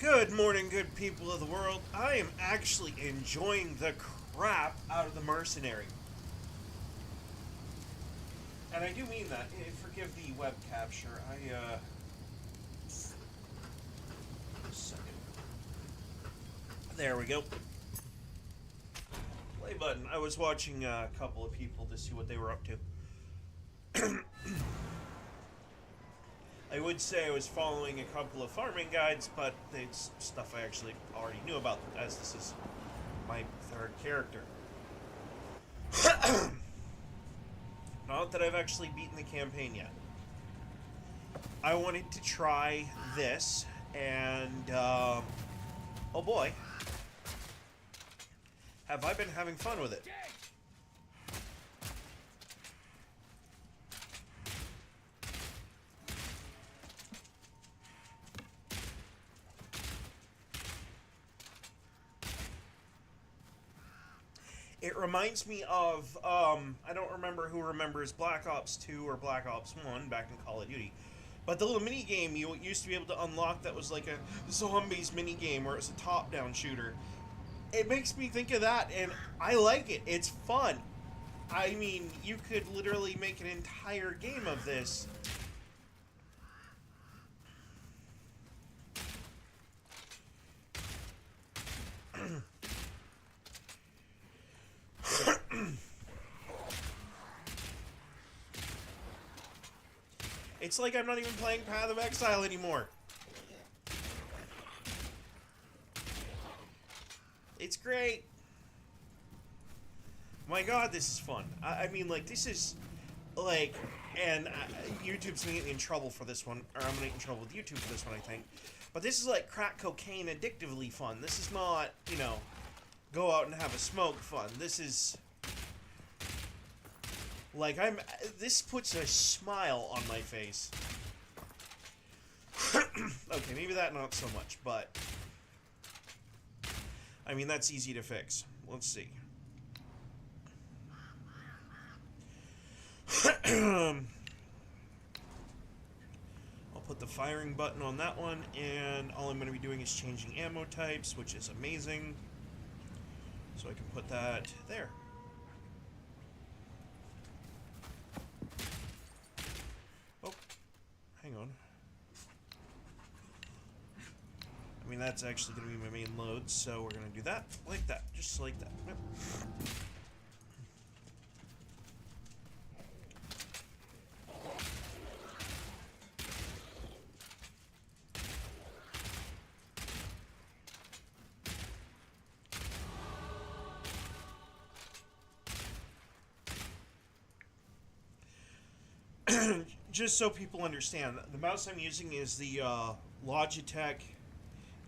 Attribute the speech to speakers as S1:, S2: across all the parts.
S1: Good morning, good people of the world. I am actually enjoying the crap out of the Mercenary. And I do mean that. Forgive the web capture. Just a second. There we go. Play button. I was watching a couple of people to see what they were up to. I would say I was following a couple of farming guides, but it's stuff I actually already knew about, as this is my third character. Not that I've actually beaten the campaign yet. I wanted to try this, and, oh boy, have I been having fun with it. It reminds me of, I don't remember who remembers Black Ops 2 or Black Ops 1 back in Call of Duty. But the little mini game you used to be able to unlock that was like a zombies mini game where it's a top-down shooter. It makes me think of that, and I like it. It's fun. I mean, you could literally make an entire game of this. It's like I'm not even playing Path of Exile anymore. It's great. My god, this is fun. I mean, like, this is, like, and YouTube's gonna get me in trouble for this one, or I'm gonna get in trouble with YouTube for this one, I think. But this is like crack cocaine addictively fun. This is not, you know, go out and have a smoke fun. This is... like, this puts a smile on my face. Okay, maybe that not so much, but... I mean, that's easy to fix. Let's see. I'll put the firing button on that one, and all I'm going to be doing is changing ammo types, which is amazing. So I can put that there. Hang on. I mean, that's actually going to be my main load, so we're going to do that, like that, just like that. Yep. Just so people understand, the mouse I'm using is the Logitech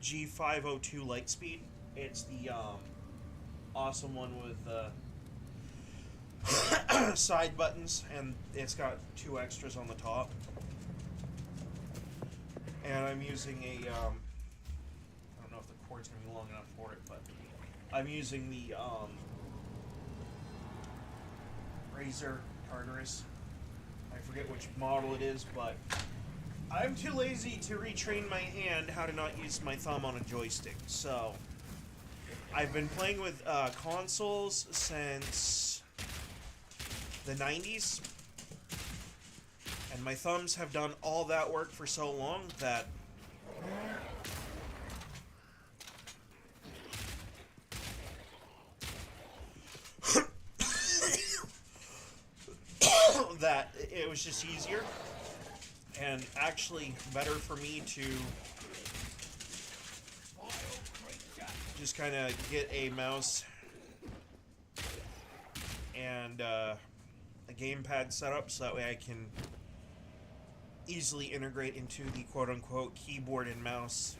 S1: G502 Lightspeed. It's the awesome one with side buttons, and it's got 2 extras on the top. And I'm using a, I don't know if the cord's going to be long enough for it, but I'm using the Razer Tartarus. I forget which model it is, but I'm too lazy to retrain my hand how to not use my thumb on a joystick. So I've been playing with consoles since the 90s, and my thumbs have done all that work for so long that that it was just easier and actually better for me to just kind of get a mouse and a gamepad set up so that way I can easily integrate into the quote-unquote keyboard and mouse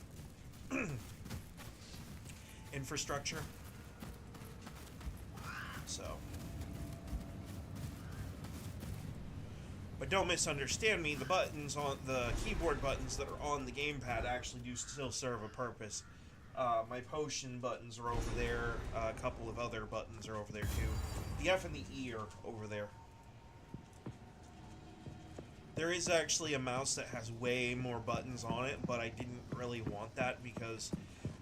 S1: infrastructure. So... but don't misunderstand me, the buttons on the keyboard buttons that are on the gamepad actually do still serve a purpose. My potion buttons are over there, a couple of other buttons are over there too. The F and the E are over there. There is actually a mouse that has way more buttons on it, but I didn't really want that because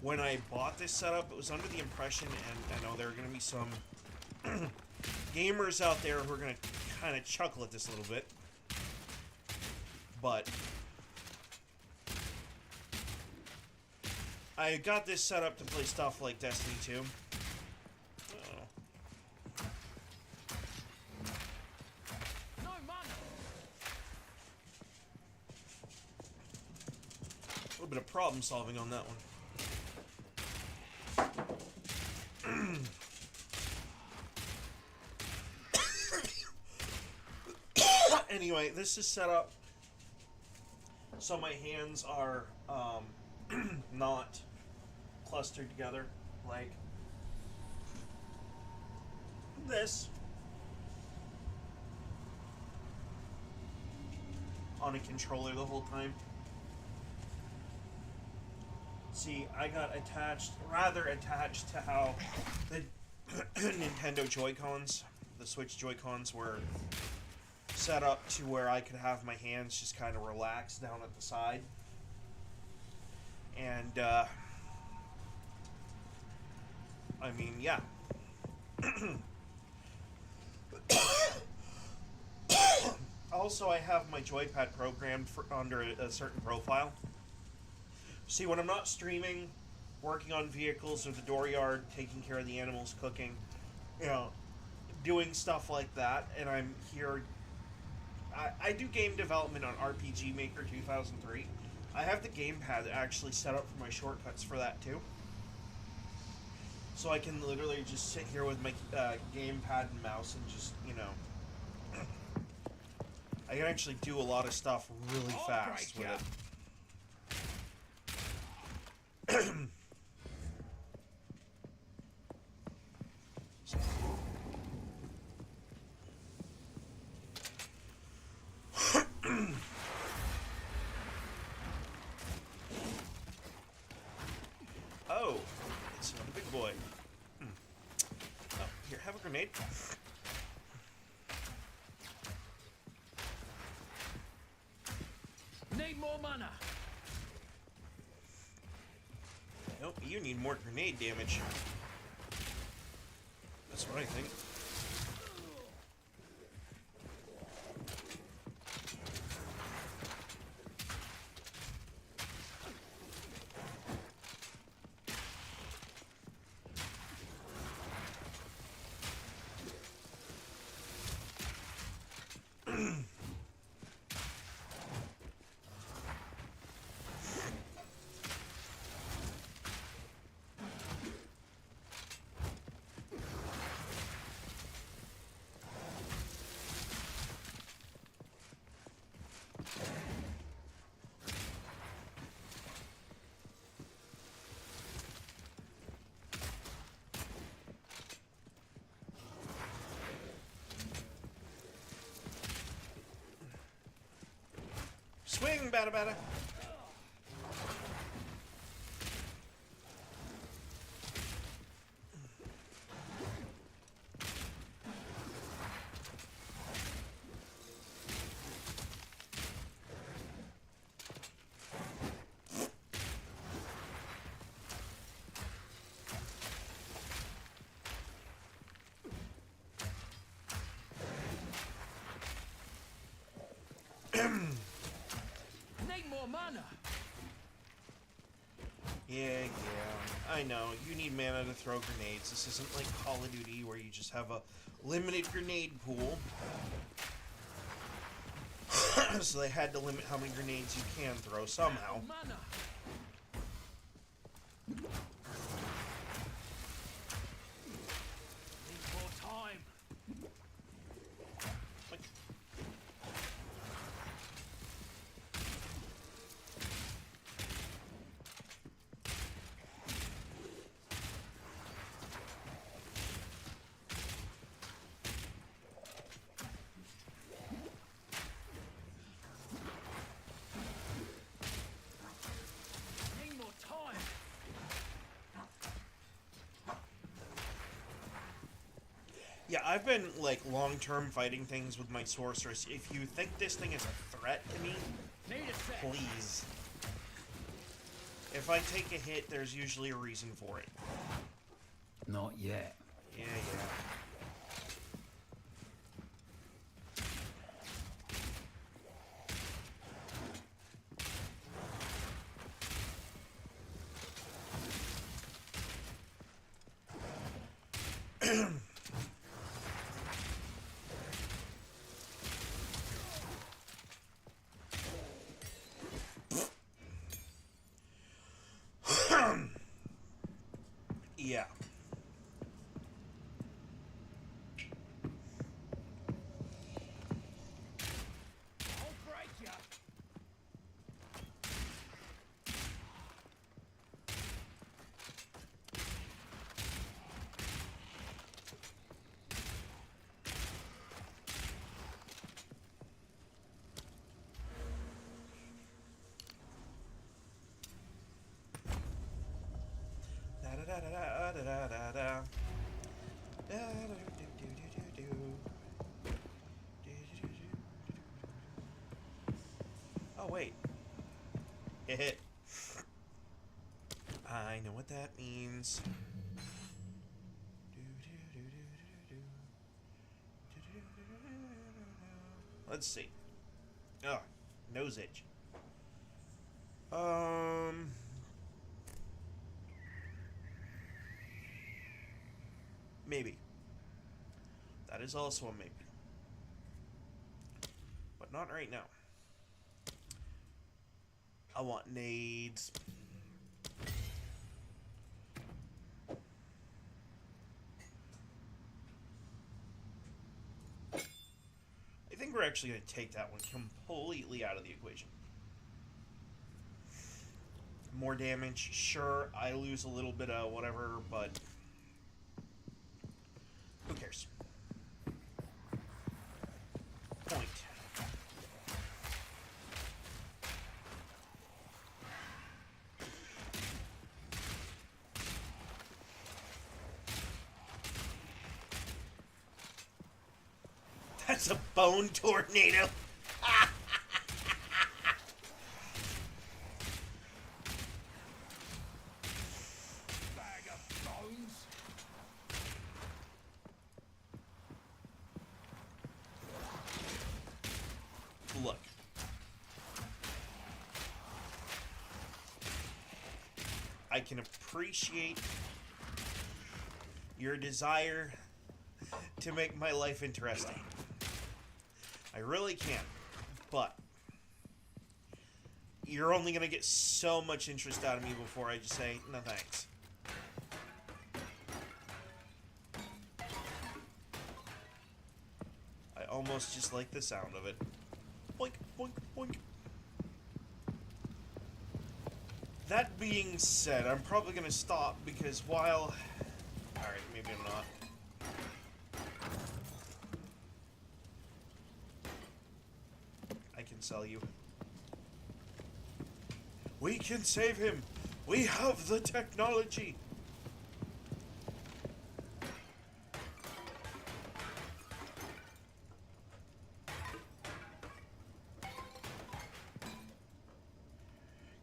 S1: when I bought this setup, it was under the impression, and I know there are going to be some gamers out there who are going to kind of chuckle at this a little bit, but I got this set up to play stuff like Destiny 2. A little bit of problem solving on that one. Anyway, this is set up so my hands are not clustered together like this on a controller the whole time. See, I got rather attached to how the Nintendo Joy-Cons, the Switch Joy-Cons were set up to where I could have my hands just kind of relax down at the side. And, I mean, yeah. Also, I have my joypad programmed under a certain profile. See, when I'm not streaming, working on vehicles or the dooryard, taking care of the animals, cooking, you know, doing stuff like that, and I'm here, I do game development on RPG Maker 2003. I have the gamepad actually set up for my shortcuts for that too. So I can literally just sit here with my gamepad and mouse and just, you know, I can actually do a lot of stuff really fast with it. Oh, it's a big boy. Oh, here, have a grenade.
S2: Need more mana.
S1: Nope, you need more grenade damage. That's what I think. Swing, bada bada.
S2: Mana.
S1: Yeah, I know. You need mana to throw grenades. This isn't like Call of Duty where you just have a limited grenade pool. So they had to limit how many grenades you can throw somehow.
S2: Mana. Need more time.
S1: Yeah, I've been, like, long-term fighting things with my sorceress. If you think this thing is a threat to me,
S2: Need a sec.
S1: please. If I take a hit, there's usually a reason for it.
S2: Not yet.
S1: Yeah. Yeah.
S2: I'll break ya.
S1: Da-da-da-da-da-da-da-da. Oh, wait. Hit. I know what that means. Let's see. Oh, nose itch. Maybe. That is also a maybe. But not right now. I want nades. I think we're actually going to take that one completely out of the equation. More damage, sure, I lose a little bit of whatever, but who cares? Point. That's a bone tornado.
S2: Bag of bones.
S1: Look. I can appreciate your desire to make my life interesting. I really can. But you're only going to get so much interest out of me before I just say, no thanks. I almost just like the sound of it. Boink, boink, boink. That being said, I'm probably going to stop because while... Alright, maybe I'm not. I can sell you. We can save him! We have the technology!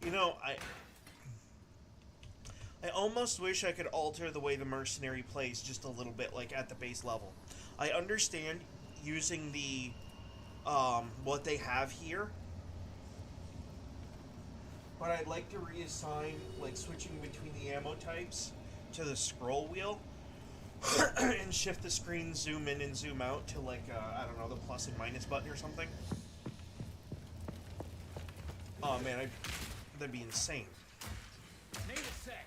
S1: You know, I almost wish I could alter the way the Mercenary plays just a little bit, like, at the base level. I understand using the, what they have here, but I'd like to reassign, like, switching between the ammo types to the scroll wheel, and shift the screen zoom in and zoom out to, like, I don't know, the plus and minus button or something. Oh, man, that'd be insane.
S2: Need a sec.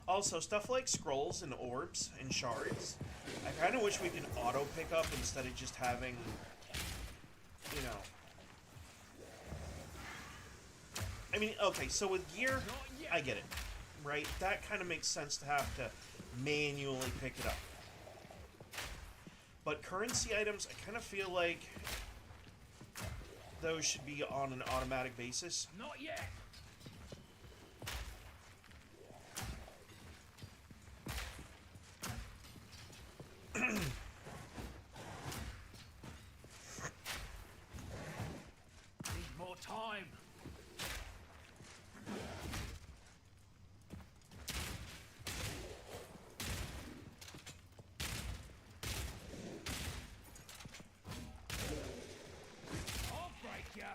S1: Also, stuff like scrolls and orbs and shards, I kind of wish we could auto pick up instead of just having you know. I mean, okay, so with gear, I get it, right? That kind of makes sense to have to manually pick it up. But currency items, I kind of feel like those should be on an automatic basis.
S2: Not yet. Need more time. I'll break ya.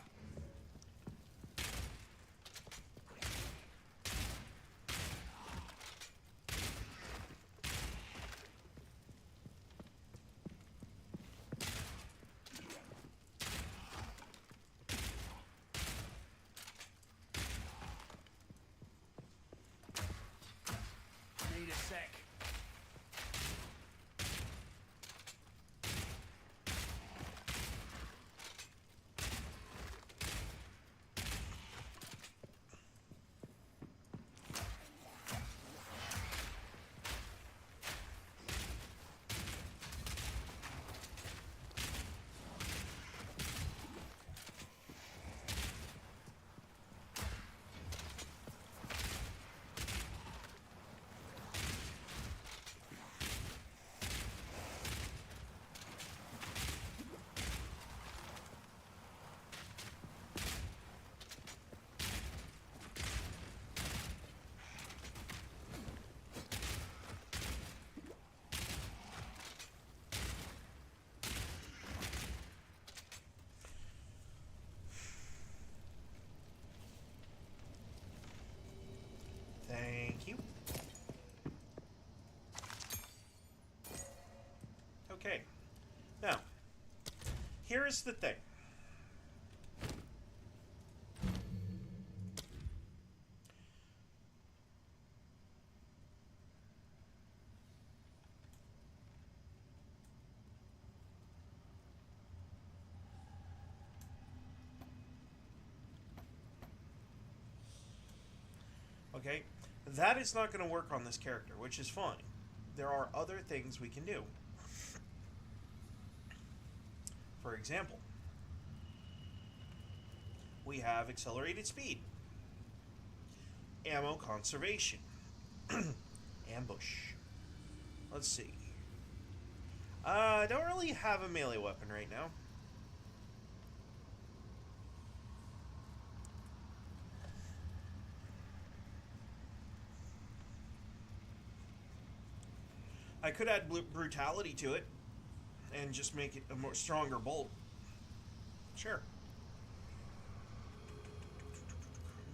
S2: Need a sec.
S1: Thank you. Okay. Now, here's the thing. Okay? That is not going to work on this character, which is fine. There are other things we can do. For example, we have accelerated speed, ammo conservation, ambush. Let's see. I don't really have a melee weapon right now. I could add brutality to it and just make it a more stronger bolt. Sure.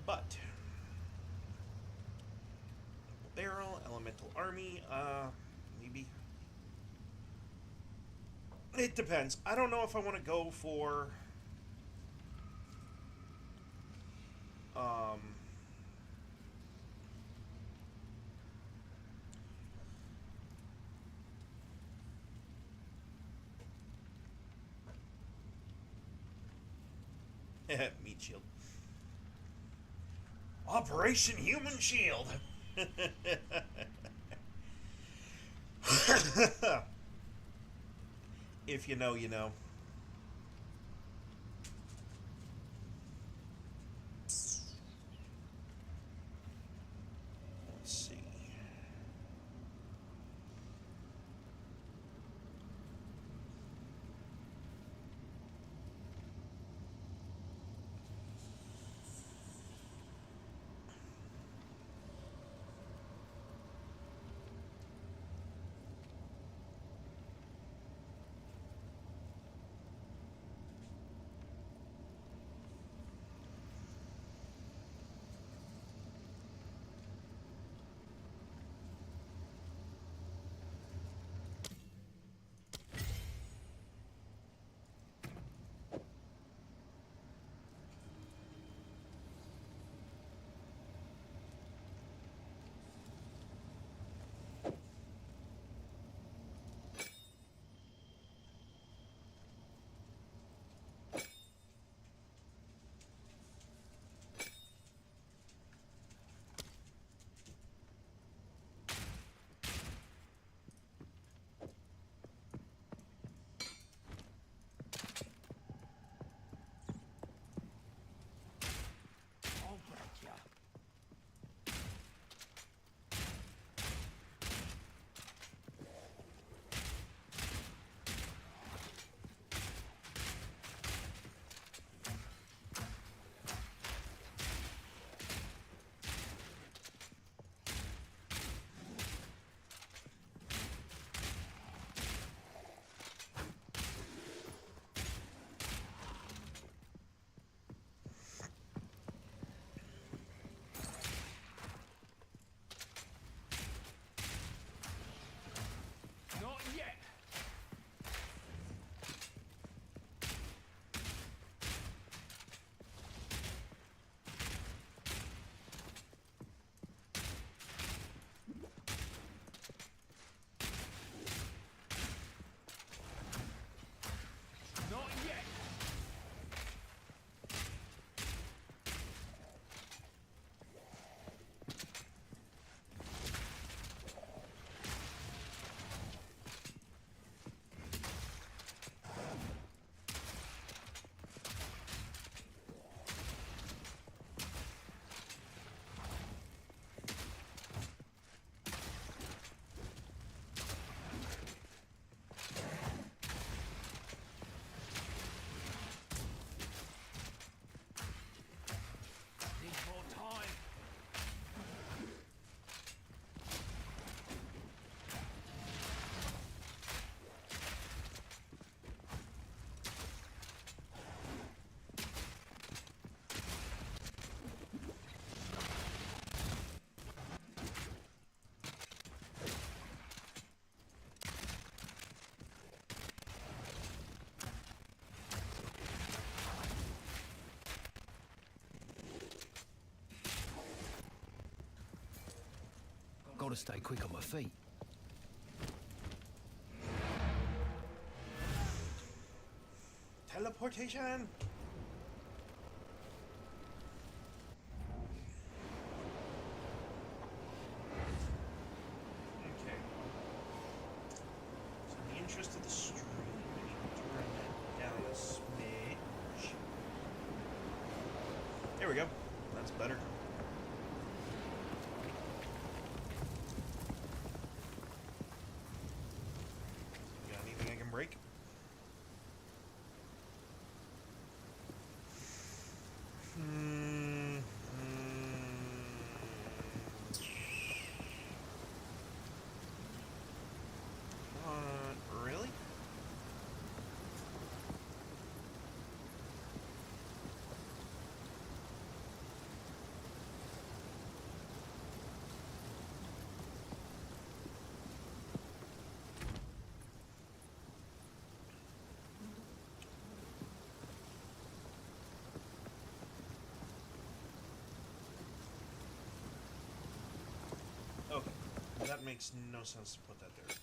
S1: But barrel, elemental army, maybe. It depends. I don't know if I want to go for meat shield. Operation Human Shield. If you know, you know. Let's see.
S2: Gotta stay quick on my feet.
S1: Teleportation. Okay. So in the interest of the stream, we need to turn that down a smidge. There we go. That's better. Got anything I can break? Really? Okay, that makes no sense to put that there.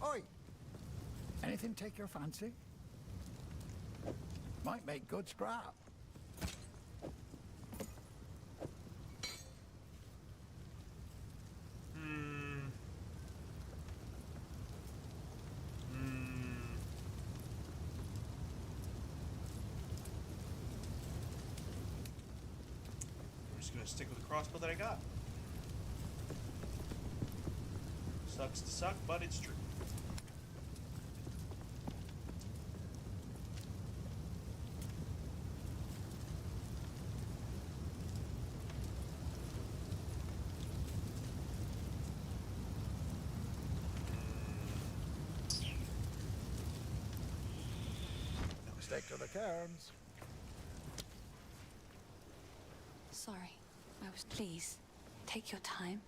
S3: Oi! Anything take your fancy? Might make good scrap.
S1: I'm just gonna stick with the crossbow that I got. Sucks to suck, but it's true.
S3: Stick to the cairns.
S4: Sorry, Rose, please. Take your time.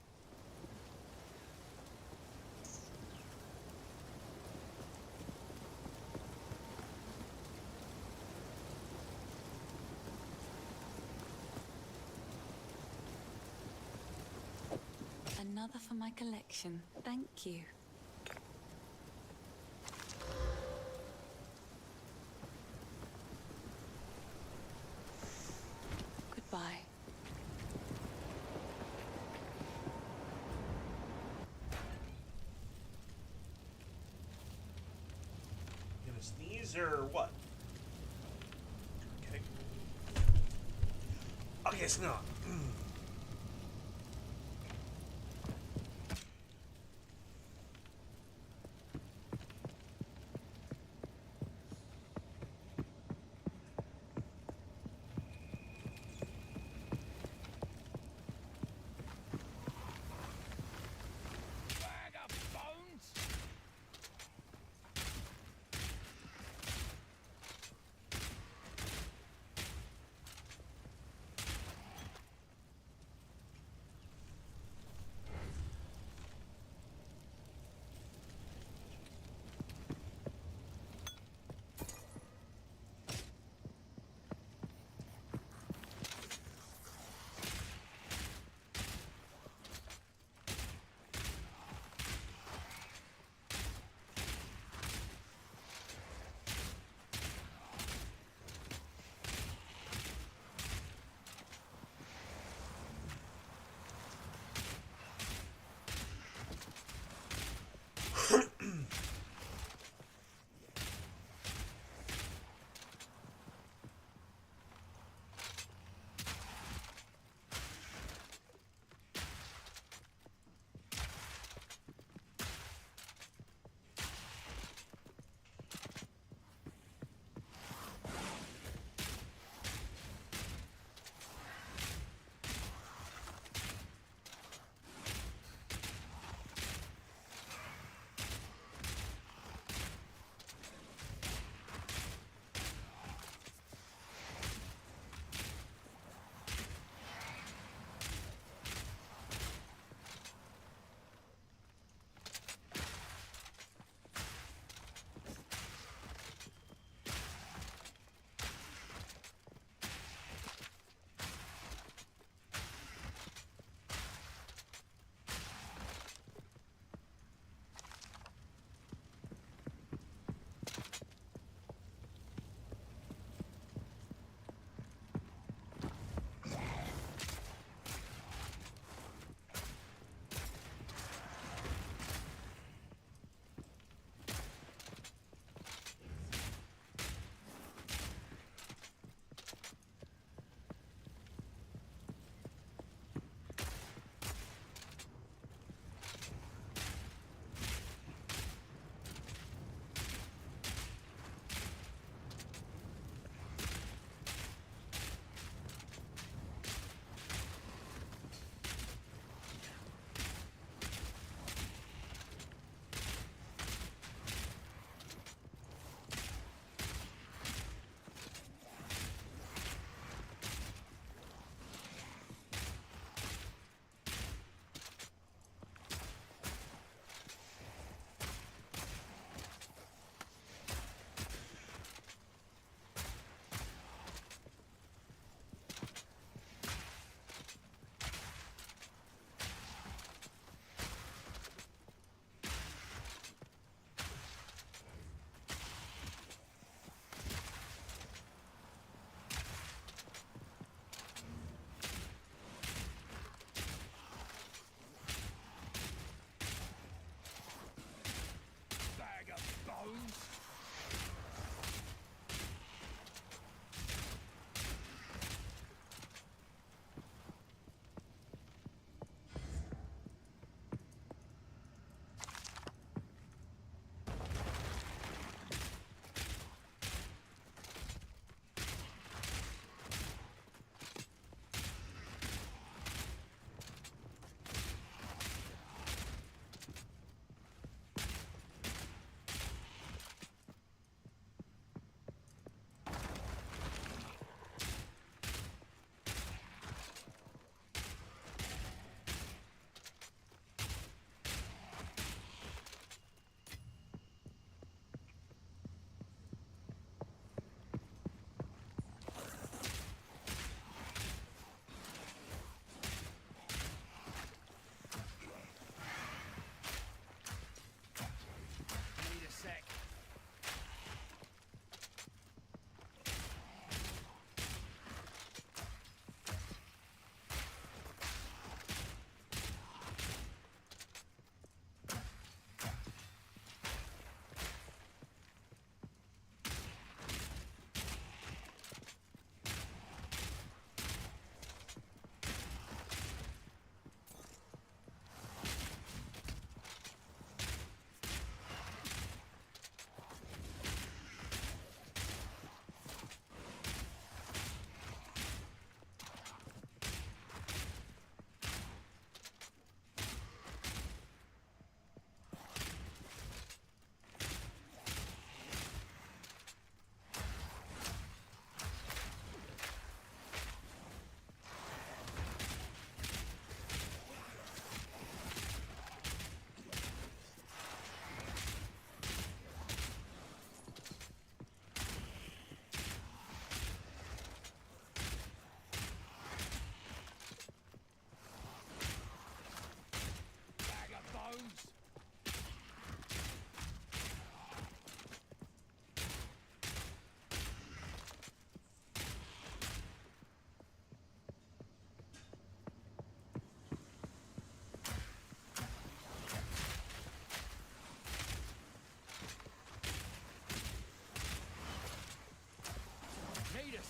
S4: Another for my collection. Thank you. Goodbye.
S1: Gonna sneeze or what? Okay. I guess not.
S2: Bag of bones!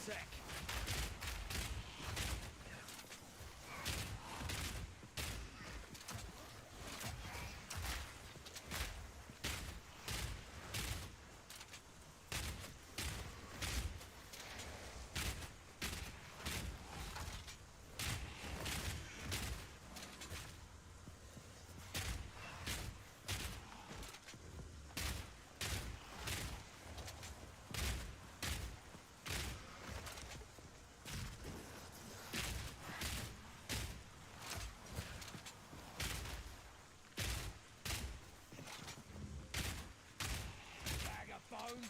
S2: sec. Bag of bones.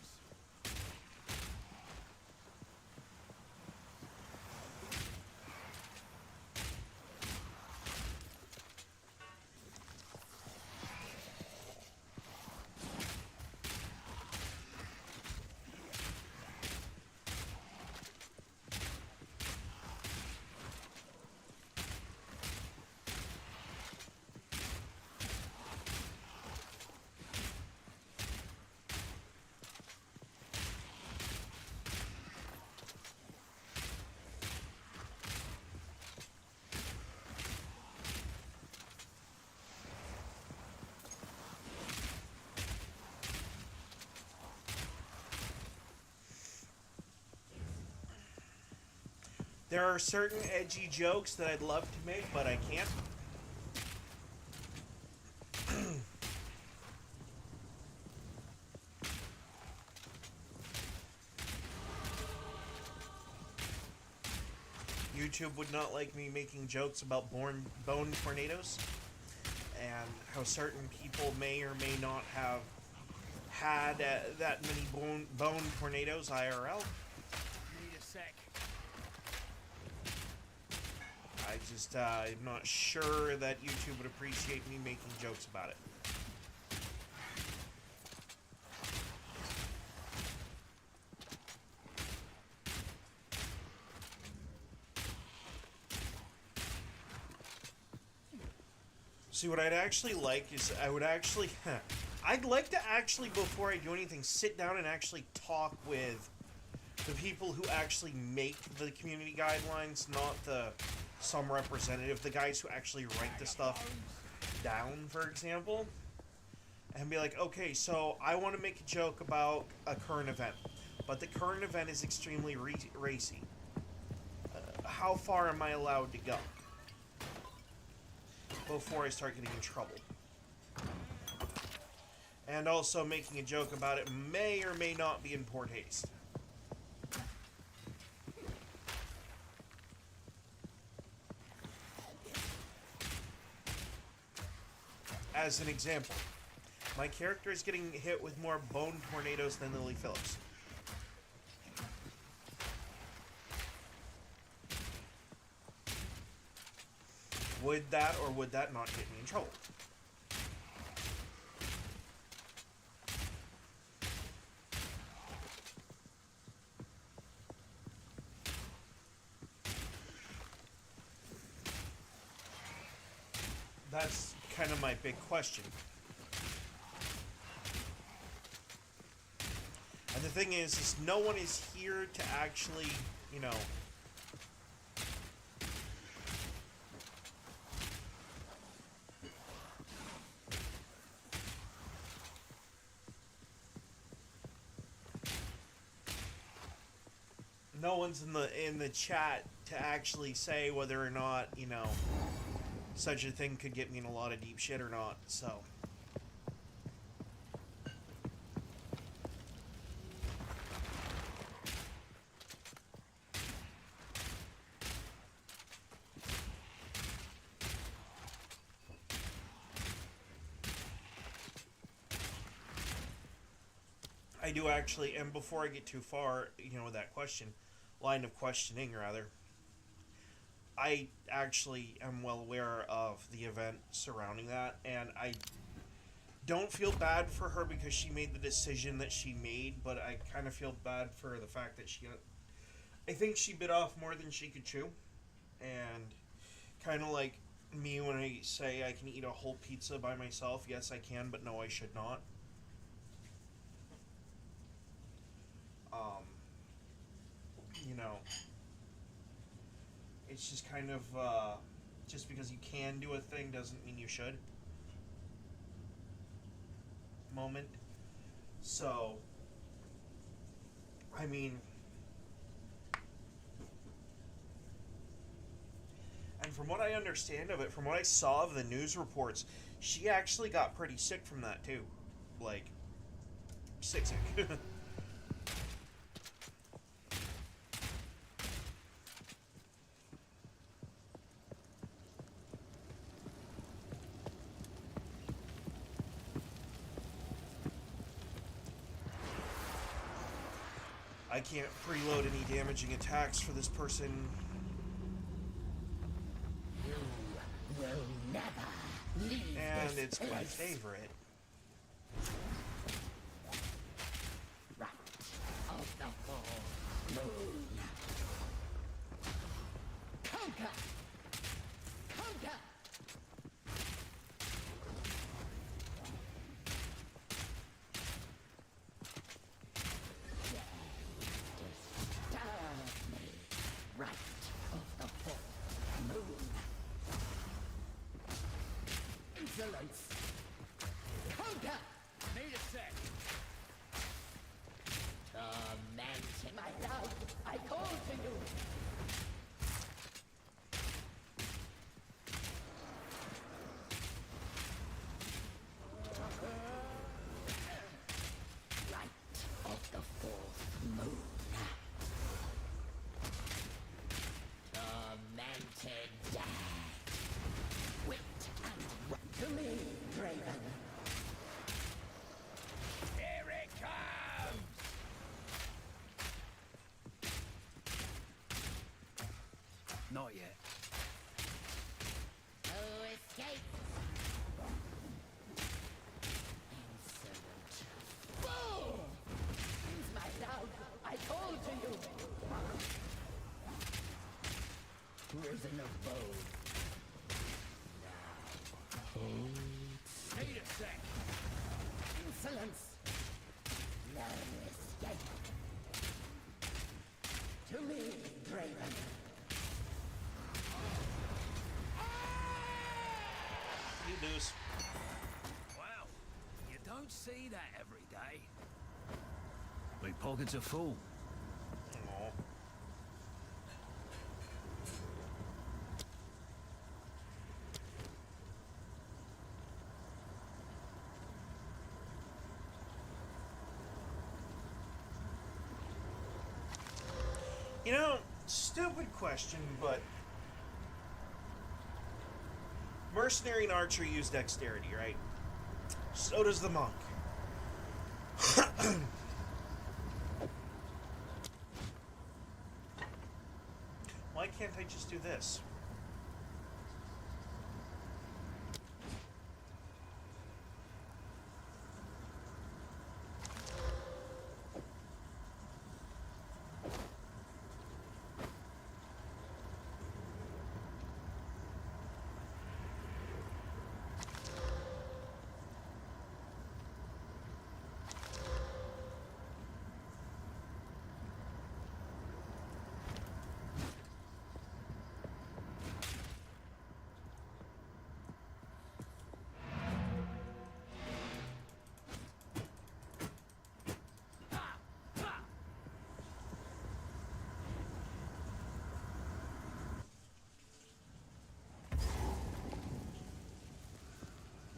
S1: There are certain edgy jokes that I'd love to make, but I can't. YouTube would not like me making jokes about bone tornadoes and how certain people may or may not have had that many bone tornadoes IRL.
S2: Need a sec.
S1: I'm not sure that YouTube would appreciate me making jokes about it. See, what I'd actually like is I'd like to actually, before I do anything, sit down and actually talk with the people who actually make the community guidelines, not some representative, the guys who actually write the stuff down, for example, and be like, okay, so I want to make a joke about a current event, but the current event is extremely racy. How far am I allowed to go before I start getting in trouble? And also making a joke about it may or may not be in poor taste. As an example, my character is getting hit with more bone tornadoes than Lily Phillips. Would that or would that not get me in trouble? That's kind of my big question. And the thing is no one is here to actually, you know, no one's in the chat to actually say whether or not, you know, such a thing could get me in a lot of deep shit or not, so. I do actually, and before I get too far, you know, with that line of questioning, rather, I actually am well aware of the event surrounding that, and I don't feel bad for her because she made the decision that she made, but I kind of feel bad for the fact that I think she bit off more than she could chew, and kind of like me when I say I can eat a whole pizza by myself. Yes, I can, but no, I should not. you know, it's just kind of, just because you can do a thing doesn't mean you should. Moment. So, I mean, and from what I understand of it, from what I saw of the news reports, she actually got pretty sick from that too. Like, sick. I can't preload any damaging attacks for this person.
S5: You will never leave
S1: And
S5: this
S1: it's my
S5: place.
S1: favorite.
S5: Right of the full moon. Conquer! Conquer! Disturb me. Right of the full moon. Insolence! Conquer!
S2: Need a sec.
S5: Torment my love, I call to you. Right of the fourth moon. Tormented dead. Wit and right to me, Draven.
S2: Here it comes.
S6: Not yet.
S5: No escape. Insolent fool! Use my love, I call to you. Prison of bones. Now,
S2: Need a sec.
S5: insolence. No escape. To me, Draven.
S1: You lose.
S2: Wow. You don't see that every day.
S6: My pockets are full.
S1: Aw. You know, stupid question, but Mercenary and Archer use dexterity, right? So does the monk. Why can't I just do this?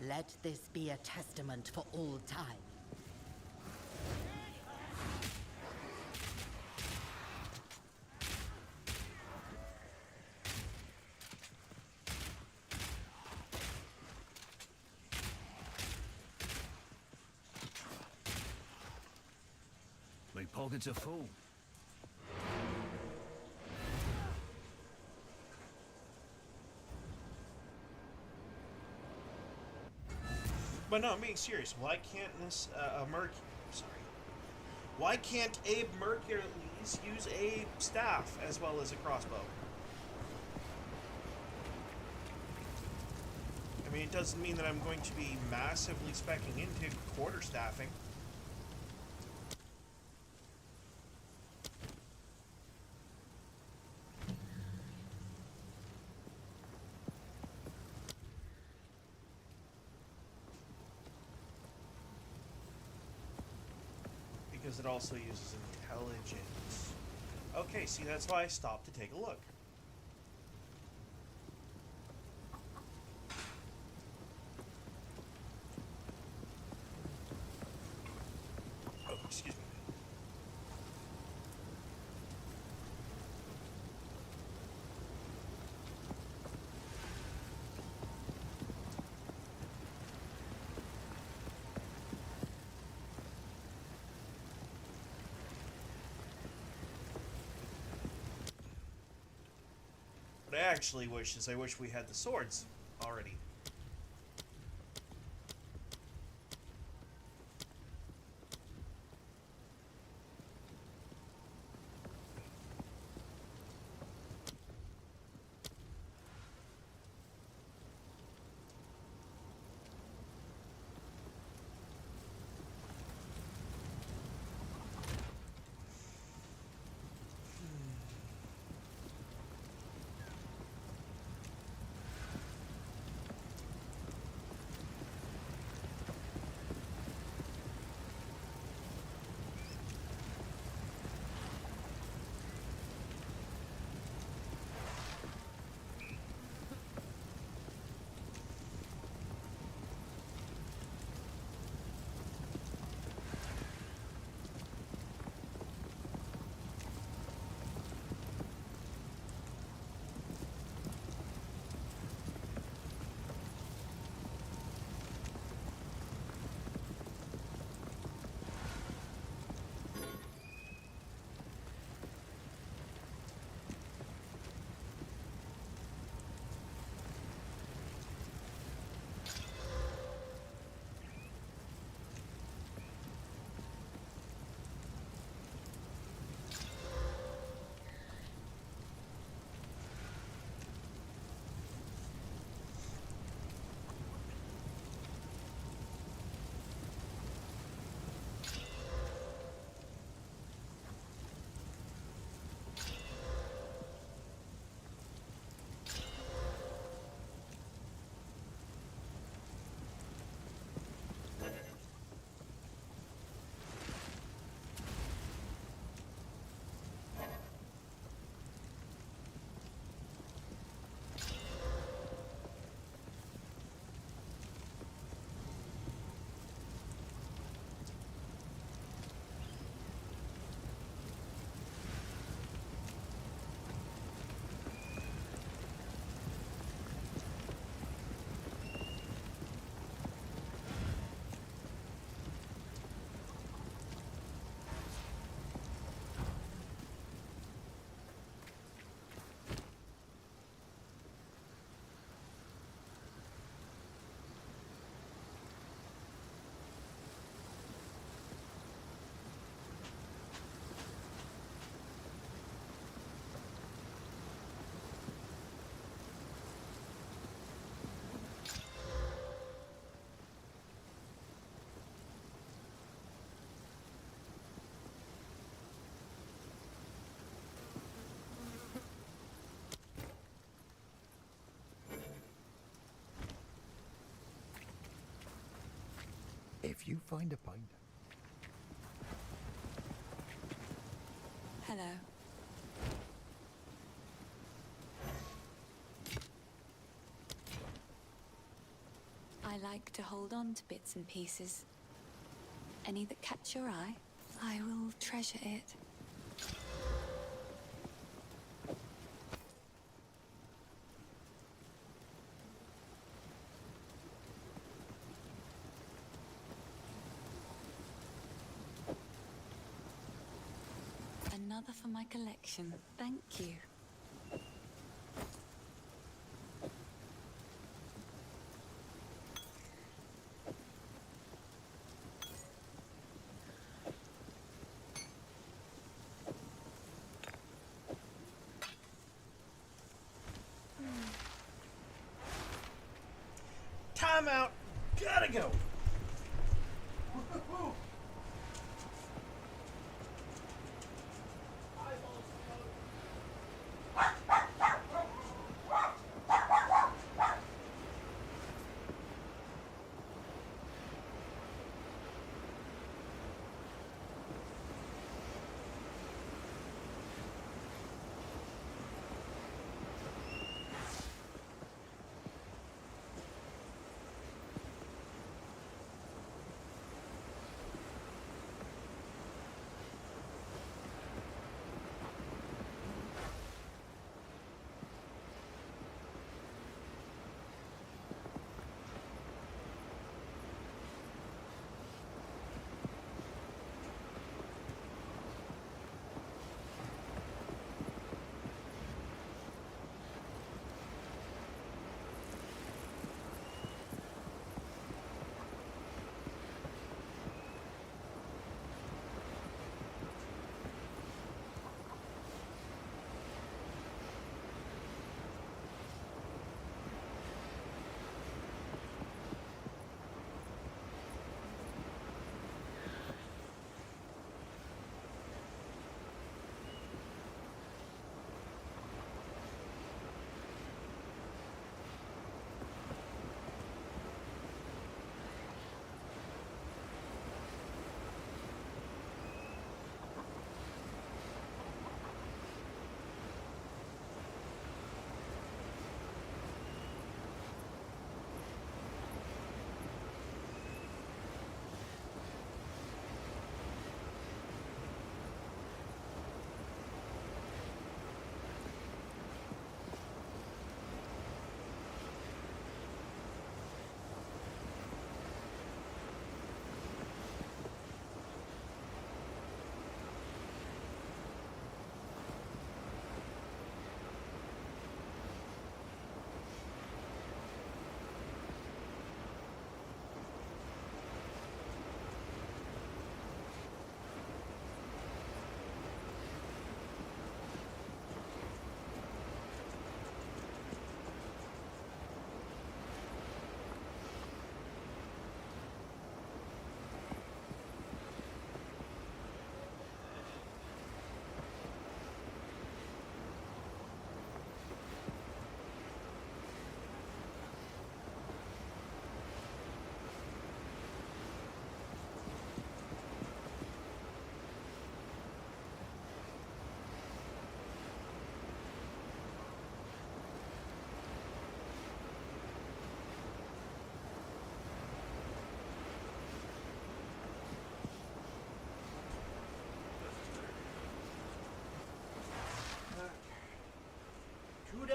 S5: Let this be a testament for all time.
S6: My pockets are full.
S1: But no, I'm being serious. Why can't this Why can't Abe Mercules use a staff as well as a crossbow? I mean, it doesn't mean that I'm going to be massively specking into quarterstaffing. because it also uses intelligence. Okay, see, that's why I stopped to take a look. Oh, excuse me. What I actually wish is I wish we had the swords already.
S3: If you find a pint,
S4: Hello. I like to hold on to bits and pieces. Any that catch your eye, I will treasure it. Another for my collection. Thank you.
S1: Time out. Gotta go.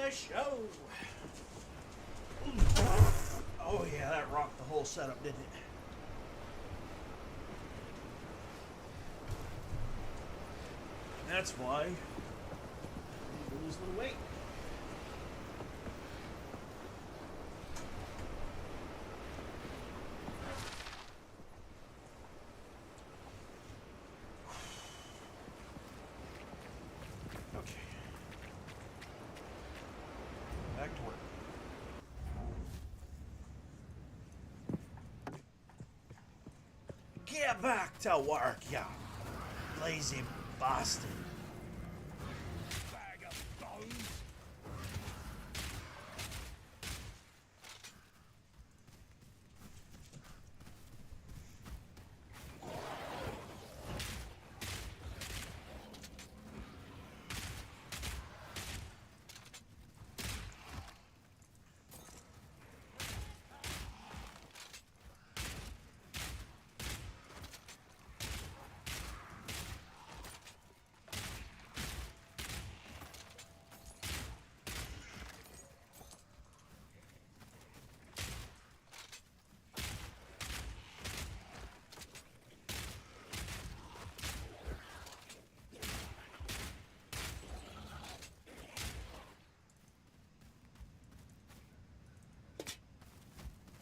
S1: the show. Oh yeah, that rocked the whole setup, didn't it? That's why you lose a little weight. Okay. Back to work. Get back to work, ya lazy bastard.
S2: Bag of bones.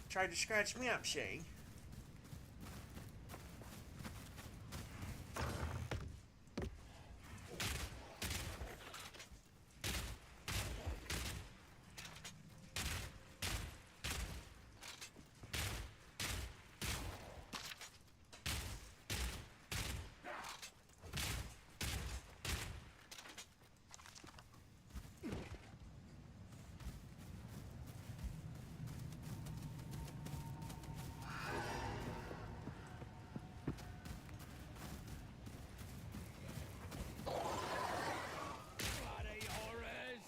S1: Tried to scratch me up, Shay.
S2: Bloody horrors.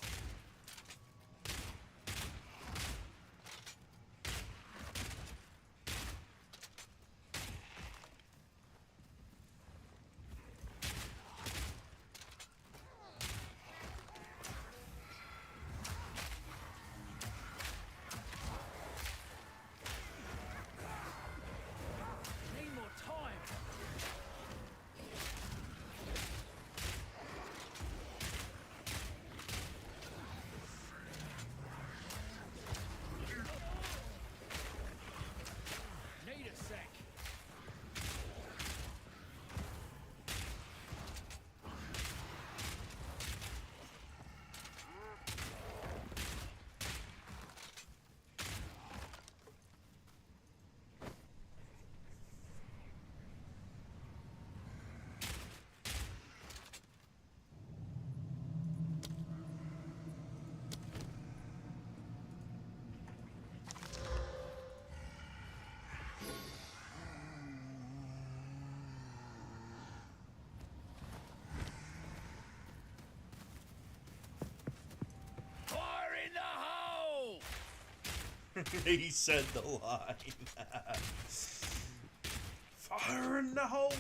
S2: Need more time. Need a sec. Fire in the hole!
S1: He said the line. Fire in the hole.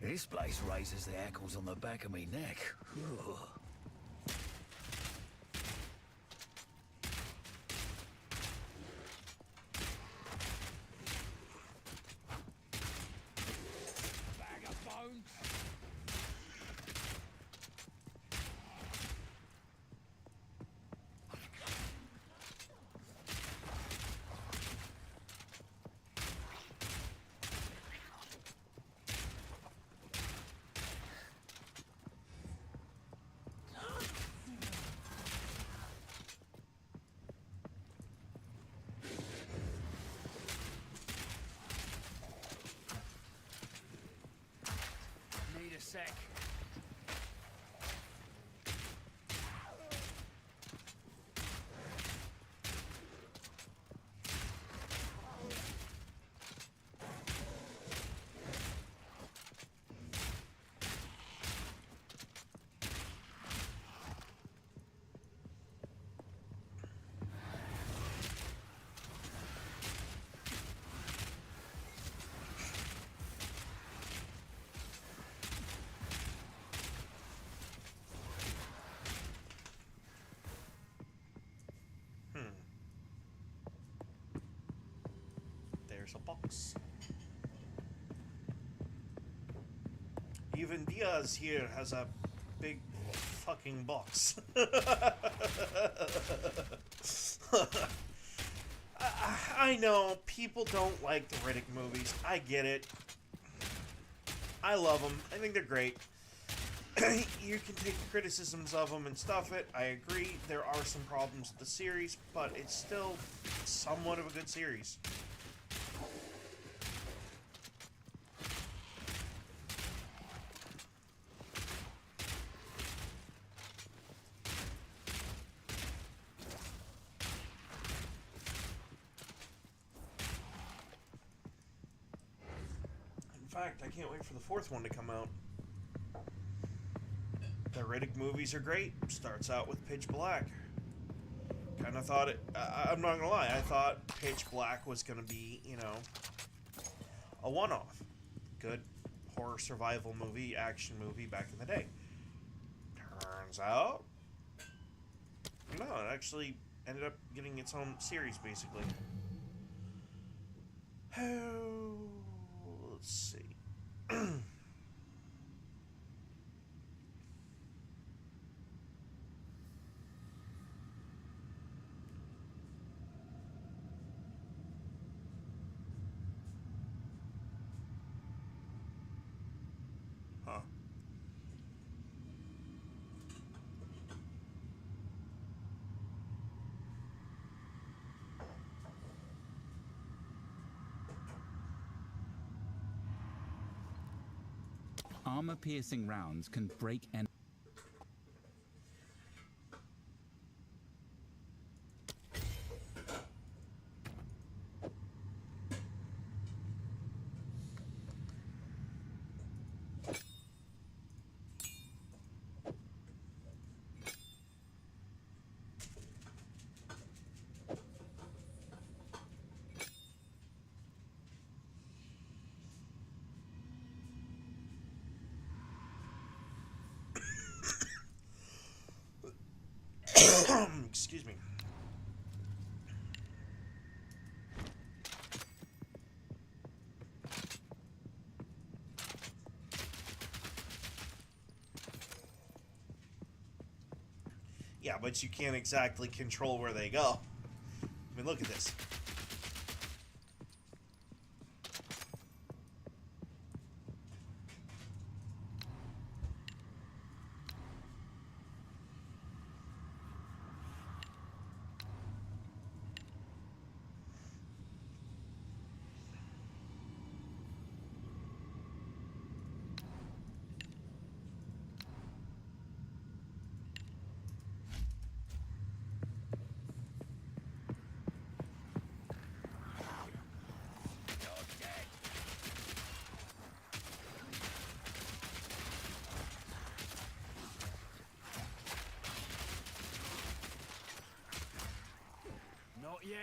S6: This place raises the hackles on the back of me neck. Ugh.
S2: Bag of bones. Need a sec.
S1: There's a box. Even Diaz here has a big fucking box. I know people don't like the Riddick movies. I get it. I love them. I think they're great. You can take the criticisms of them and stuff it. I agree. There are some problems with the series, but it's still somewhat of a good series. In fact, I can't wait for the fourth one to come out. The Riddick movies are great. Starts out with Pitch Black. Kind of thought it... I'm not gonna lie. I thought Pitch Black was gonna be, you know, a one-off. Good horror survival movie, action movie back in the day. Turns out... no, it actually ended up getting its own series, basically. Let's see. Huh.
S7: Armor-piercing rounds can break en-
S1: Excuse me. Yeah, but you can't exactly control where they go. I mean, look at this.
S2: Not yet.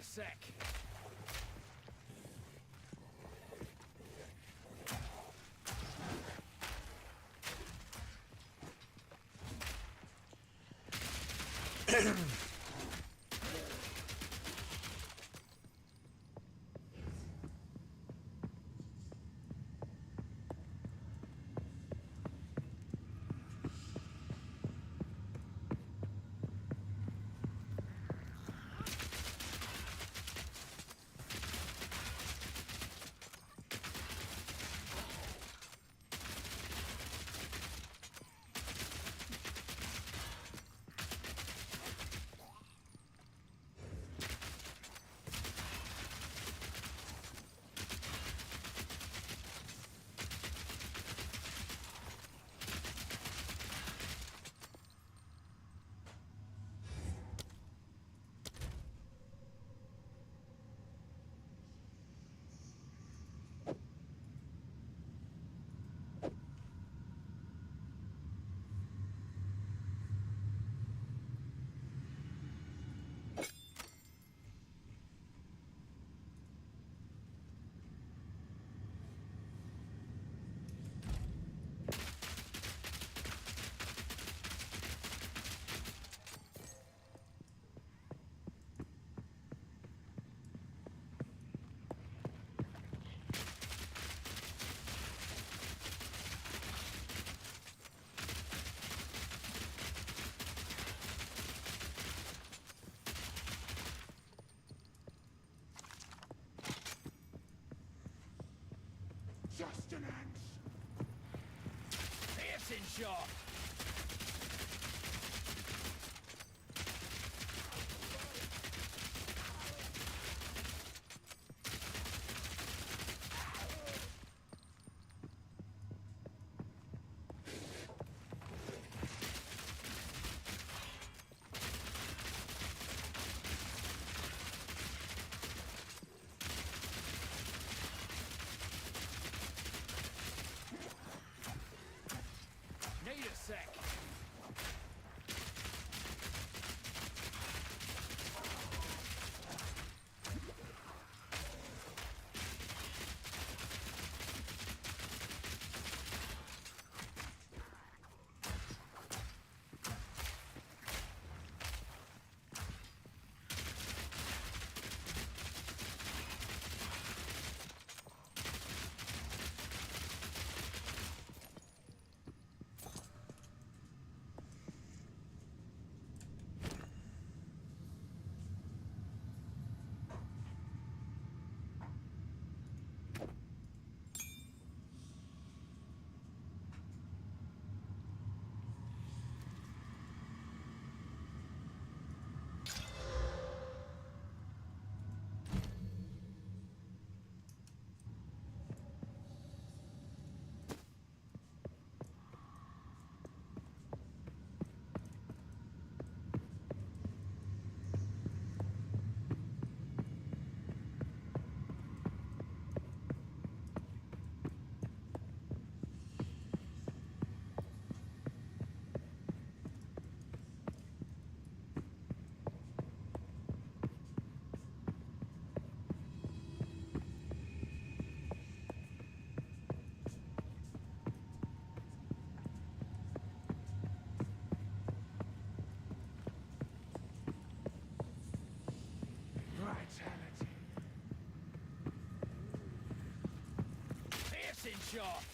S2: sec.
S8: Sustenance!
S2: Piercing shot. Need a sec.
S8: Vitality!
S2: Piercing shot.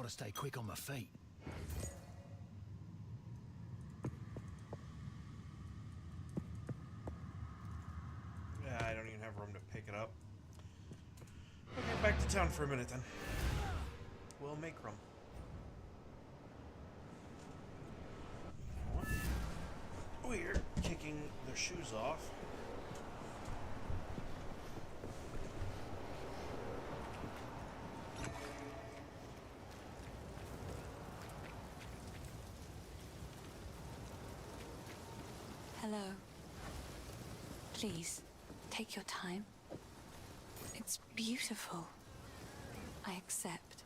S6: Gotta stay quick on my feet.
S1: Yeah, I don't even have room to pick it up. Okay, back to town for a minute then. We'll make room. We're kicking the shoes off.
S4: Hello. Please, take your time. It's beautiful. I accept.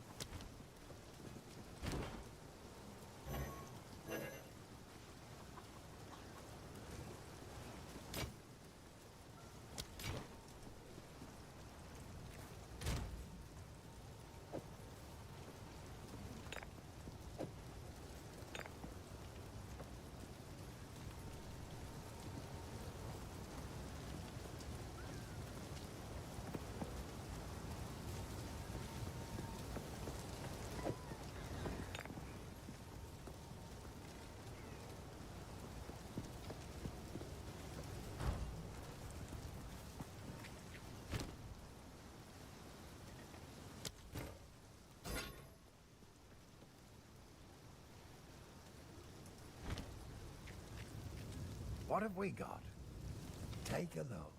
S3: What have we got? Take a look.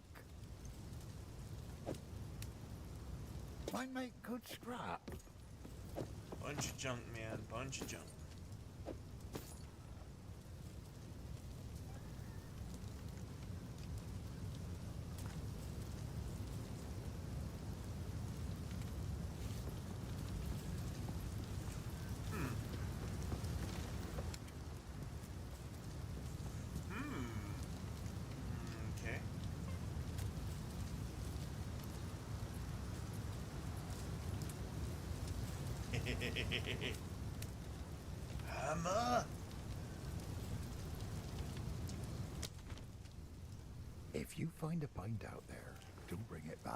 S3: Might make good scrap.
S1: Bunch of junk, man. Bunch of junk. Okay. Hammer.
S3: If you find a pint out there, do bring it by.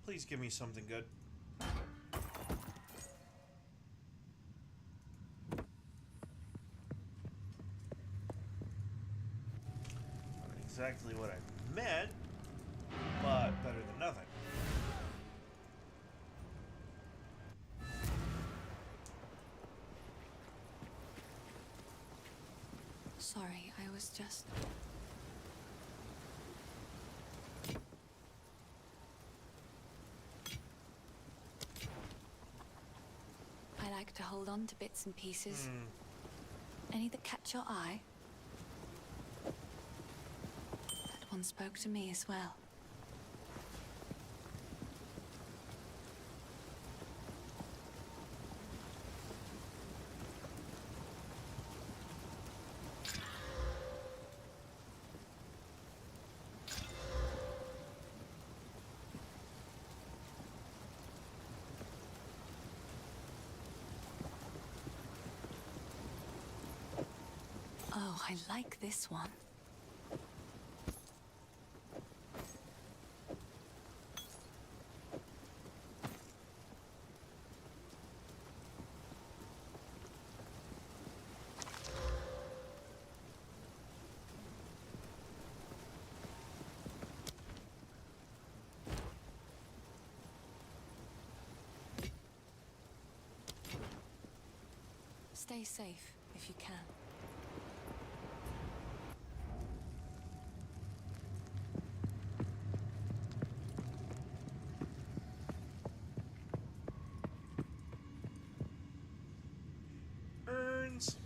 S1: Please give me something good. Not exactly what I meant, but better than nothing.
S4: Sorry, I was just... I like to hold on to bits and pieces. Any that catch your eye? That one spoke to me as well. Oh, I like this one. Stay safe if you can.
S1: Urns.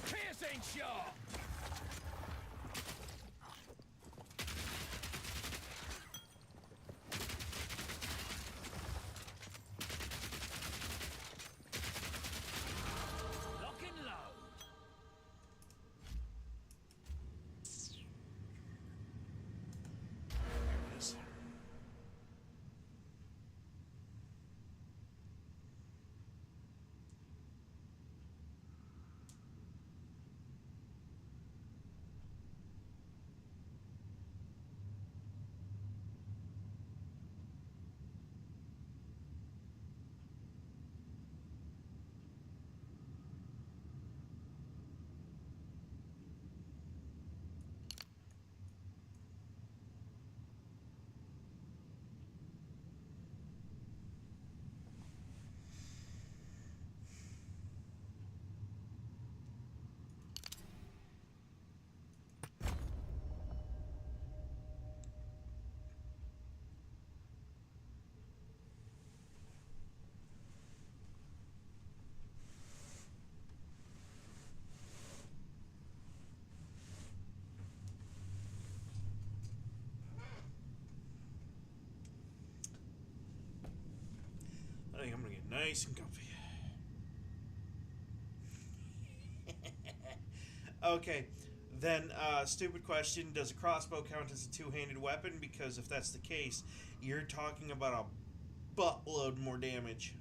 S2: Piercing shot! Lock and load.
S1: There it is. I think I'm gonna get nice and comfy. Okay, then stupid question: does a crossbow count as a two-handed weapon? Because if that's the case, you're talking about a buttload more damage.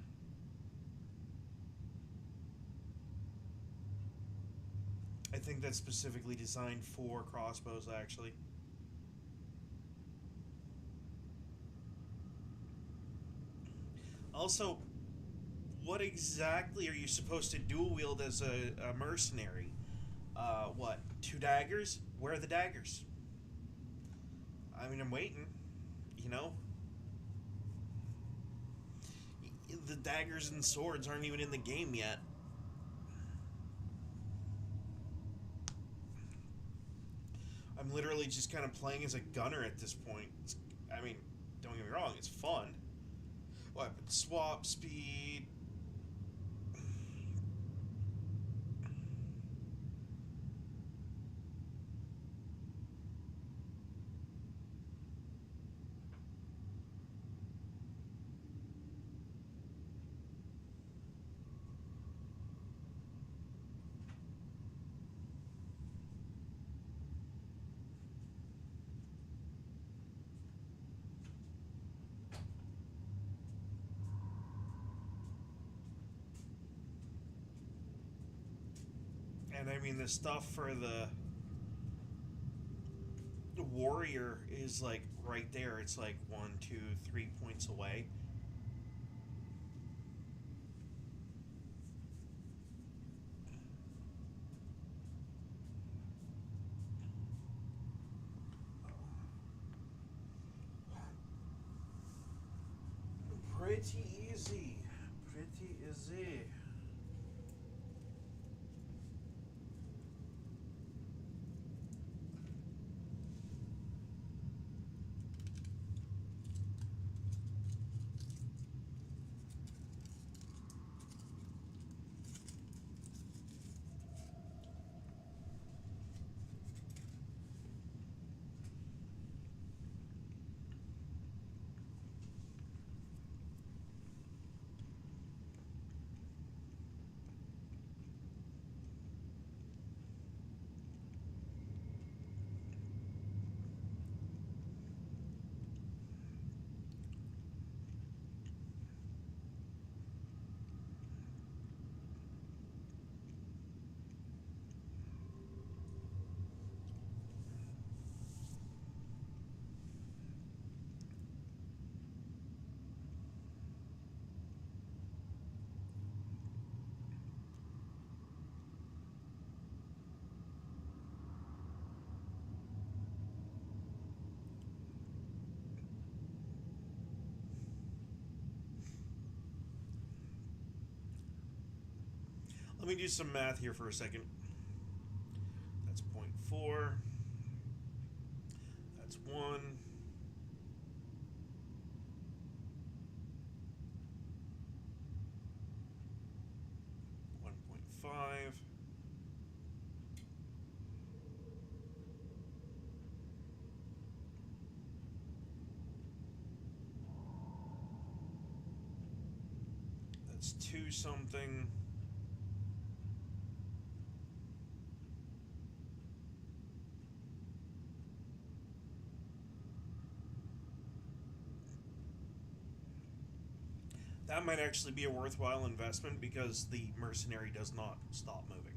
S1: I think that's specifically designed for crossbows, actually. Also, what exactly are you supposed to dual wield as a mercenary? What? 2 daggers? Where are the daggers? I mean, I'm waiting. You know? The daggers and swords aren't even in the game yet. I'm literally just kind of playing as a gunner at this point. I mean, don't get me wrong, it's fun. Weapon swap, speed. And I mean, the stuff for the warrior is like right there. It's like 1, 2, 3 points away. Pretty easy. Pretty easy. Let me do some math here for a second. That's 0.4. That's 1. .5. That's 2 something. That might actually be a worthwhile investment because the Mercenary does not stop moving.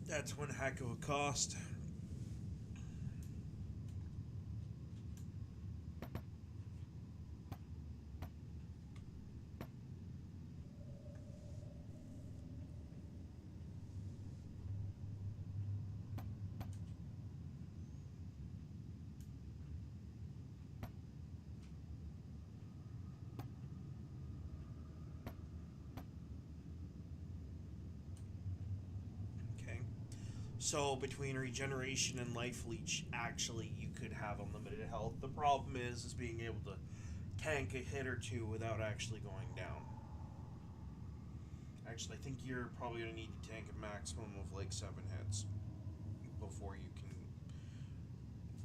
S1: That's one heck of a cost. So between regeneration and life leech, actually, you could have unlimited health. The problem is being able to tank a hit or two without actually going down. Actually, I think you're probably going to need to tank a maximum of like 7 hits before you can...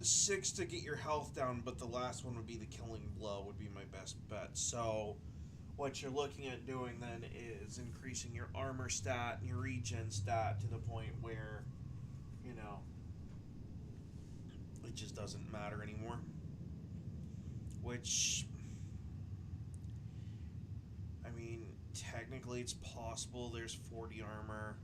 S1: 6 to get your health down, but the last one would be the killing blow would be my best bet. So what you're looking at doing then is increasing your armor stat and your regen stat to the point where, you know, it just doesn't matter anymore. Which, I mean, technically it's possible. There's 40 armor.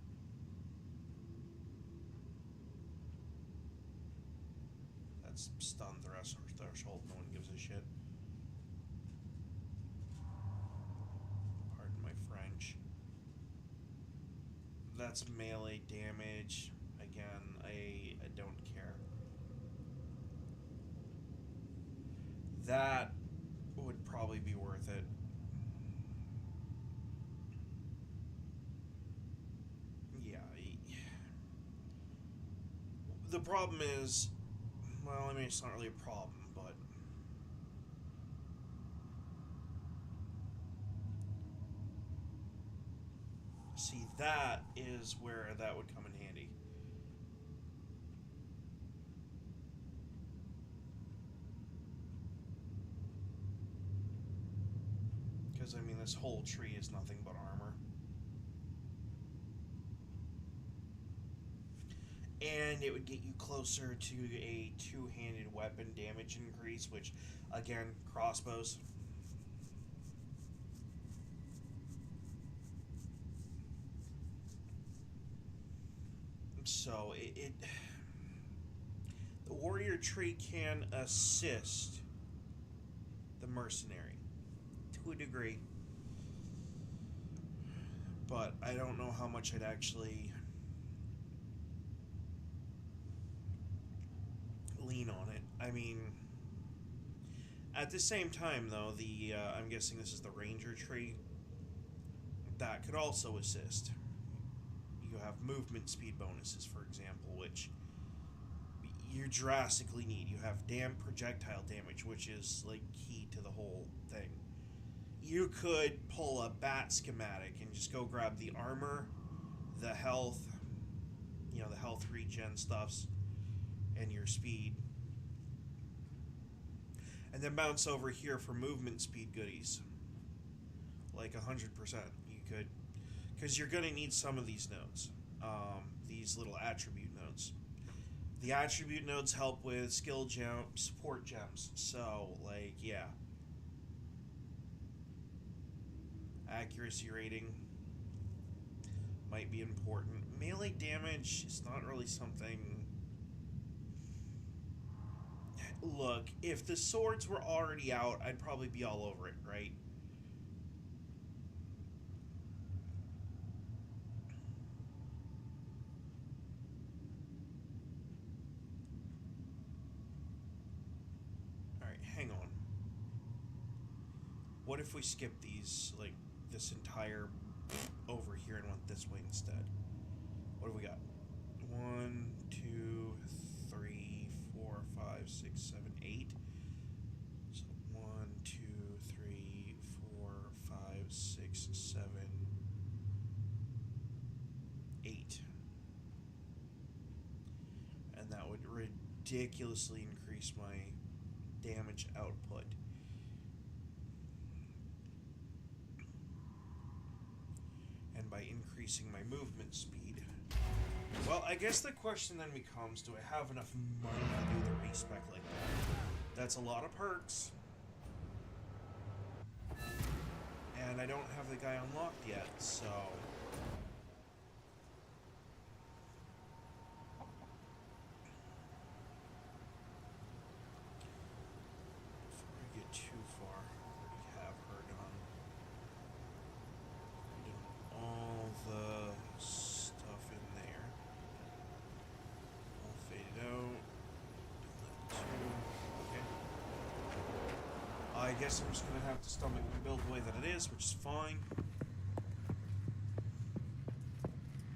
S1: That's stun threshold. No one gives a shit. Pardon my French. That's melee damage. Again, I don't care. That would probably be worth it. Yeah. The problem is, well, I mean, it's not really a problem, but see, that is where that would come in handy. Because, I mean, this whole tree is nothing but armor. And it would get you closer to a two-handed weapon damage increase, which, again, crossbows. So the warrior tree can assist the mercenary to a degree, but I don't know how much I'd actually lean on it. I mean, at the same time, though, I'm guessing this is the ranger tree. That could also assist. You have movement speed bonuses, for example, which you drastically need. You have projectile damage, which is like key to the whole thing. You could pull a bat schematic and just go grab the armor, the health, the health regen stuffs, and your speed, and then bounce over here for movement speed goodies, like 100%. You could, because you're going to need some of these nodes, these little attribute nodes. The attribute nodes help with skill gem support gems, so like, yeah. Accuracy rating might be important. Melee damage is not really something. Look, if the swords were already out, I'd probably be all over it, right? Alright, hang on. What if we skip these, like, this entire over here and went this way instead? What do we got? 1, 2, 3, 4, 5, 6, 7, 8. So 1, 2, 3, 4, 5, 6, 7, 8. And that would ridiculously increase my damage output. And by increasing my movement speed. Well, I guess the question then becomes, do I have enough money to do the respec like that? That's a lot of perks. And I don't have the guy unlocked yet, so... Before I get too far, I already have her done. Doing all the stuff in there. All faded out. Okay. I guess I'm just gonna have to stomach my build the way that it is, which is fine.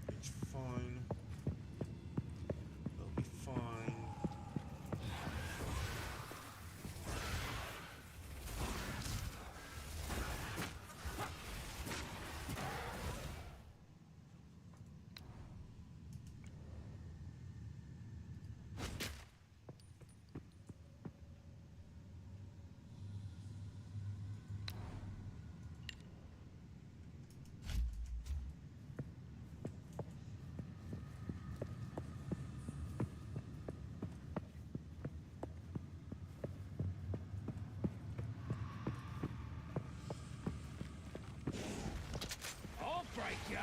S1: It's fine. It'll be fine.
S2: I'll break you.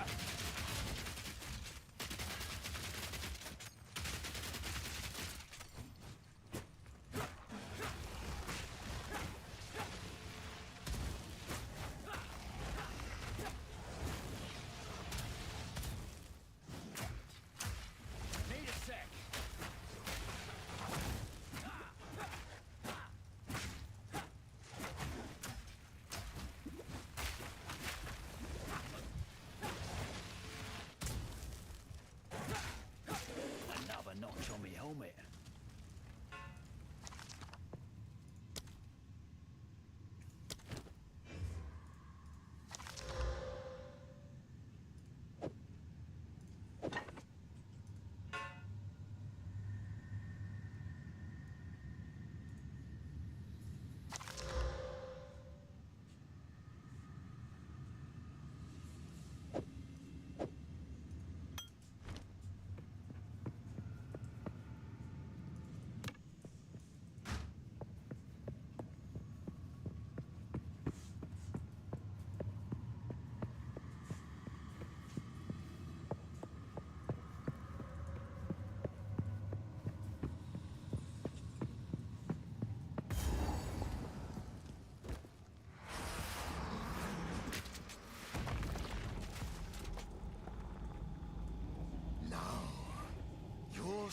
S2: Need a sec.
S6: Another notch on me helmet.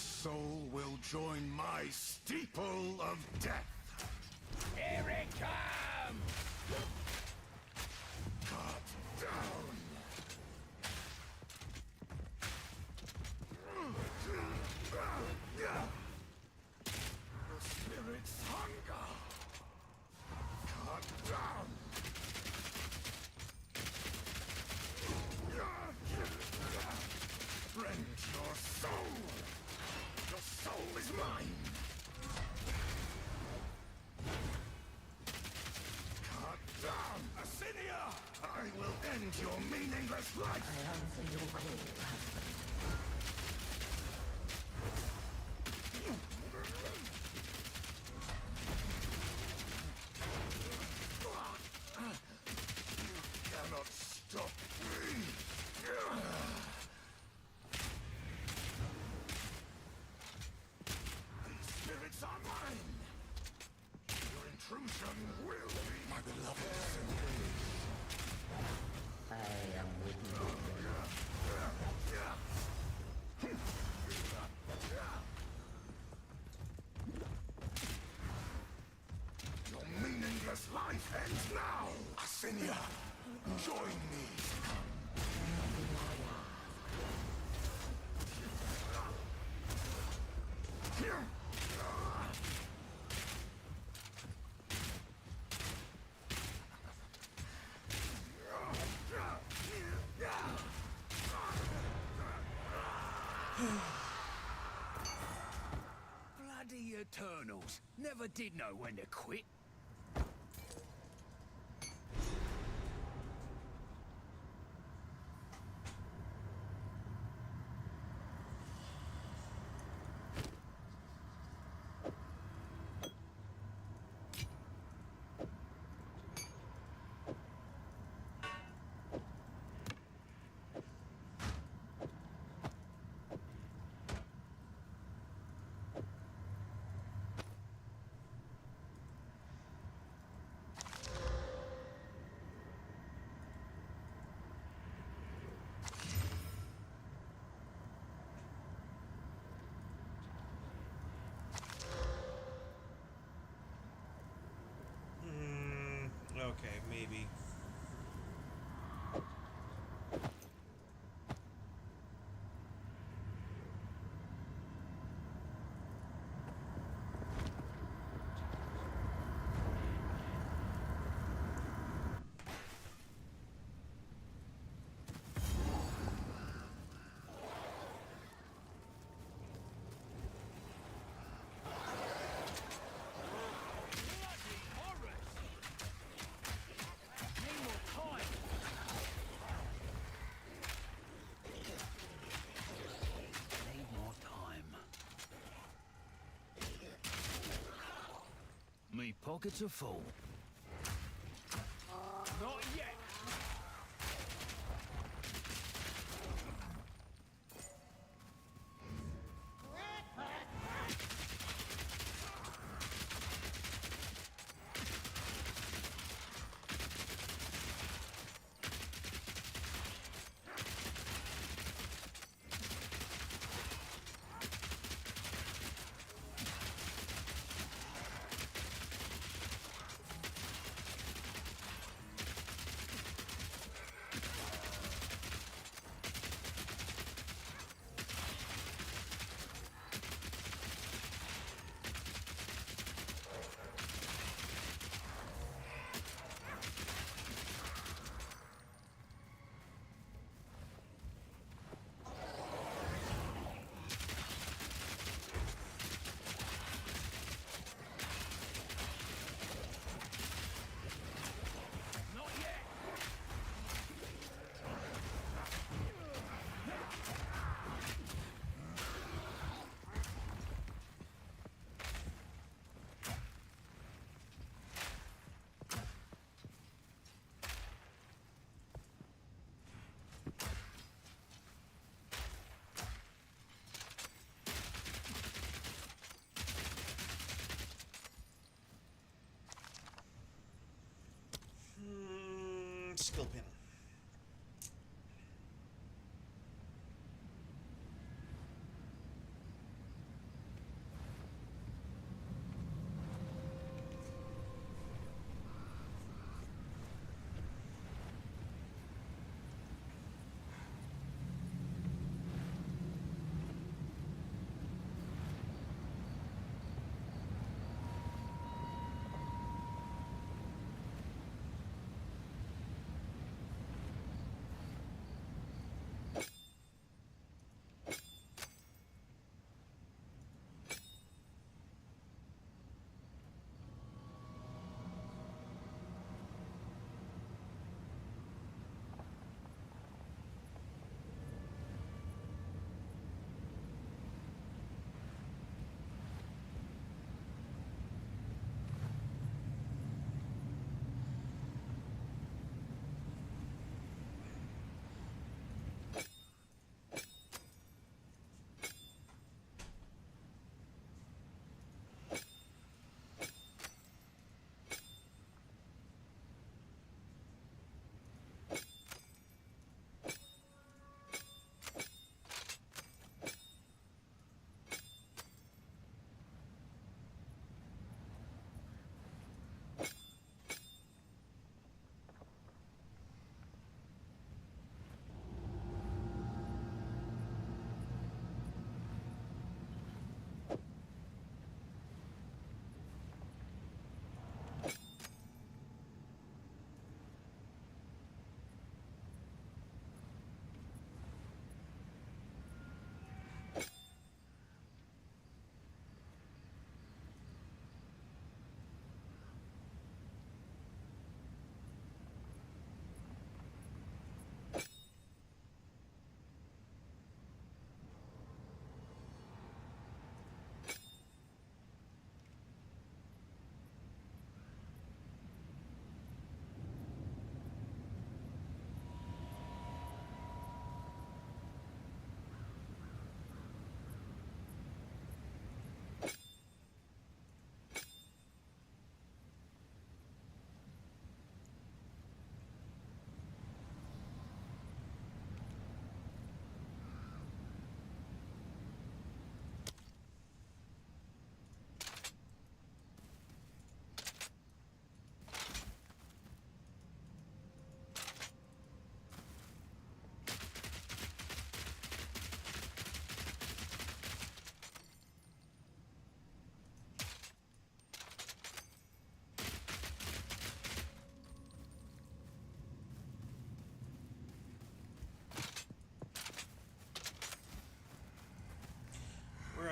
S8: soul will join my steeple of death.
S2: Here it comes!
S8: Cut down. The spirit's hunger. Cut down. Rend your soul. Your soul is mine. Cut down, Acinia! I will end your meaningless life.
S5: I answer your call, husband.
S8: You cannot stop me. These spirits are mine. Your intrusion will be my beloved disengage.
S5: I am with you.
S8: Your meaningless life ends now. Acinia, join me.
S2: Bloody Eternals. Never did know when to quit.
S1: Okay, maybe.
S6: Me pockets are full.
S2: Not yet.
S1: Skill panel.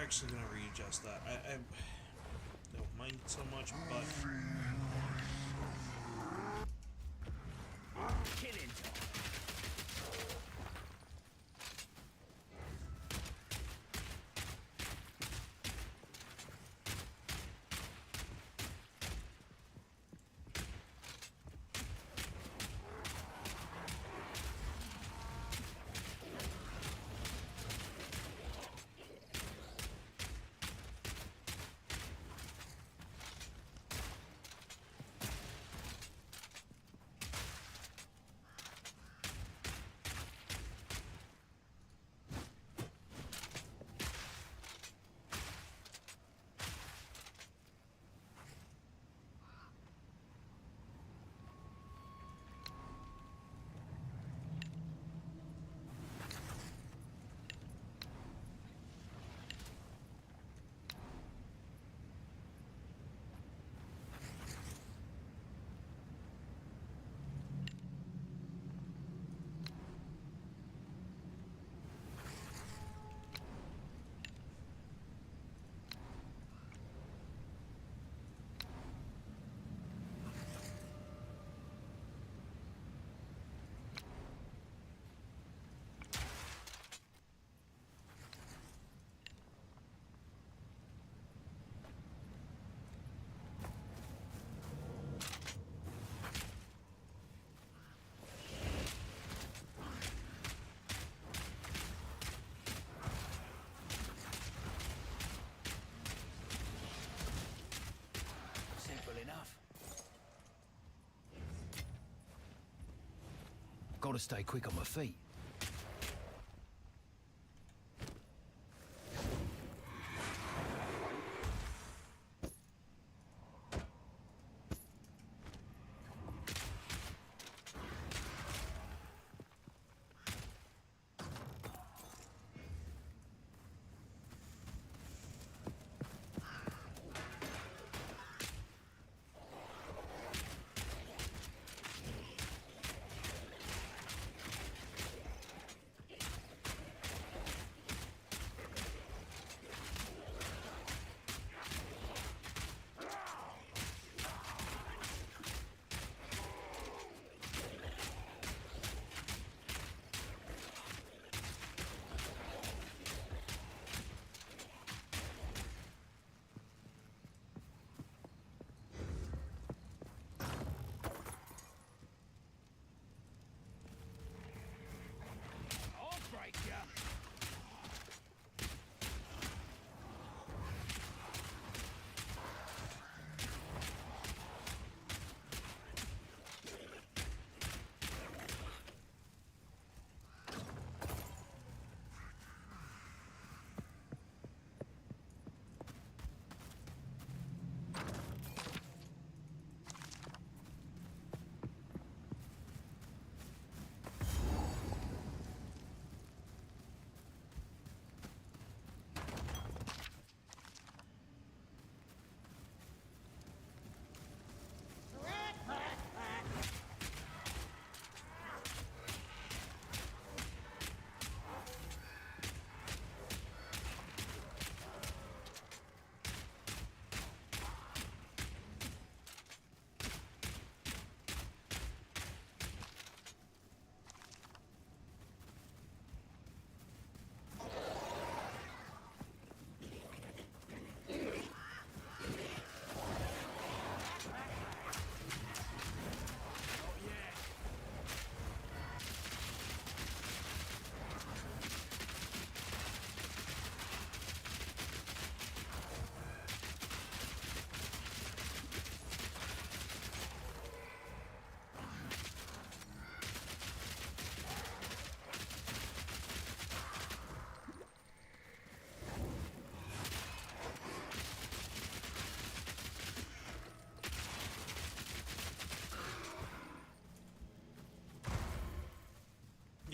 S1: actually gonna readjust that. I don't mind it so much, but
S2: Killing time. Simple enough.
S6: Gotta stay quick on my feet.
S2: I'll break ya.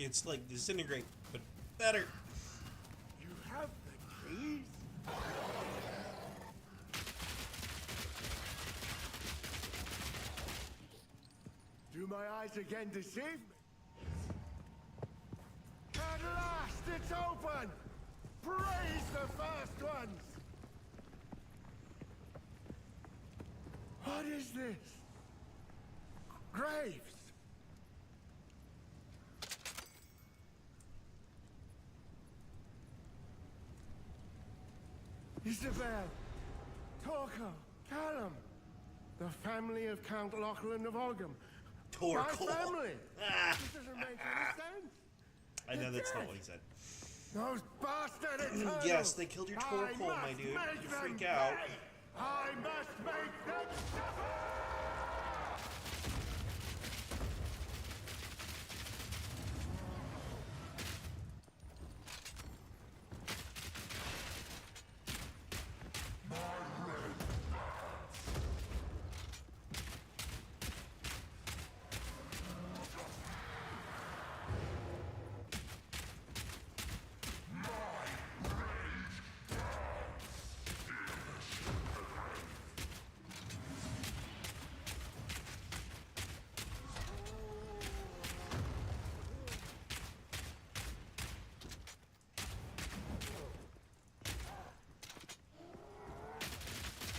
S1: it's like disintegrate, but better.
S8: You have the keys? Do my eyes again deceive me? At last, it's open! Praise the first ones! What is this? Graves! Isabel, Torquil, Callum, the family of Count Lachlan of Ogham.
S1: Torquil.
S8: My family!
S1: Ah.
S8: This doesn't make any sense!
S1: I know that's not what he said.
S8: Those bastard Eternals!
S1: Yes, they killed your
S8: I
S1: Torquil, my
S8: must
S1: dude.
S8: make
S1: You
S8: them
S1: freak out.
S8: pay! I must make them suffer!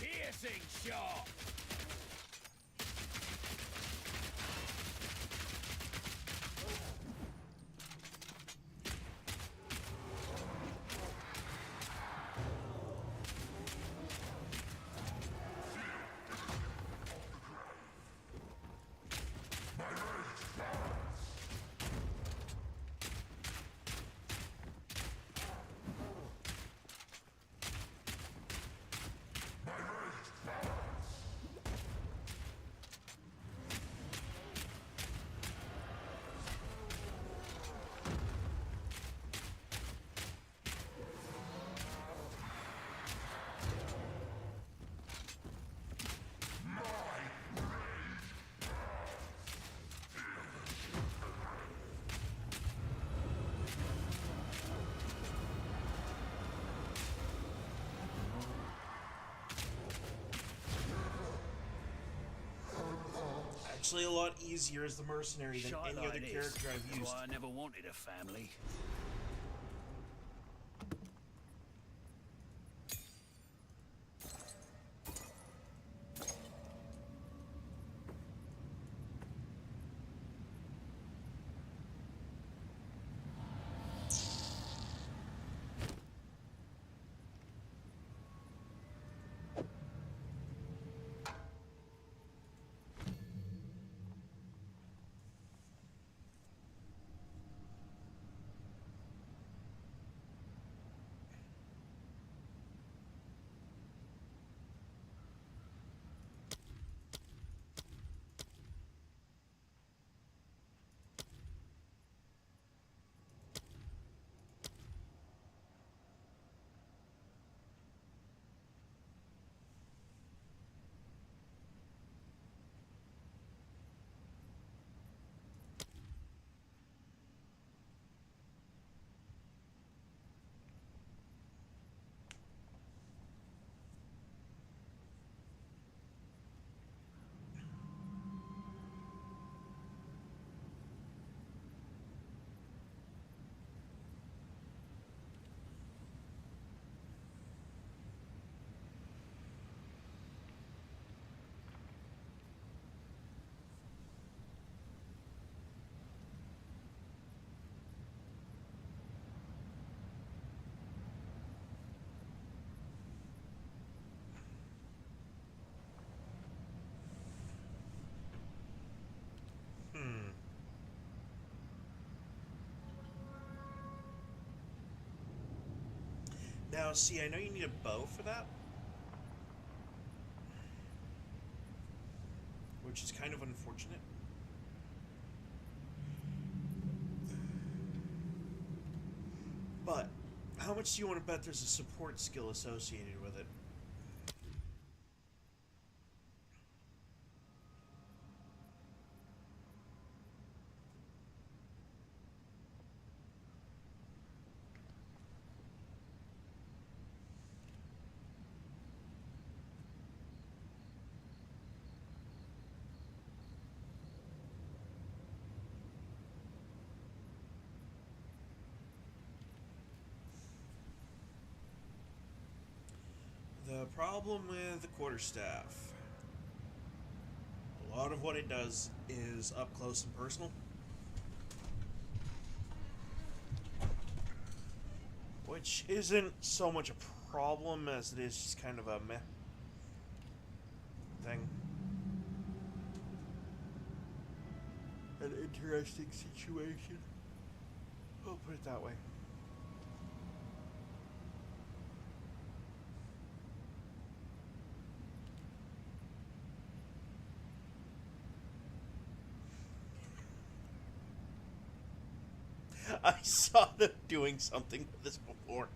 S2: Piercing shot!
S1: Actually, a lot easier as the mercenary than
S6: Shite
S1: any
S6: like
S1: other
S6: this.
S1: character I've used.
S6: Why I never wanted a family.
S1: Now, see, I know you need a bow for that, which is kind of unfortunate. But how much do you want to bet there's a support skill associated with it? problem with the quarterstaff. A lot of what it does is up close and personal. Which isn't so much a problem as it is just kind of a meh thing. An interesting situation. I'll put it that way. I saw them doing something with this before.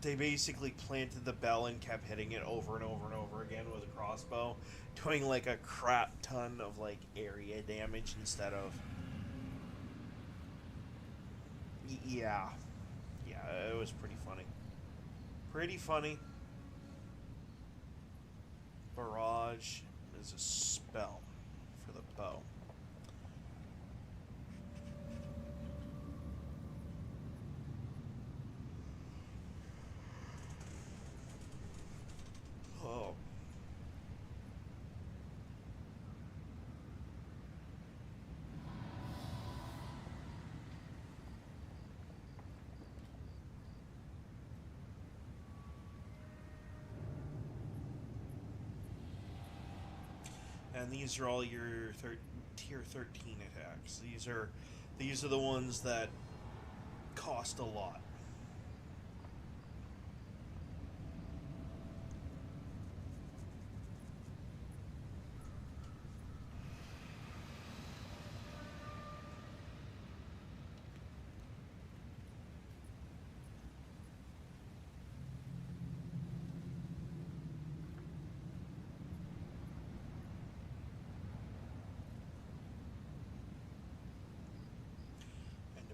S1: They basically planted the bell and kept hitting it over and over and over again with a crossbow, doing like a crap ton of like area damage instead of. Yeah, it was pretty funny. Pretty funny. Barrage is a spell for the bow. Oh. And these are all your tier 13 attacks. These are the ones that cost a lot.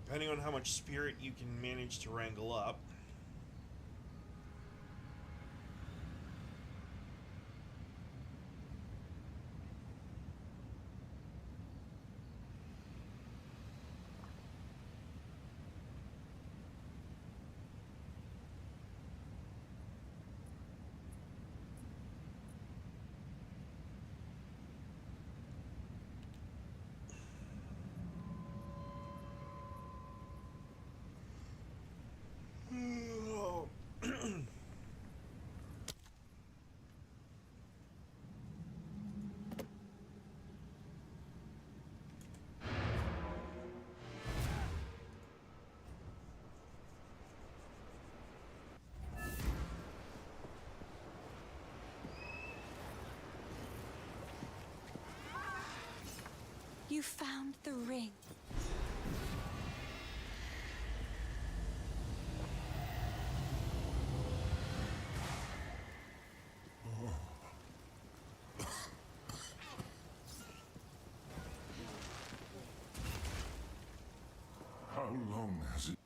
S1: Depending on how much spirit you can manage to wrangle up.
S4: You found the ring.
S8: How long has it?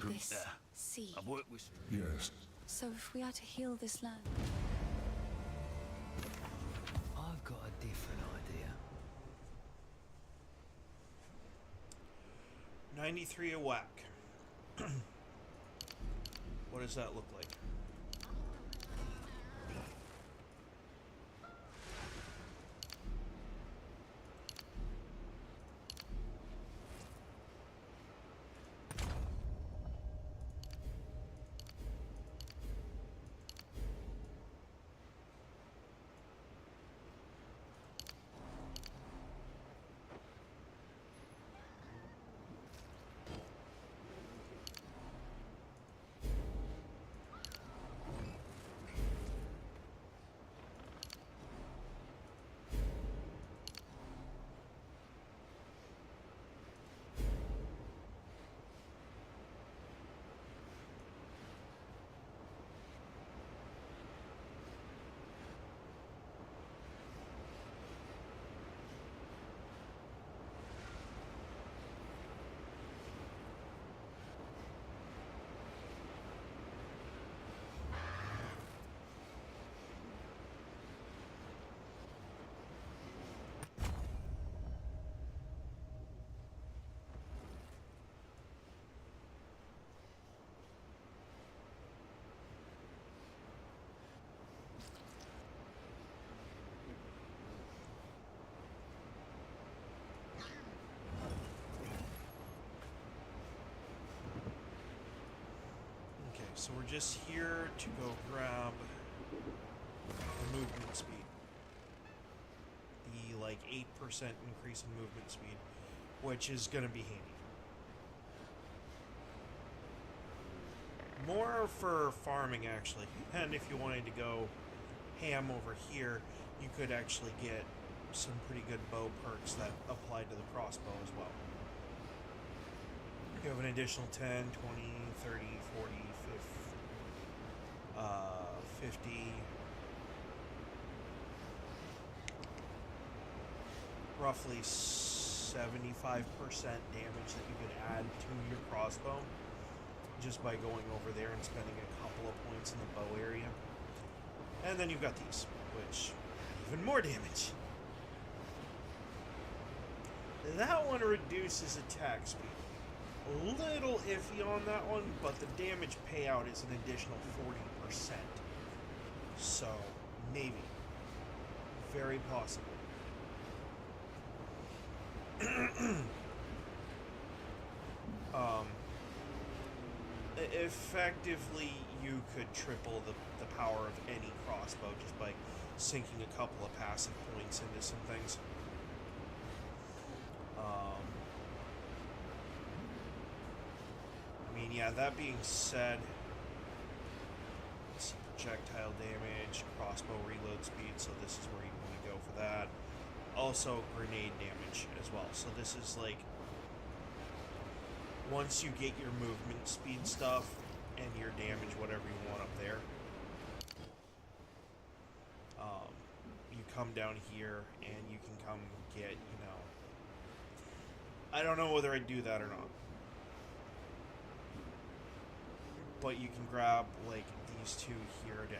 S4: This sea.
S6: I've worked with...
S8: Yes.
S4: So if we are to heal this land,
S6: I've got a different idea.
S1: 93 a whack. What does that look like? So we're just here to go grab the movement speed. The like 8% increase in movement speed, which is going to be handy. More for farming, actually. And if you wanted to go ham over here, you could actually get some pretty good bow perks that apply to the crossbow as well. You have an additional 10, 20, 30, 40, 50, roughly 75% damage that you could add to your crossbow just by going over there and spending a couple of points in the bow area. And then you've got these, which even more damage. That one reduces attack speed. A little iffy on that one, but the damage payout is an additional 40%. So, maybe. Very possible. Effectively, you could triple the power of any crossbow just by sinking a couple of passive points into some things. I mean, yeah, that being said, let's see, projectile damage, crossbow reload speed, so this is where you want to go for that. Also, grenade damage as well. So this is like, once you get your movement speed stuff and your damage, whatever you want up there, you come down here and you can come get, you know, I don't know whether I'd do that or not, but you can grab like these two here to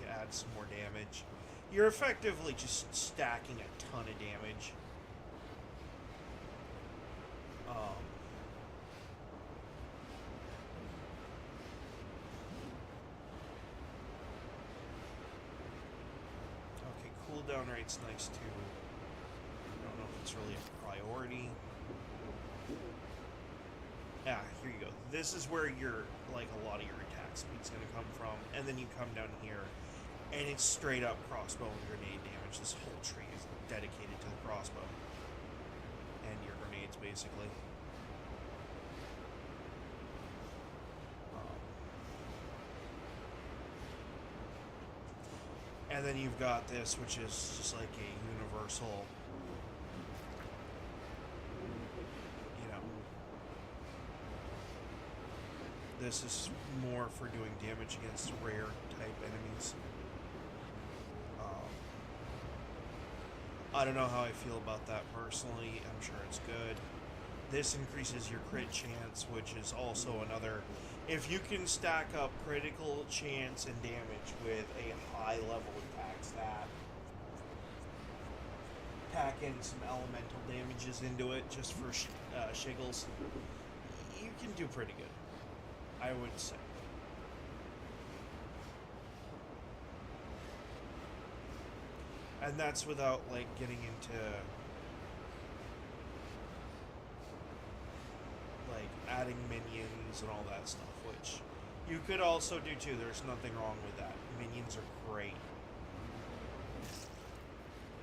S1: add some more damage. You're effectively just stacking a ton of damage. Okay, cooldown rate's nice too. I don't know if it's really a priority. Yeah, here you go. This is where your like a lot of your attack speed's gonna come from, and then you come down here, and it's straight up crossbow and grenade damage. This whole tree is dedicated to the crossbow and your grenades, basically. And then you've got this, which is just like a universal, you know, this is more for doing damage against rare type enemies. I don't know how I feel about that personally. I'm sure it's good. This increases your crit chance, which is also another. If you can stack up critical chance and damage with a high level attack stat, pack in some elemental damages into it just for shiggles, you can do pretty good, I would say. And that's without like getting into like adding minions and all that stuff, which you could also do too. There's nothing wrong with that. Minions are great.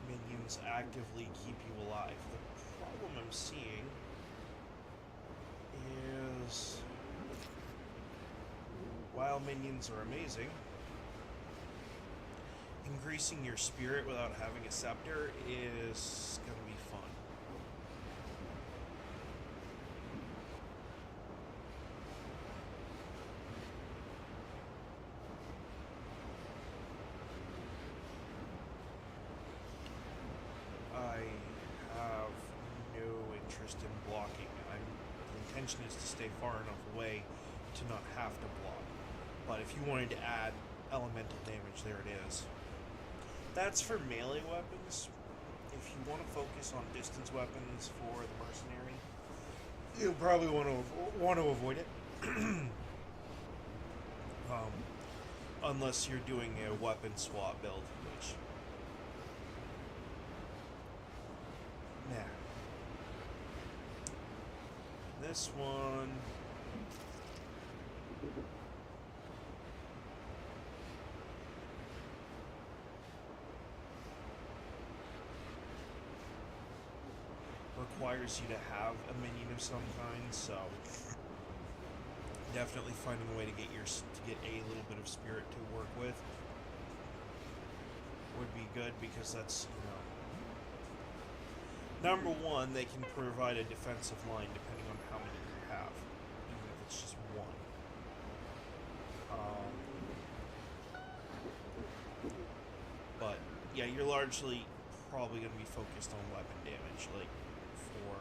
S1: Minions actively keep you alive. The problem I'm seeing is, while minions are amazing, increasing your spirit without having a scepter is going to be fun. I have no interest in blocking. The intention is to stay far enough away to not have to block. But if you wanted to add elemental damage, there it is. That's for melee weapons. If you want to focus on distance weapons for the Mercenary, you'll probably want to avoid it. Unless you're doing a weapon swap build, which, nah. This one, requires you to have a minion of some kind, so definitely finding a way to get a little bit of spirit to work with would be good, because that's, you know, number one, they can provide a defensive line depending on how many you have, even if it's just one. But yeah, you're largely probably going to be focused on weapon damage, like for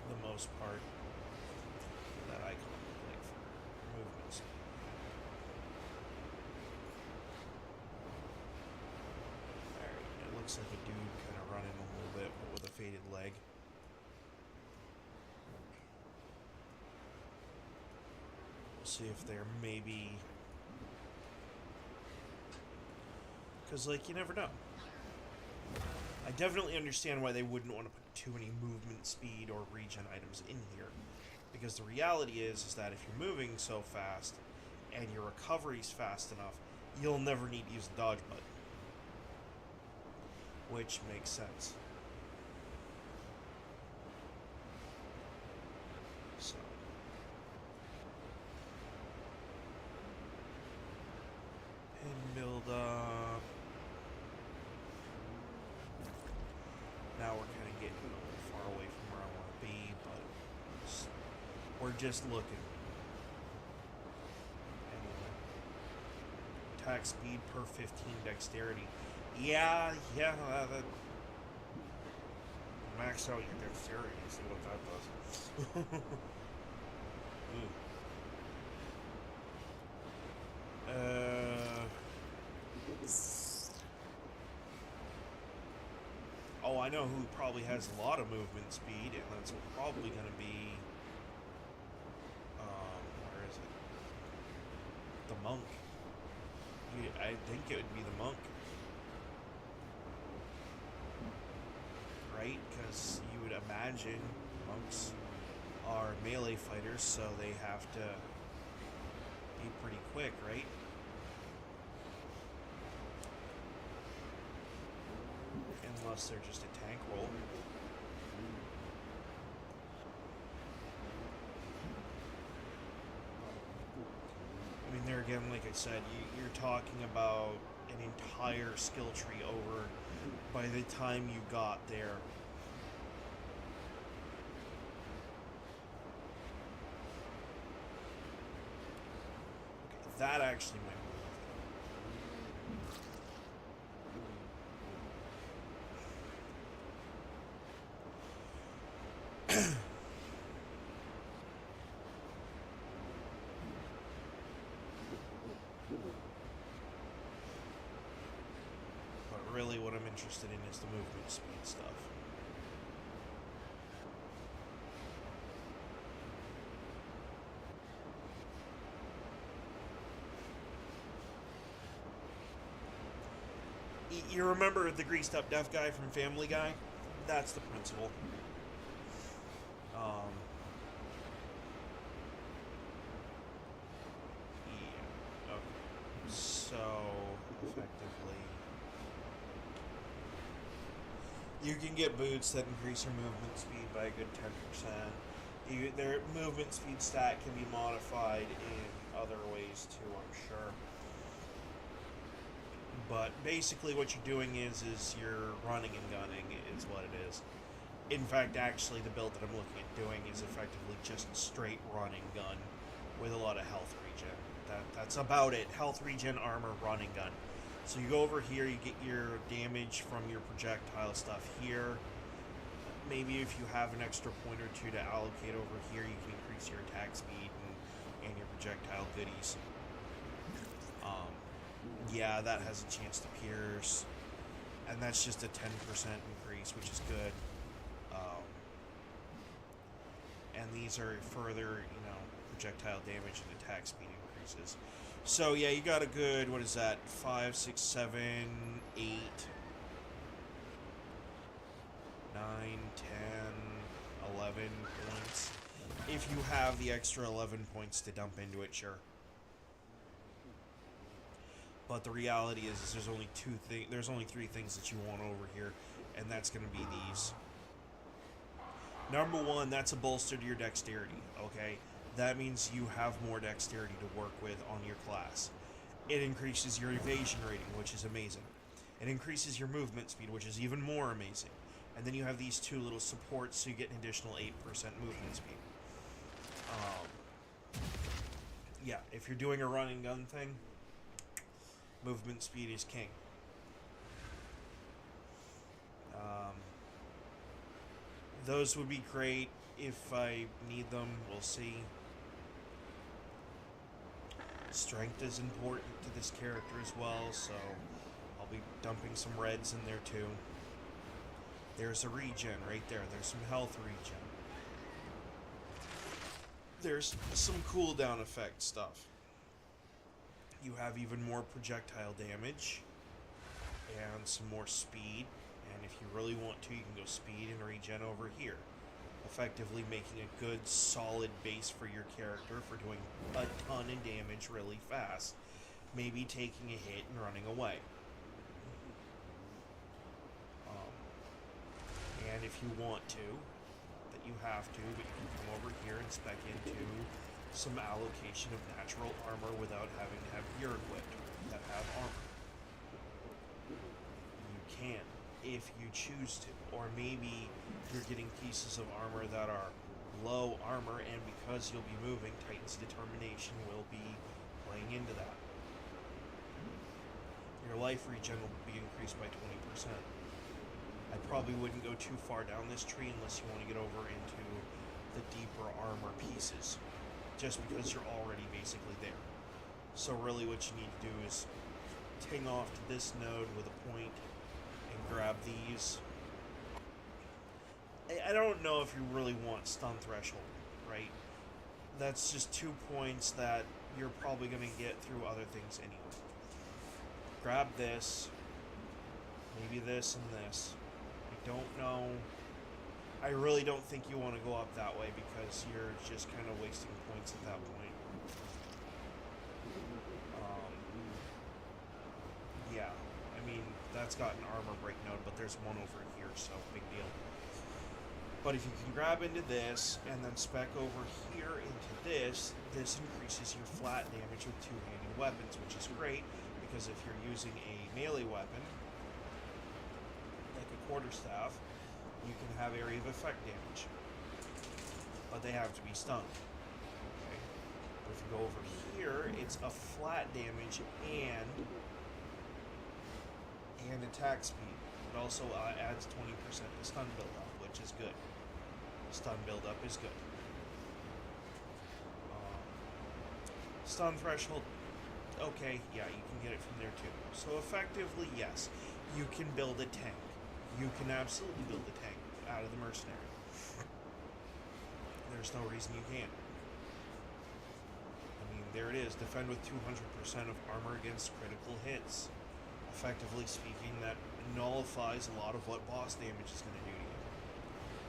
S1: the most part. That icon, like for movements. Alright, it looks like a dude kind of running a little bit, but with a faded leg. We'll see if they're maybe... Because, like, you never know. I definitely understand why they wouldn't want to put too many movement speed or regen items in here. Because the reality is that if you're moving so fast and your recovery's fast enough, you'll never need to use the dodge button. Which makes sense. So. And build up. Now we're kind of getting a little far away from where I want to be, but we're just looking. Anyway. Attack speed per 15 dexterity. Yeah, that max out your dexterity and see what that does. Oh, I know who probably has a lot of movement speed, and that's probably going to be, where is it? The monk. I think it would be the monk. Right? Because you would imagine monks are melee fighters, so they have to be pretty quick, right? Unless they're just a tank roll. I mean, there again, like I said, you're talking about an entire skill tree over by the time you got there. Okay, that actually might really what I'm interested in is the movement speed stuff. You remember the greased up deaf guy from Family Guy? That's the principle. Yeah. Okay. So, effectively, you can get boots that increase your movement speed by a good 10%. Their movement speed stat can be modified in other ways too, I'm sure. But basically what you're doing is you're running and gunning is what it is. In fact, actually, the build that I'm looking at doing is effectively just straight run and gun with a lot of health regen. That's about it. Health regen, armor, run and gun. So you go over here, you get your damage from your projectile stuff here. Maybe if you have an extra point or two to allocate over here, you can increase your attack speed and your projectile goodies. Yeah, that has a chance to pierce. And that's just a 10% increase, which is good. And these are further, projectile damage and attack speed increases. So yeah, you got a good, what is that, 5, 6, 7, 8, 9, 10, 11 points. If you have the extra 11 points to dump into it, sure. But the reality is there's only there's only three things that you want over here, and that's going to be these. Number one, that's a bolster to your dexterity, okay? That means you have more dexterity to work with on your class. It increases your evasion rating, which is amazing. It increases your movement speed, which is even more amazing. And then you have these two little supports, so you get an additional 8% movement speed. Yeah, if you're doing a run and gun thing, movement speed is king. Those would be great if I need them. We'll see. Strength is important to this character as well, so I'll be dumping some reds in there too. There's a regen right there. There's some health regen. There's some cooldown effect stuff. You have even more projectile damage and some more speed. And if you really want to, you can go speed and regen over here. Effectively making a good, solid base for your character for doing a ton of damage really fast. Maybe taking a hit and running away. And if you want to, that you have to, but you can come over here and spec into some allocation of natural armor without having to have gear equipped that have armor. You can, if you choose to. Or maybe you're getting pieces of armor that are low armor, and because you'll be moving, Titan's Determination will be playing into that. Your life regen will be increased by 20%. I probably wouldn't go too far down this tree unless you want to get over into the deeper armor pieces, just because you're already basically there. So really what you need to do is ting off to this node with a point and grab these. I don't know if you really want stun threshold, right? That's just 2 points that you're probably going to get through other things anyway. Grab this, maybe this and this. I don't know. I really don't think you want to go up that way because you're just kind of wasting points at that point. Yeah, I mean, that's got an armor break node, but there's one over here, so big deal. But if you can grab into this and then spec over here into this, this increases your flat damage with two-handed weapons, which is great because if you're using a melee weapon, like a quarterstaff, you can have area of effect damage. But they have to be stunned. Okay. But if you go over here, it's a flat damage and attack speed. It also adds 20% to stun build-up, which is good. Stun build-up is good. Stun threshold, okay, yeah, you can get it from there too. So effectively, yes, you can build a tank. You can absolutely build a tank out of the Mercenary. There's no reason you can't. I mean, there it is. Defend with 200% of armor against critical hits. Effectively speaking, that nullifies a lot of what boss damage is going to do to you.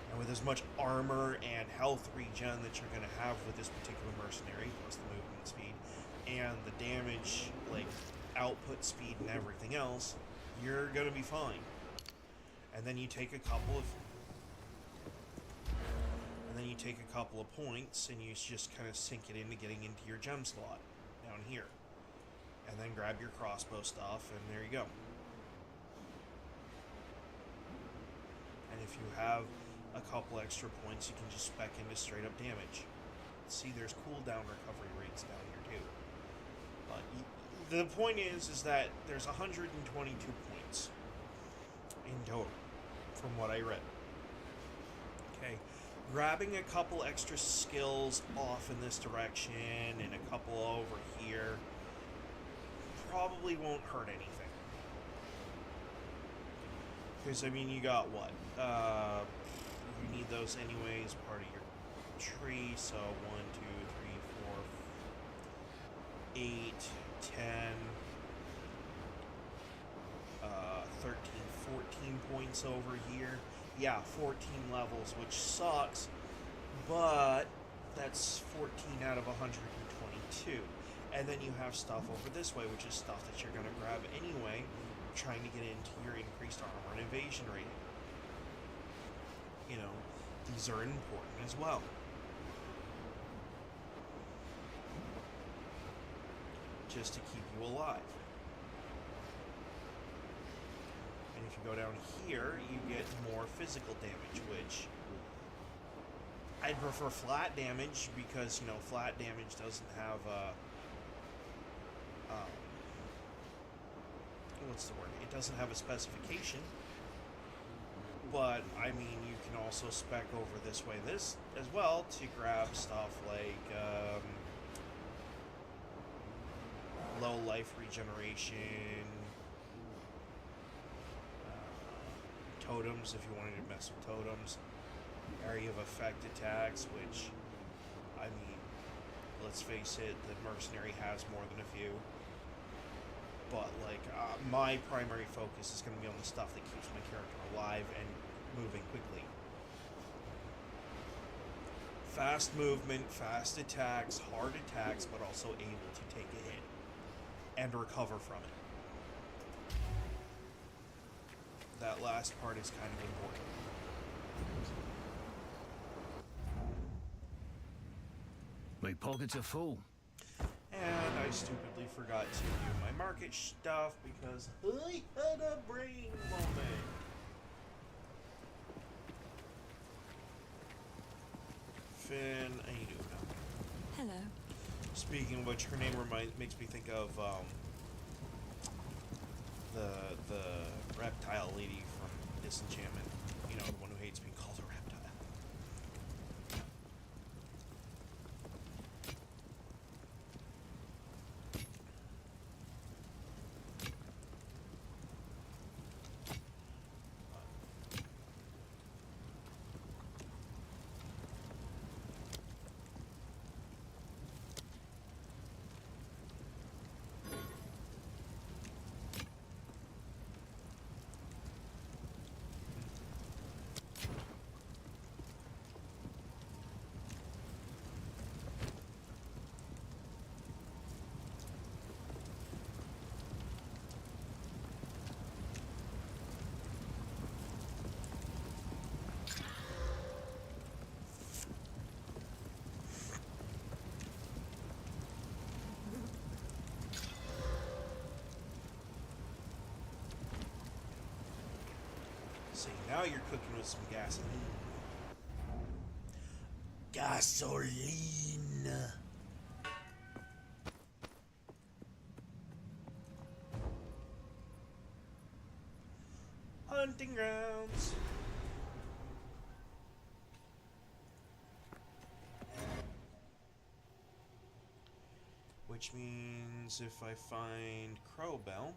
S1: And with as much armor and health regen that you're going to have with this particular Mercenary, plus the movement speed, and the damage, like, output speed and everything else, you're going to be fine. And then you take a couple of points and you just kind of sink it into getting into your gem slot down here. And then grab your crossbow stuff, and there you go. And if you have a couple extra points, you can just spec into straight up damage. See, there's cooldown recovery rates down here too. But the point is that there's 122 points in total, from what I read. Okay, grabbing a couple extra skills off in this direction and a couple over here probably won't hurt anything. Because, I mean, you got what? You need those anyways, part of your tree, so 1, 2, 3, 4, 8, 10, 13, 14 points over here. Yeah, 14 levels, which sucks, but that's 14 out of 122. And then you have stuff over this way, which is stuff that you're going to grab anyway, trying to get into your increased armor and evasion rating. You know, these are important as well. Just to keep you alive. And if you go down here, you get more physical damage, which I'd prefer flat damage because, you know, flat damage doesn't have what's the word? It doesn't have a specification. But, I mean, you can also spec over this way this as well to grab stuff like low life regeneration, totems if you wanted to mess with totems, area of effect attacks, which, I mean, let's face it, the Mercenary has more than a few. But, like, my primary focus is going to be on the stuff that keeps my character alive and moving quickly. Fast movement, fast attacks, hard attacks, but also able to take a hit and recover from it. That last part is kind of important.
S6: My pockets are full.
S1: And I stupidly forgot to do my market stuff because I had a brain moment. Finn, how you doing now?
S4: Hello.
S1: Speaking of which, her name makes me think of the reptile lady from Disenchantment. You know, the one who hates being called a reptile. See, now you're cooking with some gasoline. Gasoline! Hunting grounds! Which means if I find Crowbell,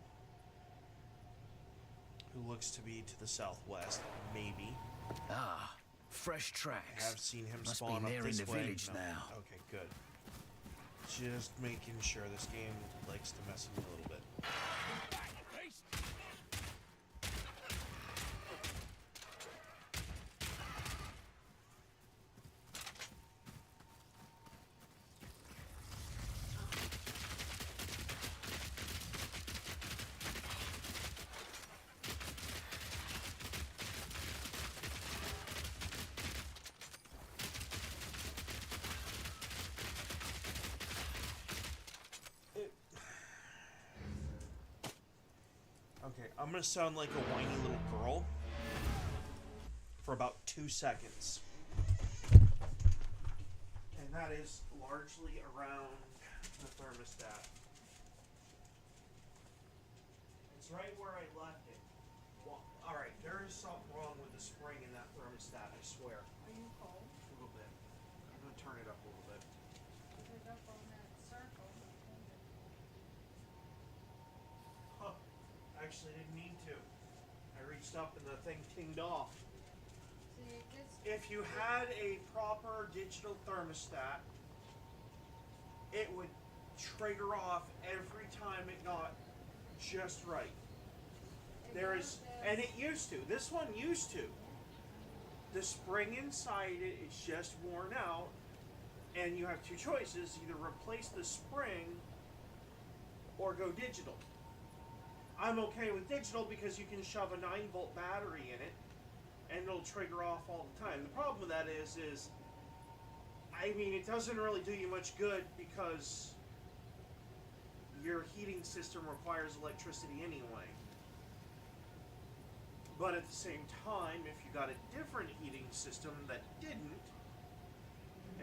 S1: who looks to be to the southwest, maybe.
S6: Ah, fresh
S1: I
S6: tracks.
S1: have seen him
S6: Must
S1: spawn
S6: be
S1: up
S6: near
S1: this
S6: in the
S1: way.
S6: village
S1: No.
S6: now.
S1: Okay, good. Just making sure this game likes to mess with me a little bit. Okay, I'm gonna sound like a whiny little girl for about 2 seconds. And that is largely around the thermostat. It's right where I left it. Well, alright, there is something wrong with the spring in that thermostat, I swear.
S9: Are you cold?
S1: A little bit. I'm gonna turn it up a little bit.
S9: Put it up on that circle.
S1: Huh. Actually, didn't need to. I reached up and the thing tinged off.
S9: See, it gets
S1: If you had a proper digital thermostat, it would trigger off every time it got just right. There is, and it used to. This one used to. The spring inside it is just worn out, and you have two choices: either replace the spring or go digital. I'm okay with digital because you can shove a 9-volt battery in it and it'll trigger off all the time. The problem with that is I mean, it doesn't really do you much good because your heating system requires electricity anyway. But at the same time, if you got a different heating system that didn't,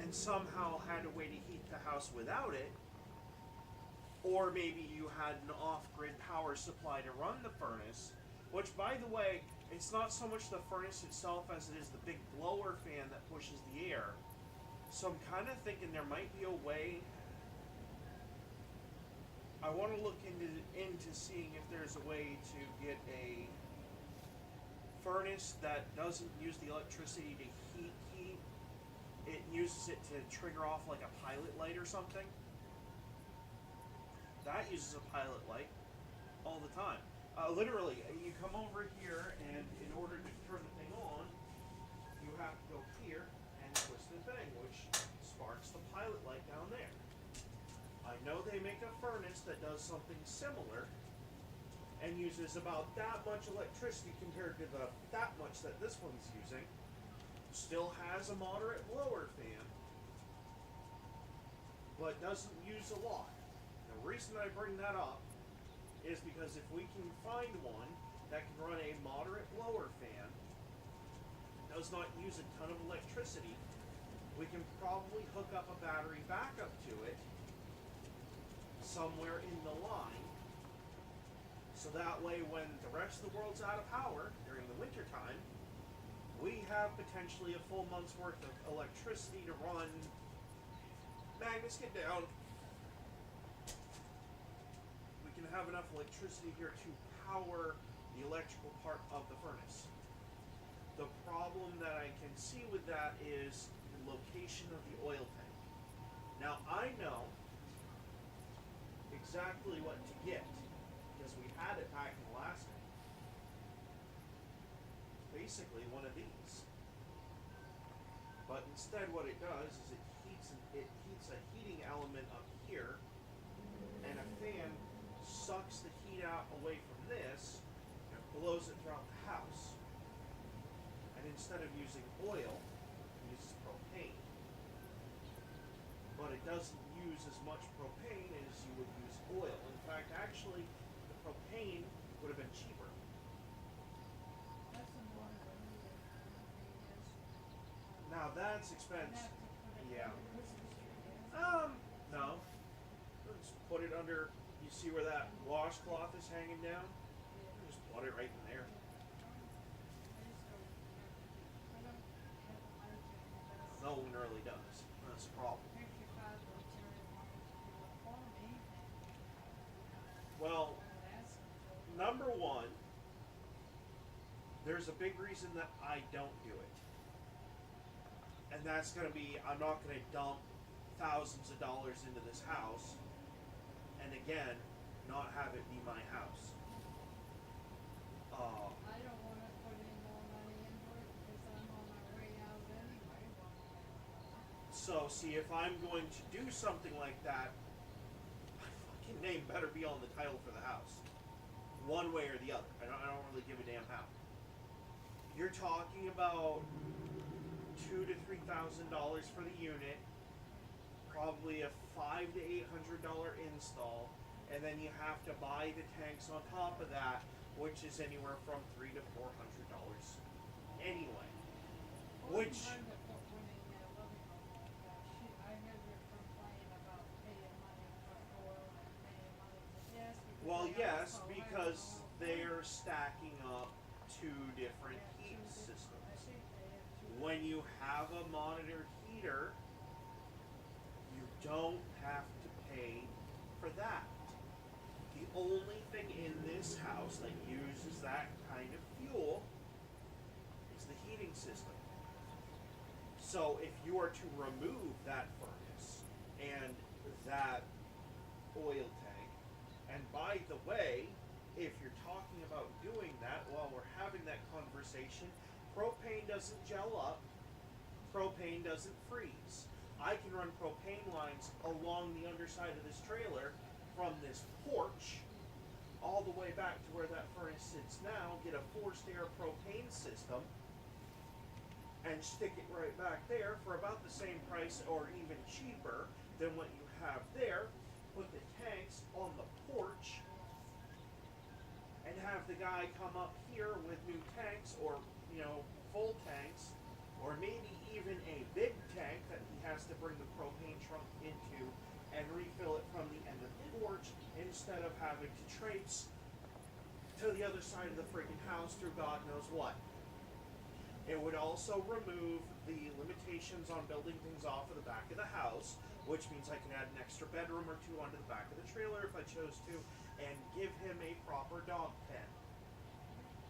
S1: and somehow had a way to heat the house without it, or maybe you had an off-grid power supply to run the furnace, which, by the way, it's not so much the furnace itself as it is the big blower fan that pushes the air. So I'm kind of thinking there might be a way. I want to look into seeing if there's a way to get a furnace that doesn't use the electricity to heat. It uses it to trigger off like a pilot light or something. That uses a pilot light all the time. Literally, you come over here, and in order to turn the thing on, you have to go here and twist the thing, which sparks the pilot light down there. I know they make a furnace that does something similar and uses about that much electricity compared to that much that this one's using. Still has a moderate blower fan, but doesn't use a lot. The reason I bring that up is because if we can find one that can run a moderate blower fan, does not use a ton of electricity, we can probably hook up a battery backup to it somewhere in the line, so that way when the rest of the world's out of power during the winter time, we have potentially a full month's worth of electricity to run. Magnus, get down. We can have enough electricity here to power the electrical part of the furnace. The problem that I can see with that is the location of the oil tank. Now, I know exactly what to get because we had it back in Alaska. Basically one of these. But instead what it does is it heats a heating element up here, and a fan sucks the heat out away from this and blows it throughout the house. And instead of using oil, it uses propane. But it doesn't use as much propane as you would use oil. In fact, actually, the propane would have been cheaper. Now that's expensive. Yeah. No. Just put it under. You see where that washcloth is hanging down? Just put it right in there. No one really does. That's the problem. Well, number one, there's a big reason that I don't do it. And that's going to be, I'm not going to dump thousands of dollars into this house, and again, not have it be my house.
S9: I don't want to put any more money into it because I'm on my way out anyway.
S1: So, see, if I'm going to do something like that, my fucking name better be on the title for the house. One way or the other. I don't really give a damn how. You're talking about $2,000 to $3,000 for the unit, probably a $500 to $800 install, and then you have to buy the tanks on top of that, which is anywhere from $300 to $400 anyway. Which
S9: I heard you complain about paying money for oil and paying money for gas.
S1: well,
S9: they
S1: yes,
S9: also
S1: because
S9: have
S1: they're stacking up two different heat systems. When you have a monitor heater, you don't have to pay for that. The only thing in this house that uses that kind of fuel is the heating system. So if you are to remove that furnace and that oil tank, and by the way, if you're talking about doing that while we're having that conversation, propane doesn't gel up, propane doesn't freeze. I can run propane lines along the underside of this trailer from this porch all the way back to where that furnace sits now, get a forced air propane system, and stick it right back there for about the same price or even cheaper than what you have there. Put the tanks on the porch and have the guy come up here with new tanks, or, you know, full tanks, or maybe even a big tank that he has to bring the propane trunk into and refill it from the end of the porch, instead of having to traipse to the other side of the freaking house through God knows what. It would also remove the limitations on building things off of the back of the house, which means I can add an extra bedroom or two onto the back of the trailer if I chose to, and give him a proper dog pen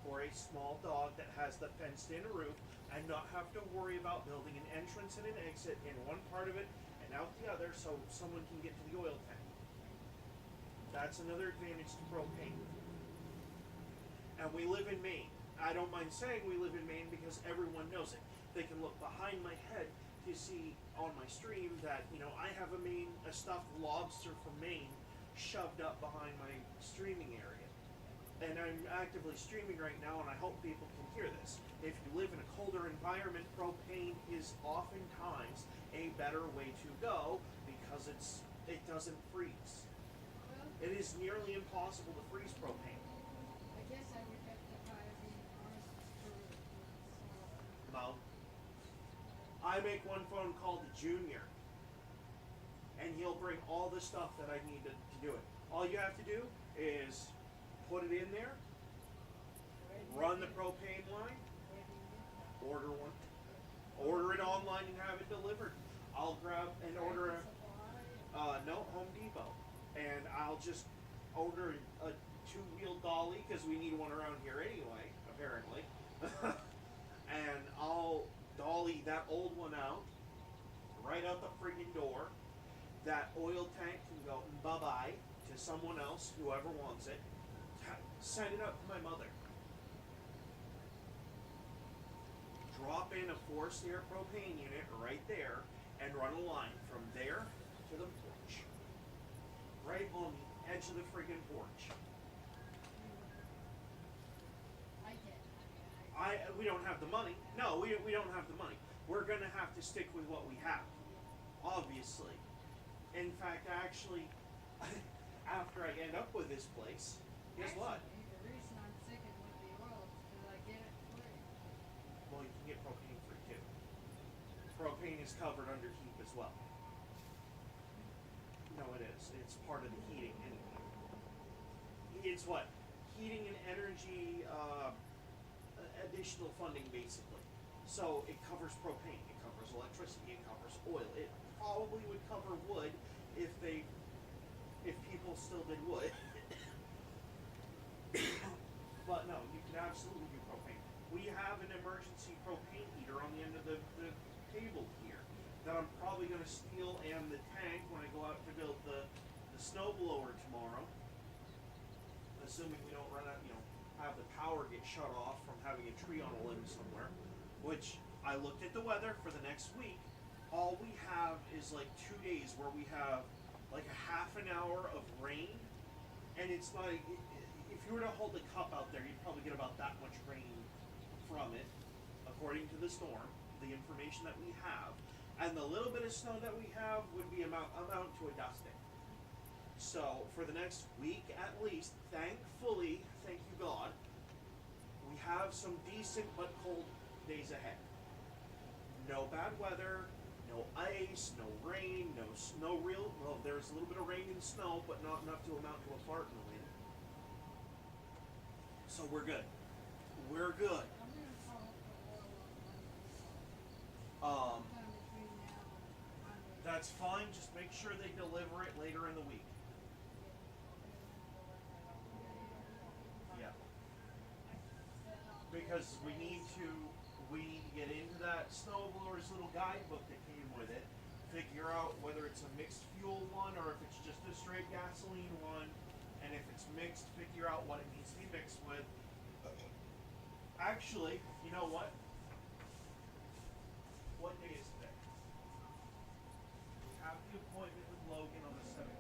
S1: for a small dog that has the fenced-in roof, and not have to worry about building an entrance and an exit in one part of it and out the other so someone can get to the oil tank. That's another advantage to propane. And we live in Maine. I don't mind saying we live in Maine because everyone knows it. They can look behind my head to see on my stream that, you know, I have a stuffed lobster from Maine shoved up behind my streaming area. And I'm actively streaming right now, and I hope people can hear this. If you live in a colder environment, propane is oftentimes a better way to go because it doesn't freeze.
S9: Well,
S1: It is nearly impossible to freeze propane.
S9: I guess I would have to hire the honest crew. So,
S1: No. I make one phone call to Junior, and he'll bring all the stuff that I need to do it. All you have to do is put it in there, run the propane line, order one, order it online and have it delivered. I'll grab and order no, Home Depot, and I'll just order a two-wheel dolly because we need one around here anyway, apparently. And I'll dolly that old one out, right out the freaking door. That oil tank can go bye-bye to someone else, whoever wants it. Send it up to my mother. Drop in a forced air propane unit right there and run a line from there to the porch. Right on the edge of the freaking porch.
S9: I get it.
S1: We don't have the money. No, we don't have the money. We're gonna have to stick with what we have, obviously. In fact, actually, after I end up with this place, guess what?
S9: Actually, the reason I'm sticking with the oil is because I get it free.
S1: Well, you can get propane free too. Propane is covered under heat as well. No, it is. It's part of the heating anyway. It's what? Heating and energy additional funding, basically. So it covers propane, it covers electricity, it covers oil. It probably would cover wood if people still did wood. But no, you can absolutely do propane. We have an emergency propane heater on the end of the table here that I'm probably going to steal, and the tank when I go out to build the snowblower tomorrow, assuming we don't run out, you know, have the power get shut off from having a tree on a limb somewhere, which I looked at the weather for the next week. All we have is like 2 days where we have like a half an hour of rain, and it's like, if you were to hold a cup out there, you'd probably get about that much rain from it, according to the storm, the information that we have. And the little bit of snow that we have would be amount to a dusting. So for the next week at least, thankfully, thank you God, we have some decent but cold days ahead. No bad weather, no ice, no rain, well, there's a little bit of rain and snow, but not enough to amount to a fart in the wind. So we're good. We're good.
S9: I'm gonna call up the oil on Monday. Sometime between now and Monday.
S1: That's fine, just make sure they deliver it later in the week. Yeah. Because we need to get into that snowblower's little guidebook that came with it, figure out whether it's a mixed fuel one or if it's just a straight gasoline one, and if it's mixed, figure out what it needs to be mixed with. Actually, you know what? What day is today? We have the appointment with Logan on the 17th.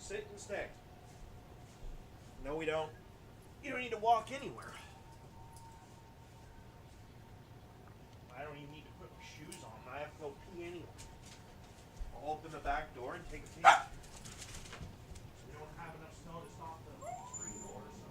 S1: sit and stay. No, we don't. You don't need to walk anywhere. I don't even need to put my shoes on. I have to go pee anyway. I'll open the back door and take a pee. We don't have enough snow to stop the screen door, so.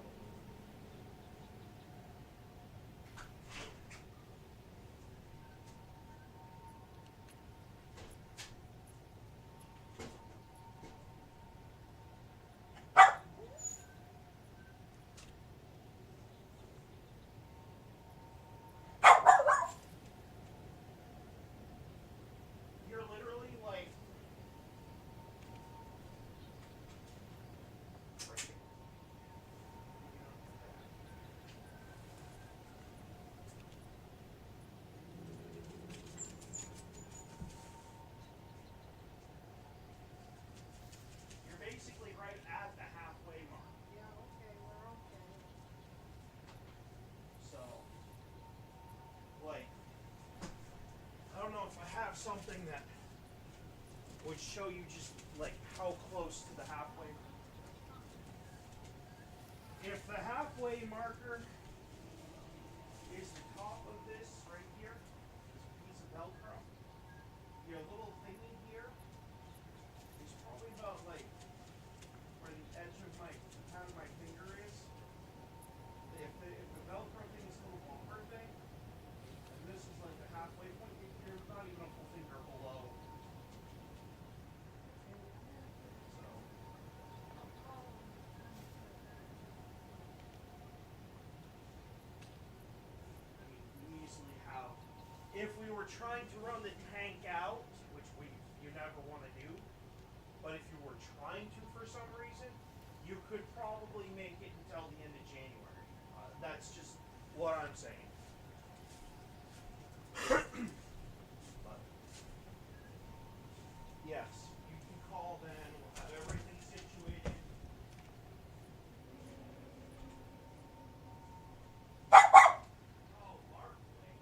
S1: You're literally like right here. You're basically right at the halfway mark.
S9: Yeah, okay, we're okay.
S1: So, like, I don't know if I have something that would show you just like how close to the halfway. If the halfway marker is the top of this right here, this piece of Velcro, your little thingy here is probably about like where the edge of my hand of my finger is. If the Velcro thing is a little longer thing, and this is like the halfway point, you're not even a full finger below. So. I mean, we easily have, if we were trying to run the tank out, which you never want to do, but if you were trying to for some reason, you could probably make it until the end of January. That's just what I'm saying. But, yes, you can call then, we'll have everything situated. Oh, Mark, wait.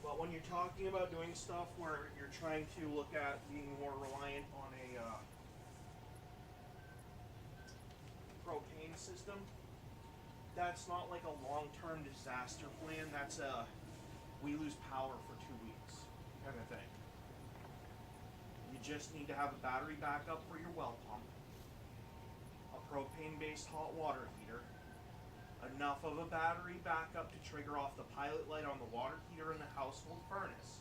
S1: But when you're talking about doing stuff where you're trying to look at being more reliant on a propane system, that's not like a long-term disaster plan. That's we lose power for 2 weeks kind of thing. You just need to have a battery backup for your well pump, a propane-based hot water heater, enough of a battery backup to trigger off the pilot light on the water heater in the household furnace,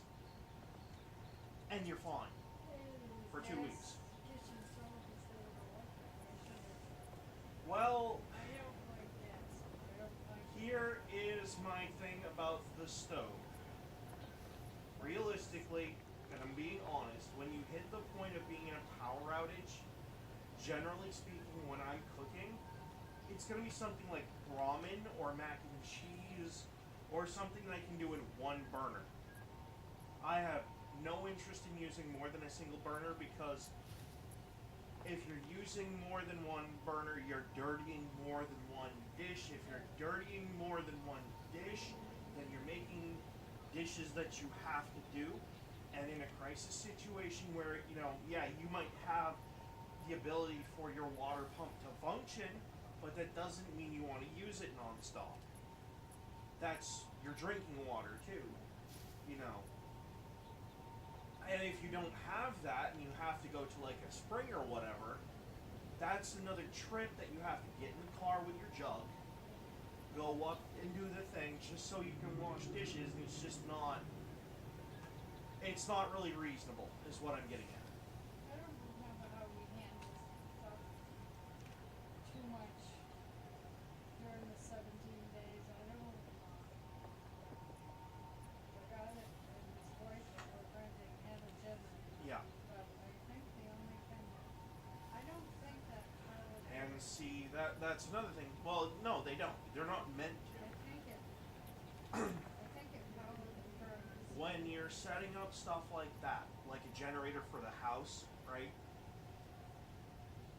S1: and you're fine for 2 weeks.
S9: Kitchen stove instead of electric.
S1: Well,
S9: I don't like gas. I don't like
S1: here is my thing about the stove. Realistically, and I'm being honest, when you hit the point of being in a power outage, generally speaking, when I'm cooking, it's going to be something like ramen or mac and cheese or something that I can do in one burner. I have no interest in using more than a single burner because if you're using more than one burner, you're dirtying more than one dish. If you're dirtying more than one dish, then you're making dishes that you have to do. And in a crisis situation where, you know, yeah, you might have the ability for your water pump to function, but that doesn't mean you want to use it nonstop. That's your drinking water too, you know. And if you don't have that and you have to go to like a spring or whatever, that's another trip that you have to get in the car with your jug, go up and do the thing just so you can wash dishes, and it's just not, it's not really reasonable, is what I'm getting at.
S9: I don't remember how we handled stuff too much during the 17 days. I don't forgot it, and his boyfriend were renting and a generator.
S1: Yeah.
S9: But I think the only thing that, I don't think that holiday.
S1: And see, that's another thing. Well, no, they don't. They're not meant to.
S9: I think it powered the furnace.
S1: When you're setting up stuff like that, like a generator for the house, right?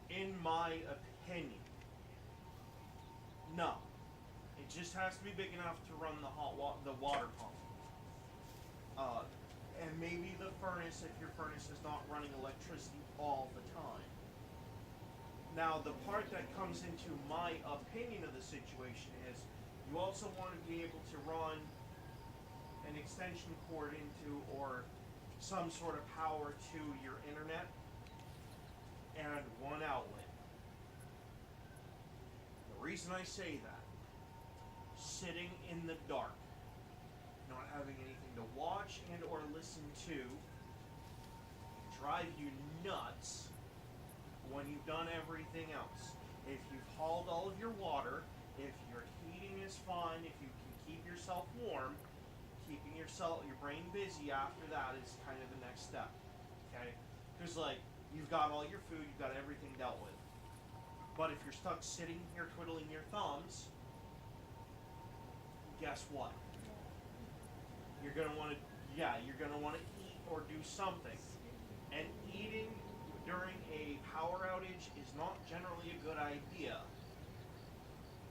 S1: In my opinion, no. It just has to be big enough to run the the water pump. And maybe the furnace, if your furnace is not running electricity all the time. Now, the part that comes into my opinion of the situation is you also want to be able to run an extension cord into or some sort of power to your internet and one outlet. The reason I say that, sitting in the dark, not having anything to watch and or listen to, drive you nuts when you've done everything else. If you've hauled all of your water, if your heating is fine, if you can keep yourself warm, keeping your brain busy after that is kind of the next step. Okay? Because like, you've got all your food, you've got everything dealt with. But if you're stuck sitting here twiddling your thumbs, guess what? You're gonna want to, you're gonna want to eat or do something. And eating during a power outage is not generally a good idea.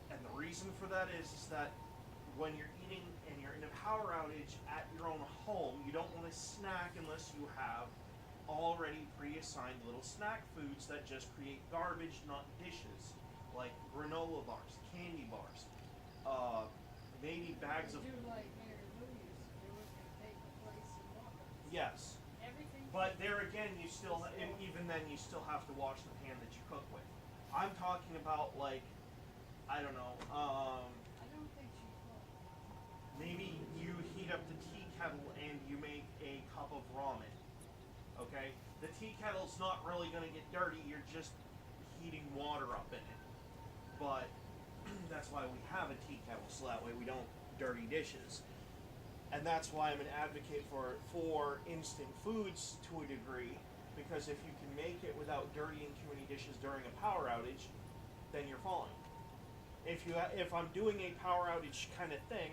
S1: And the reason for that is that when you're eating and you're in a power outage at your own home, you don't want to snack unless you have already pre-assigned little snack foods that just create garbage, not dishes, like granola bars, candy bars, maybe bags of.
S9: Do like Mary Lou used to do it and take the place and walk.
S1: Yes.
S9: Everything.
S1: But there again, you still, and even then, you still have to wash the pan that you cook with. I'm talking about like, I don't know,
S9: I don't think she cooked.
S1: maybe you heat up the tea kettle and you make a cup of ramen. Okay? The tea kettle's not really going to get dirty, you're just heating water up in it. But that's why we have a tea kettle, so that way we don't dirty dishes. And that's why I'm an advocate for instant foods to a degree, because if you can make it without dirtying too many dishes during a power outage, then you're fine. If I'm doing a power outage kind of thing,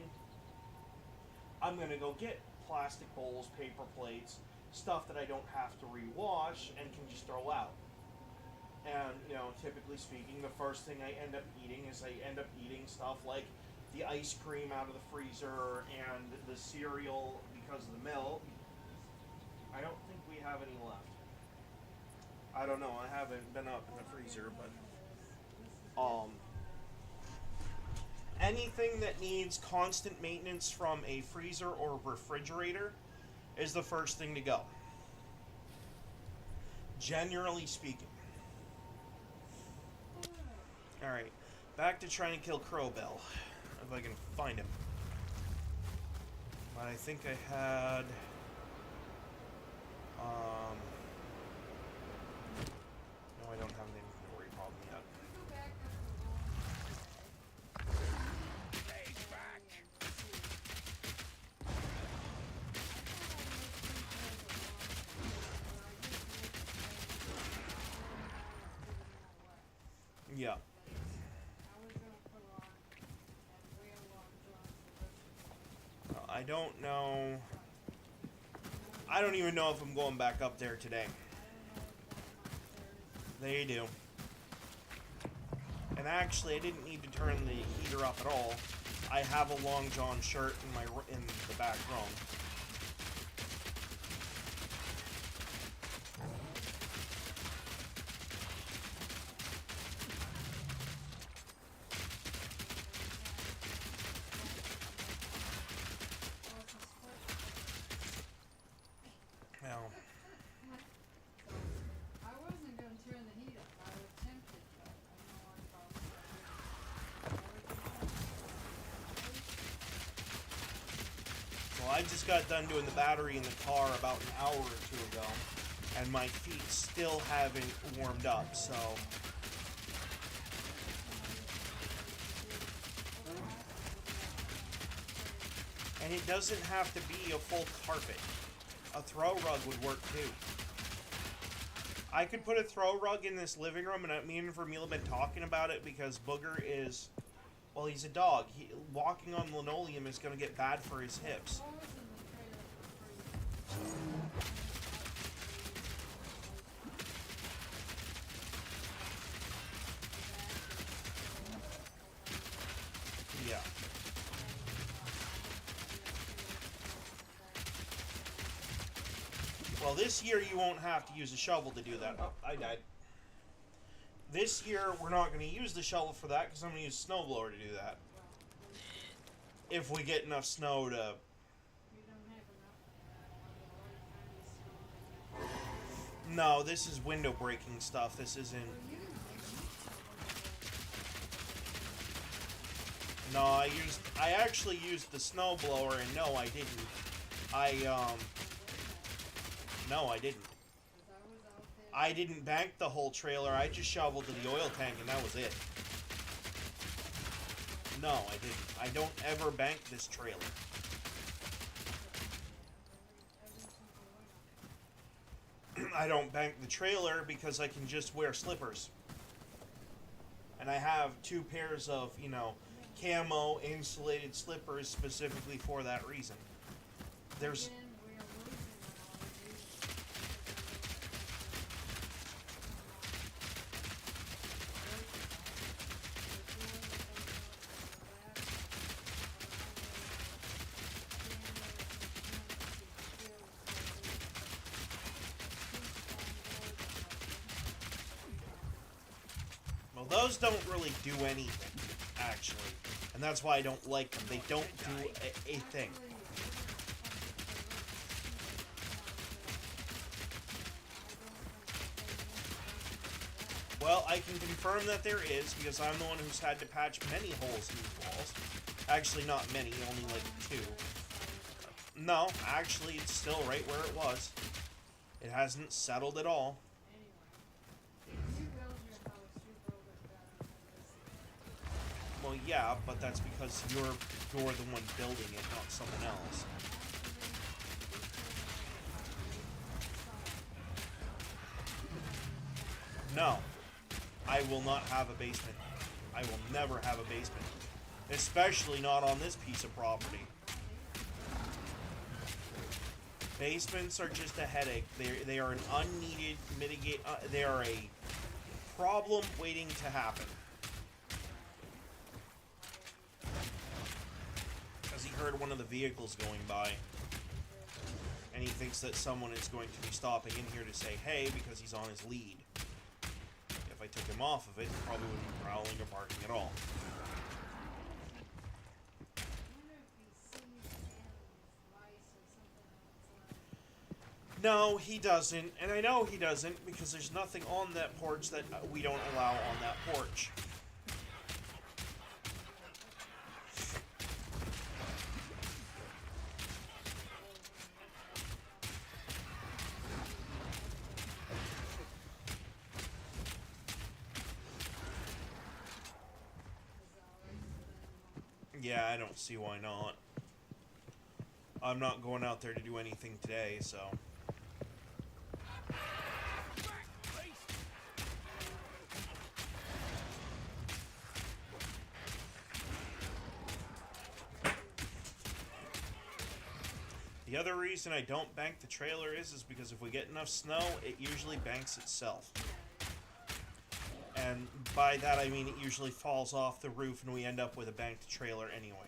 S1: I'm gonna go get plastic bowls, paper plates, stuff that I don't have to rewash and can just throw out. And, you know, typically speaking, the first thing I end up eating is stuff like the ice cream out of the freezer and the cereal because of the milk. I don't think we have any left. I don't know, I haven't been up in the freezer, but anything that needs constant maintenance from a freezer or refrigerator is the first thing to go. Generally speaking. Alright, back to trying to kill Crowbell. If I can find him. But I think I had... No, I don't have an inventory problem yet. Yeah. I don't know. I don't even know if I'm going back up there today. They do. And actually, I didn't need to turn the heater up at all. I have a Long John shirt in the back room. Well,
S9: I wasn't going to turn the heat up. I was tempted, but I know I probably
S1: well, I just got done doing the battery in the car about an hour or two ago, and my feet still haven't warmed up, so... And it doesn't have to be a full carpet. A throw rug would work too. I could put a throw rug in this living room, and me and Vermeil have been talking about it because Booger is... Well, he's a dog. Walking on linoleum is going to get bad for his hips. Yeah. Well, this year you won't have to use a shovel to do that. Oh, I died. This year we're not going to use the shovel for that because I'm going to use a snowblower to do that. If we get enough snow to... No, this is window breaking stuff. This isn't... No, I actually used the snowblower, and no, I didn't. No, I didn't. I didn't bank the whole trailer. I just shoveled to the oil tank, and that was it. No, I didn't. I don't ever bank this trailer. I don't bank the trailer because I can just wear slippers. And I have 2 pairs of, you know, camo insulated slippers specifically for that reason. There's... Well, those don't really do anything, actually. And that's why I don't like them. They don't do a thing. Well, I can confirm that there is, because I'm the one who's had to patch many holes in these walls. Actually, not many, only like 2. No, actually, it's still right where it was. It hasn't settled at all. Well, yeah, but that's because you're the one building it, not someone else. No. I will not have a basement. I will never have a basement. Especially not on this piece of property. Basements are just a headache. They are an unneeded they are a problem waiting to happen. Because he heard one of the vehicles going by. And he thinks that someone is going to be stopping in here to say, hey, because he's on his lead. If I took him off of it, he probably wouldn't be prowling or barking at all. No, he doesn't, and I know he doesn't because there's nothing on that porch that we don't allow on that porch. Yeah, I don't see why not. I'm not going out there to do anything today, so... The other reason I don't bank the trailer is because if we get enough snow, it usually banks itself. And by that I mean it usually falls off the roof and we end up with a banked trailer anyway.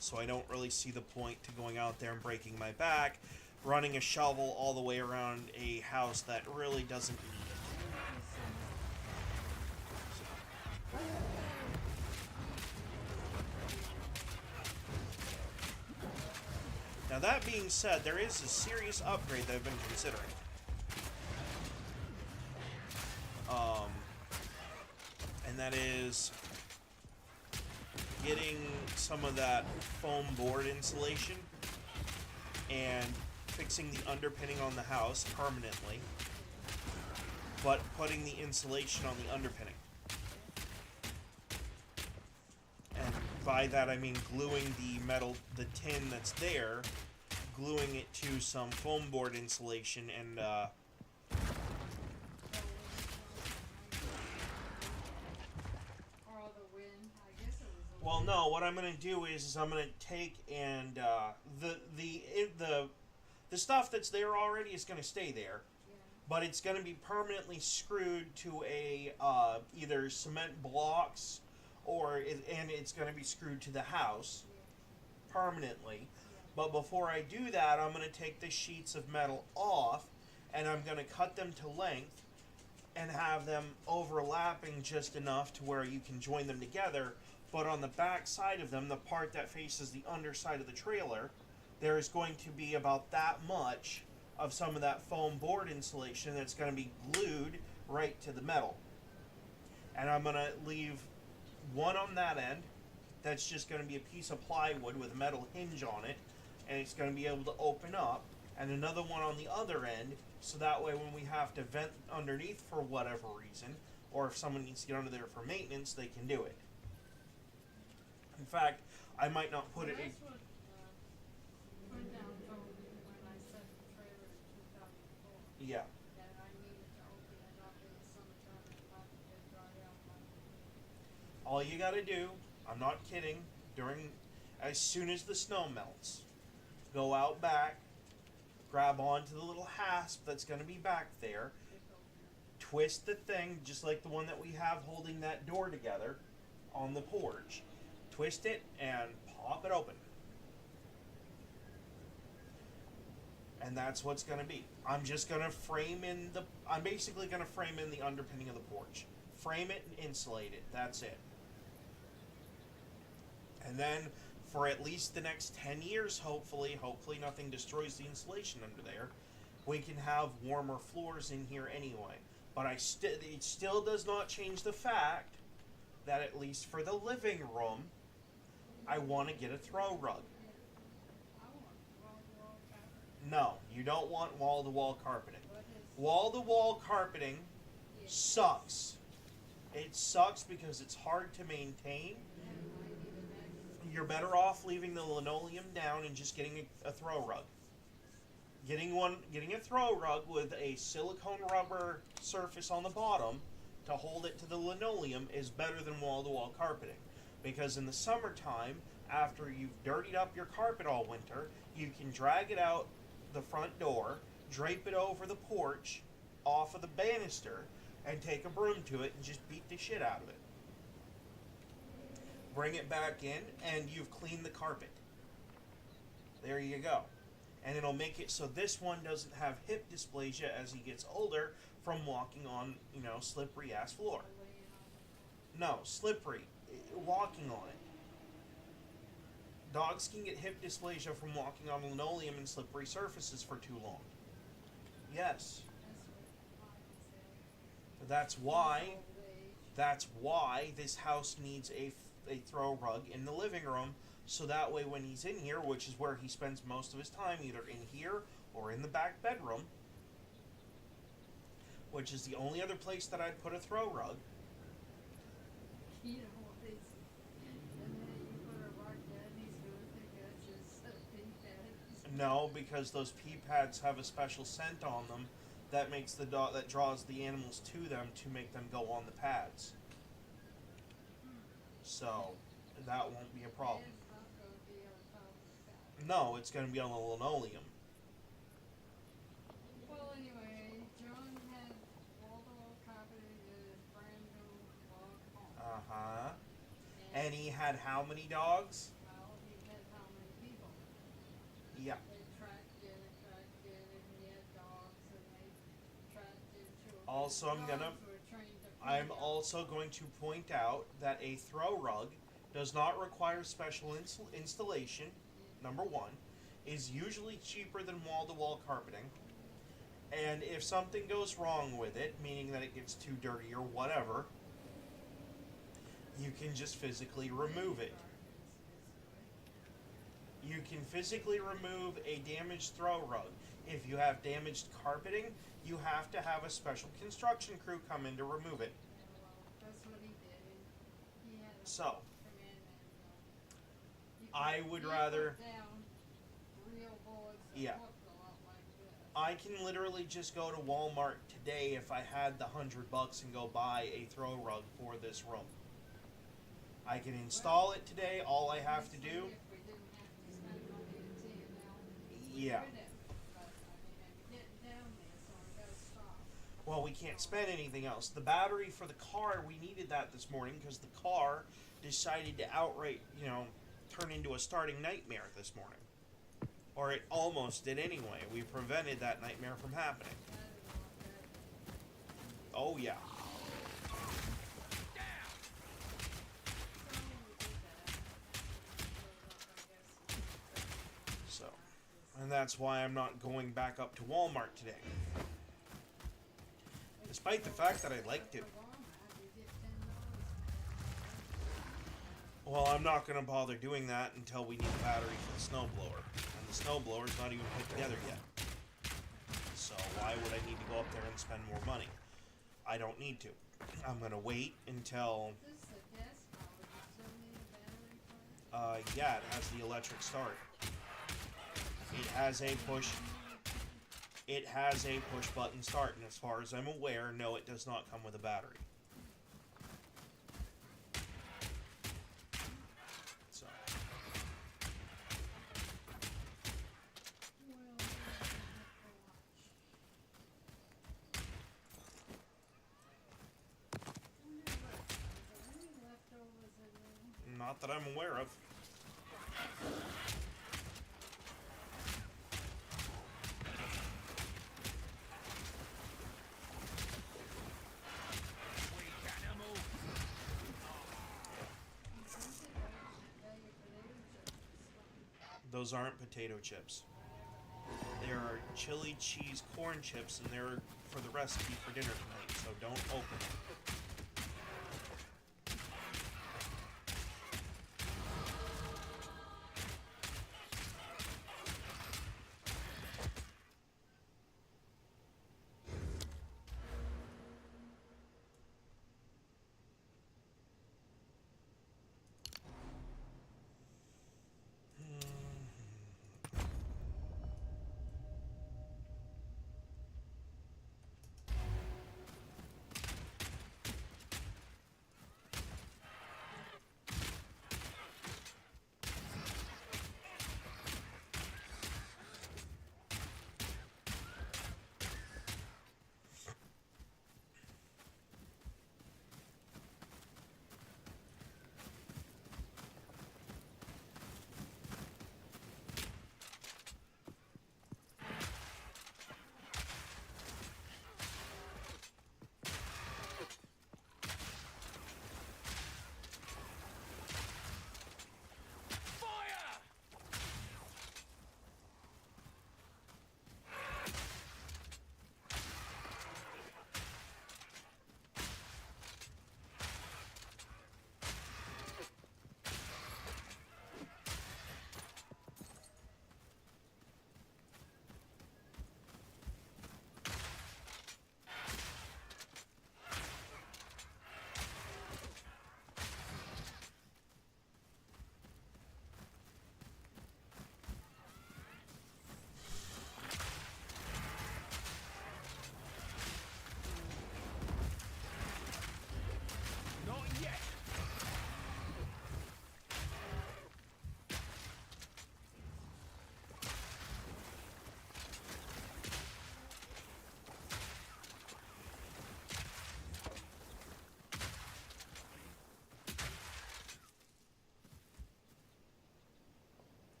S1: So I don't really see the point to going out there and breaking my back, running a shovel all the way around a house that really doesn't need it. Now that being said, there is a serious upgrade that I've been considering. And that is getting some of that foam board insulation and fixing the underpinning on the house permanently, but putting the insulation on the underpinning. And by that I mean gluing the tin that's there, gluing it to some foam board insulation and well, no. What I'm going to do is I'm going to take and the stuff that's there already is going to stay there, but it's going to be permanently screwed to a either cement blocks and it's going to be screwed to the house permanently. But before I do that, I'm going to take the sheets of metal off and I'm going to cut them to length and have them overlapping just enough to where you can join them together. But on the back side of them, the part that faces the underside of the trailer, there is going to be about that much of some of that foam board insulation that's going to be glued right to the metal. And I'm going to leave one on that end that's just going to be a piece of plywood with a metal hinge on it, and it's going to be able to open up, and another one on the other end, so that way when we have to vent underneath for whatever reason, or if someone needs to get under there for maintenance, they can do it. In fact, I might not put it in...
S9: That's what Quintown told me when I sent the trailer in 2004.
S1: Yeah.
S9: That I needed to open it up in the summertime and not get dry out like it.
S1: All you gotta do, I'm not kidding, as soon as the snow melts, go out back, grab onto the little hasp that's gonna be back there, twist the thing, just like the one that we have holding that door together on the porch. Twist it and pop it open. And that's what's going to be. I'm basically going to frame in the underpinning of the porch. Frame it and insulate it. That's it. And then for at least the next 10 years, hopefully nothing destroys the insulation under there, we can have warmer floors in here anyway. But it still does not change the fact that at least for the living room, I want to get a throw rug. No, you don't want wall-to-wall carpeting. Wall-to-wall carpeting sucks. It sucks because it's hard to maintain. You're better off leaving the linoleum down and just getting a throw rug. Getting a throw rug with a silicone rubber surface on the bottom to hold it to the linoleum is better than wall-to-wall carpeting. Because in the summertime, after you've dirtied up your carpet all winter, you can drag it out the front door, drape it over the porch, off of the banister, and take a broom to it and just beat the shit out of it. Bring it back in, and you've cleaned the carpet. There you go. And it'll make it so this one doesn't have hip dysplasia as he gets older from walking on, slippery ass floor. No, slippery. Walking on it. Dogs can get hip dysplasia from walking on linoleum and slippery surfaces for too long. Yes. That's why this house needs a throw rug in the living room, so that way when he's in here, which is where he spends most of his time, either in here or in the back bedroom, which is the only other place that I'd put a throw rug.
S9: You know, and then you put a rug there and he's gonna think that's just a pee pad.
S1: No, because those pee pads have a special scent on them that makes the dog that draws the animals to them to make them go on the pads. So that won't be a problem.
S9: It's not gonna be on top of that.
S1: No, it's going to be on the linoleum.
S9: Well, anyway, John had wall-to-wall carpeting in his brand new log home.
S1: Uh-huh. And he had how many dogs?
S9: Well, he had how many people?
S1: Yeah.
S9: They tracked in and he had dogs, and they tracked in children.
S1: Also, I'm also going to point out that a throw rug does not require special installation, number one, is usually cheaper than wall-to-wall carpeting, and if something goes wrong with it, meaning that it gets too dirty or whatever, you can just physically remove it. You can physically remove a damaged throw rug. If you have damaged carpeting, you have to have a special construction crew come in to remove it.
S9: That's what he did. He had a
S1: So,
S9: come in and
S1: I would rather...
S9: put down real boards that
S1: Yeah.
S9: looked a lot like this.
S1: I can literally just go to Walmart today if I had the $100 and go buy a throw rug for this room. I can install it today. All I have to do...
S9: If we didn't have to spend money at T&L, we
S1: Yeah.
S9: could have. But, I mean, I'm getting down there, so I gotta stop.
S1: Well, we can't spend anything else. The battery for the car, we needed that this morning because the car decided to outright, turn into a starting nightmare this morning. Or it almost did anyway. We prevented that nightmare from happening.
S9: I don't know what that
S1: Oh, yeah. So, and that's why I'm not going back up to Walmart today. Despite the fact that I'd like to. Well, I'm not going to bother doing that until we need a battery for the snowblower. And the snowblower's not even put together yet. So why would I need to go up there and spend more money? I don't need to. I'm going to wait until... yeah, it has the electric start. It has a push button start, and as far as I'm aware, no, it does not come with a battery. So. Not that I'm aware of. Those aren't potato chips. They are chili cheese corn chips, and they're for the recipe for dinner tonight, so don't open them.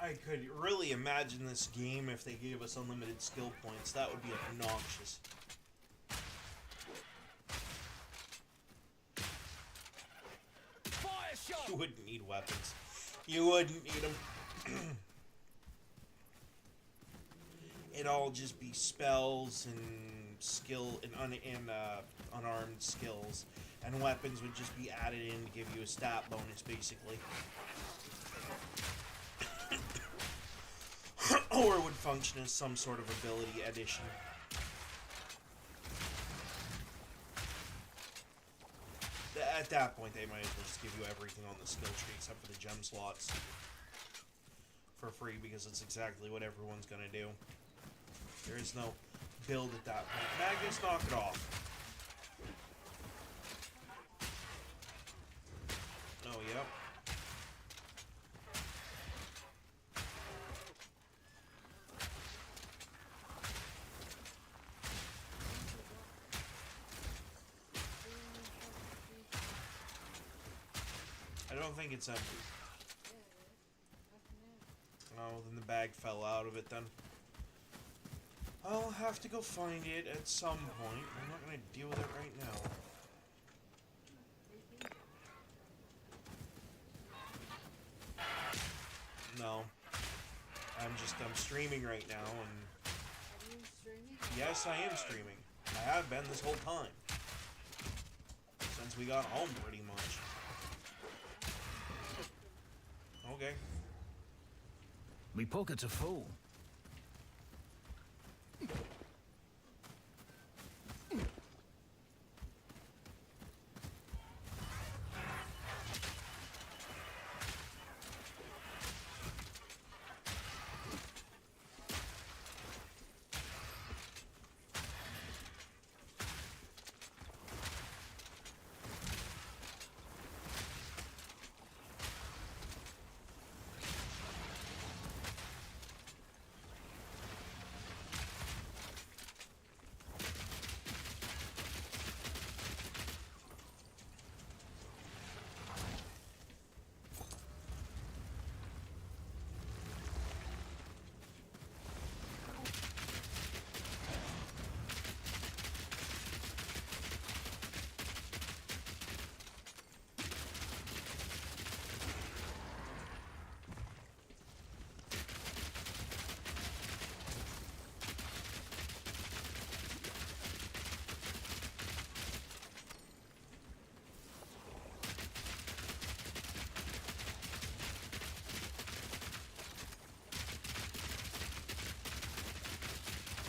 S1: I could really imagine this game if they gave us unlimited skill points. That would be obnoxious.
S2: Fire shot!
S1: You wouldn't need weapons. You wouldn't need them. It'd all just be spells and skill and unarmed skills, and weapons would just be added in to give you a stat bonus, basically. Or would function as some sort of ability addition. At that point, they might as well just give you everything on the skill tree except for the gem slots for free, because it's exactly what everyone's gonna do. There is no build at that point. Magnus, knock it off. Oh, yep. I don't think it's empty. Oh, then the bag fell out of it then. I'll have to go find it at some point. I'm not going to deal with it right now. No. I'm streaming right now, and...
S9: Are you streaming?
S1: Yes, I am streaming. I have been this whole time. Since we got home, pretty much. Okay.
S6: Me pockets are full.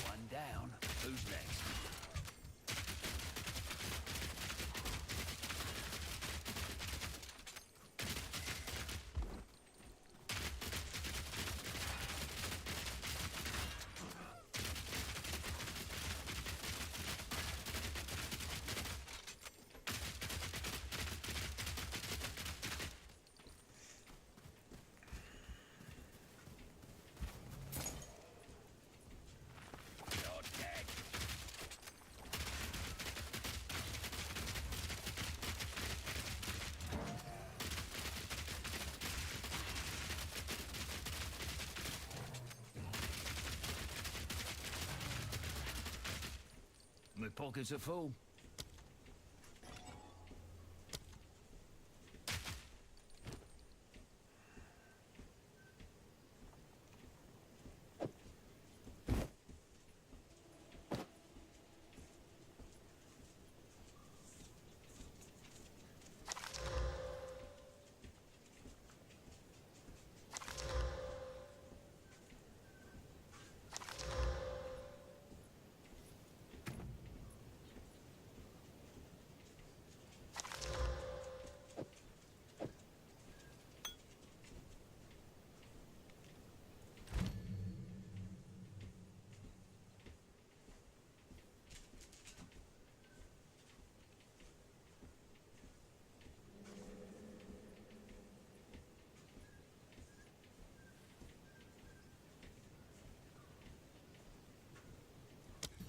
S6: One down. Who's next? You're dead. My pockets are full.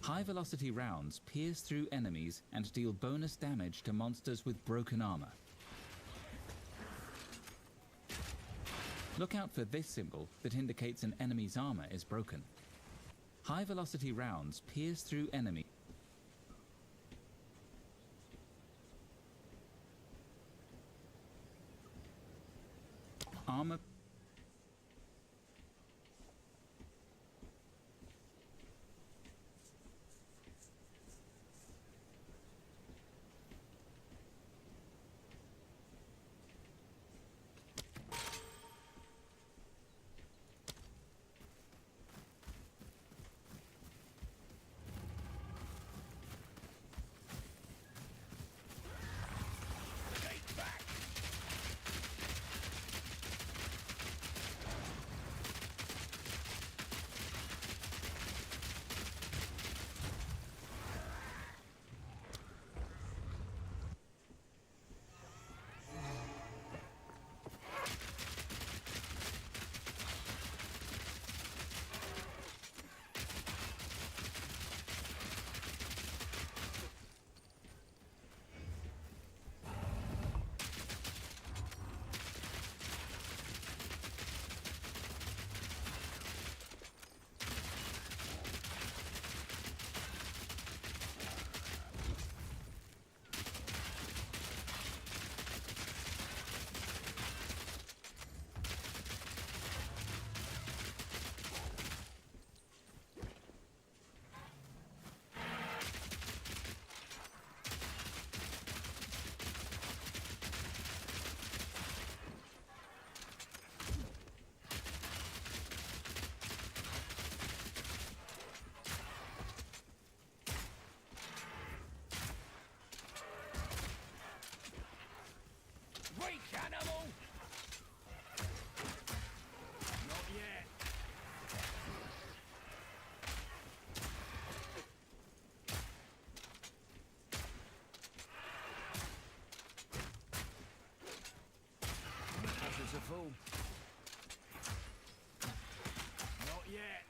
S7: High-velocity rounds pierce through enemies and deal bonus damage to monsters with broken armor. Look out for this symbol that indicates an enemy's armor is broken. High-velocity rounds pierce through enemy. Armor.
S2: Weak animal! Not yet.
S6: Hazards are full.
S2: Not yet.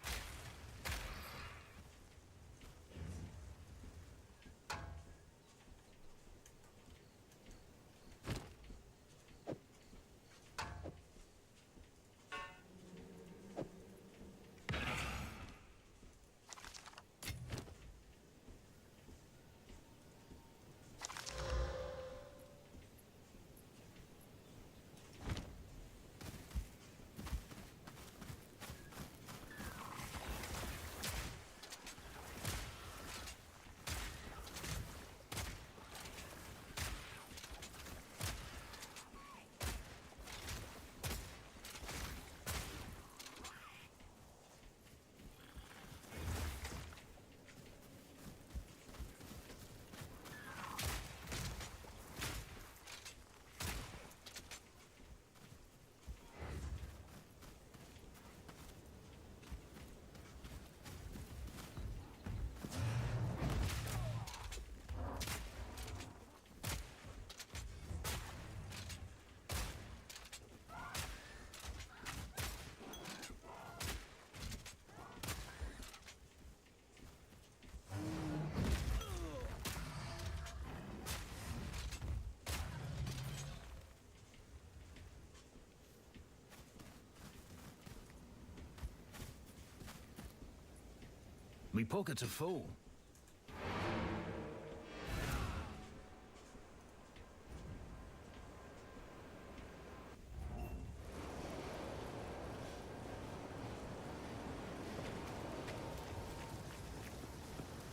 S6: Me pockets are full.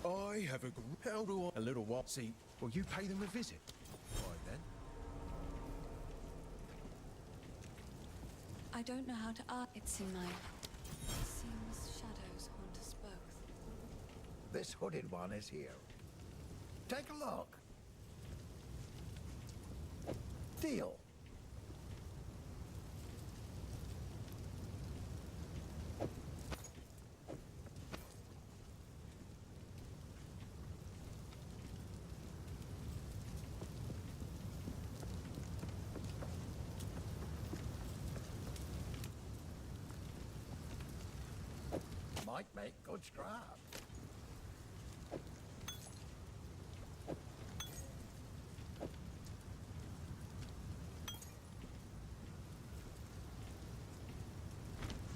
S3: I have a how do I a little while. See, will you pay them a visit? Right then.
S4: I don't know how to art. It's in my. It seems shadows haunt us both.
S3: This hooded one is here. Take a look. Deal. Might make good scrap.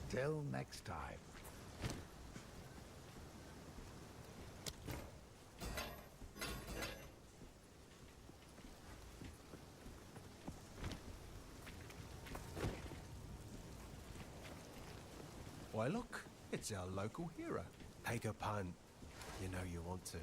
S6: Till next time.
S3: Why, look, it's our local hero. Take a punt. You know you want to.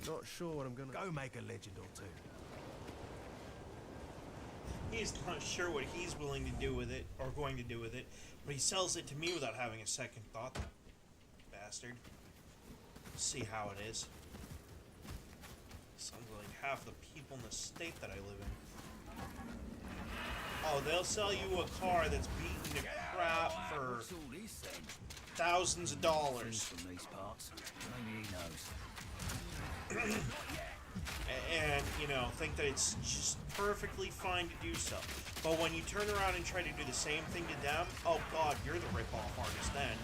S3: Not sure what I'm gonna... Go make a legend or two.
S1: He's not sure what he's willing to do with it, or going to do with it, but he sells it to me without having a second thought. Bastard. See how it is. Sounds like half the people in the state that I live in. Oh, they'll sell you a car that's beaten to crap for
S6: What's all this then?
S1: thousands of
S6: He's
S1: dollars.
S6: from these parts. Maybe he knows.
S1: And, you know, think that it's just perfectly fine to do so. But when you turn around and try to do the same thing to them, oh god, you're the rip-off artist then.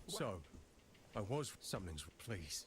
S3: So, I was... Something's... Please.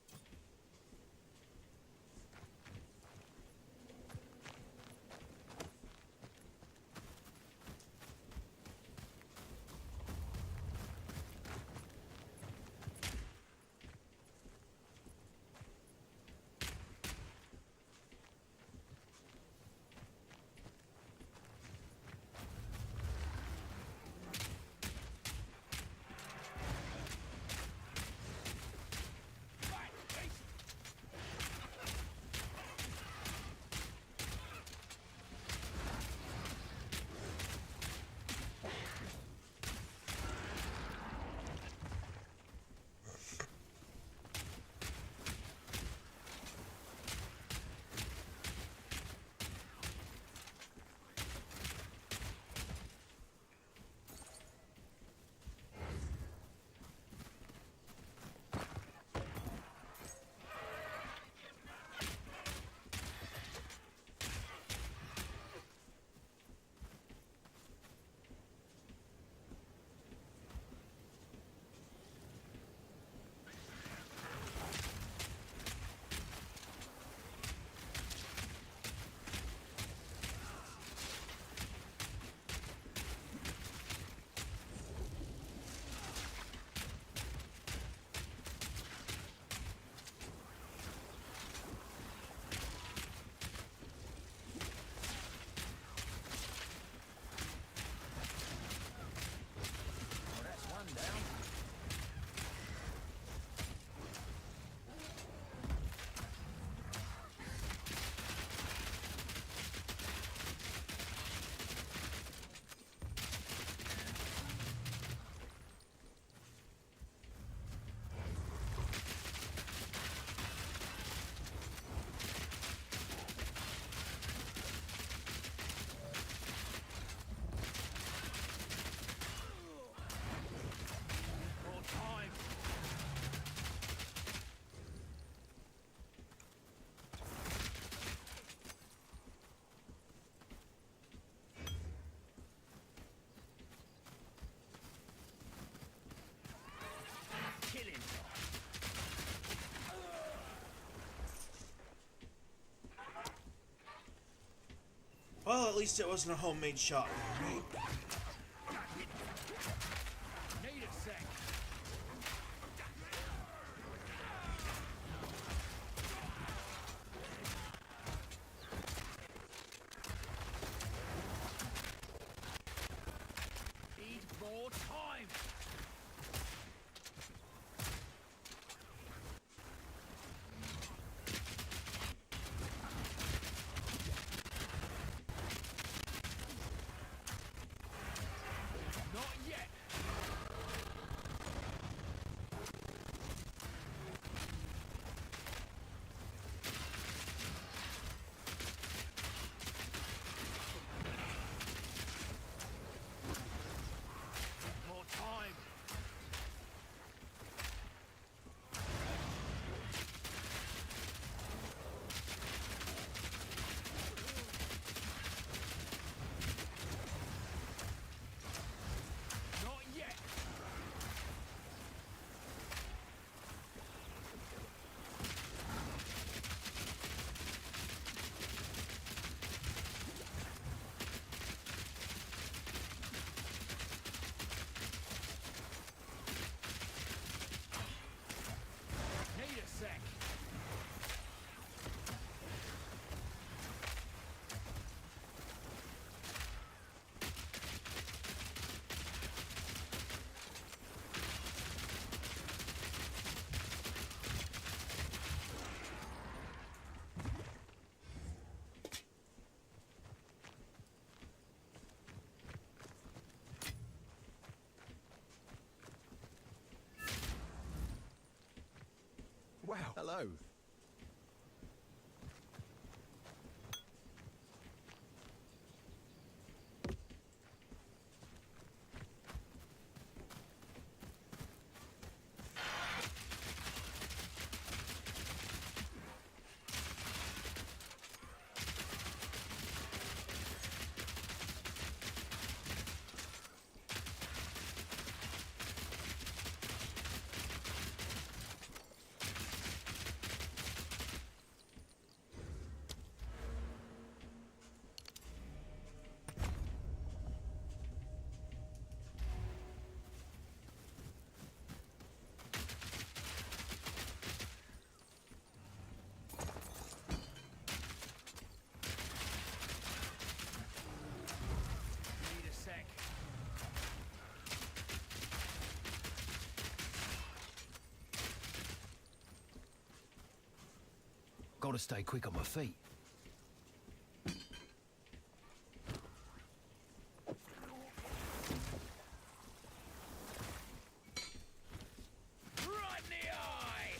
S1: least it wasn't a homemade shotgun, right?
S2: Need a sec. Need more time. Not yet. More time. Not yet. Need a sec.
S3: Wow. Hello.
S2: Need a sec.
S6: Gotta stay quick on my feet.
S2: Right in the eye.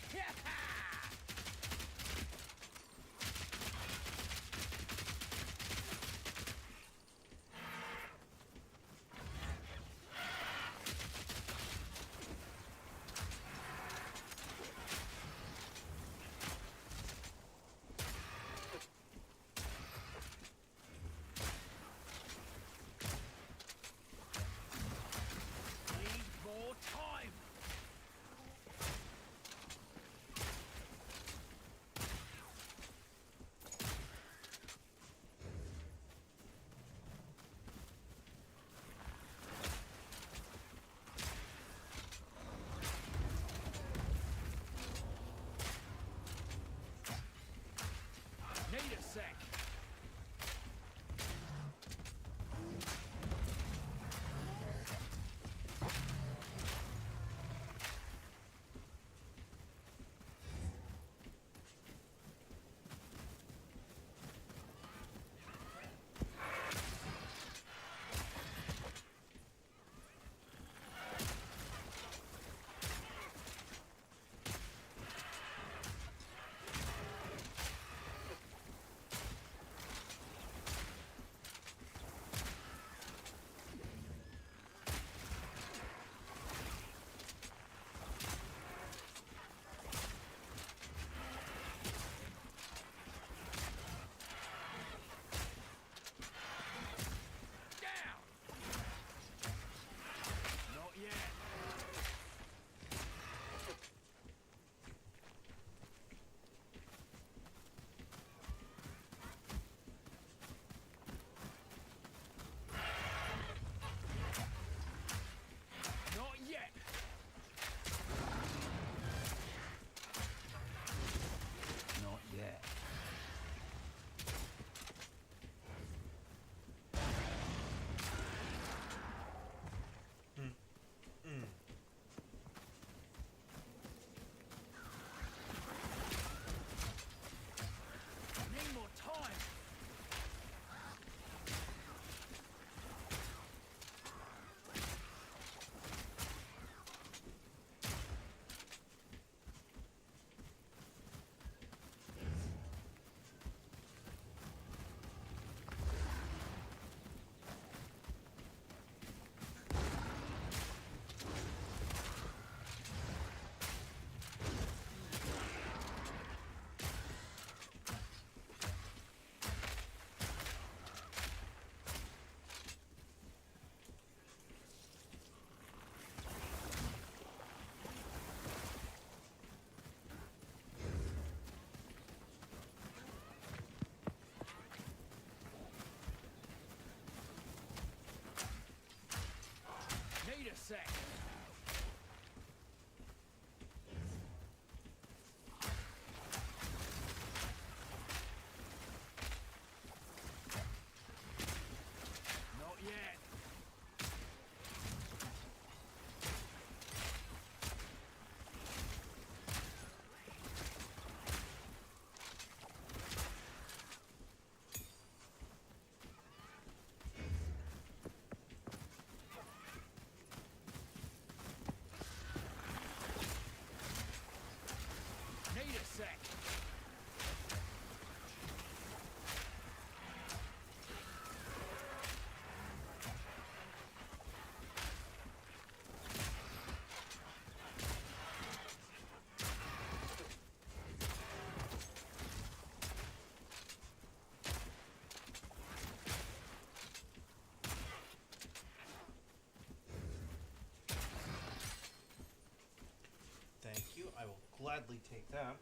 S1: gladly take that.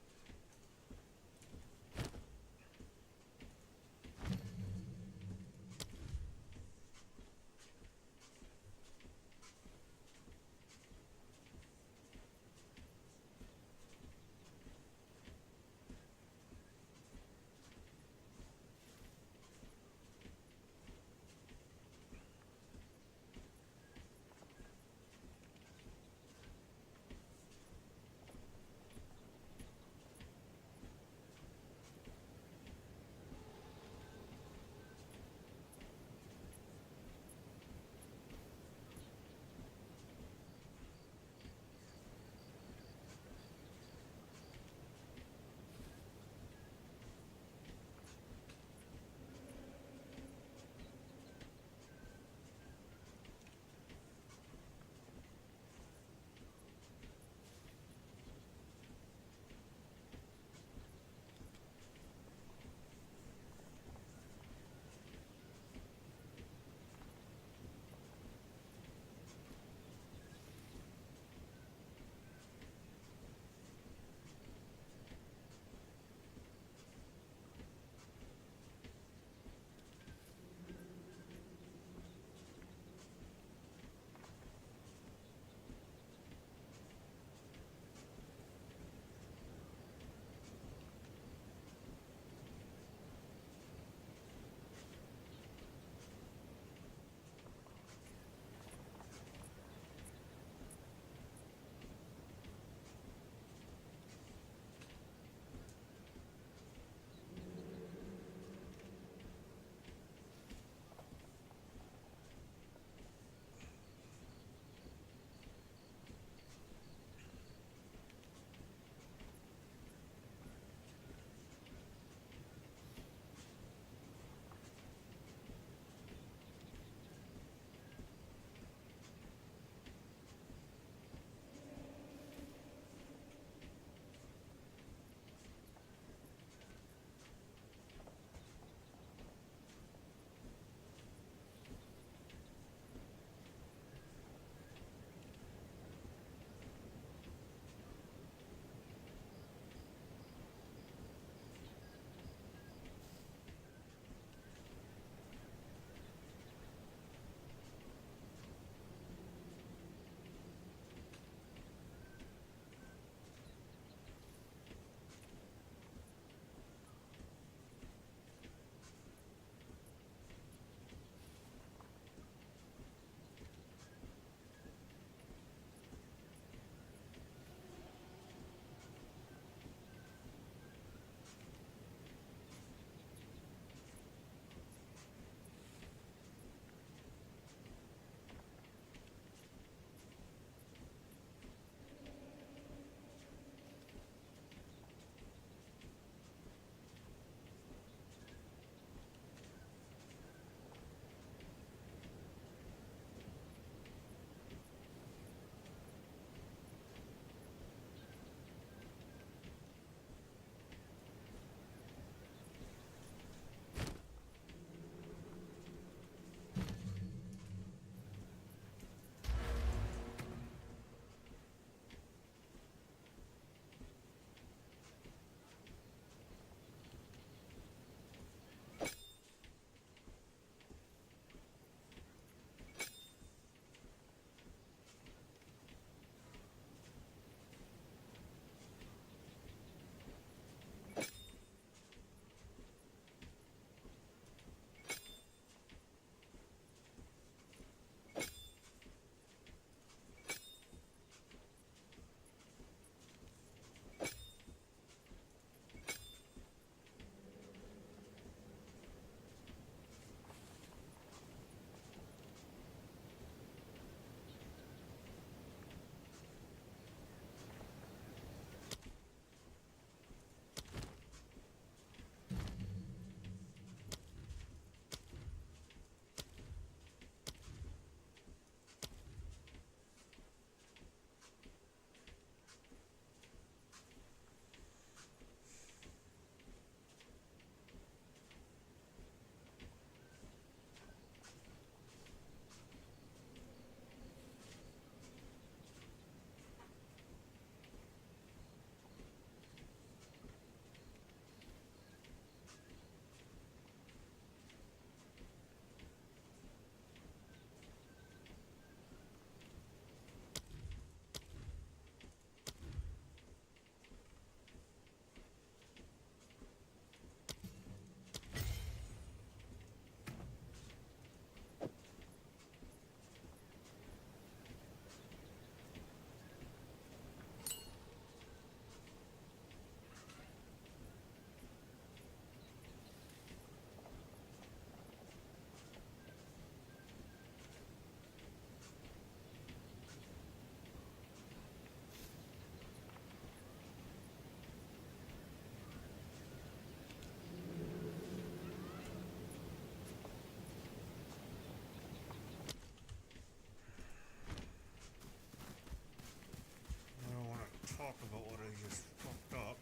S1: talk about what I just fucked up.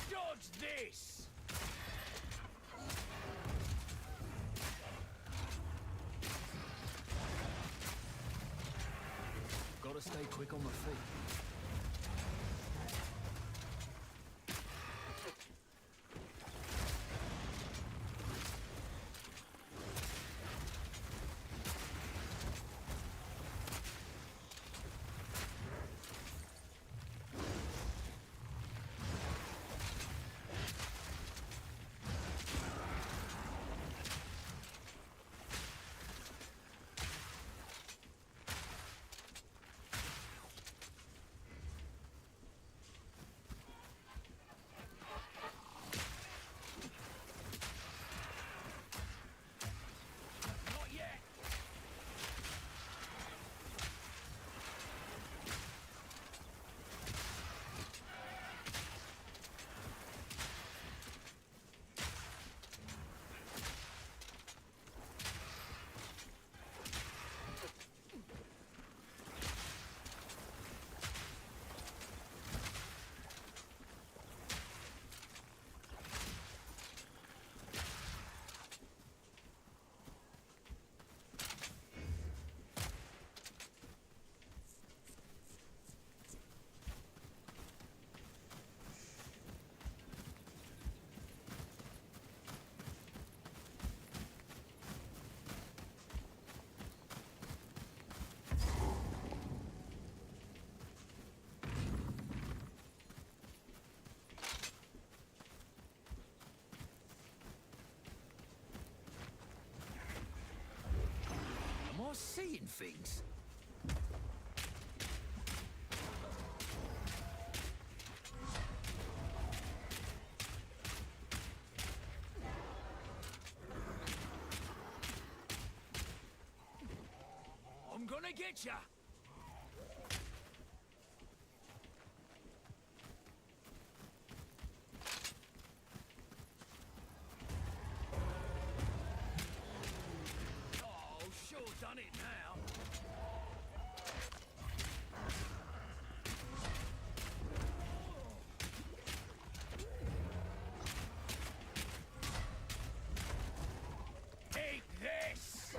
S2: Dodge this!
S6: Gotta stay quick on the feet.
S2: Not yet!
S6: Am I seeing things?
S2: I'm gonna get ya! Oh, sure done it now. Take this!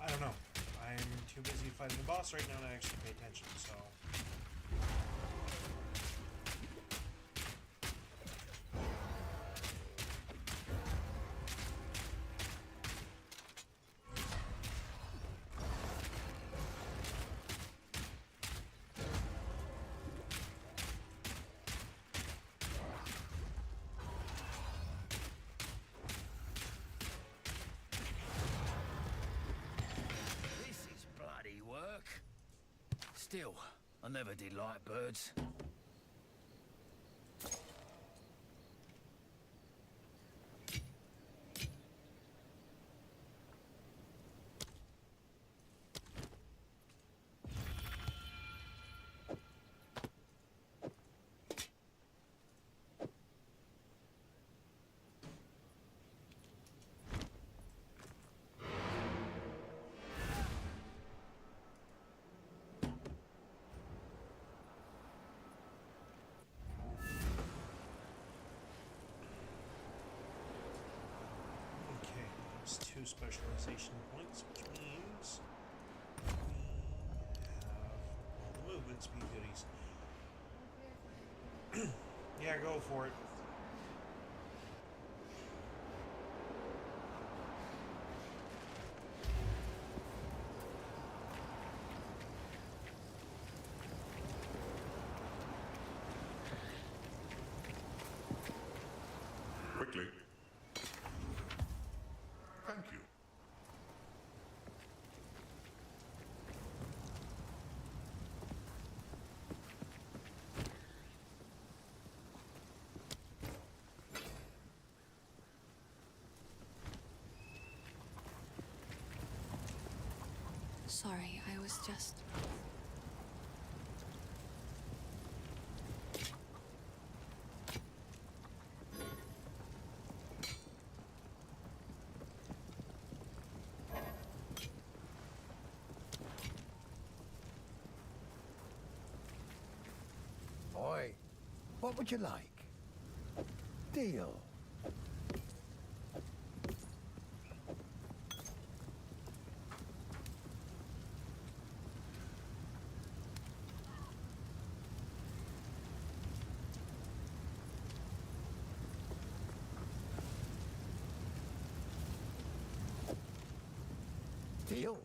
S1: I don't know. I'm too busy fighting the boss right now to actually pay attention, so...
S6: This is bloody work. Still, I never did like birds.
S1: Okay, there's 2 specialization points, which means we have all the movement speed goodies. Yeah, go for it.
S8: quickly. Thank you.
S4: Sorry, I was just...
S10: Oi, what would you like? Deal. Deal.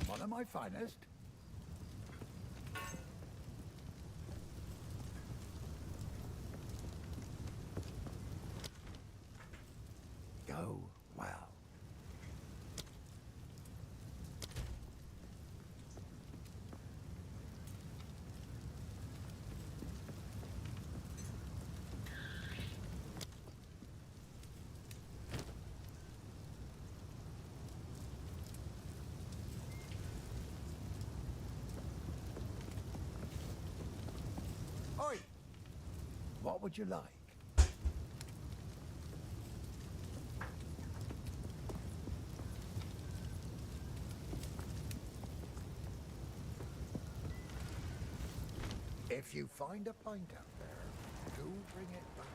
S10: One of my finest. Go well. Oi! What would you like? If you find a pint out there, do bring it back.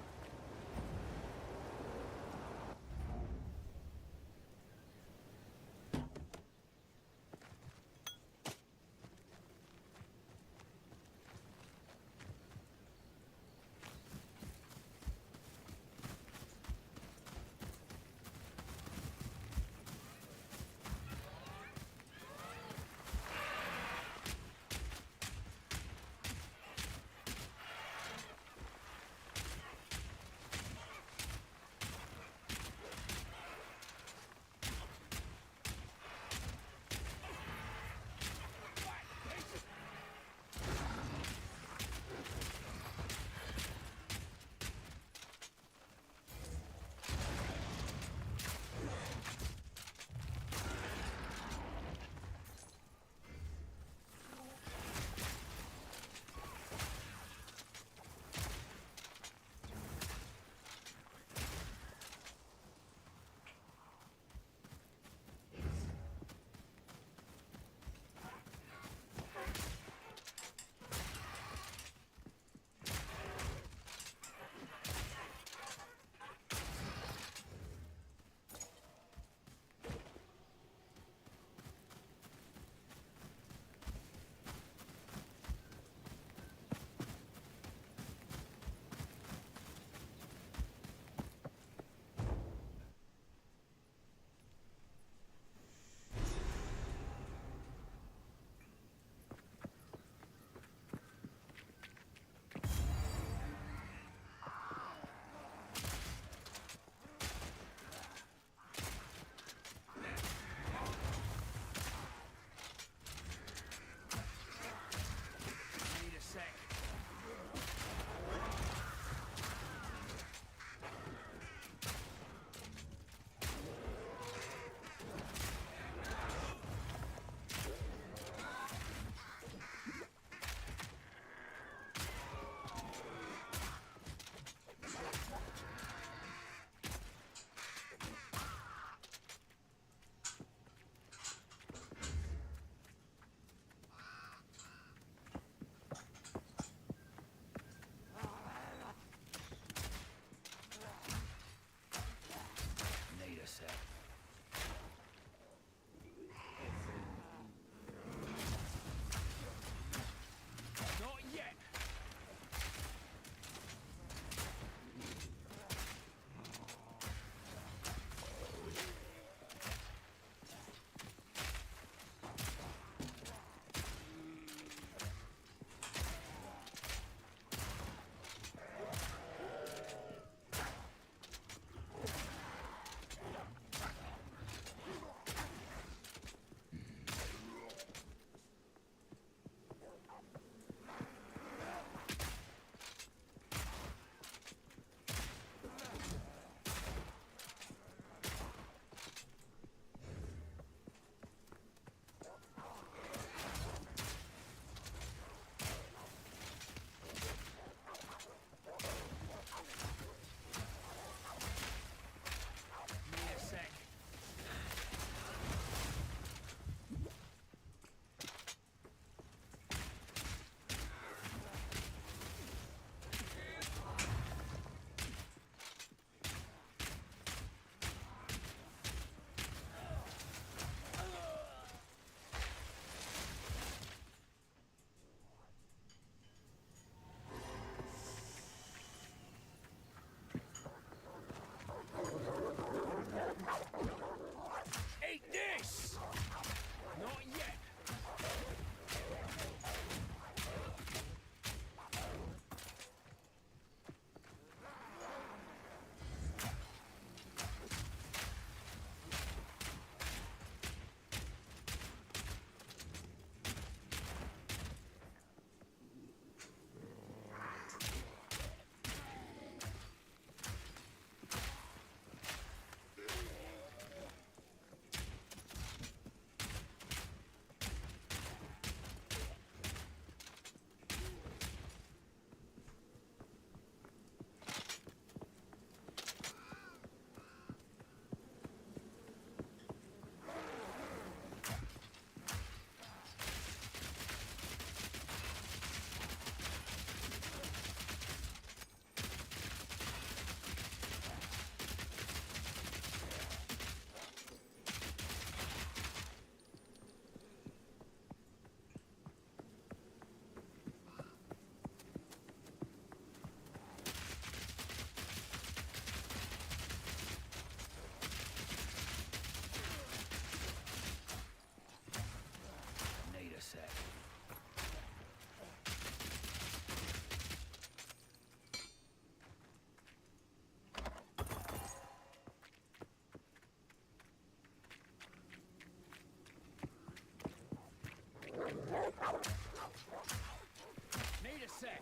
S6: Need a sec.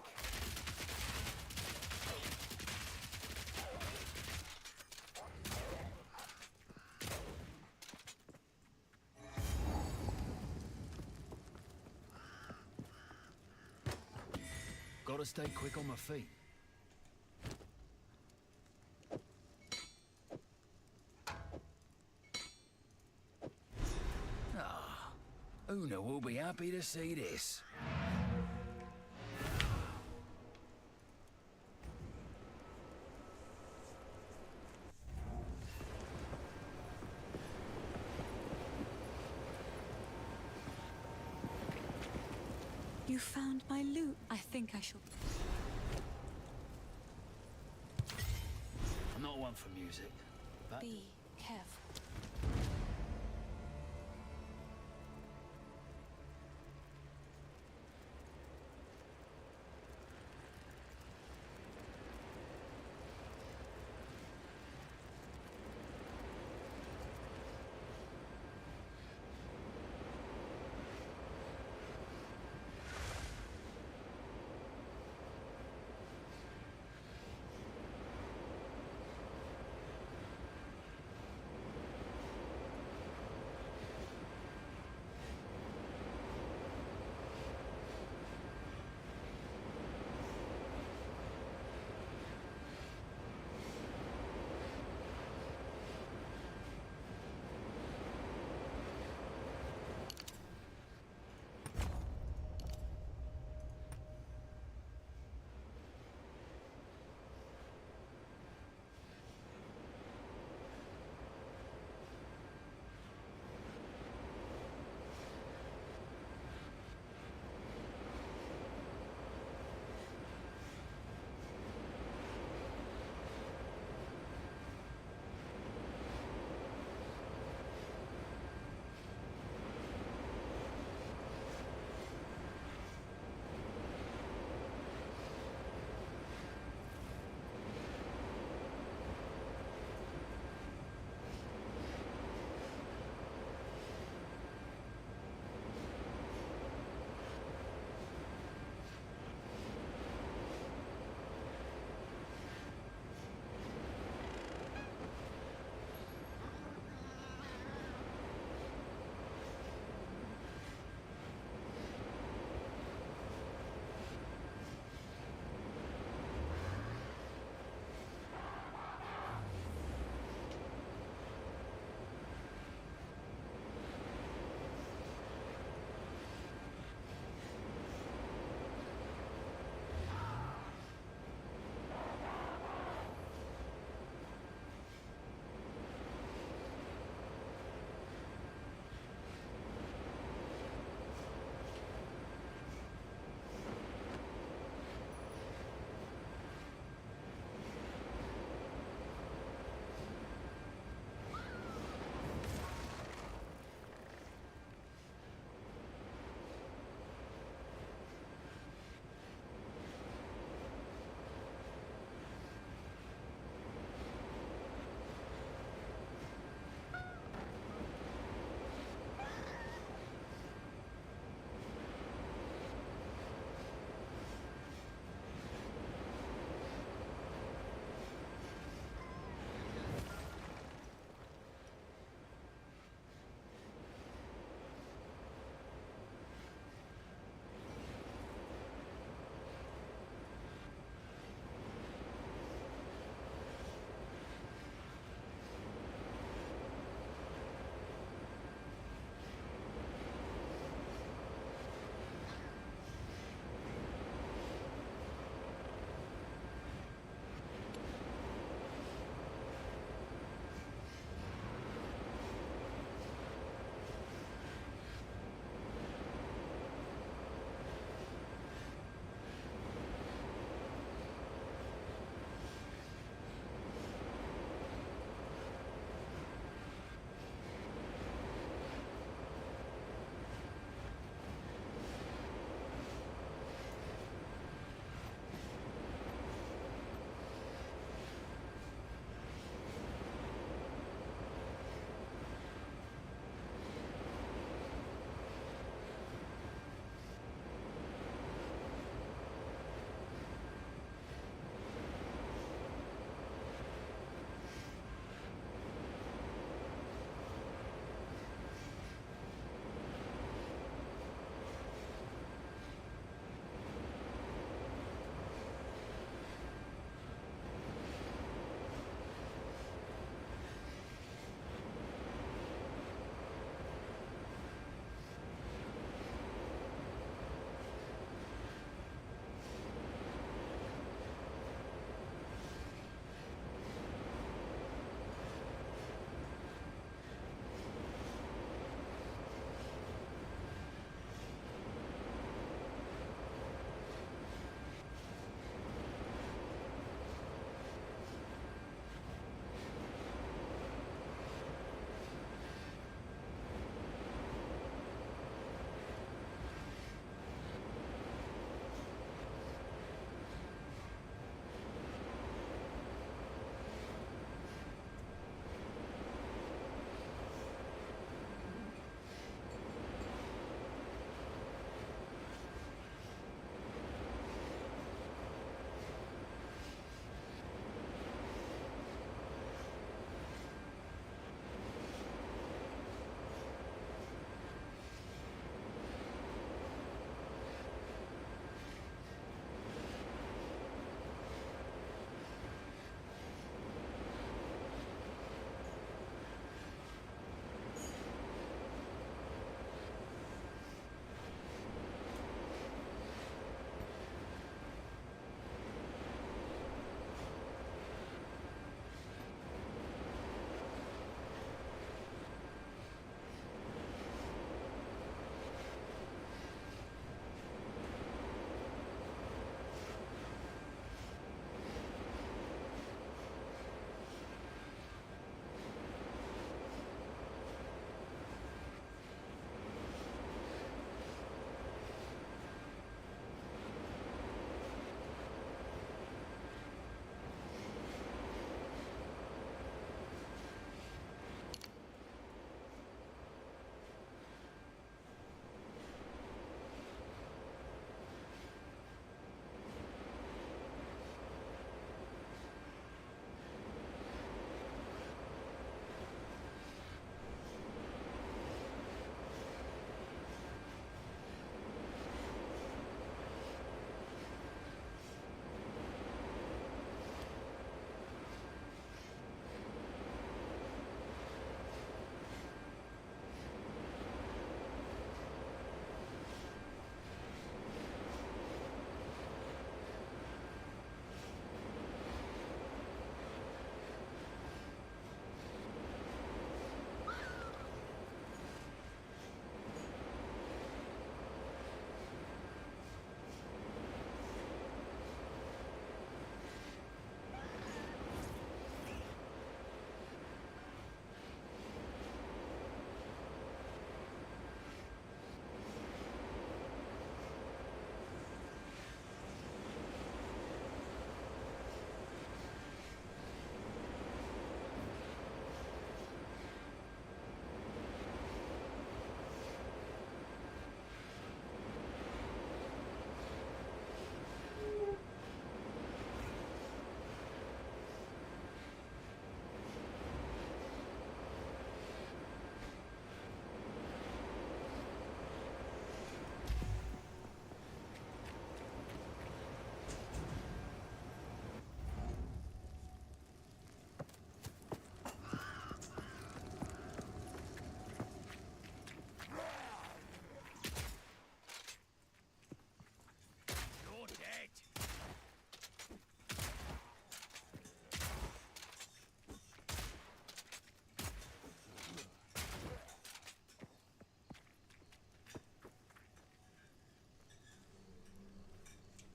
S6: Gotta stay quick on my feet. Ah, Una will be happy to see this.
S4: You found my loot. I think I shall.
S6: I'm not one for music, but
S4: Be careful.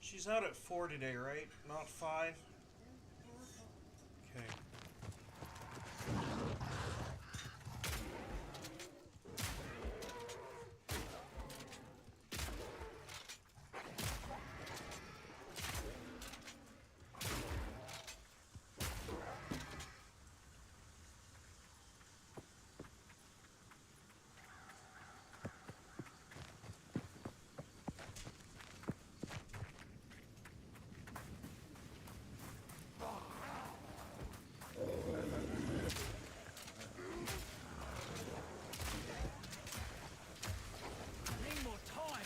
S1: She's out at 4 today, right? Not 5? Okay.
S6: Need more time.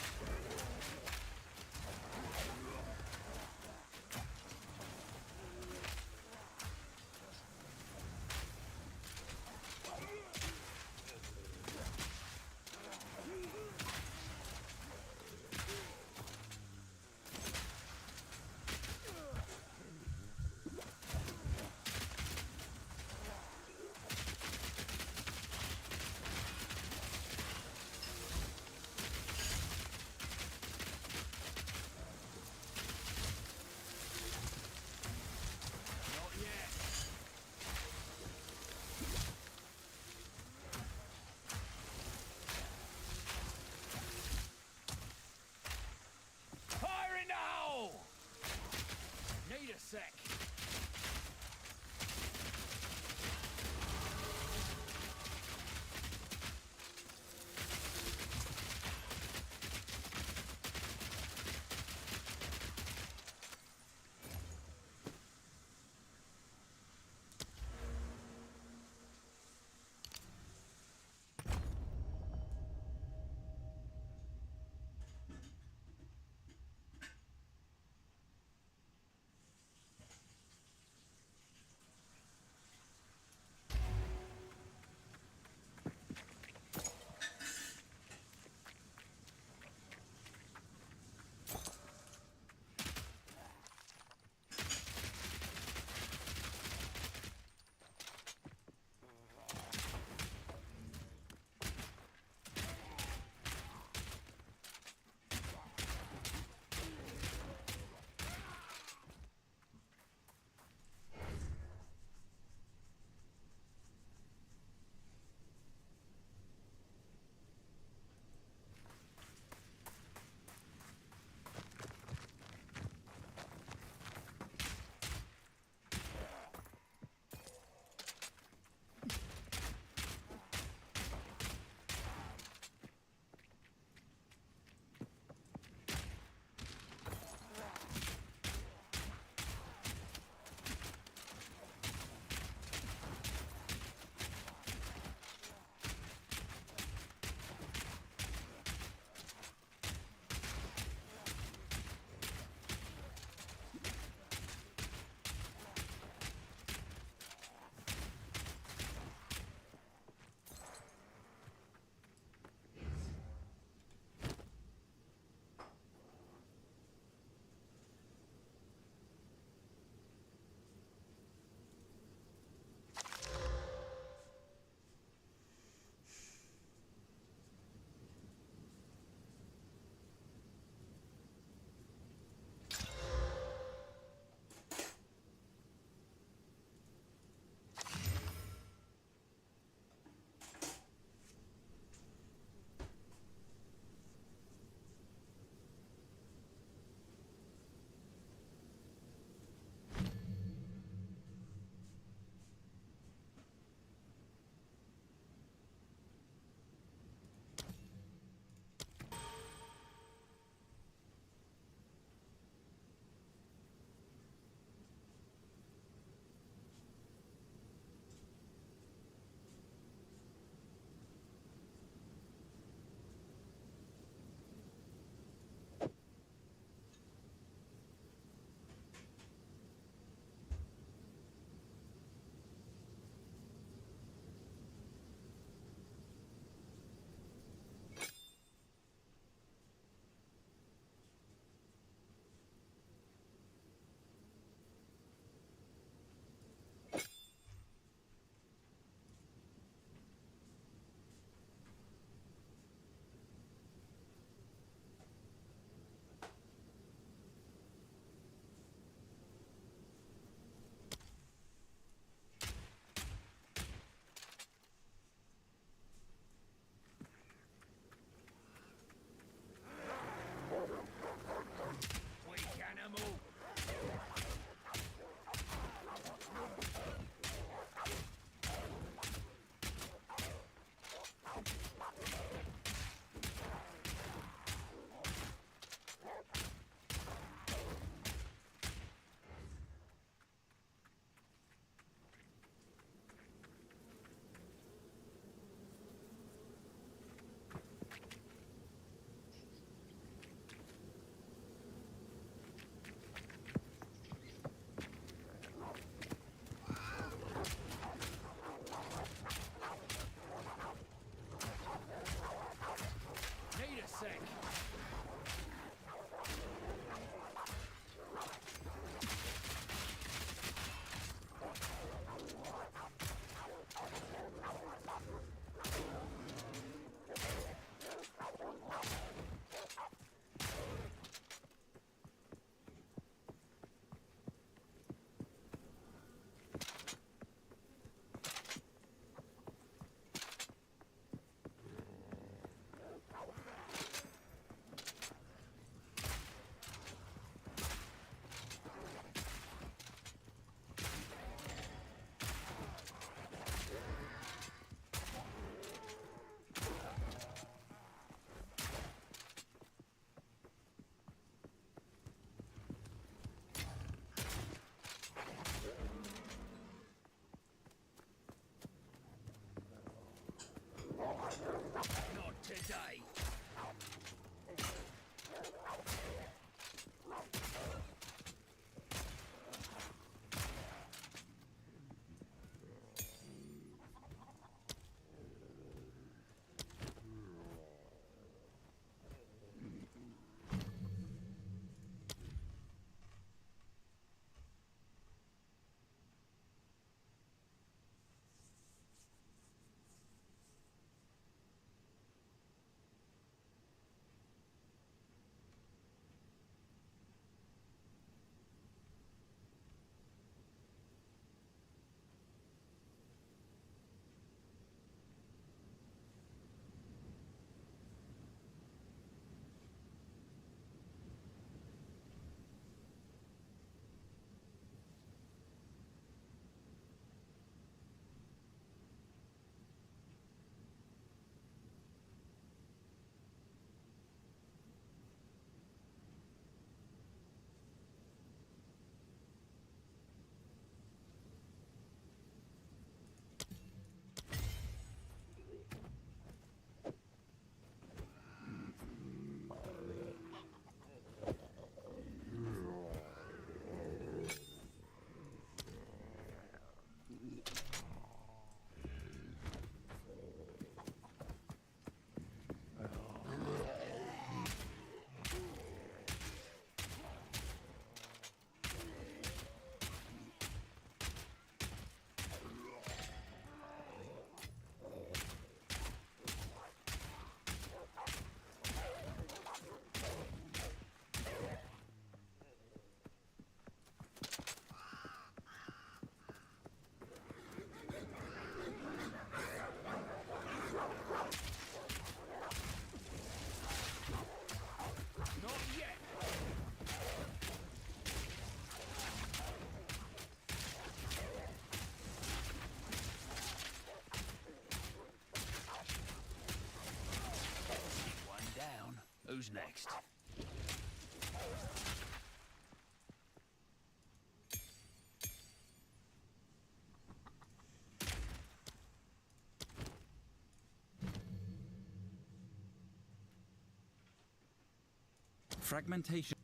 S6: Not yet. Fire in the hole! Need a sec.
S7: Fragmentation.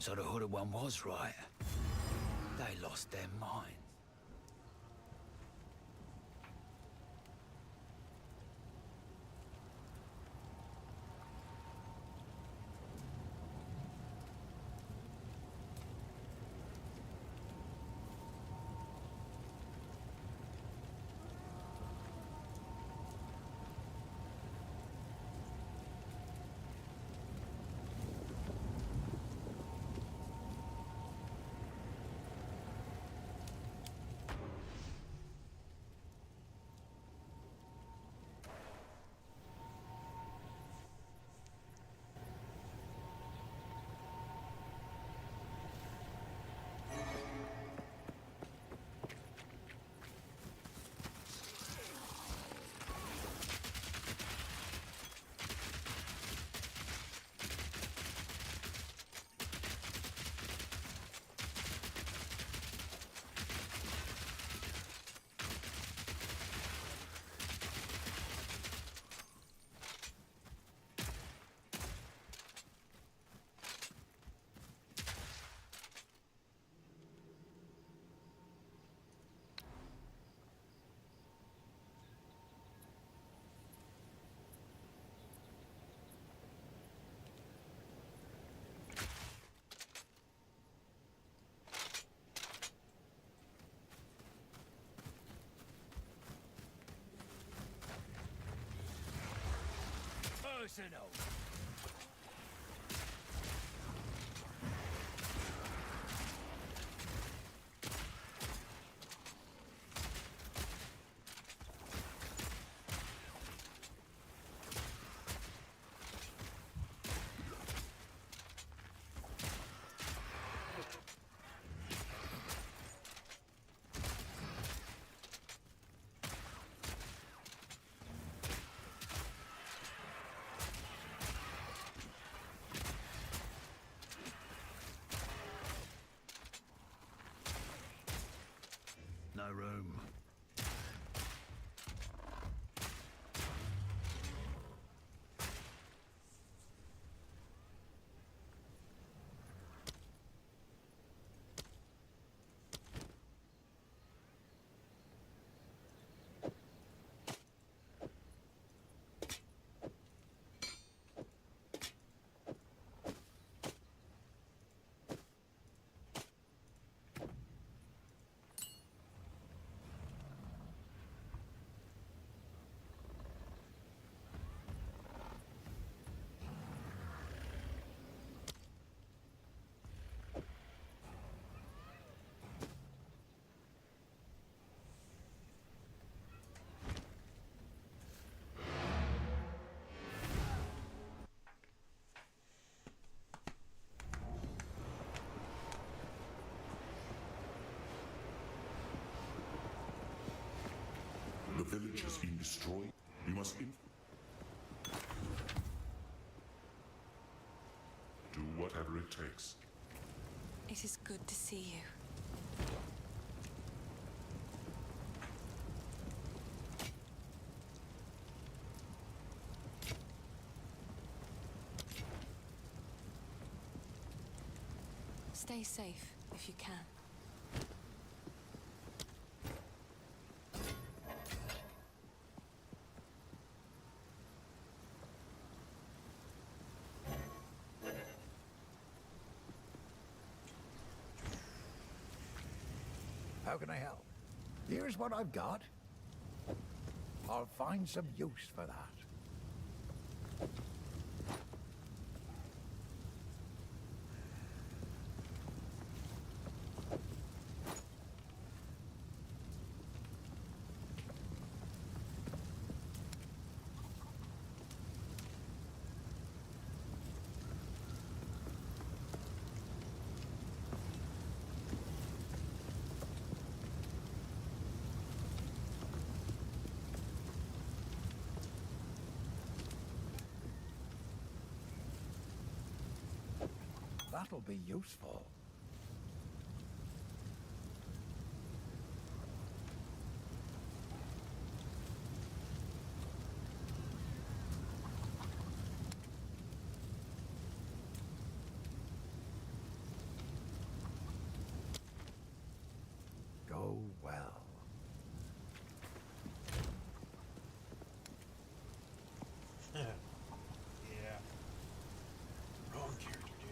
S6: So the hooded one was right. They lost their mind. arsenal. No room.
S8: The village has been destroyed. We must do whatever it takes.
S4: It is good to see you. Stay safe if you can.
S10: How can I help? Here's what I've got. I'll find some use for that. That'll be useful. Go well.
S1: Yeah. Wrong character, dude.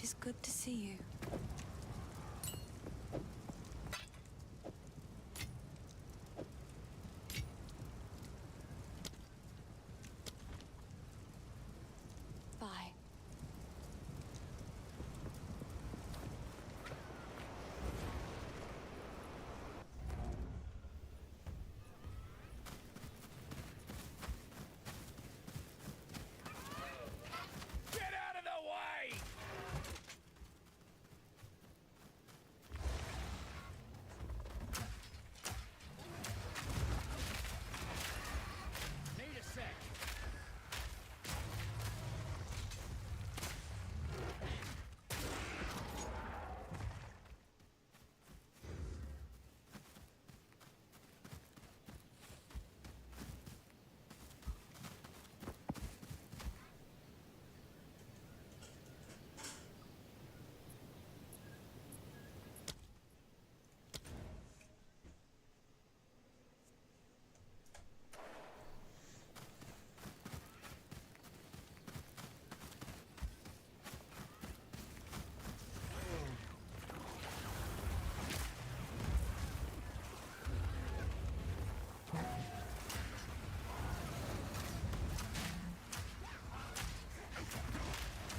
S4: is good to see you. Bye.
S6: Get out of the way! Need a sec.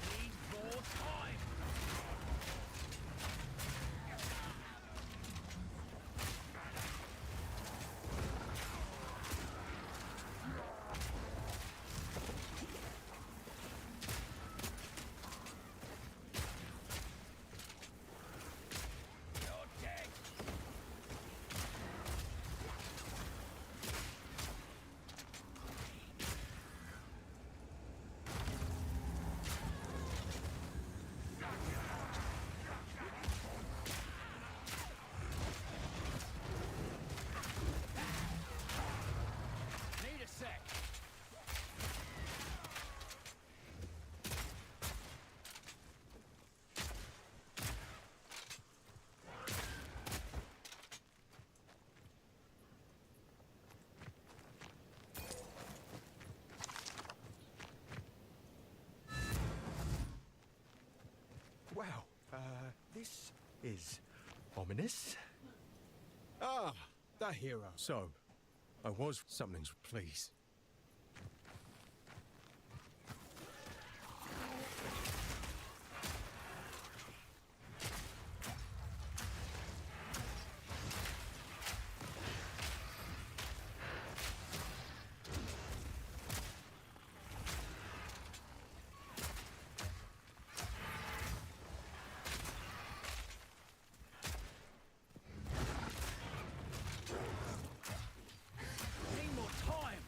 S6: Need more time. You're dead. Need a sec.
S3: Wow, this is ominous. Ah, the hero. So, I was something's please.
S6: Need more time.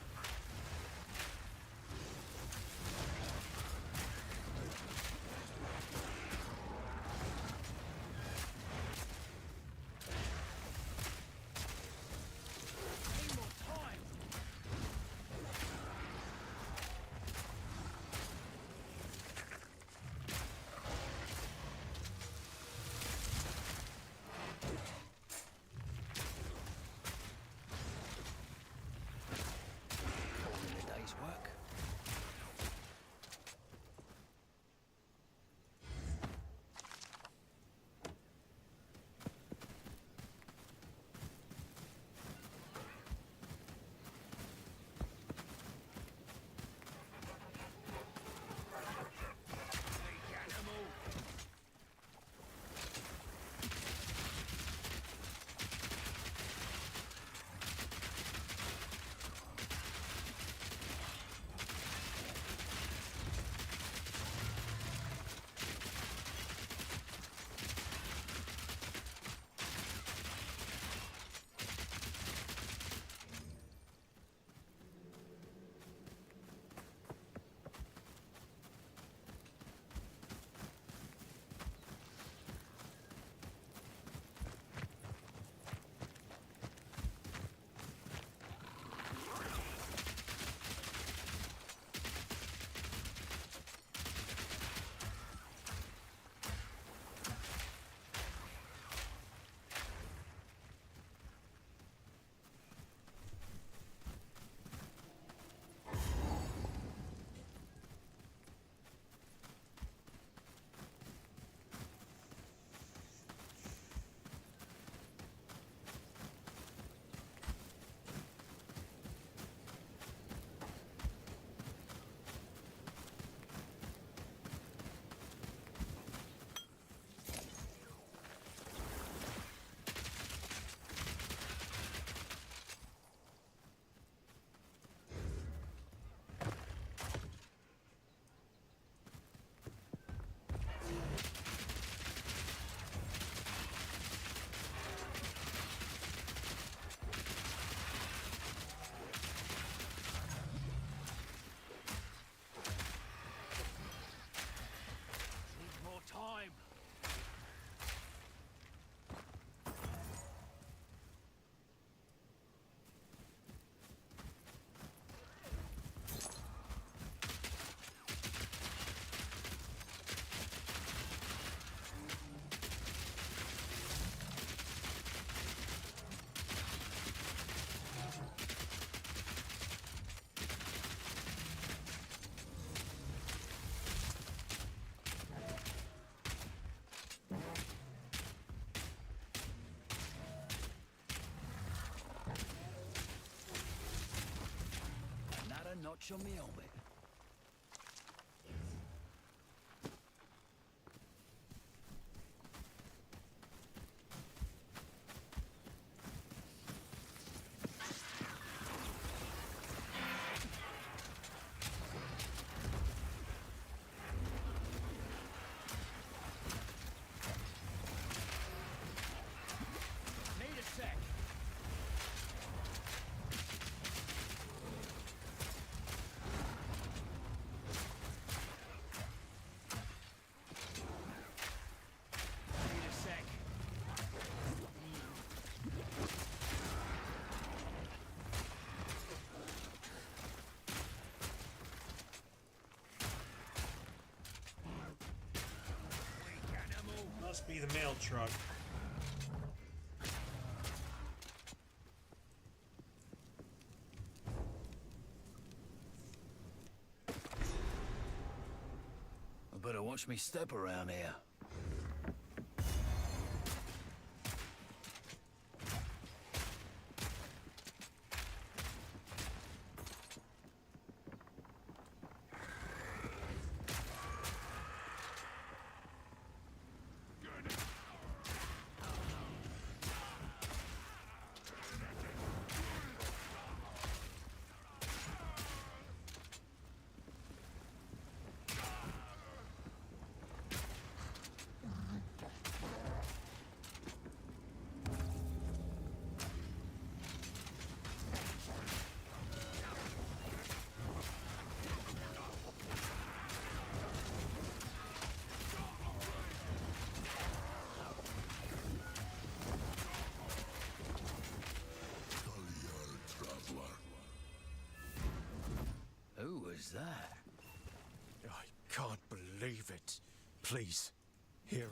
S6: watch on me helmet. Need a sec. Need a sec. Weak animal.
S1: Must be the mail truck.
S6: I better watch me step around here. Who was that?
S3: I can't believe it. Please, hero.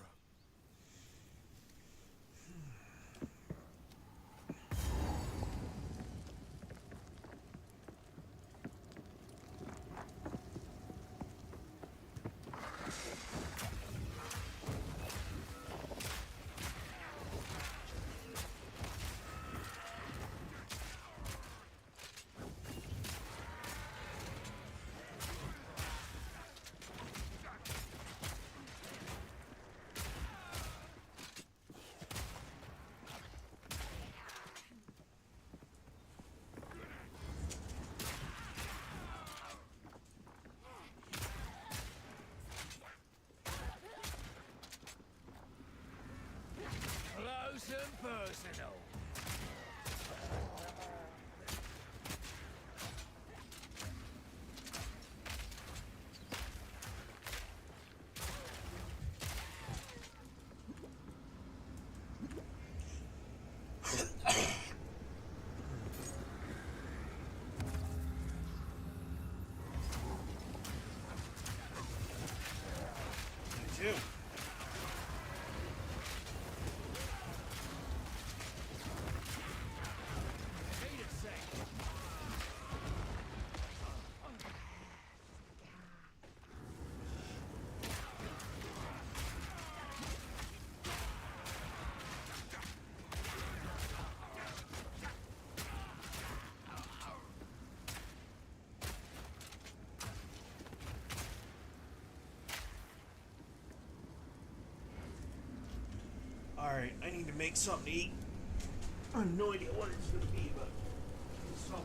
S6: Close and personal.
S1: You too.
S6: Need a sec.
S1: Alright, I need to make something to eat. I have no idea what it's gonna be, but it's something.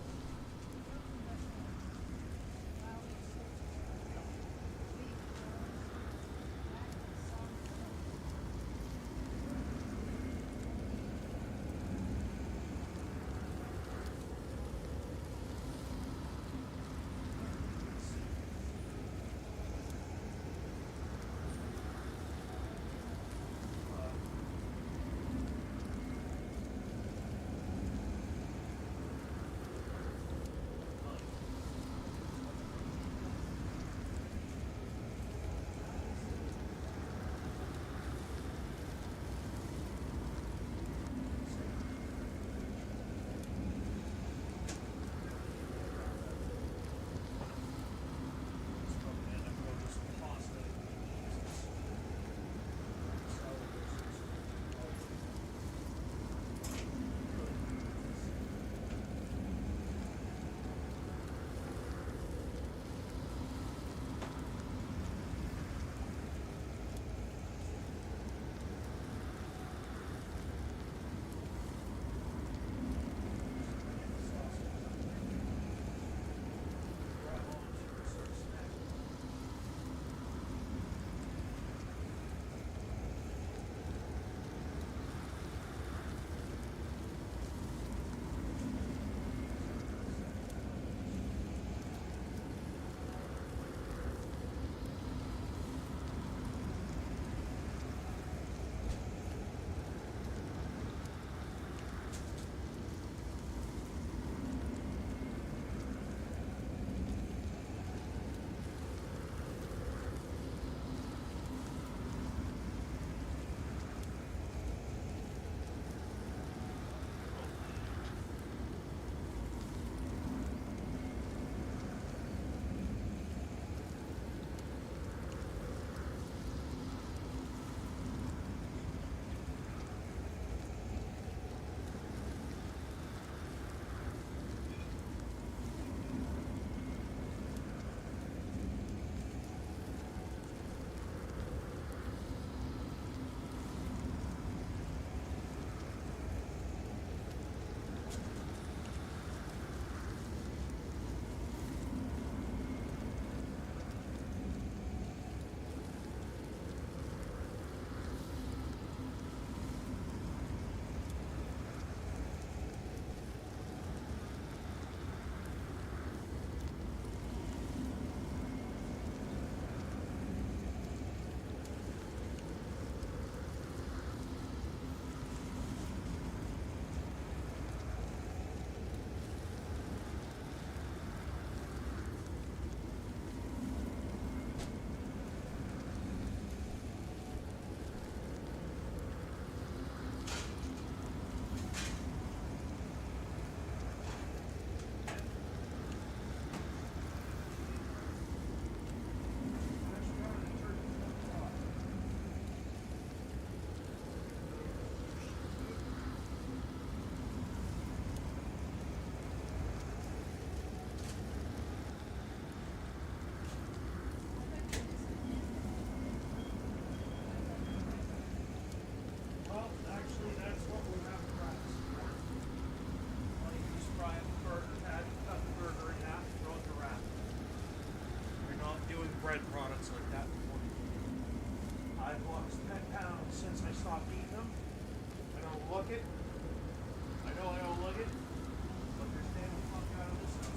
S1: since I stopped eating them. I don't look it. I know I don't look it. But they're staying the fuck out of this house.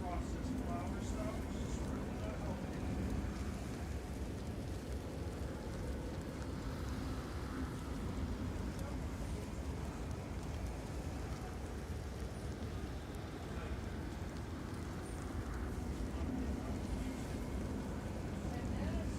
S1: Processed flour stuff is just really not helping.
S9: And then it's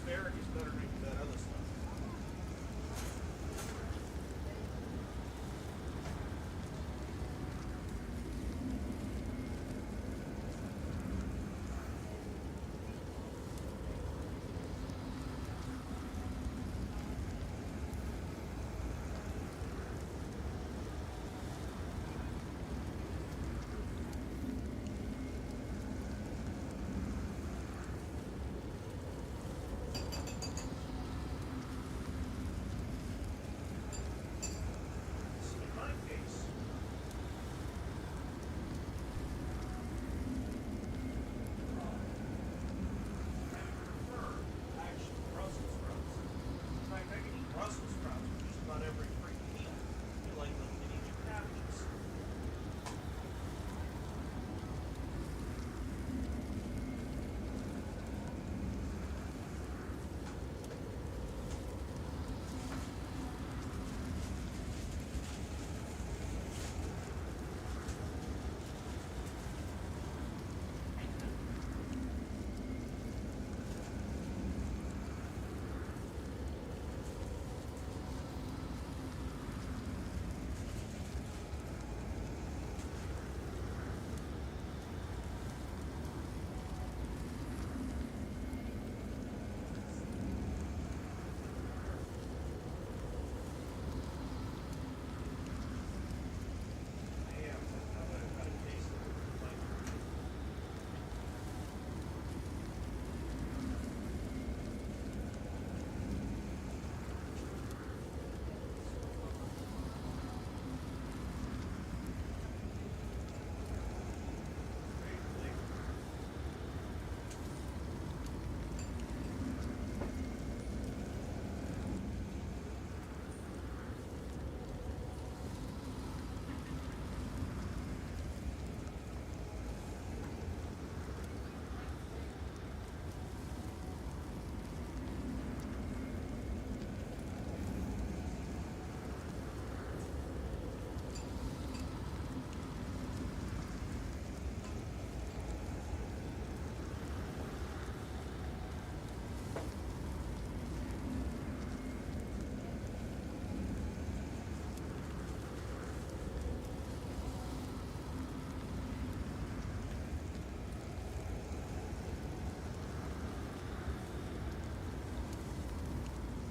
S1: asparagus better than that other stuff. In my case, I prefer actually Brussels sprouts. In fact, I can eat Brussels sprouts with just about every freaking meal. I feel like them can eat your cabbages. Damn, now that I've got a taste of it, like, great flavor.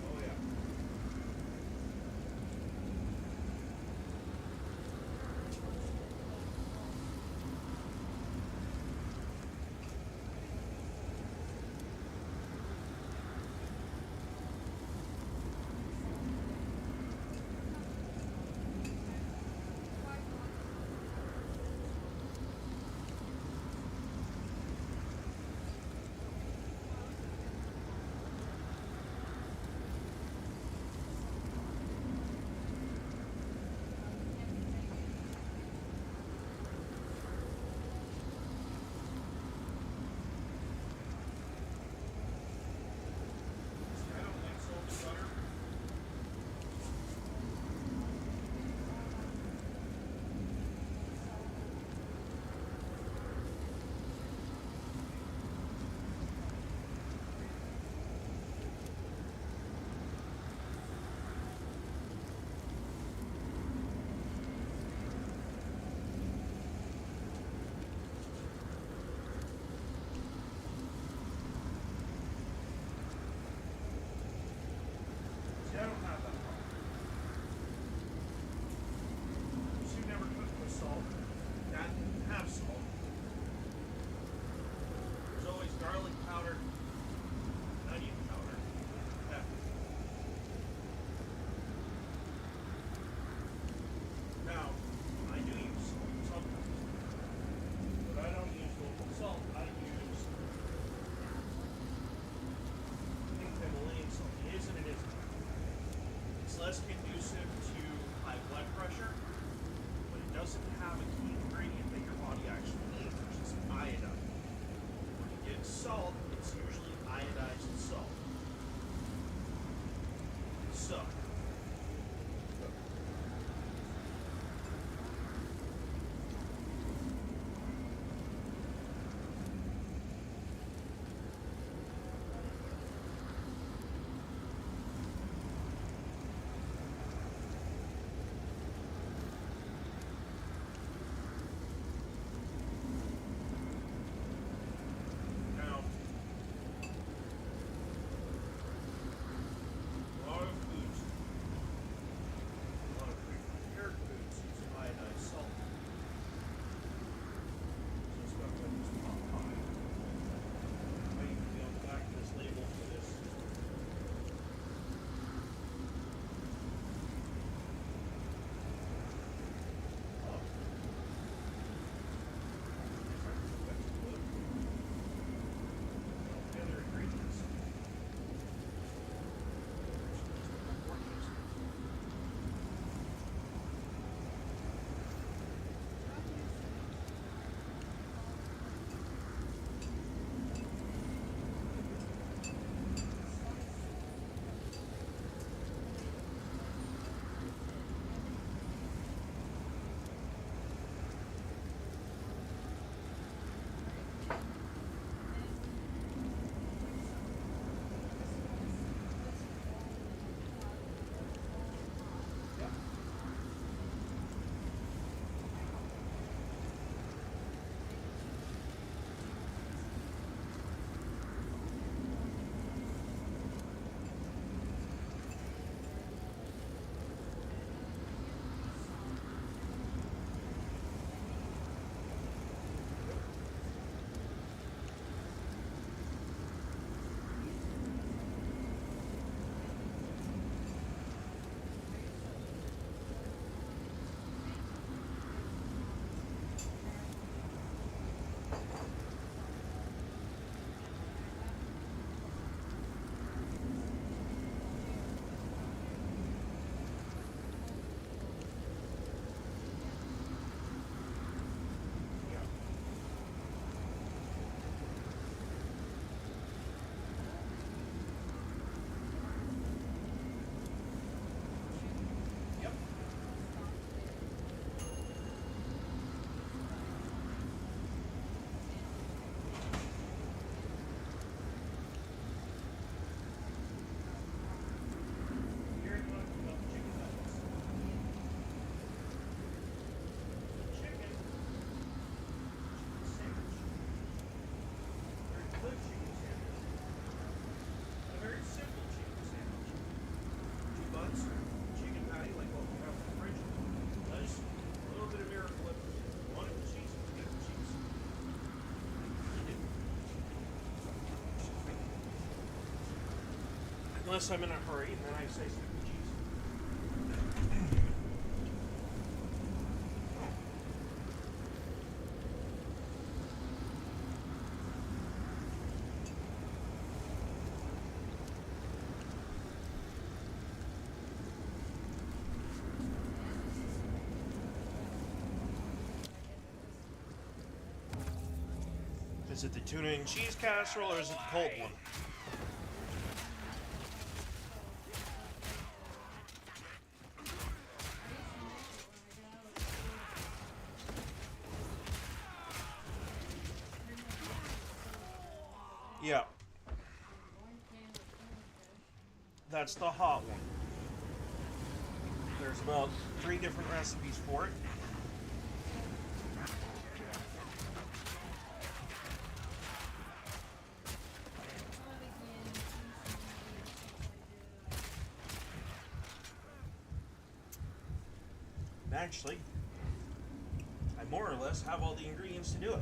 S1: Oh yeah. See, I don't like salt and butter. See, I don't have that problem. She never cooked with salt. That didn't have salt. There's always garlic powder, onion powder, pepper. Now, I do use salt sometimes, but I don't use local salt. I use, I think, Himalayan salt. It is and it isn't. It's less conducive to high blood pressure, but it doesn't have a key ingredient that your body actually needs, which is iodine. When you get salt, it's usually iodized salt. So, Unless I'm in a hurry, and then I say stupid cheese. Is it the tuna and cheese casserole, or is it the cold one? Yeah. That's the hot one. There's about 3 different recipes for it. And actually, I more or less have all the ingredients to do it.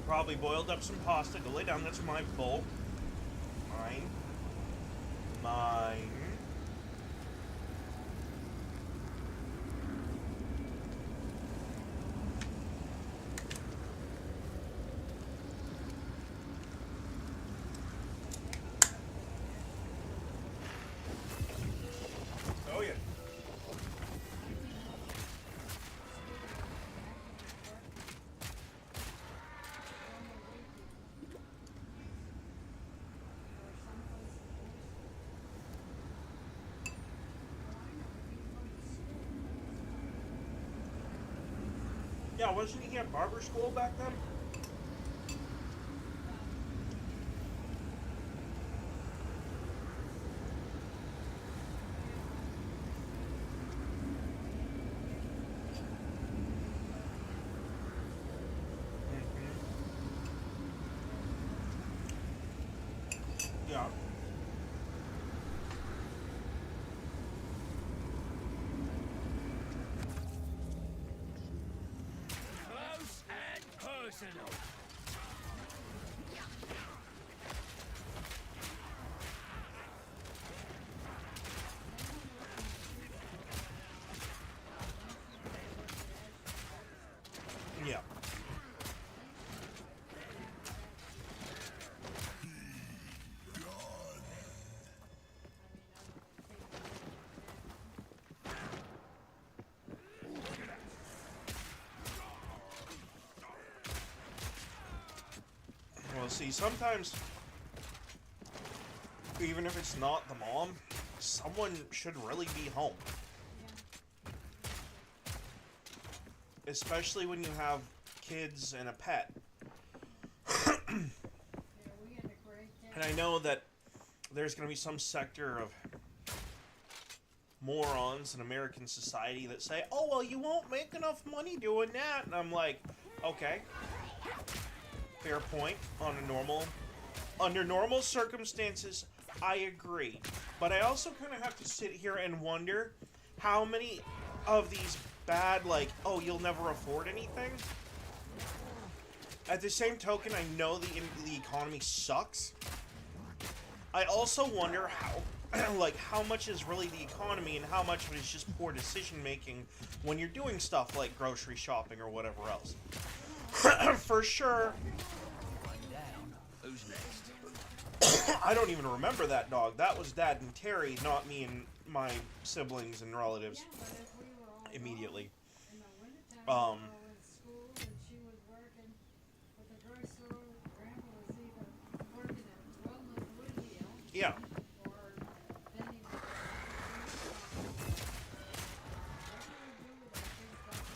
S1: Probably boiled up some pasta. Go lay down. That's my bowl. Mine. Mine. Oh yeah. Yeah, wasn't he at barber school back then? Yeah.
S6: Close and personal.
S1: Yeah. Well, see, sometimes, even if it's not the mom, someone should really be home. Especially when you have kids and a pet. And I know that there's going to be some sector of morons in American society that say, oh, well, you won't make enough money doing that. And I'm like, okay. Fair point. Under normal circumstances, I agree. But I also kind of have to sit here and wonder how many of these bad, like, oh, you'll never afford anything. At the same token, I know the economy sucks. I also wonder how, like, how much is really the economy and how much of it is just poor decision making when you're doing stuff like grocery shopping or whatever else. For sure.
S6: Who's next?
S1: I don't even remember that dog. That was Dad and Terry, not me and my siblings and relatives. Immediately. Yeah.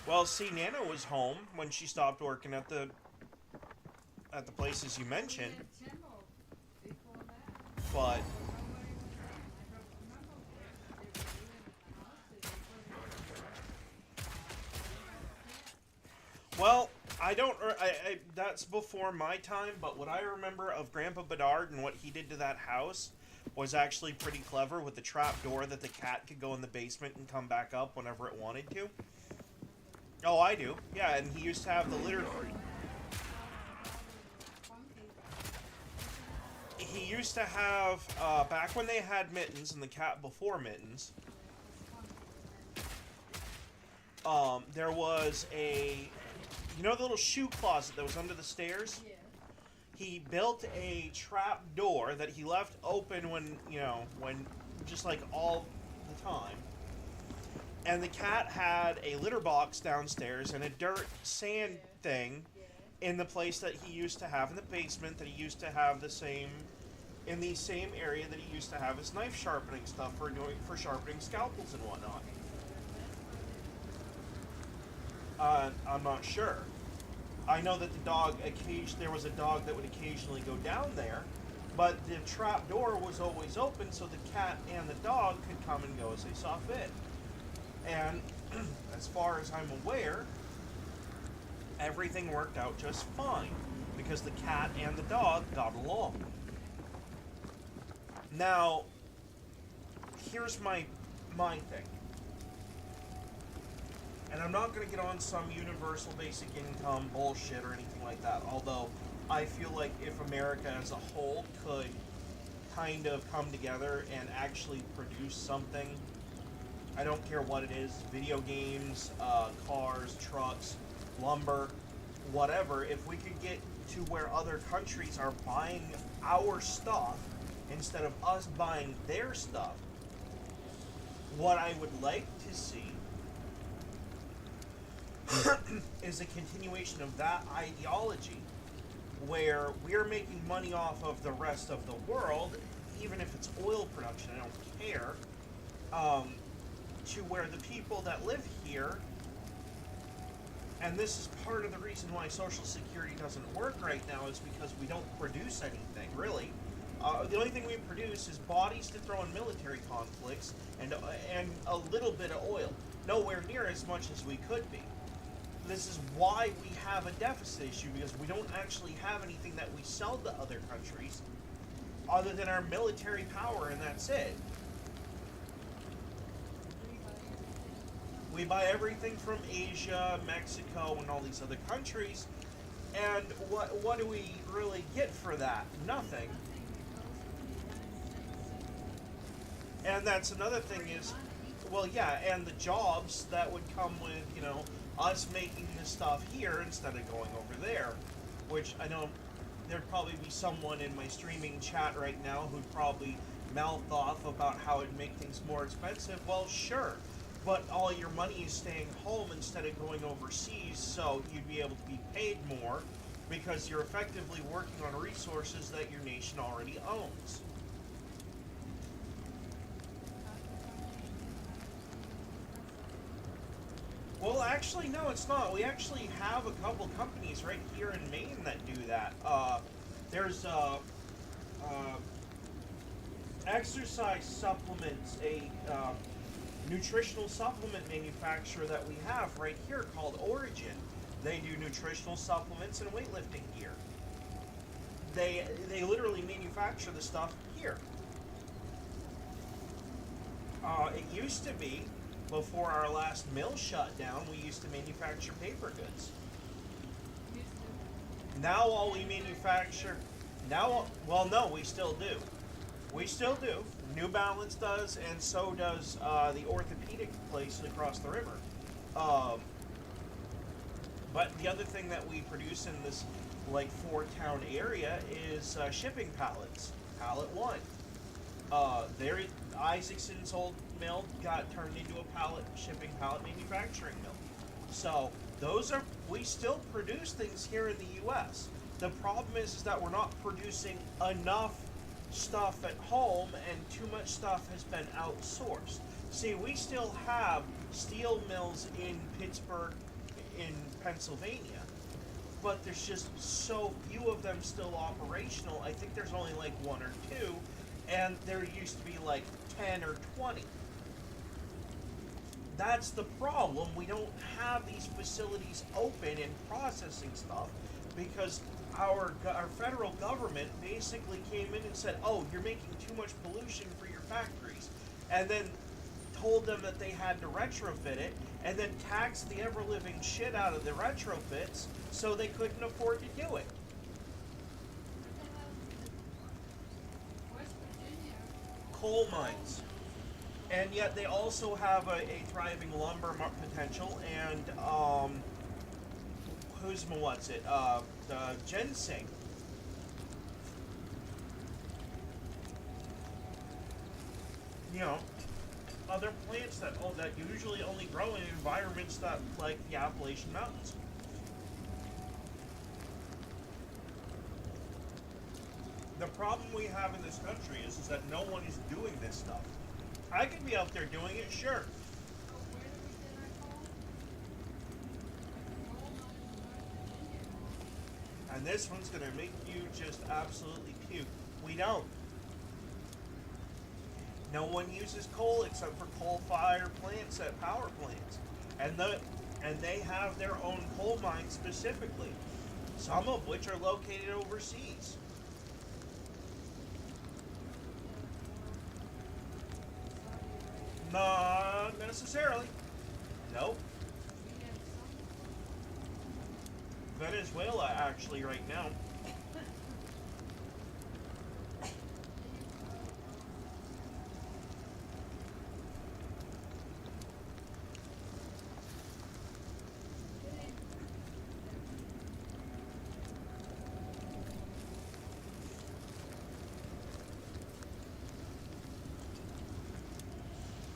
S1: Well, see, Nana was home when she stopped working at the places you mentioned. But well, I don't. That's before my time. But what I remember of Grandpa Bedard and what he did to that house, was actually pretty clever with the trap door that the cat could go in the basement and come back up whenever it wanted to. Oh, I do. Yeah, and he used to have the litter... He used to have, back when they had Mittens and the cat before Mittens, there was a, you know the little shoe closet that was under the stairs?
S9: Yeah.
S1: He built a trap door that he left open when, you know, when, just like all the time. And the cat had a litter box downstairs and a dirt sand thing in the place that he used to have in the basement, that he used to have the same, in the same area that he used to have his knife sharpening stuff for sharpening scalpels and whatnot. I'm not sure. I know that the dog, there was a dog that would occasionally go down there, but the trap door was always open so the cat and the dog could come and go as they saw fit. And as far as I'm aware, everything worked out just fine because the cat and the dog got along. Now, here's my thing. And I'm not going to get on some universal basic income bullshit or anything like that, although I feel like if America as a whole could kind of come together and actually produce something, I don't care what it is, video games, cars, trucks, lumber, whatever, if we could get to where other countries are buying our stuff instead of us buying their stuff, what I would like to see is a continuation of that ideology where we're making money off of the rest of the world, even if it's oil production, I don't care, to where the people that live here, and this is part of the reason why Social Security doesn't work right now, is because we don't produce anything, really. The only thing we produce is bodies to throw in military conflicts and a little bit of oil. Nowhere near as much as we could be. This is why we have a deficit issue, because we don't actually have anything that we sell to other countries other than our military power, and that's it. We buy everything from Asia, Mexico, and all these other countries, and what do we really get for that? Nothing. And that's another thing is, well, yeah, and the jobs that would come with, you know, us making this stuff here instead of going over there, which I know there'd probably be someone in my streaming chat right now who'd probably mouth off about how it'd make things more expensive. Well, sure, but all your money is staying home instead of going overseas, so you'd be able to be paid more because you're effectively working on resources that your nation already owns. Well, actually, no, it's not. We actually have a couple companies right here in Maine that do that. There's exercise supplements, a nutritional supplement manufacturer that we have right here called Origin. They do nutritional supplements and weightlifting gear. They literally manufacture the stuff here. It used to be, before our last mill shut down, we used to manufacture paper goods. Now all we manufacture, well, no, we still do. We still do. New Balance does, and so does the orthopedic place across the river. But the other thing that we produce in this, like, 4-town area is shipping pallets. Pallet 1. Isaacson's old mill got turned into a shipping pallet manufacturing mill. So we still produce things here in the U.S. The problem is that we're not producing enough stuff at home, and too much stuff has been outsourced. See, we still have steel mills in Pittsburgh, in Pennsylvania, but there's just so few of them still operational. I think there's only like 1 or 2, and there used to be like 10 or 20. That's the problem. We don't have these facilities open and processing stuff because our federal government basically came in and said, "Oh, you're making too much pollution for your factories," and then told them that they had to retrofit it, and then taxed the ever-living shit out of the retrofits so they couldn't afford to do it.
S9: West Virginia.
S1: Coal mines. And yet they also have a thriving lumber potential and, the ginseng. You know, other plants that usually only grow in environments that like the Appalachian Mountains. The problem we have in this country is that no one is doing this stuff. I could be out there doing it, sure.
S9: So where do we get our coal? Coal mines in West Virginia.
S1: And this one's gonna make you just absolutely puke. We don't. No one uses coal except for coal-fired plants at power plants. And they have their own coal mines specifically, some of which are located overseas. Not necessarily. Nope. Venezuela, actually, right now.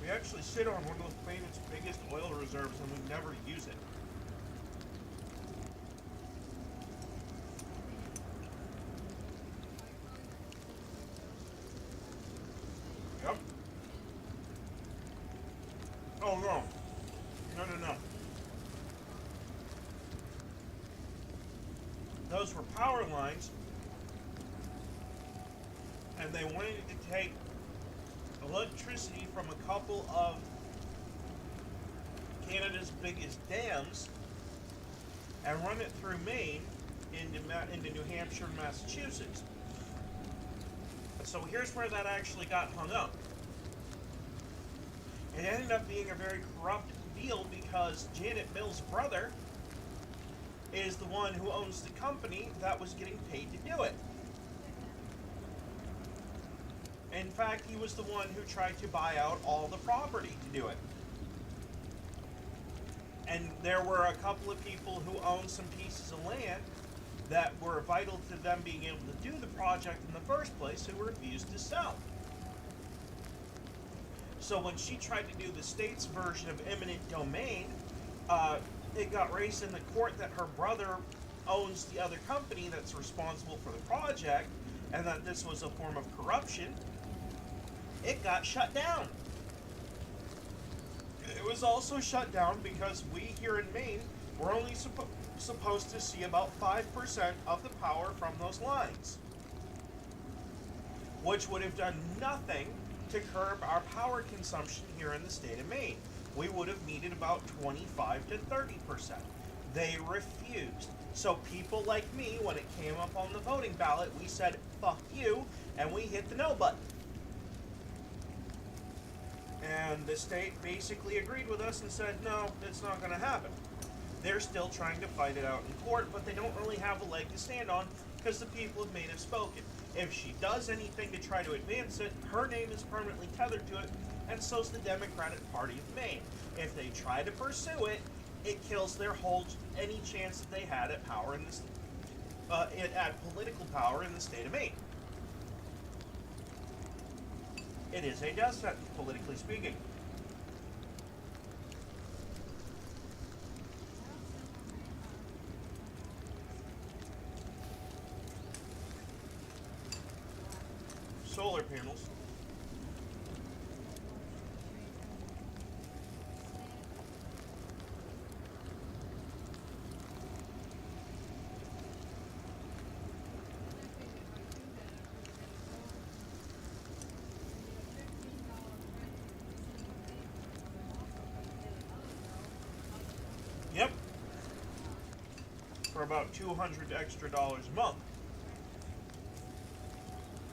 S1: We actually sit on one of the planet's biggest oil reserves and we never use it. Yep. Oh no. No. Those were power lines, and they wanted to take electricity from a couple of Canada's biggest dams and run it through Maine into New Hampshire and Massachusetts. So here's where that actually got hung up. It ended up being a very corrupt deal because Janet Mills' brother is the one who owns the company that was getting paid to do it. In fact, he was the one who tried to buy out all the property to do it. And there were a couple of people who owned some pieces of land that were vital to them being able to do the project in the first place who refused to sell. So when she tried to do the state's version of eminent domain, it got raised in the court that her brother owns the other company that's responsible for the project and that this was a form of corruption. It got shut down. It was also shut down because we here in Maine were only supposed to see about 5% of the power from those lines, which would have done nothing to curb our power consumption here in the state of Maine. We would have needed about 25 to 30%. They refused. So people like me, when it came up on the voting ballot, we said, fuck you, and we hit the no button. And the state basically agreed with us and said, no, it's not going to happen. They're still trying to fight it out in court, but they don't really have a leg to stand on because the people of Maine have spoken. If she does anything to try to advance it, her name is permanently tethered to it, and so's the Democratic Party of Maine. If they try to pursue it, it kills their any chance that they had at power in this, at political power in the state of Maine. It is a death sentence, politically speaking. Solar panels. Yep. for about $200 extra a month.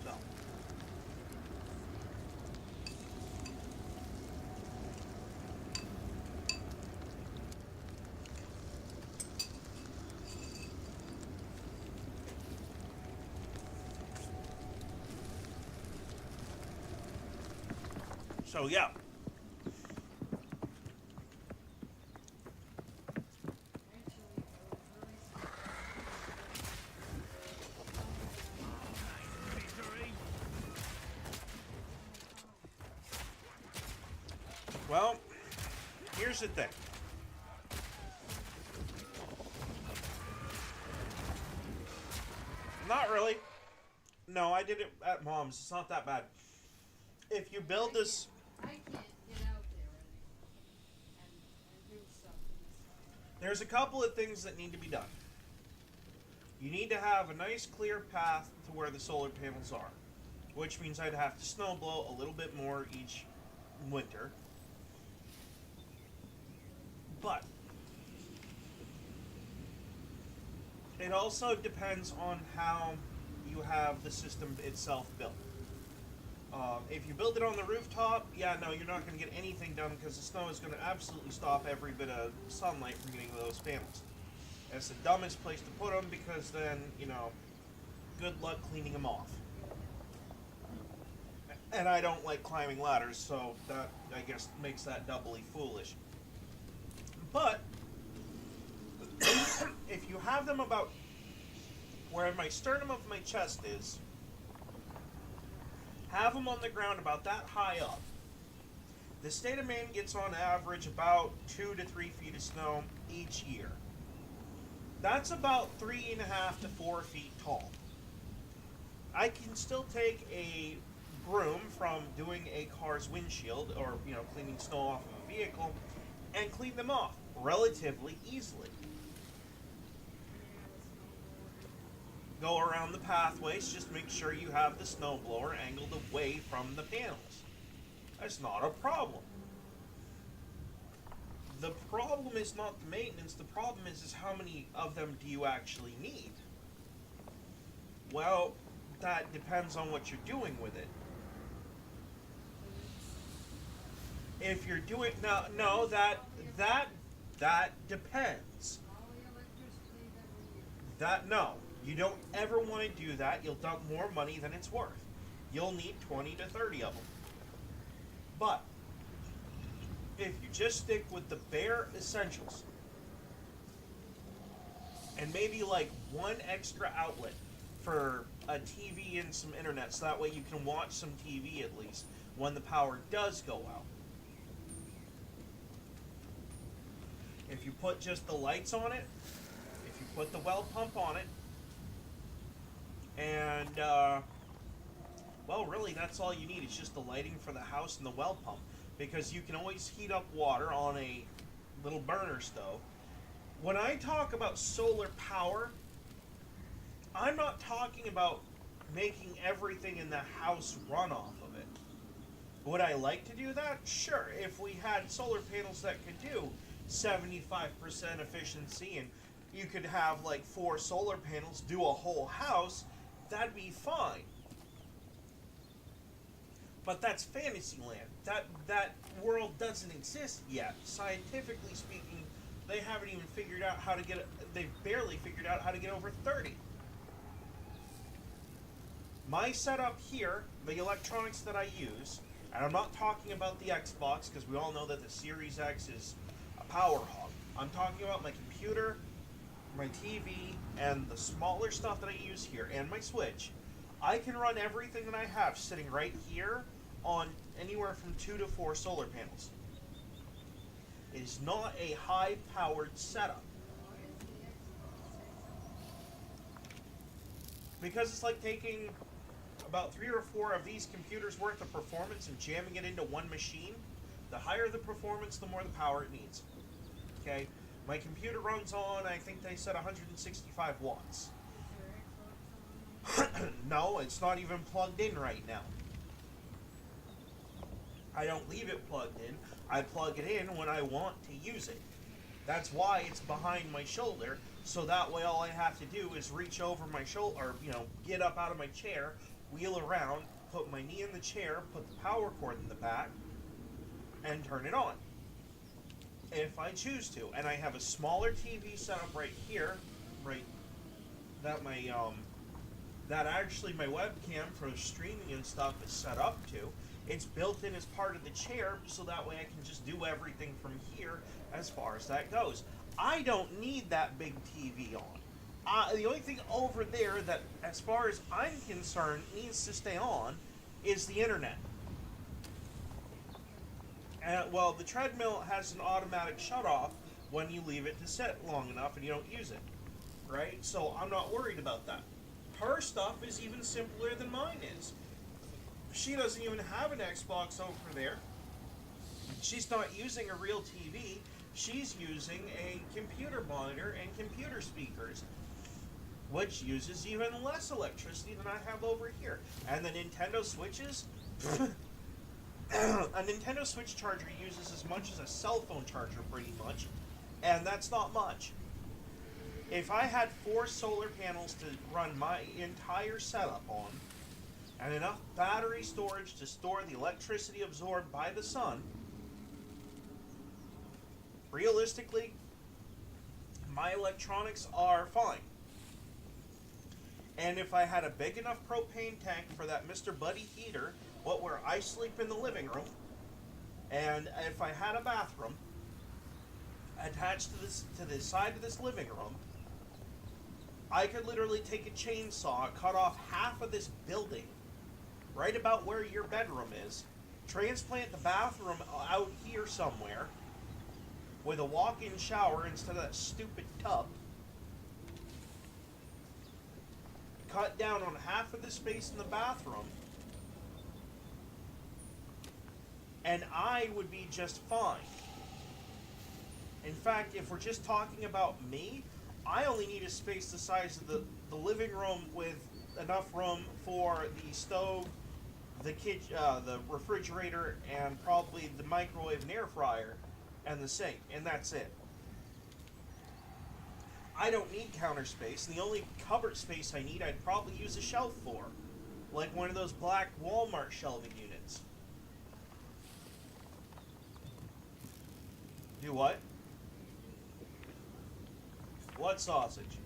S1: So. So yeah. Well, here's the thing. Not really. No, I did it at Mom's. It's not that bad. If you build this...
S9: I can't get out there anymore and do stuff in this house.
S1: There's a couple of things that need to be done. You need to have a nice clear path to where the solar panels are, which means I'd have to snow blow a little bit more each winter. But it also depends on how you have the system itself built. If you build it on the rooftop, yeah, no, you're not going to get anything done because the snow is going to absolutely stop every bit of sunlight from getting to those panels. That's the dumbest place to put them because then, you know, good luck cleaning them off. And I don't like climbing ladders, so that, I guess, makes that doubly foolish. But if you have them about where my sternum of my chest is, have them on the ground about that high up. The state of Maine gets on average about 2 to 3 feet of snow each year. That's about 3.5 to 4 feet tall. I can still take a broom from doing a car's windshield or, you know, cleaning snow off of a vehicle and clean them off relatively easily. Go around the pathways, just make sure you have the snowblower angled away from the panels. That's not a problem. The problem is not the maintenance, the problem is how many of them do you actually need? Well, that depends on what you're doing with it. If you're doing, no, that depends.
S9: All the electricity that we use.
S1: That, no. You don't ever want to do that. You'll dump more money than it's worth. You'll need 20 to 30 of them. But if you just stick with the bare essentials and maybe like one extra outlet for a TV and some internet so that way you can watch some TV at least when the power does go out. If you put just the lights on it, if you put the well pump on it, and, well, really, that's all you need. It's just the lighting for the house and the well pump. Because you can always heat up water on a little burner stove. When I talk about solar power, I'm not talking about making everything in the house run off of it. Would I like to do that? Sure. If we had solar panels that could do 75% efficiency and you could have like 4 solar panels do a whole house, that'd be fine. But that's fantasy land. That world doesn't exist yet. Scientifically speaking, they haven't even figured out how to get it. They've barely figured out how to get over 30. My setup here, the electronics that I use, and I'm not talking about the Xbox because we all know that the Series X is a power hog. I'm talking about my computer, my TV, and the smaller stuff that I use here, and my Switch. I can run everything that I have sitting right here on anywhere from 2 to 4 solar panels. It is not a high-powered setup. Because it's like taking about 3 or 4 of these computers worth of performance and jamming it into one machine. The higher the performance, the more the power it needs. Okay? My computer runs on, I think they said 165 watts. No, it's not even plugged in right now. I don't leave it plugged in. I plug it in when I want to use it. That's why it's behind my shoulder, So that way all I have to do is reach over my shoulder, or, get up out of my chair, wheel around, put my knee in the chair, put the power cord in the back, and turn it on. If I choose to. And I have a smaller TV set up right here, that actually my webcam for streaming and stuff is set up to. It's built in as part of the chair, so that way I can just do everything from here as far as that goes. I don't need that big TV on. The only thing over there that, as far as I'm concerned, needs to stay on is the internet. Well, the treadmill has an automatic shut-off when you leave it to sit long enough and you don't use it, right? So I'm not worried about that. Her stuff is even simpler than mine is. She doesn't even have an Xbox over there. She's not using a real TV. She's using a computer monitor and computer speakers, which uses even less electricity than I have over here. And the Nintendo Switches, a Nintendo Switch charger uses as much as a cell phone charger pretty much, and that's not much. If I had 4 solar panels to run my entire setup on, and enough battery storage to store the electricity absorbed by the sun, realistically, my electronics are fine. And if I had a big enough propane tank for that Mr. Buddy heater, where I sleep in the living room, and if I had a bathroom attached to the side of this living room, I could literally take a chainsaw, cut off half of this building, right about where your bedroom is, transplant the bathroom out here somewhere, with a walk-in shower instead of that stupid tub, cut down on half of the space in the bathroom, and I would be just fine. In fact, if we're just talking about me, I only need a space the size of the living room with enough room for the stove, the refrigerator, and probably the microwave and air fryer, and the sink, and that's it. I don't need counter space. The only cupboard space I need, I'd probably use a shelf for, like one of those black Walmart shelving units. Do what? What sausage?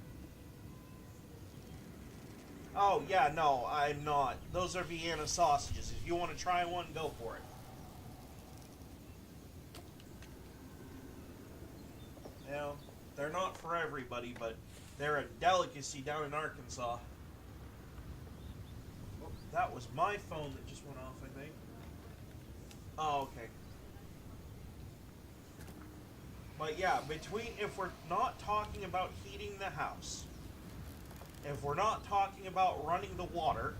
S1: Oh, yeah, no, I'm not. Those are Vienna sausages. If you want to try one, go for it. You know, they're not for everybody, but they're a delicacy down in Arkansas. Oh, that was my phone that just went off, I think. Oh, okay. But yeah, if we're not talking about heating the house, if we're not talking about running the water,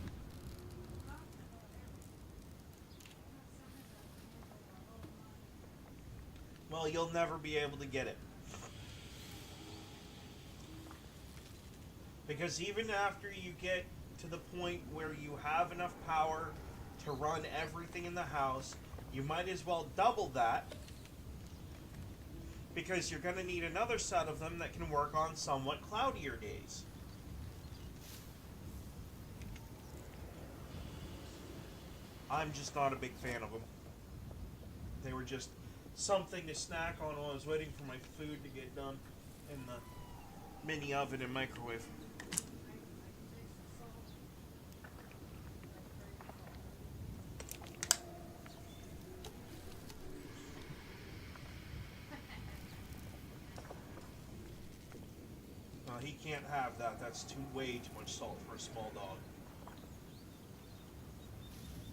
S1: well, you'll never be able to get it. Because even after you get to the point where you have enough power to run everything in the house, you might as well double that, because you're going to need another set of them that can work on somewhat cloudier days. I'm just not a big fan of them. They were just something to snack on while I was waiting for my food to get done in the mini oven and microwave. He can't have that. That's way too much salt for a small dog.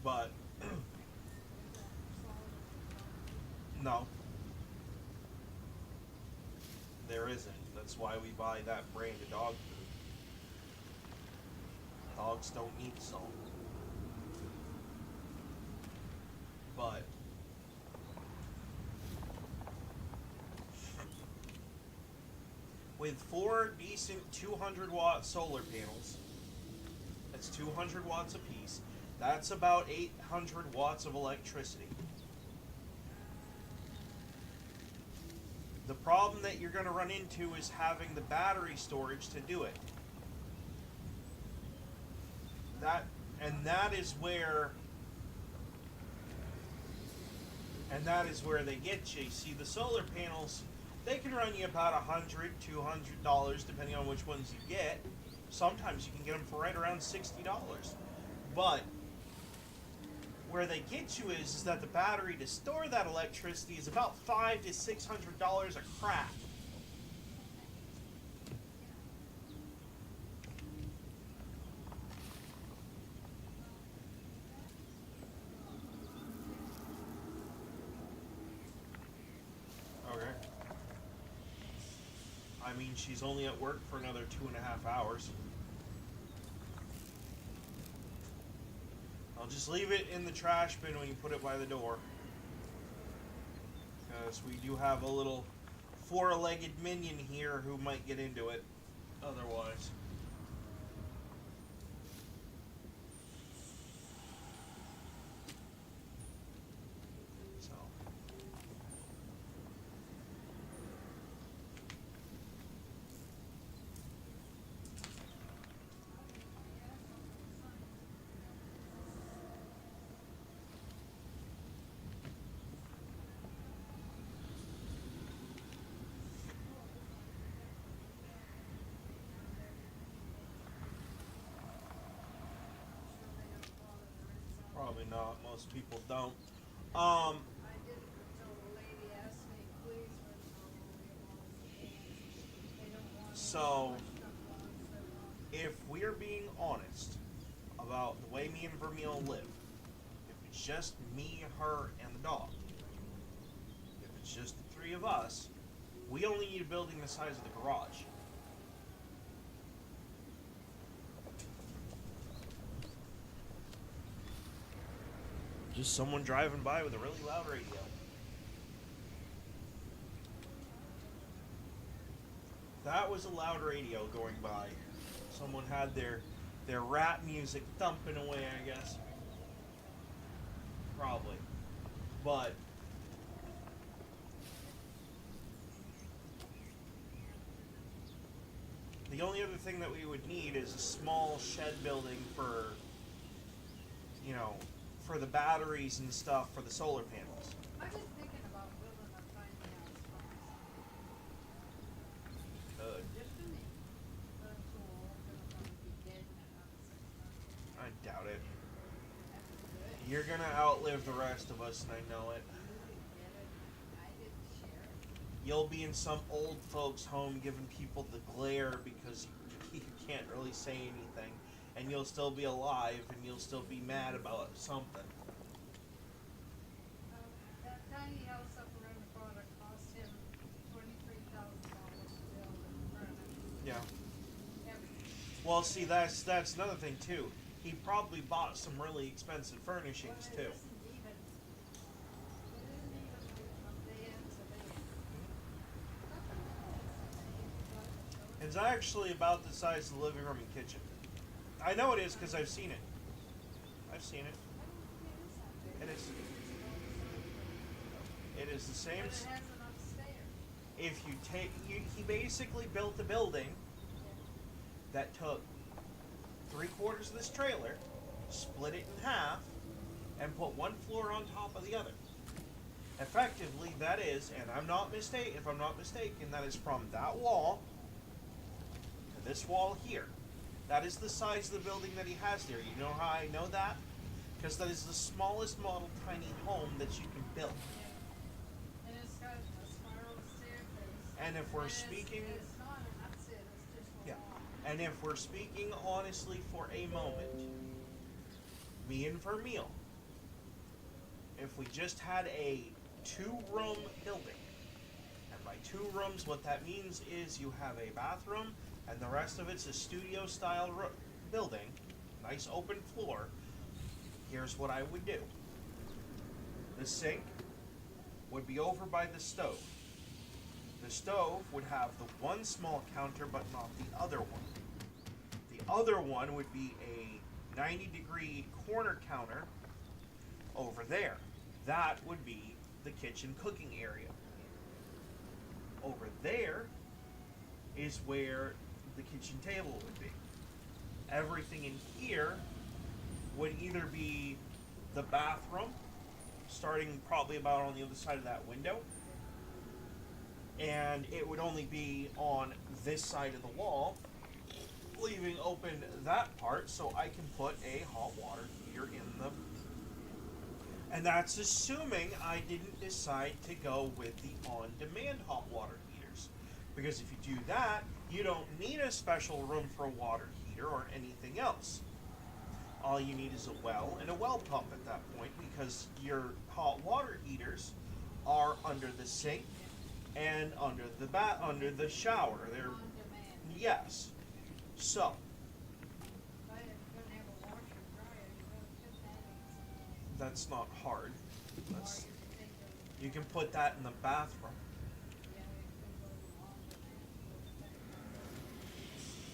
S1: But no, there isn't. That's why we buy that brand of dog food. Dogs don't eat salt. But with 4 decent 200-watt solar panels, that's 200 watts apiece, that's about 800 watts of electricity. The problem that you're going to run into is having the battery storage to do it. That is where they get you. See, the solar panels, they can run you about $100, $200, depending on which ones you get. Sometimes you can get them for right around $60. But where they get you is that the battery to store that electricity is about $500 to $600 a crack. Okay. I mean, she's only at work for another 2.5 hours. I'll just leave it in the trash bin when you put it by the door. Because we do have a little four-legged minion here who might get into it otherwise. So. Probably not. Most people don't.
S9: I did it until the lady asked me, please, they don't want
S1: So, if we're being honest about the way me and Vermeil live, if it's just me, her, and the dog, if it's just the three of us, we only need a building the size of the garage. Just someone driving by with a really loud radio. That was a loud radio going by. Someone had their rap music thumping away, I guess. Probably. But the only other thing that we would need is a small shed building for, you know, for the batteries and stuff for the solar panels.
S9: I'm just thinking about building a tiny house for myself. Just for me. But I'm too old and I'm gonna be dead in another 6 months.
S1: I doubt it.
S9: That's good.
S1: You're gonna outlive the rest of us, and I know it.
S9: Get it? I didn't share it.
S1: You'll be in some old folks' home giving people the glare because you can't really say anything. And you'll still be alive, and you'll still be mad about something.
S9: That tiny house up around the corner cost him $23,000 to build and furnish.
S1: Yeah.
S9: Everything.
S1: Well, see, that's another thing too. He probably bought some really expensive furnishings
S9: Well,
S1: too.
S9: it isn't even from the end to the end.
S1: It's actually about the size of the living room and kitchen. I know it is because I've seen it. I've seen it. It is. It is the same.
S9: But it has an upstairs.
S1: If you take, he basically built a building that took 3/4 of this trailer, split it in half, and put one floor on top of the other. Effectively, that is, and if I'm not mistaken, that is from that wall to this wall here. That is the size of the building that he has there. You know how I know that? Because that is the smallest model tiny home that you can build.
S9: Yeah. And it's got a spiral staircase.
S1: And if we're
S9: And
S1: speaking,
S9: it's not an upstairs, it's just a
S1: yeah,
S9: wall.
S1: and if we're speaking honestly for a moment, me and Vermeil, if we just had a 2-room building, and by 2 rooms, what that means is you have a bathroom, and the rest of it's a studio-style building, nice open floor. Here's what I would do. The sink would be over by the stove. The stove would have the one small counter, but not the other one. The other one would be a 90-degree corner counter over there. That would be the kitchen cooking area. Over there is where the kitchen table would be. Everything in here would either be the bathroom, starting probably about on the other side of that window, and it would only be on this side of the wall, leaving open that part so I can put a hot water heater in the... And that's assuming I didn't decide to go with the on-demand hot water heaters. Because if you do that, you don't need a special room for a water heater or anything else. All you need is a well and a well pump at that point, because your hot water heaters are under the sink and under the shower. They're...
S9: On demand.
S1: Yes. So,
S9: If I don't have a washer and dryer, you really put that in.
S1: that's not hard.
S9: Or
S1: That's,
S9: you can take the,
S1: you can put that in the bathroom.
S9: yeah, you can go on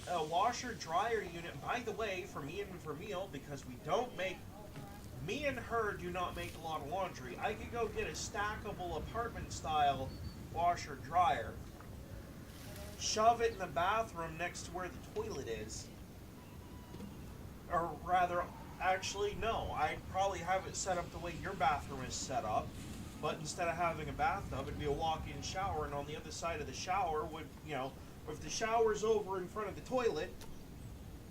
S9: demand.
S1: A washer dryer unit, by the way, for me and for Meal, because we don't make... Me and her do not make a lot of laundry. I could go get a stackable apartment-style washer dryer, shove it in the bathroom next to where the toilet is. Or rather, actually, no. I'd probably have it set up the way your bathroom is set up, but instead of having a bathtub, it'd be a walk-in shower, and on the other side of the shower would, you know, if the shower's over in front of the toilet,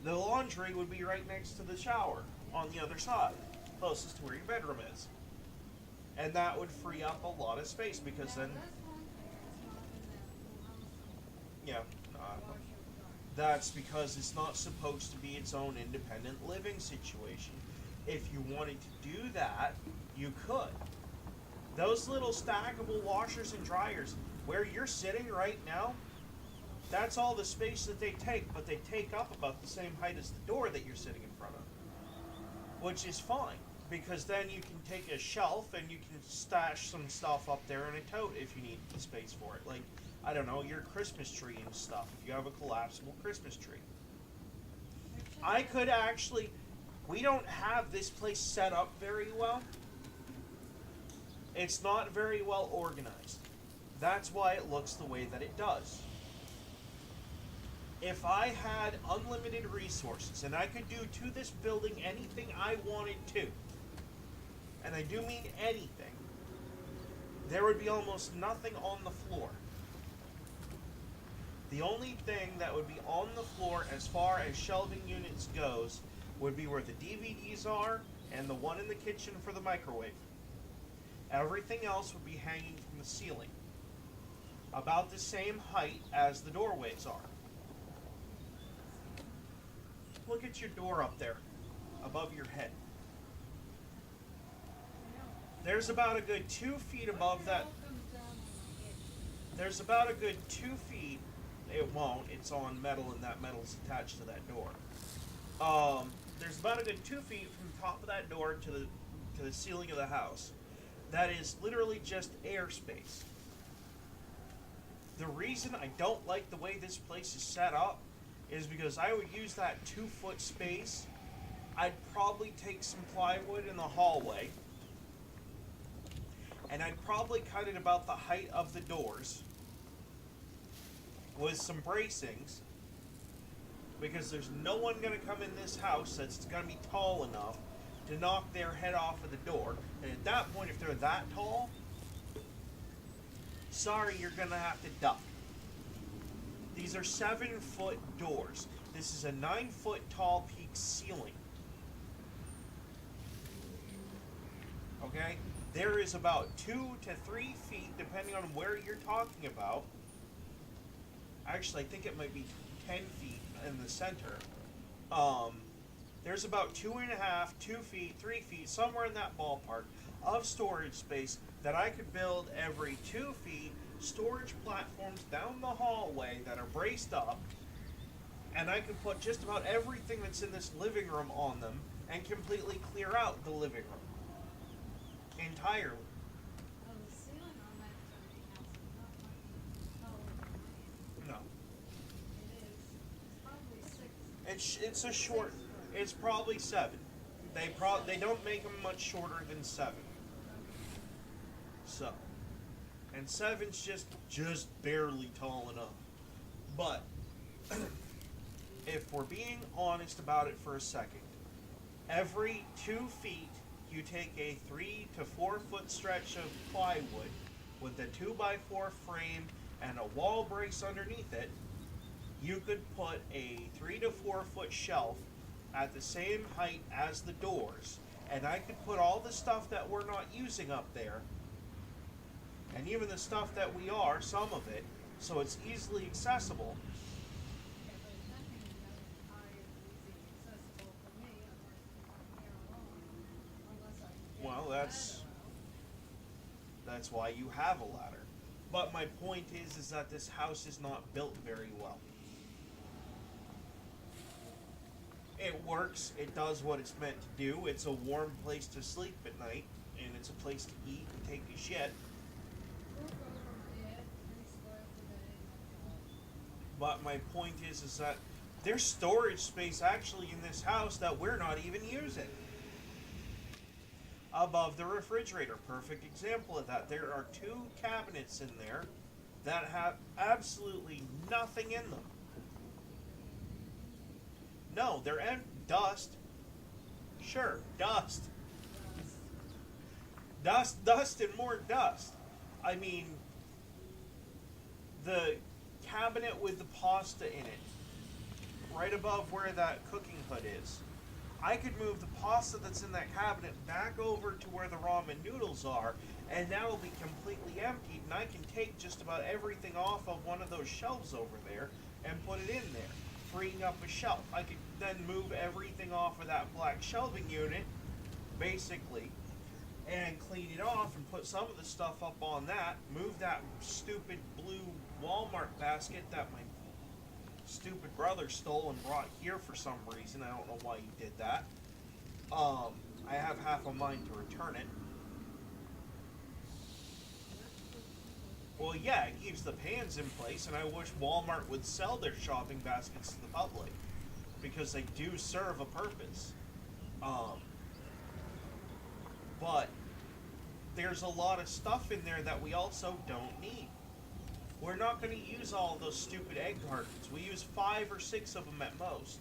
S1: the laundry would be right next to the shower on the other side, closest to where your bedroom is. And that would free up a lot of space, because then, yeah, that's because it's not supposed to be its own independent living situation. If you wanted to do that, you could. Those little stackable washers and dryers, where you're sitting right now, that's all the space that they take, but they take up about the same height as the door that you're sitting in front of. Which is fine, because then you can take a shelf and you can stash some stuff up there in a tote if you need the space for it. Like, I don't know, your Christmas tree and stuff, if you have a collapsible Christmas tree. I could actually... We don't have this place set up very well. It's not very well organized. That's why it looks the way that it does. If I had unlimited resources and I could do to this building anything I wanted to, and I do mean anything, there would be almost nothing on the floor. The only thing that would be on the floor as far as shelving units goes would be where the DVDs are and the one in the kitchen for the microwave. Everything else would be hanging from the ceiling, about the same height as the doorways are. Look at your door up there, above your head. There's about a good 2 feet above that. There's about a good 2 feet. It won't. It's on metal, and that metal's attached to that door. There's about a good 2 feet from the top of that door to the ceiling of the house. That is literally just airspace. The reason I don't like the way this place is set up is because I would use that 2-foot space. I'd probably take some plywood in the hallway, and I'd probably cut it about the height of the doors with some bracings, because there's no one going to come in this house that's going to be tall enough to knock their head off of the door. And at that point, if they're that tall, sorry, you're going to have to duck. These are 7-foot doors. This is a 9-foot tall peak ceiling. Okay? There is about 2 to 3 feet, depending on where you're talking about. Actually, I think it might be 10 feet in the center. There's about 2.5, 2 feet, 3 feet, somewhere in that ballpark of storage space that I could build every 2 feet, storage platforms down the hallway that are braced up, and I could put just about everything that's in this living room on them and completely clear out the living room entirely.
S9: Well, the ceiling on that tiny house is not much taller than mine.
S1: No.
S9: It is. It's probably 6.
S1: It's a short. It's probably 7. They don't make them much shorter than 7. So, and 7's just barely tall enough. But if we're being honest about it for a second, every 2 feet you take a 3 to 4 foot stretch of plywood with a 2x4 frame and a wall brace underneath it, you could put a 3 to 4 foot shelf at the same height as the doors, and I could put all the stuff that we're not using up there, and even the stuff that we are, some of it, so it's easily accessible.
S9: Yeah, but nothing that high and easy accessible for me unless I'm here alone. Unless I can get
S1: Well,
S9: a
S1: that's
S9: ladder
S1: that's why you have a ladder. But my point is that this house is not built very well. It works, it does what it's meant to do. It's a warm place to sleep at night, and it's a place to eat and take a shit.
S9: out. Roof over my head, 3 square foot a day,
S1: But my point is that there's storage space actually in this house that we're not even using. Above the refrigerator, perfect example of that. There are 2 cabinets in there that have absolutely nothing in them. No, they're dust. Sure, dust. Dust and more dust. I mean, the cabinet with the pasta in it, right above where that cooking hood is. I could move the pasta that's in that cabinet back over to where the ramen noodles are, and that'll be completely emptied, and I can take just about everything off of one of those shelves over there and put it in there, freeing up a shelf. I could then move everything off of that black shelving unit, basically, and clean it off and put some of the stuff up on that, move that stupid blue Walmart basket that my stupid brother stole and brought here for some reason. I don't know why he did that. I have half a mind to return it. Well, yeah, it keeps the pans in place, and I wish Walmart would sell their shopping baskets to the public, because they do serve a purpose. But there's a lot of stuff in there that we also don't need. We're not going to use all those stupid egg cartons. We use 5 or 6 of them at most.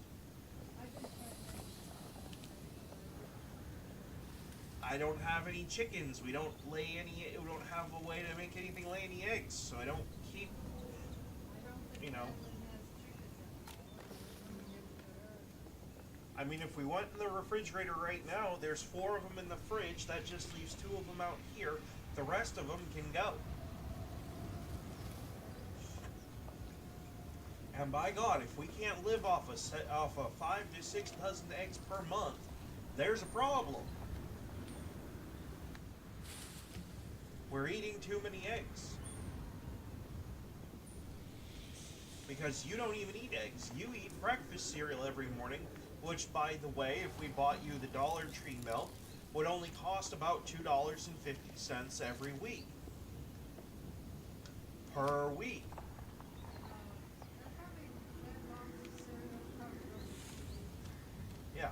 S1: I don't have any chickens. We don't lay any. We don't have a way to make anything lay any eggs, so I don't keep. You know. I mean, if we went in the refrigerator right now, there's 4 of them in the fridge. That just leaves 2 of them out here. The rest of them can go. And by God, if we can't live off of 5 to 6 dozen eggs per month, there's a problem. We're eating too many eggs. Because you don't even eat eggs. You eat breakfast cereal every morning, which, by the way, if we bought you the Dollar Tree milk, would only cost about $2.50 every week. Per week. Yeah.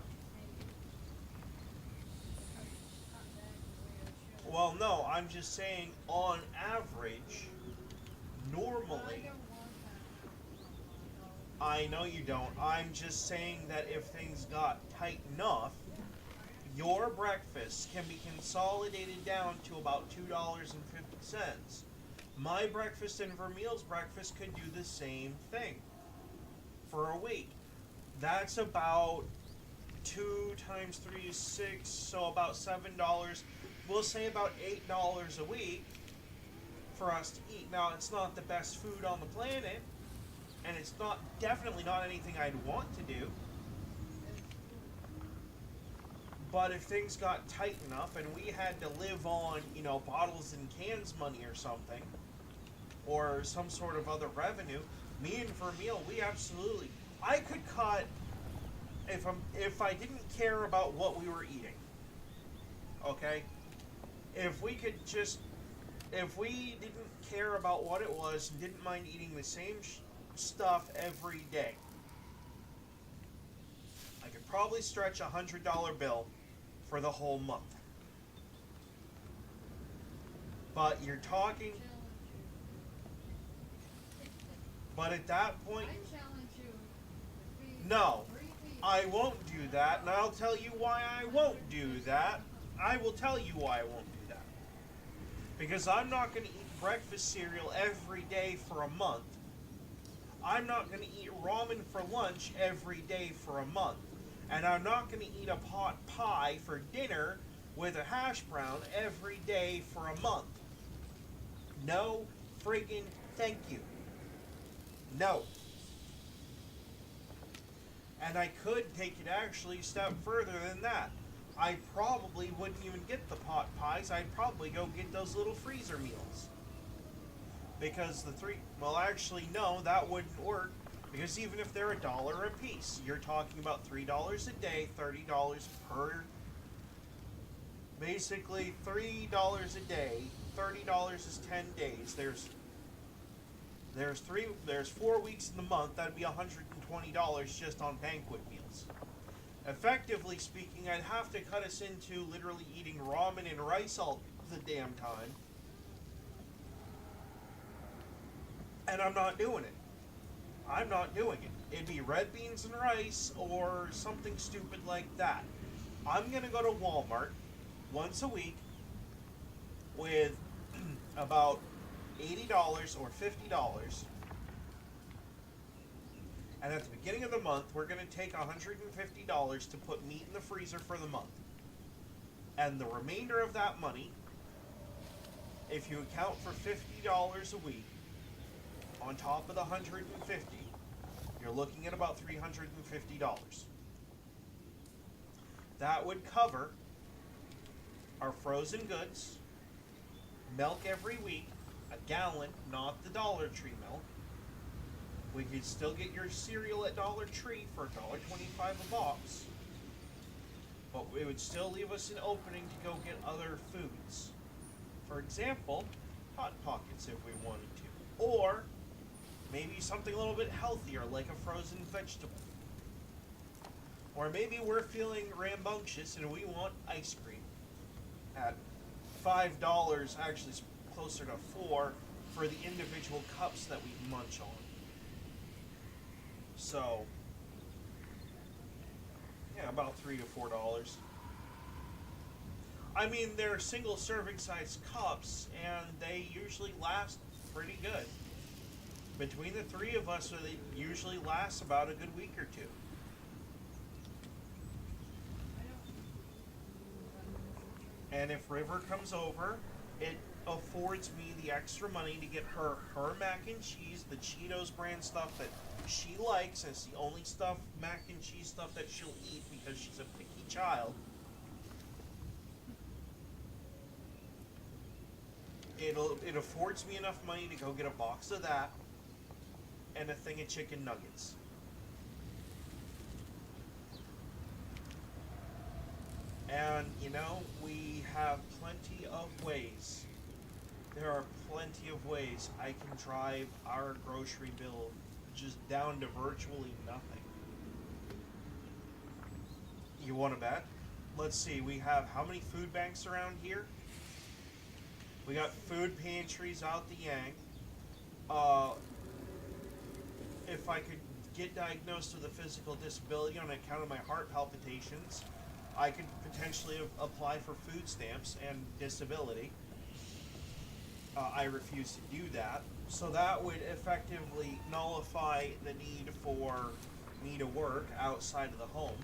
S1: Well, no, I'm just saying, on average, normally, I know you don't. I'm just saying that if things got tight enough, your breakfast can be consolidated down to about $2.50. My breakfast and Vermeil's breakfast could do the same thing for a week. That's about 2 times 3 is 6, so about $7. We'll say about $8 a week for us to eat. Now, it's not the best food on the planet, and it's definitely not anything I'd want to do. But if things got tight enough and we had to live on, bottles and cans money or something, or some sort of other revenue, me and Vermeil, we absolutely, I could cut, if I didn't care about what we were eating, okay? If we didn't care about what it was and didn't mind eating the same stuff every day, I could probably stretch a $100 bill for the whole month. But you're talking But at that point,
S9: I challenge you to feed
S1: no,
S9: 3 people.
S1: I won't do that, and I'll tell you why I won't do that. I will tell you why I won't do that. Because I'm not going to eat breakfast cereal every day for a month. I'm not going to eat ramen for lunch every day for a month. And I'm not going to eat a pot pie for dinner with a hash brown every day for a month. No friggin' thank you. No. And I could take it actually a step further than that. I probably wouldn't even get the pot pies. I'd probably go get those little freezer meals. Because well actually no, that wouldn't work. Because even if they're $1 a piece, you're talking about $3 a day, $30 per, basically $3 a day, $30 is 10 days. There's 4 weeks in the month, that'd be $120 just on banquet meals. Effectively speaking, I'd have to cut us into literally eating ramen and rice all the damn time. And I'm not doing it. I'm not doing it. It'd be red beans and rice or something stupid like that. I'm gonna go to Walmart once a week with about $80 or $50. And at the beginning of the month, we're going to take $150 to put meat in the freezer for the month. And the remainder of that money, if you account for $50 a week, on top of the $150, you're looking at about $350. That would cover our frozen goods, milk every week, a gallon, not the Dollar Tree milk. We could still get your cereal at Dollar Tree for $1.25 a box, but it would still leave us an opening to go get other foods. For example, Hot Pockets if we wanted to, or maybe something a little bit healthier like a frozen vegetable. Or maybe we're feeling rambunctious and we want ice cream at $5, actually it's closer to $4 for the individual cups that we munch on. So, yeah, about $3 to $4. I mean, they're single serving size cups and they usually last pretty good. Between the three of us, they usually last about a good week or two. And if River comes over, it affords me the extra money to get her mac and cheese, the Cheetos brand stuff that she likes, and it's the only stuff, mac and cheese stuff that she'll eat because she's a picky child. It affords me enough money to go get a box of that and a thing of chicken nuggets. And, you know, we have plenty of ways. There are plenty of ways I can drive our grocery bill just down to virtually nothing. You want to bet? Let's see, we have how many food banks around here? We got food pantries out the yang. If I could get diagnosed with a physical disability on account of my heart palpitations, I could potentially apply for food stamps and disability. I refuse to do that. So that would effectively nullify the need for me to work outside of the home.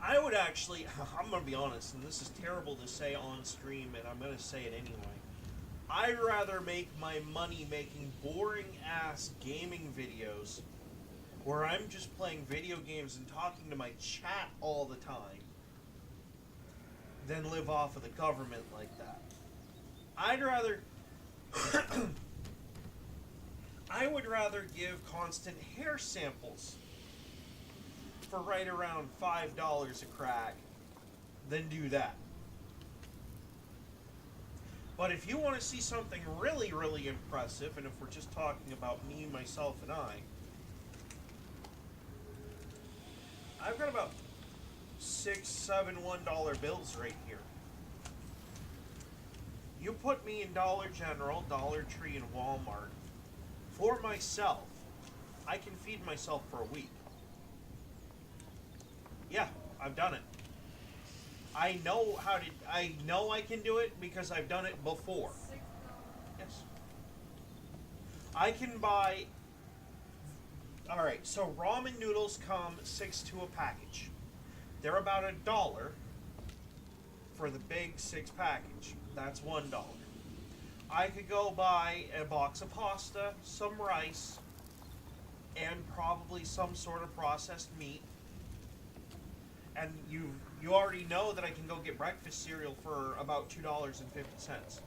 S1: I would actually, I'm going to be honest, and this is terrible to say on stream, and I'm going to say it anyway. I'd rather make my money making boring-ass gaming videos where I'm just playing video games and talking to my chat all the time than live off of the government like that. I'd rather... I would rather give constant hair samples for right around $5 a crack than do that. But if you want to see something really, really impressive, and if we're just talking about me, myself, and I've got about 6, 7 $1 bills right here. You put me in Dollar General, Dollar Tree, and Walmart For myself, I can feed myself for a week. Yeah, I've done it. I know I can do it because I've done it before. Yes. I can buy... Alright, so ramen noodles come 6 to a package. They're about $1 for the big 6 package. That's $1. I could go buy a box of pasta, some rice, and probably some sort of processed meat. And you already know that I can go get breakfast cereal for about $2.50.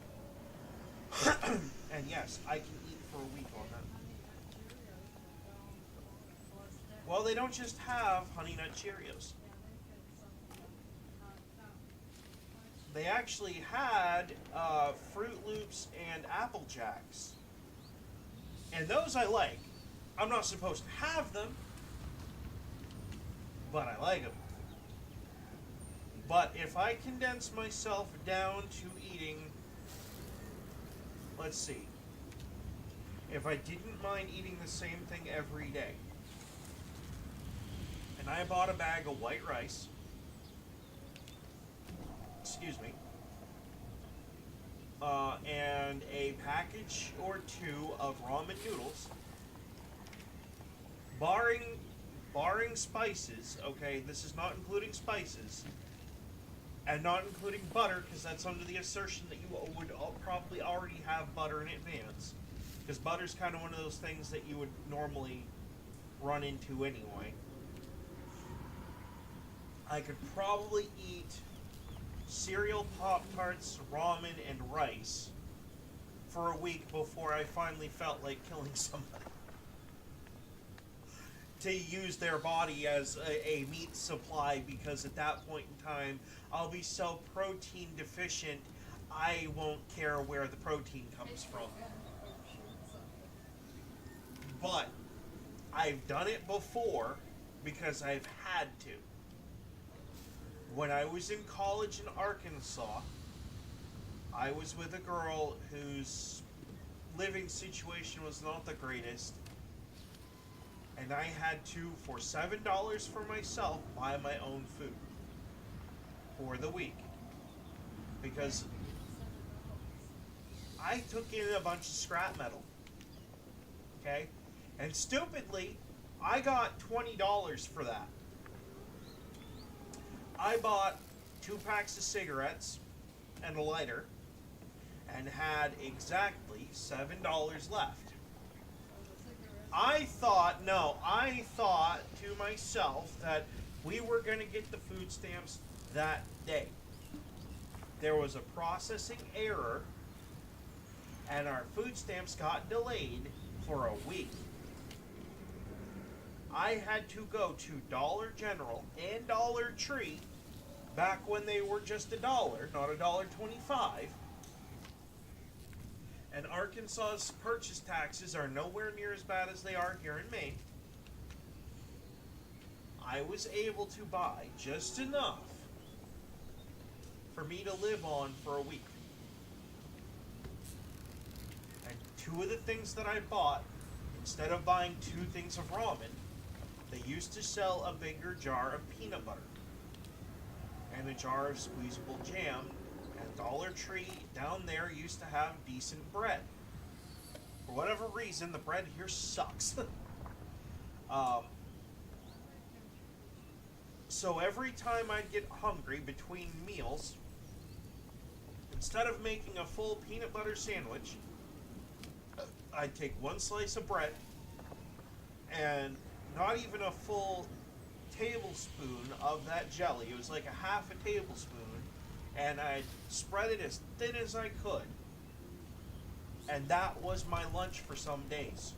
S1: And yes, I can eat for a week on that. Well, they don't just have Honey Nut Cheerios. They actually had Fruit Loops and Apple Jacks. And those I like. I'm not supposed to have them, but I like them. But if I condense myself down to eating, let's see, if I didn't mind eating the same thing every day, and I bought a bag of white rice, excuse me, and a package or 2 of ramen noodles, barring spices, okay, this is not including spices, and not including butter, because that's under the assertion that you would probably already have butter in advance, because butter's kind of one of those things that you would normally run into anyway. I could probably eat cereal, Pop-Tarts, ramen, and rice for a week before I finally felt like killing somebody to use their body as a meat supply, because at that point in time I'll be so protein deficient I won't care where the protein comes from. But I've done it before because I've had to. When I was in college in Arkansas, I was with a girl whose living situation was not the greatest, and I had to, for $7 for myself, buy my own food for the week, because I took in a bunch of scrap metal, okay, and stupidly I got $20 for that. I bought 2 packs of cigarettes and a lighter and had exactly $7 left. I thought to myself that we were going to get the food stamps that day. There was a processing error, and our food stamps got delayed for a week. I had to go to Dollar General and Dollar Tree, back when they were just $1, not $1.25. And Arkansas's purchase taxes are nowhere near as bad as they are here in Maine. I was able to buy just enough for me to live on for a week. And 2 of the things that I bought, instead of buying 2 things of ramen, they used to sell a bigger jar of peanut butter and a jar of squeezable jam. And Dollar Tree down there used to have decent bread. For whatever reason, the bread here sucks. So every time I'd get hungry between meals, instead of making a full peanut butter sandwich, I'd take 1 slice of bread and not even a full tablespoon of that jelly. It was like a half a tablespoon, and I'd spread it as thin as I could. And that was my lunch for some days.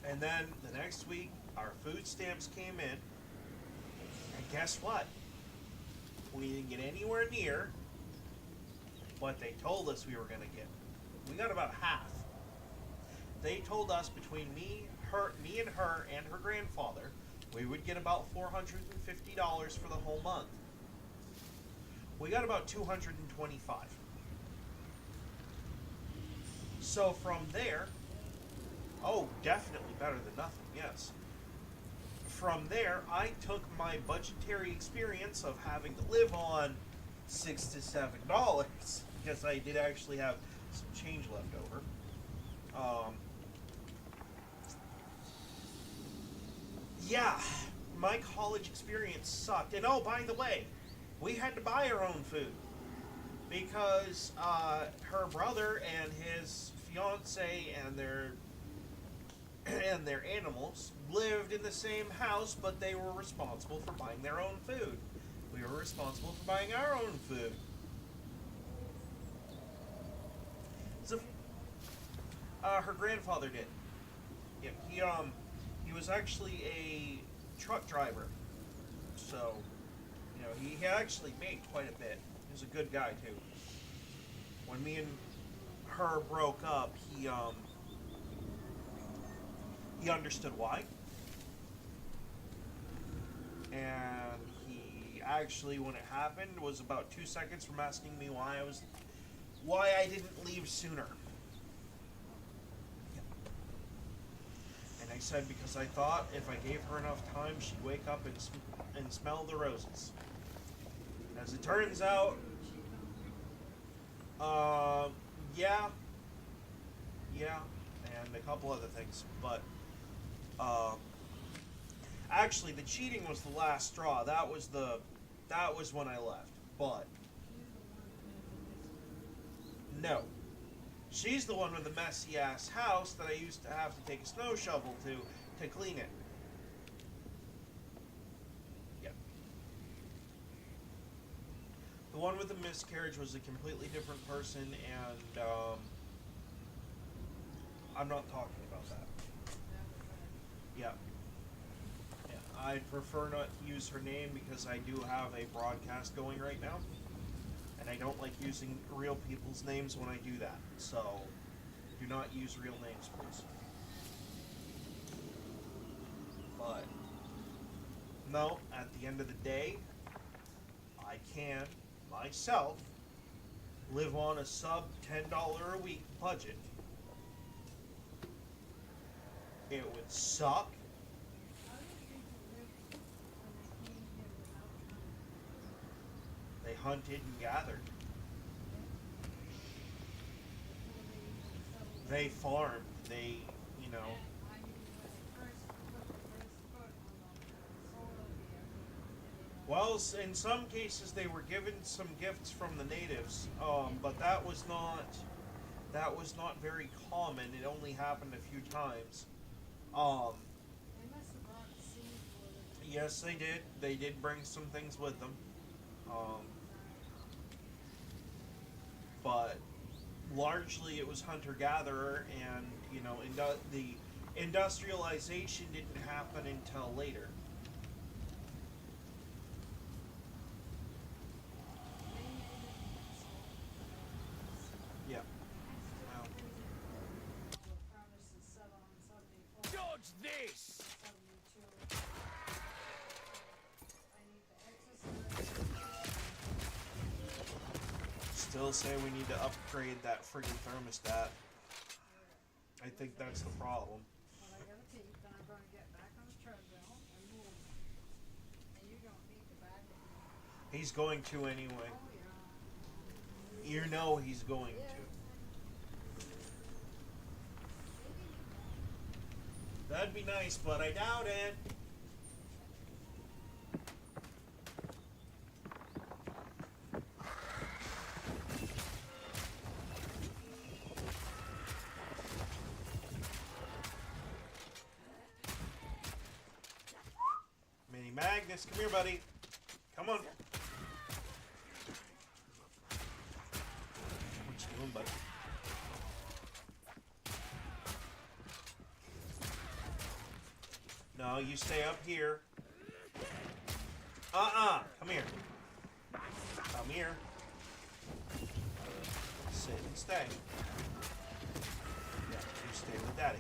S1: And then the next week, our food stamps came in, and guess what? We didn't get anywhere near what they told us we were going to get. We got about half. They told us between me and her grandfather, we would get about $450 for the whole month. We got about 225. So from there, oh, definitely better than nothing, yes. From there, I took my budgetary experience of having to live on $6 to $7, because I did actually have some change left over. Yeah, my college experience sucked. And oh, by the way, we had to buy our own food because her brother and his fiance and their animals lived in the same house, but they were responsible for buying their own food. We were responsible for buying our own food. So, her grandfather did. Yeah, he was actually a truck driver, so he actually made quite a bit. He was a good guy too. When me and her broke up, he understood why, and he actually, when it happened, was about 2 seconds from asking me why I didn't leave sooner. And I said because I thought if I gave her enough time, she'd wake up and smell the roses. As it turns out, yeah, and a couple other things, but actually the cheating was the last straw. That was when I left. But no, she's the one with the messy ass house that I used to have to take a snow shovel to clean it. Yeah. The one with the miscarriage was a completely different person, and I'm not talking about that. Yeah. I'd prefer not to use her name because I do have a broadcast going right now, and I don't like using real people's names when I do that. So, do not use real names, please. But, no, at the end of the day, I can, myself, live on a sub $10 a week budget. It would suck. They hunted and gathered. They farmed. They, well, in some cases they were given some gifts from the natives, but that was not very common. It only happened a few times. Yes, they did. They did bring some things with them. But largely it was hunter-gatherer, and the industrialization didn't happen until later. Yeah.
S6: Dodge this!
S1: Still say we need to upgrade that friggin' thermostat. I think that's the problem.
S9: Well, I gotta keep, then I'm gonna get back on the treadmill and move. And you don't need the bag anymore.
S1: He's going to anyway.
S9: Oh, yeah.
S1: You know he's going to. That'd be nice, but I doubt it. Mini Magnus, come here, buddy. Come on. What you doing, buddy? No, you stay up here. Come here. Come here. Sit and stay. Yeah, you stay with Daddy.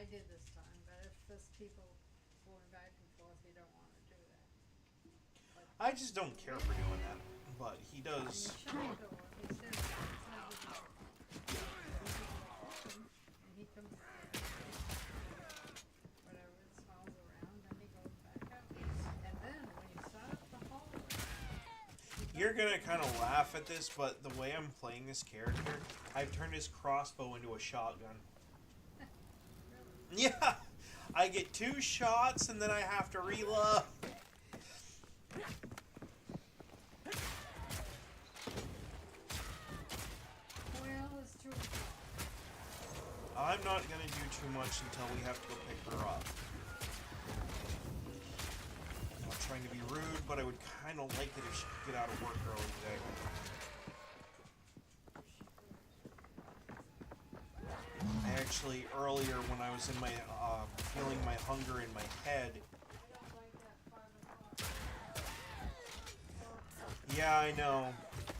S9: did this time, but if there's people going back and forth, you don't want to do that.
S1: I just don't care for doing that, but he
S9: And
S1: does.
S9: you shut the door, he says, it's not his door. And he comes, whatever, it smells around, and he goes back out. And then, when you start up the hallway,
S1: You're gonna kind of laugh at this, but the way I'm playing this character, I've turned his crossbow into a shotgun. Yeah, I get 2 shots and then I have to reload.
S9: well, it's 2 o'clock.
S1: I'm not gonna do too much until we have to go pick her up. I'm not trying to be rude, but I would kind of like it if she could get out of work early today. I actually, earlier when I was in my, feeling my hunger in my head. Yeah, I know.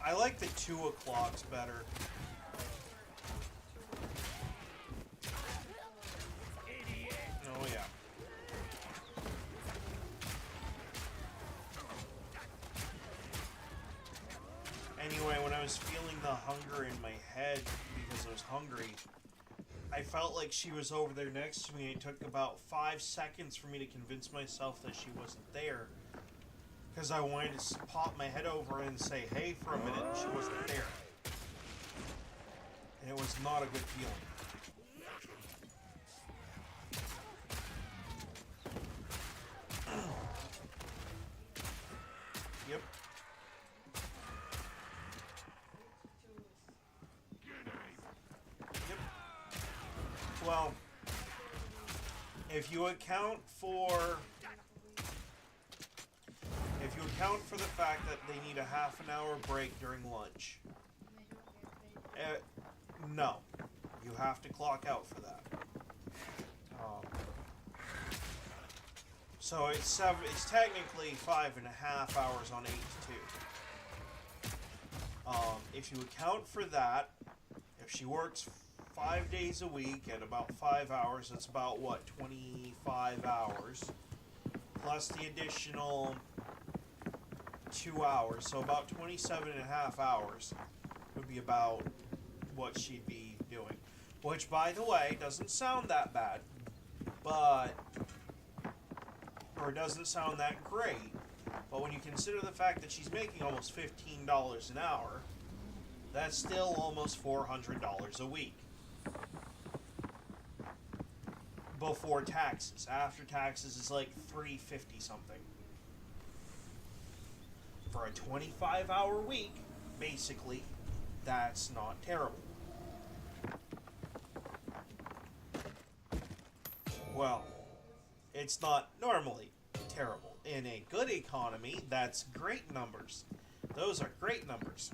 S1: I like the 2 o'clocks better. Oh, yeah. Anyway, when I was feeling the hunger in my head because I was hungry, I felt like she was over there next to me. It took about 5 seconds for me to convince myself that she wasn't there. Because I wanted to pop my head over and say, hey, for a minute, and she wasn't there. And it was not a good feeling. Yep. Yep. Well, if you account for the fact that they need a half an hour break during lunch, no, you have to clock out for that. So it's technically 5.5 hours on 8 to 2. If you account for that, if she works 5 days a week at about 5 hours, that's about what, 25 hours, plus the additional 2 hours, so about 27.5 hours would be about what she'd be doing. Which, by the way, doesn't sound that bad, or doesn't sound that great, but when you consider the fact that she's making almost $15 an hour, that's still almost $400 a week. Before taxes. After taxes is like $350 something. For a 25-hour week, basically, that's not terrible. Well, it's not normally terrible. In a good economy, that's great numbers. Those are great numbers.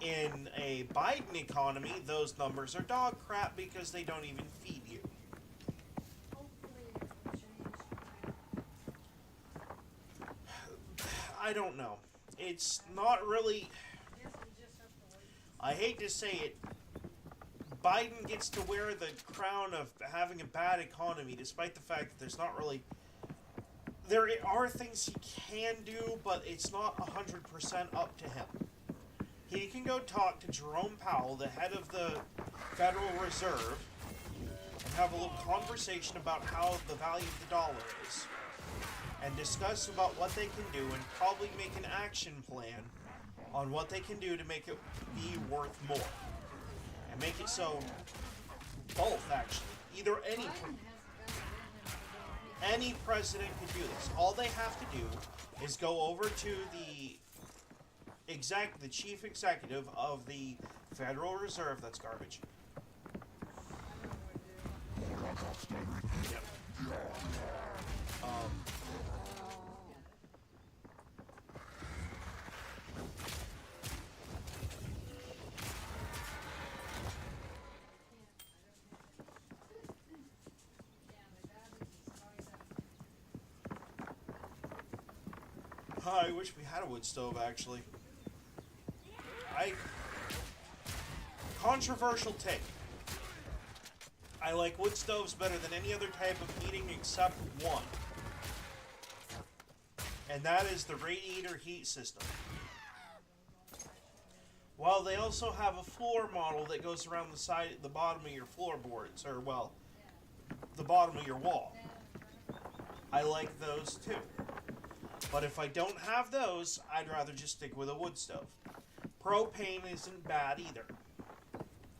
S1: In a Biden economy, those numbers are dog crap because they don't even feed you.
S9: Hopefully it will change.
S1: I don't know. It's not really...
S9: I guess we just have to wait.
S1: I hate to say it, Biden gets to wear the crown of having a bad economy, despite the fact that there's not really... There are things he can do, but it's not 100% up to him. He can go talk to Jerome Powell, the head of the Federal Reserve, and have a little conversation about how the value of the dollar is, and discuss about what they can do, and probably make an action plan on what they can do to make it be worth more. And make it so, both actually, either any president could do this. All they have to do is go over to the chief executive of the Federal Reserve. That's garbage. Yep. I wish we had a wood stove, actually. Controversial take. I like wood stoves better than any other type of heating except one. And that is the radiator heat system. Well, they also have a floor model that goes around the side, the bottom of your floorboards, or well, the bottom of your wall. I like those too. But if I don't have those, I'd rather just stick with a wood stove. Propane isn't bad either.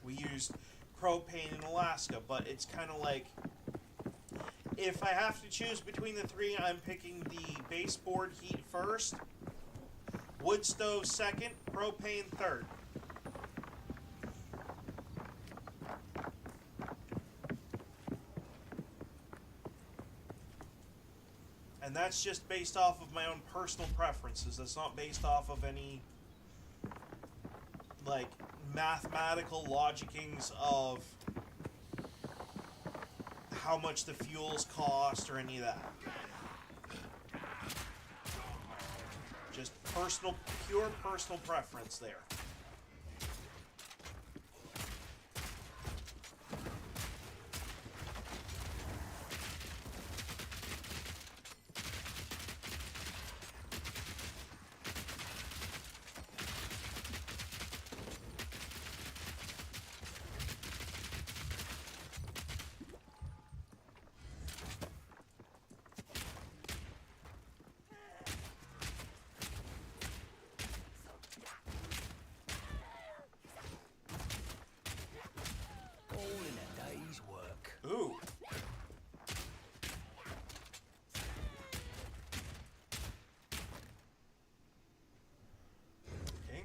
S1: We used propane in Alaska, but it's kind of like, if I have to choose between the three, I'm picking the baseboard heat first, wood stove second, propane third. And that's just based off of my own personal preferences. That's not based off of any, like, mathematical logicings of how much the fuels cost or any of that. Just personal, pure personal preference there.
S6: All in a day's work.
S1: Ooh. Okay.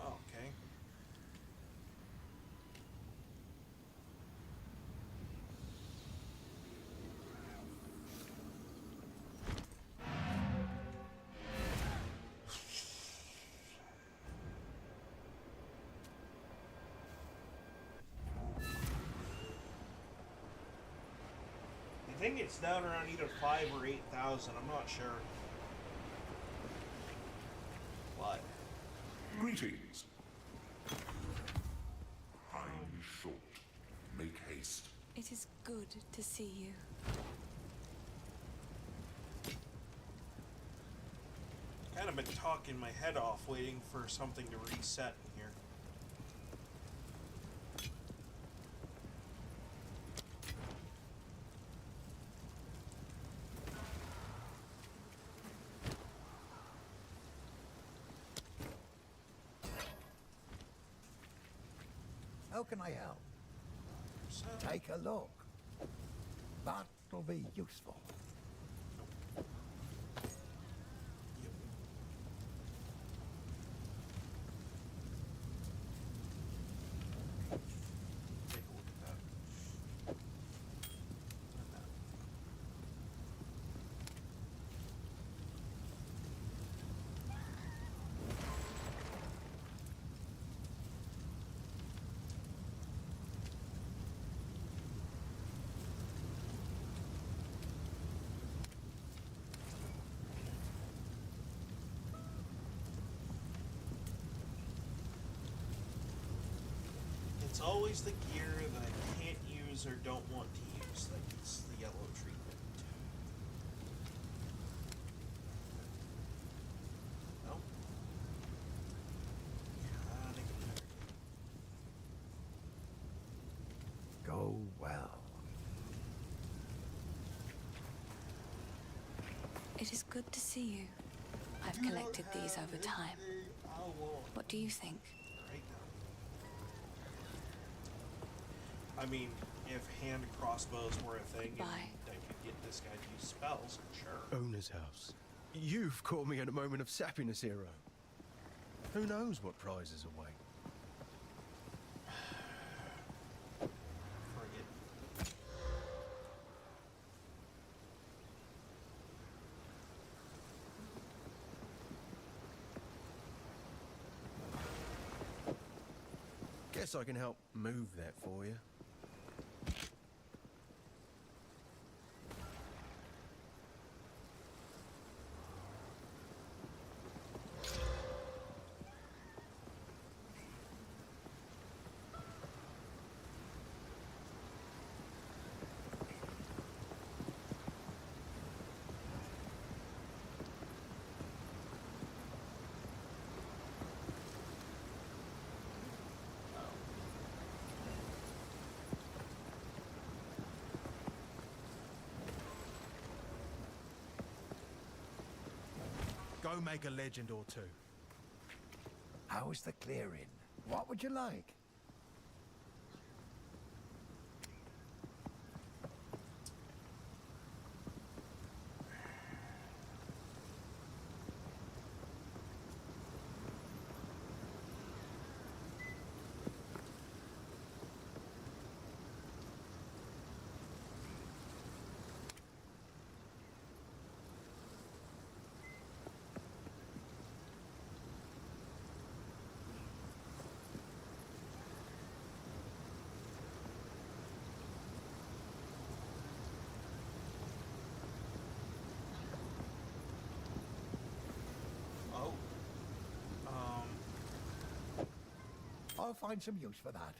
S1: Okay. I think it's down around either 5 or 8,000. I'm not sure. What?
S8: Greetings. Time is short. Make haste.
S4: It is good to see you.
S1: Kind of been talking my head off waiting for something to reset in here.
S10: How can I help? Take a look. That'll be useful.
S1: Take a look at that. It's always the gear that I can't use or don't want to use that gets the yellow treatment. No? Gotta get better.
S10: Go well.
S4: It is good to see you. I've collected these over time. What do you think?
S1: Right now. I mean, if hand crossbows were a thing and
S4: Bye.
S1: I could get this guy to use spells, sure.
S3: Owner's house. You've caught me at a moment of sappiness, hero. Who knows what prizes await?
S1: Forget.
S3: Guess I can help move that for you. Go make a legend or two.
S10: How's the clearing? What would you like?
S1: Oh.
S10: I'll find some use for that.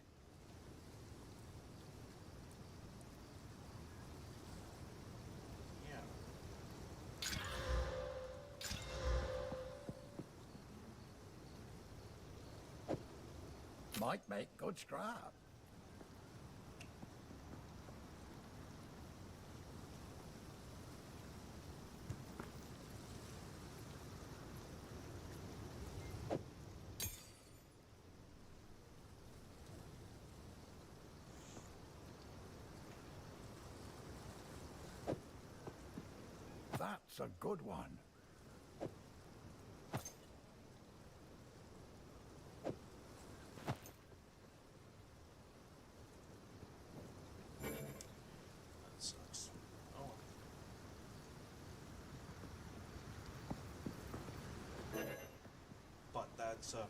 S1: Yeah.
S10: Might make good scrap. That's a good one.
S1: That sucks. Oh. But that's a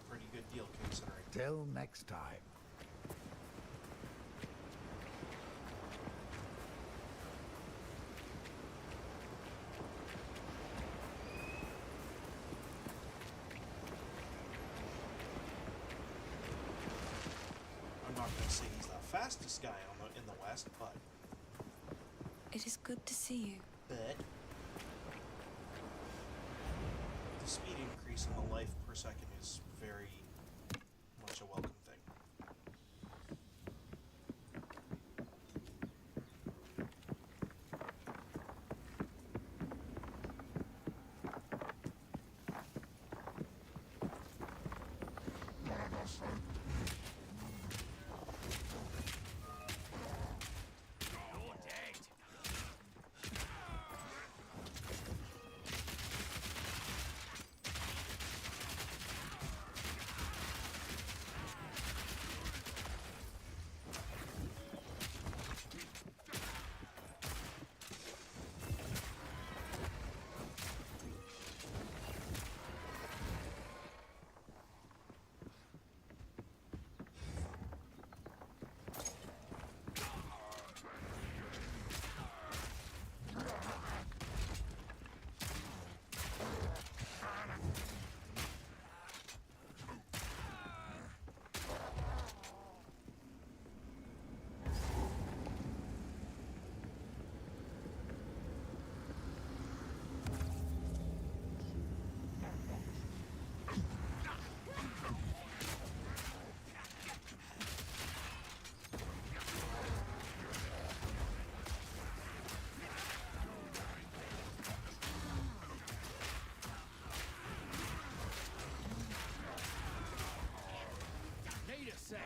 S1: pretty good deal considering.
S10: Till next time.
S1: I'm not gonna say he's the fastest guy in the West, but
S4: It is good to see you.
S1: the speed increase in the life per second is very much a welcome thing.
S6: You're dead. Need a sec.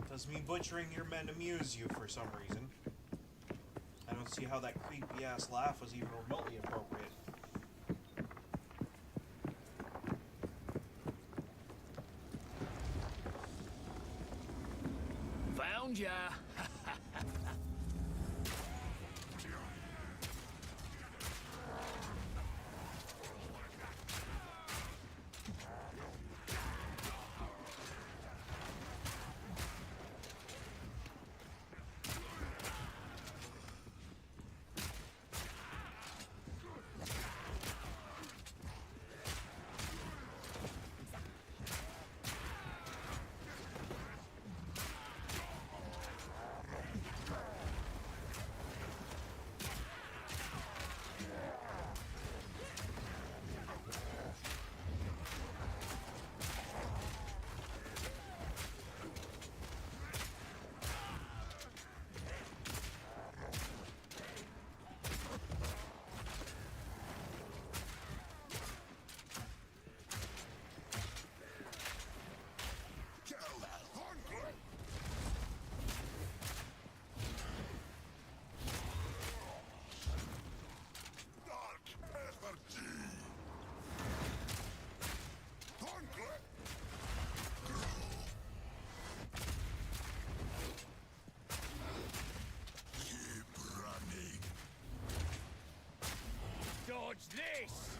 S1: Does me butchering your men amuse you for some reason? I don't see how that creepy ass laugh was even remotely appropriate.
S6: Found ya! Dodge this!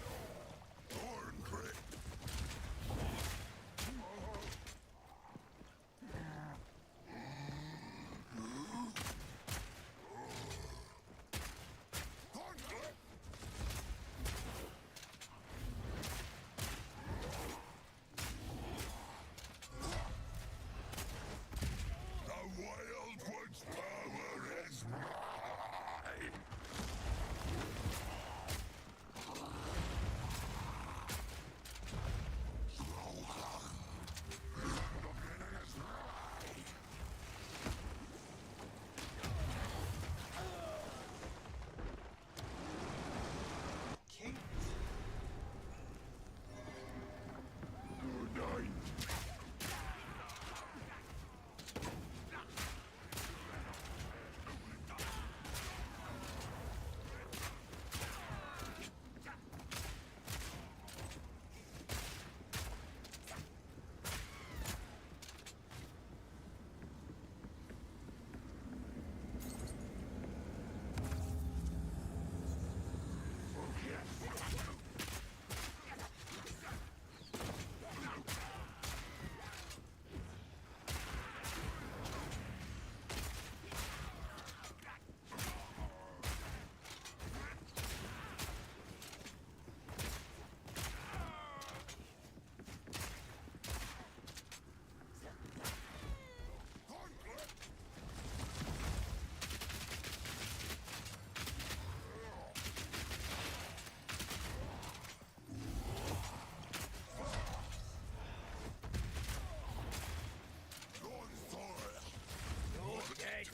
S1: Okay.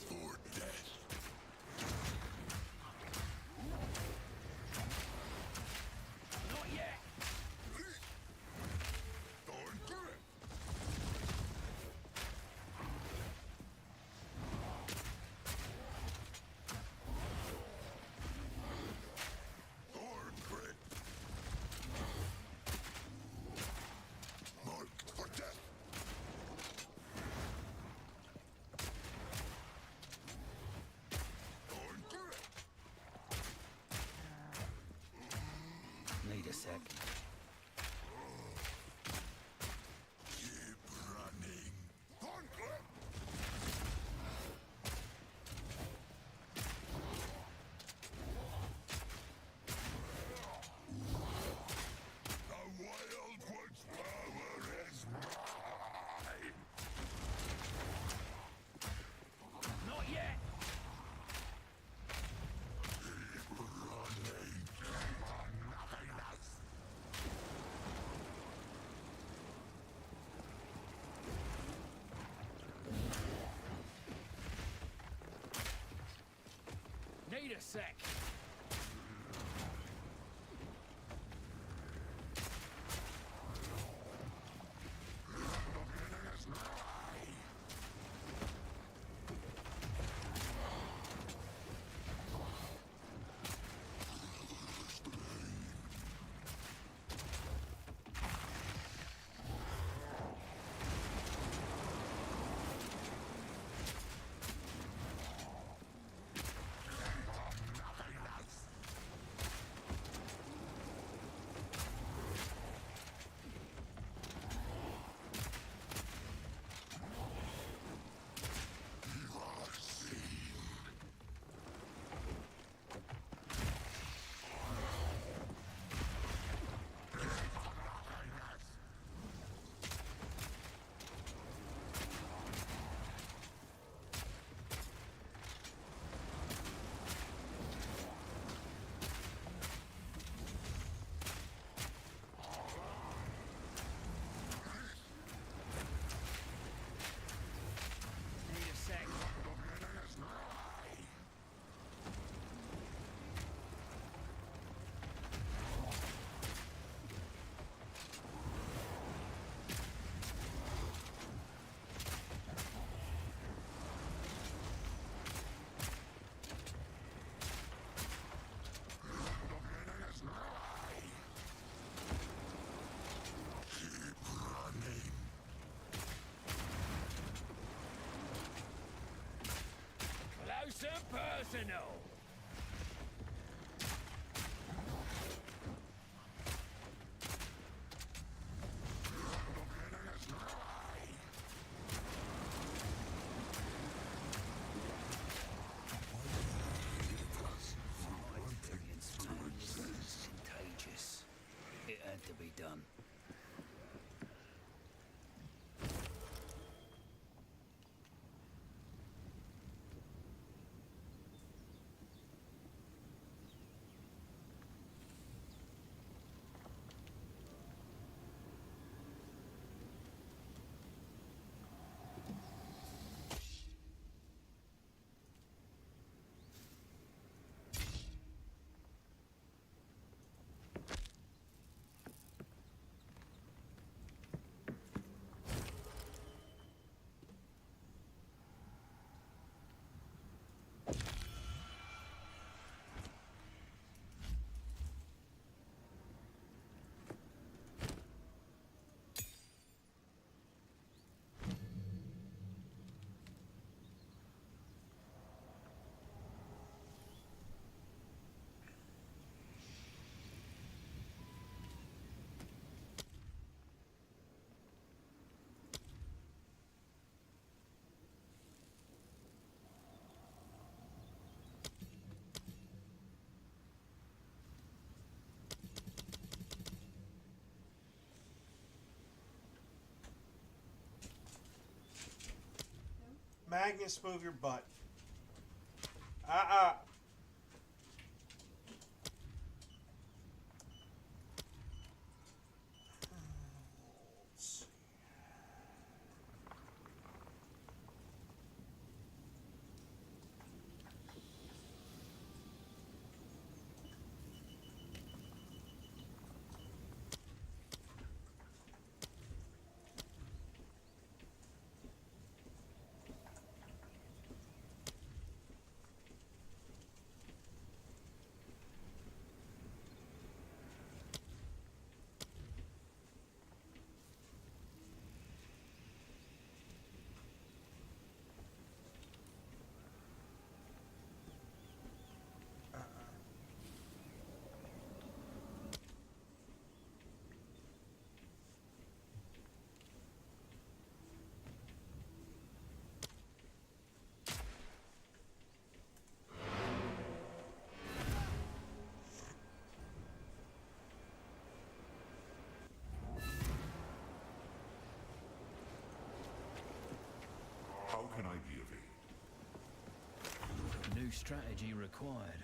S6: Need a sec. Not yet! Need a sec. arsenal. Contagious. It had to be done.
S1: Magnus, move your butt.
S8: How can I be of aid?
S6: New strategy required.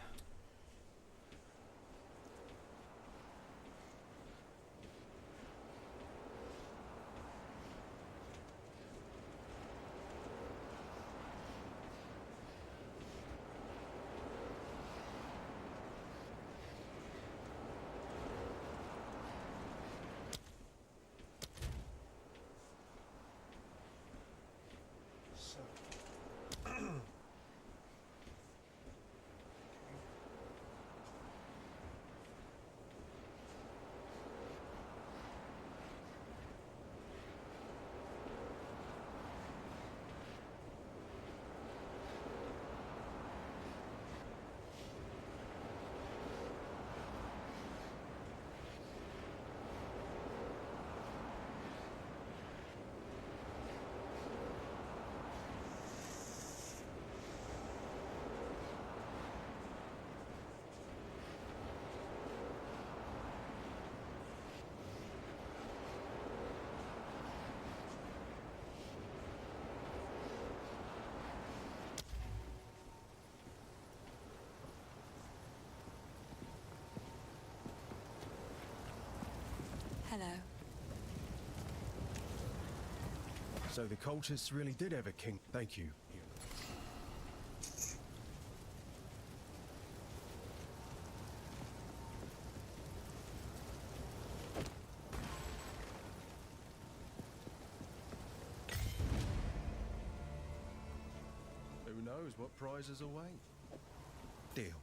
S4: Hello.
S3: So the cultists really did have a king. Thank you. Who knows what prizes await? Deal.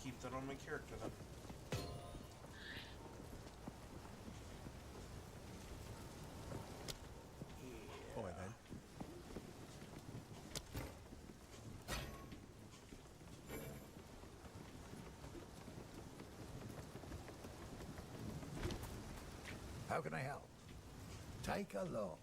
S1: keep that on my character then.
S3: Bye then.
S10: How can I help? Take a look.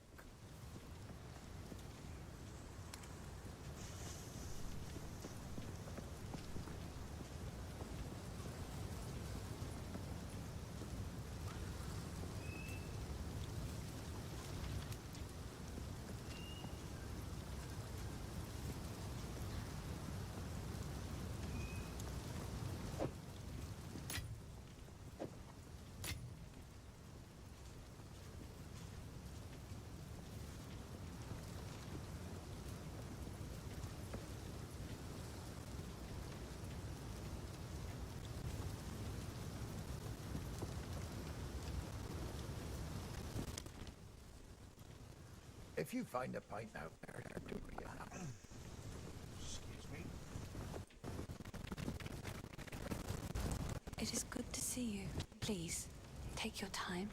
S10: If you find a pint out there, do you have?
S1: Excuse me.
S4: It is good to see you. Please, take your time.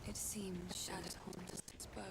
S4: It seems shadows haunt us both.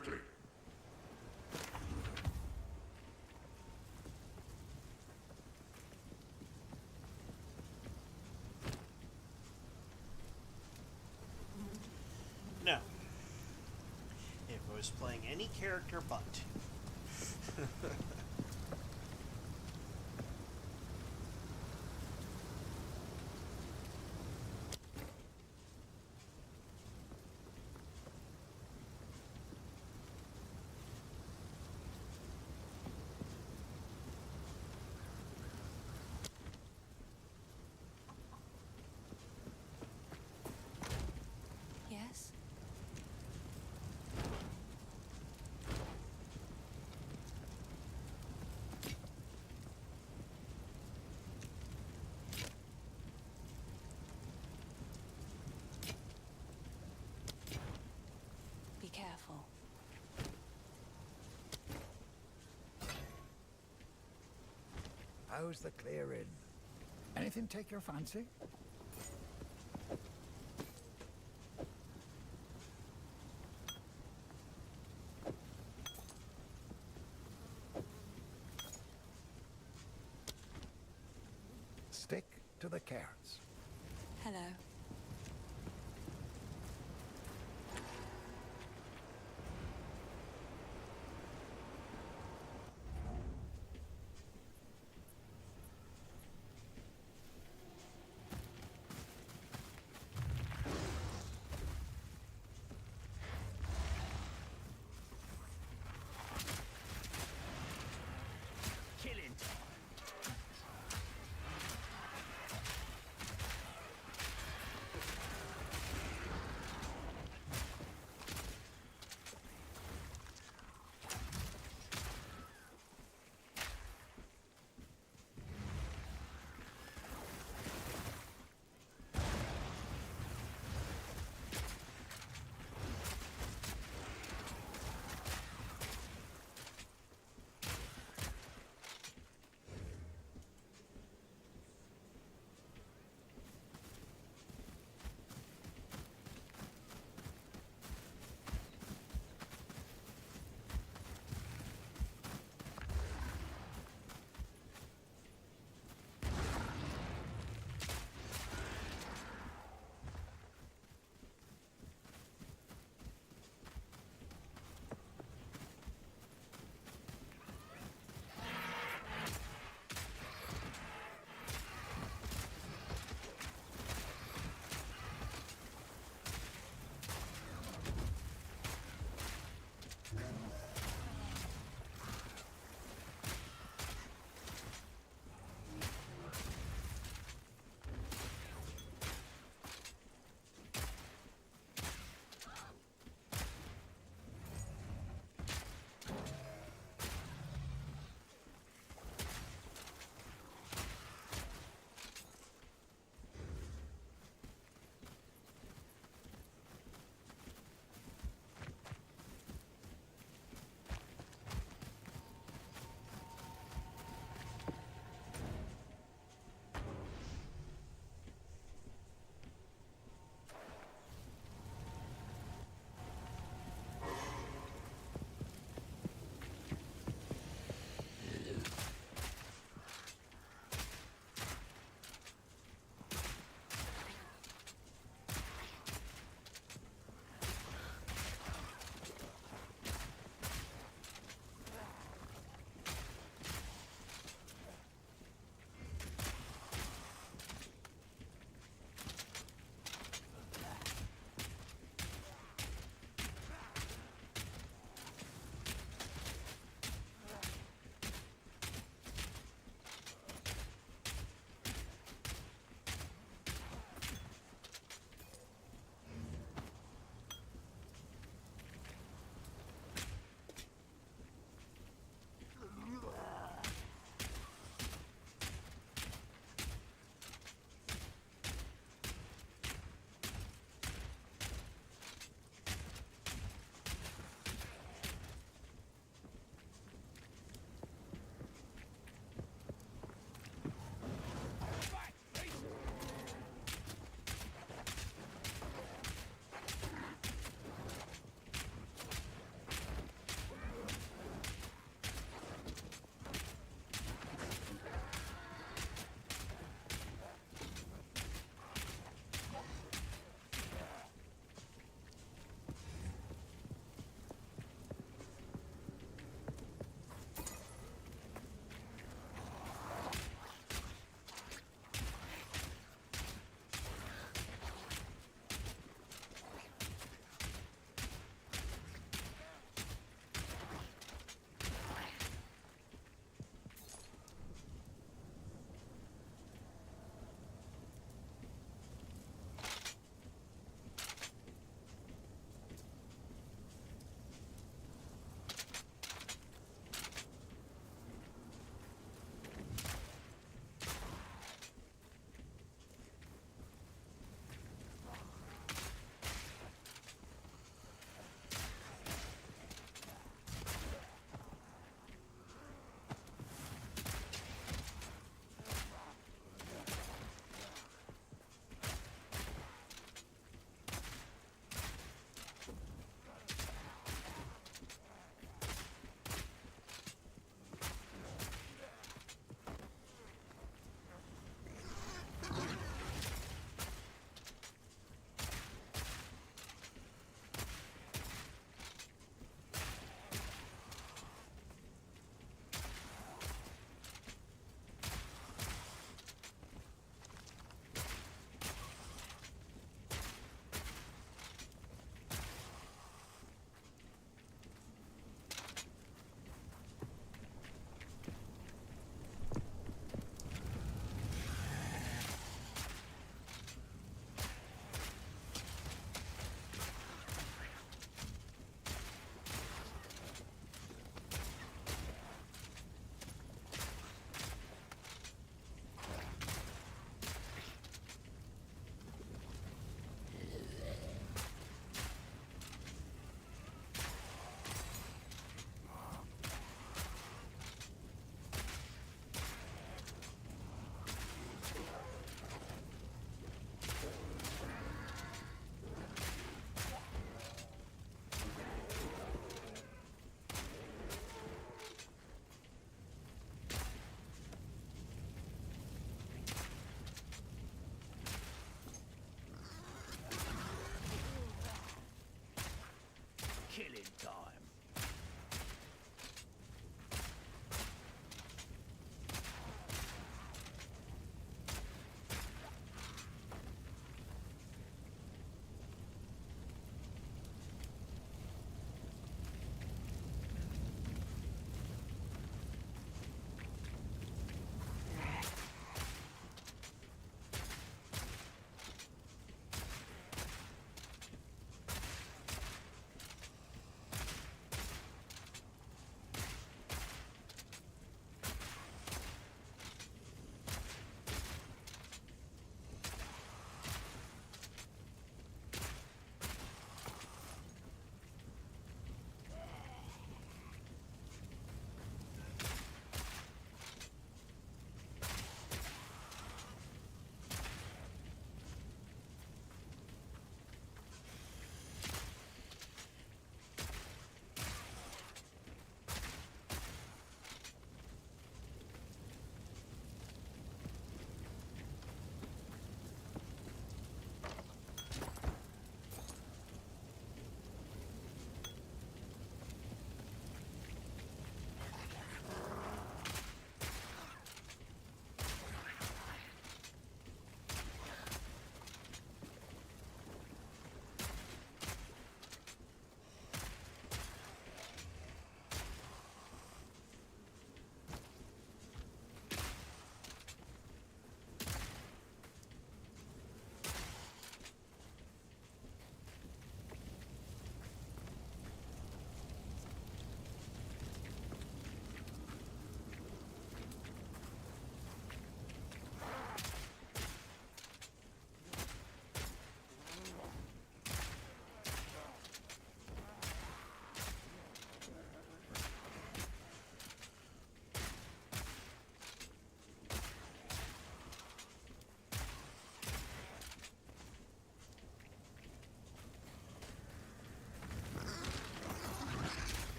S8: perfectly.
S1: Now, if I was playing any character but...
S4: Yes? Be careful.
S10: How's the clearing? Anything take your fancy? Stick to the carrots.
S4: Hello.
S6: Killing time.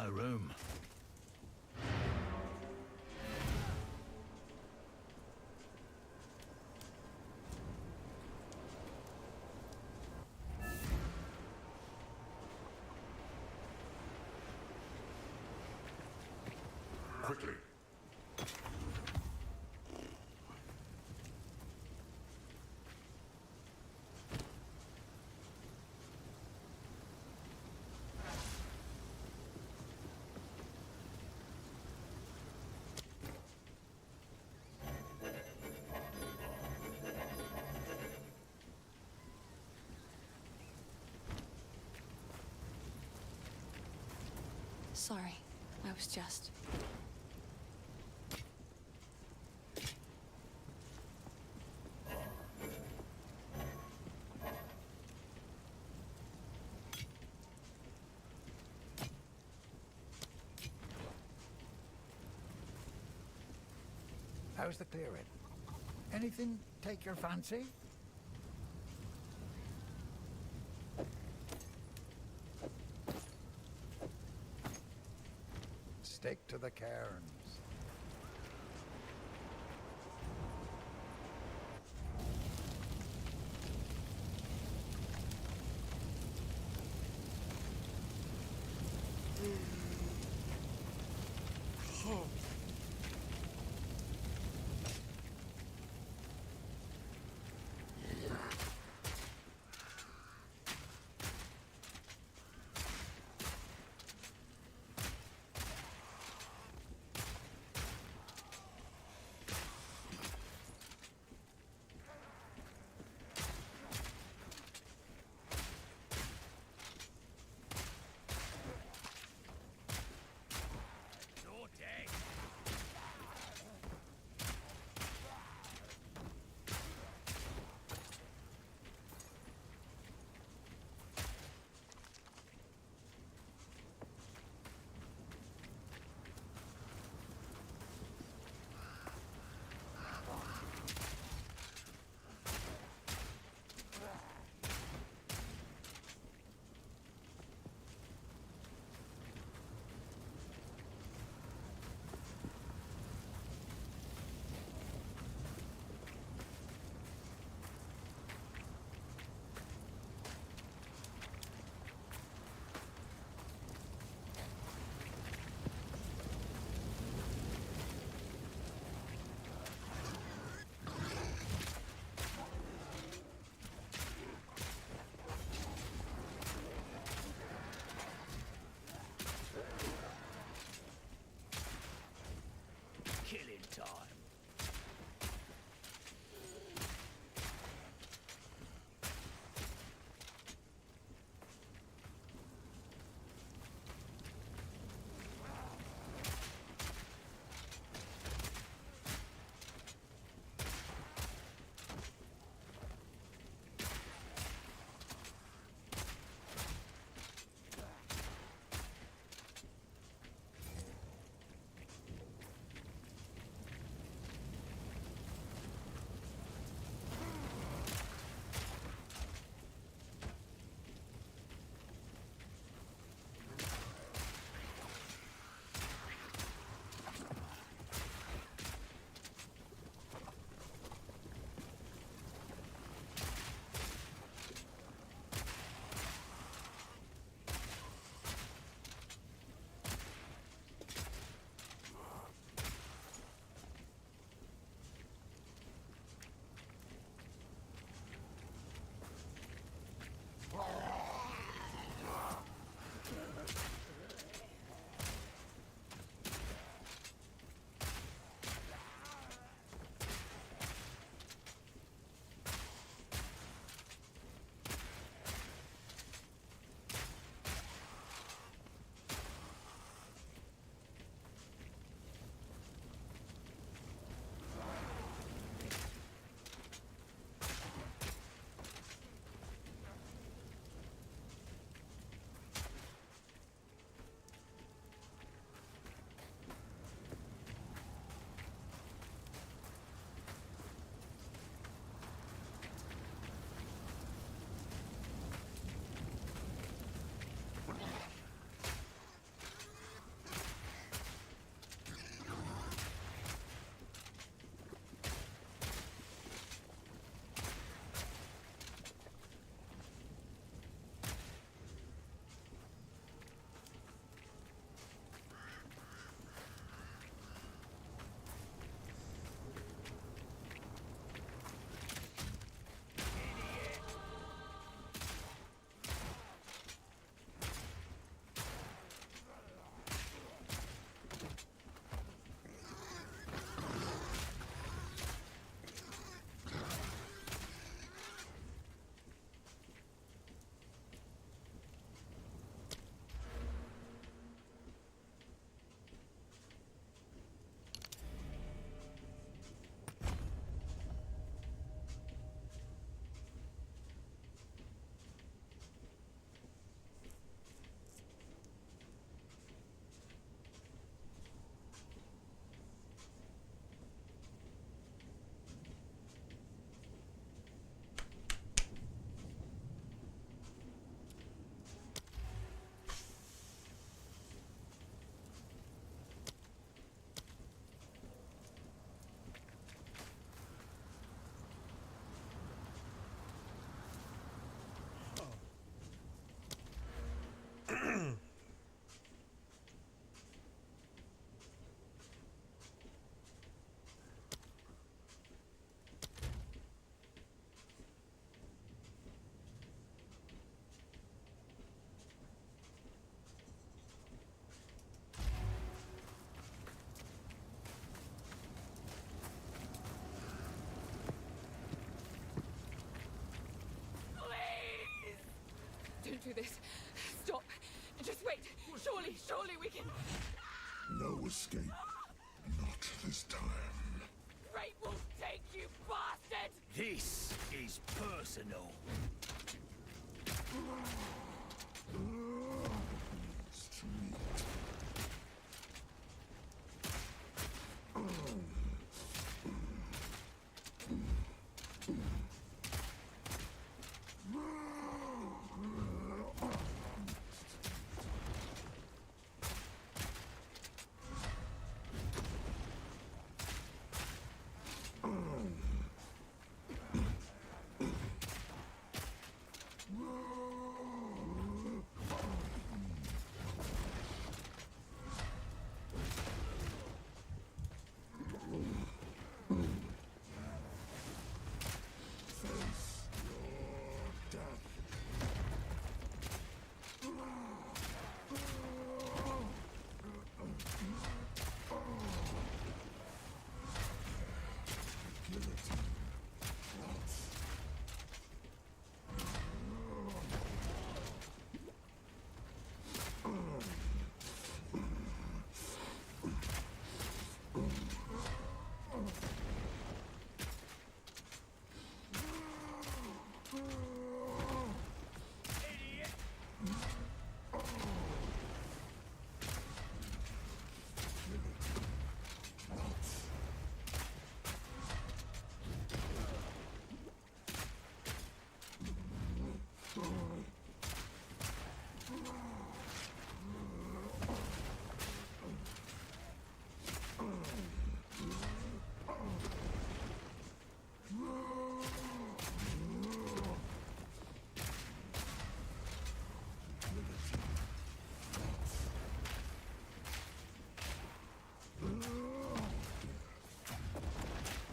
S6: No room.
S8: Quickly.
S4: Sorry, I was just...
S10: How's the clearing? Anything take your fancy? Stick to the cairns.
S5: do this. Stop. Just wait. Surely we can...
S8: No escape. Not this time.
S5: Great will take you, bastard!
S6: This is personal.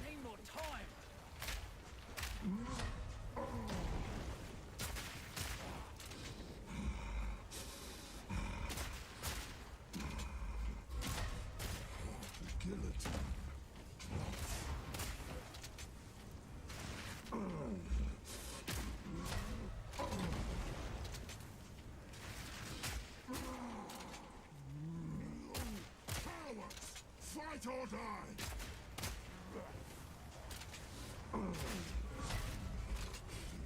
S6: Need more time.
S8: Cowards! Fight or die!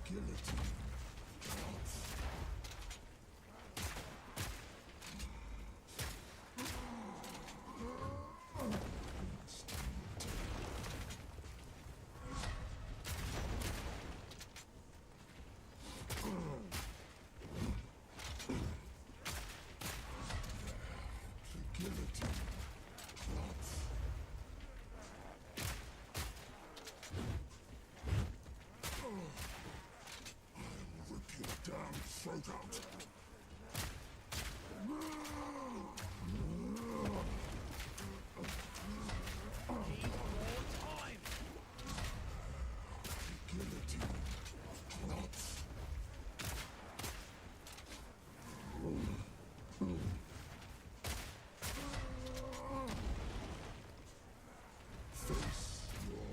S8: Guillotine. Damn throat out. Guillotine. Plots. Face your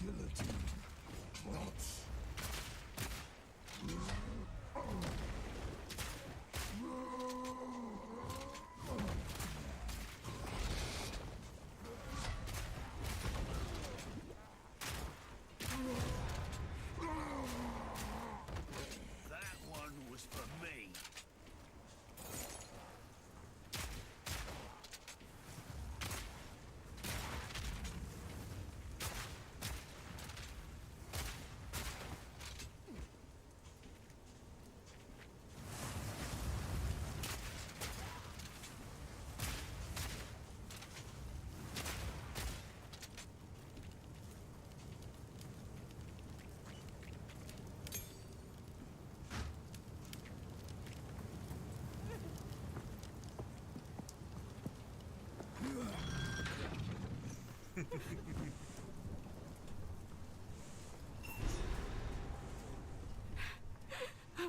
S8: guillotine. Plots.
S6: That one was for me.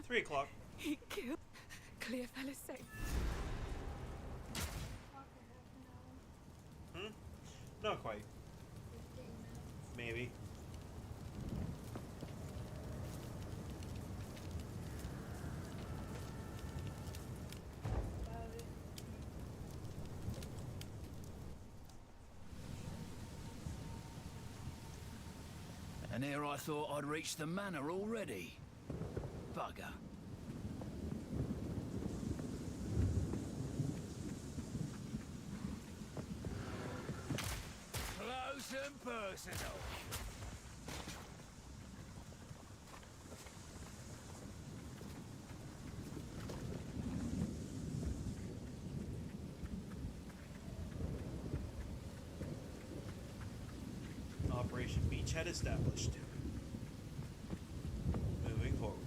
S1: Three o'clock.
S5: He killed... Clear
S4: dear fellow's safe.
S9: Talk for half an hour,
S1: Not quite.
S9: 15 minutes.
S1: Maybe.
S9: About it.
S6: And here I thought I'd reached the manor already. Bugger. Close and personal.
S1: Operation Beachhead established. Moving forward.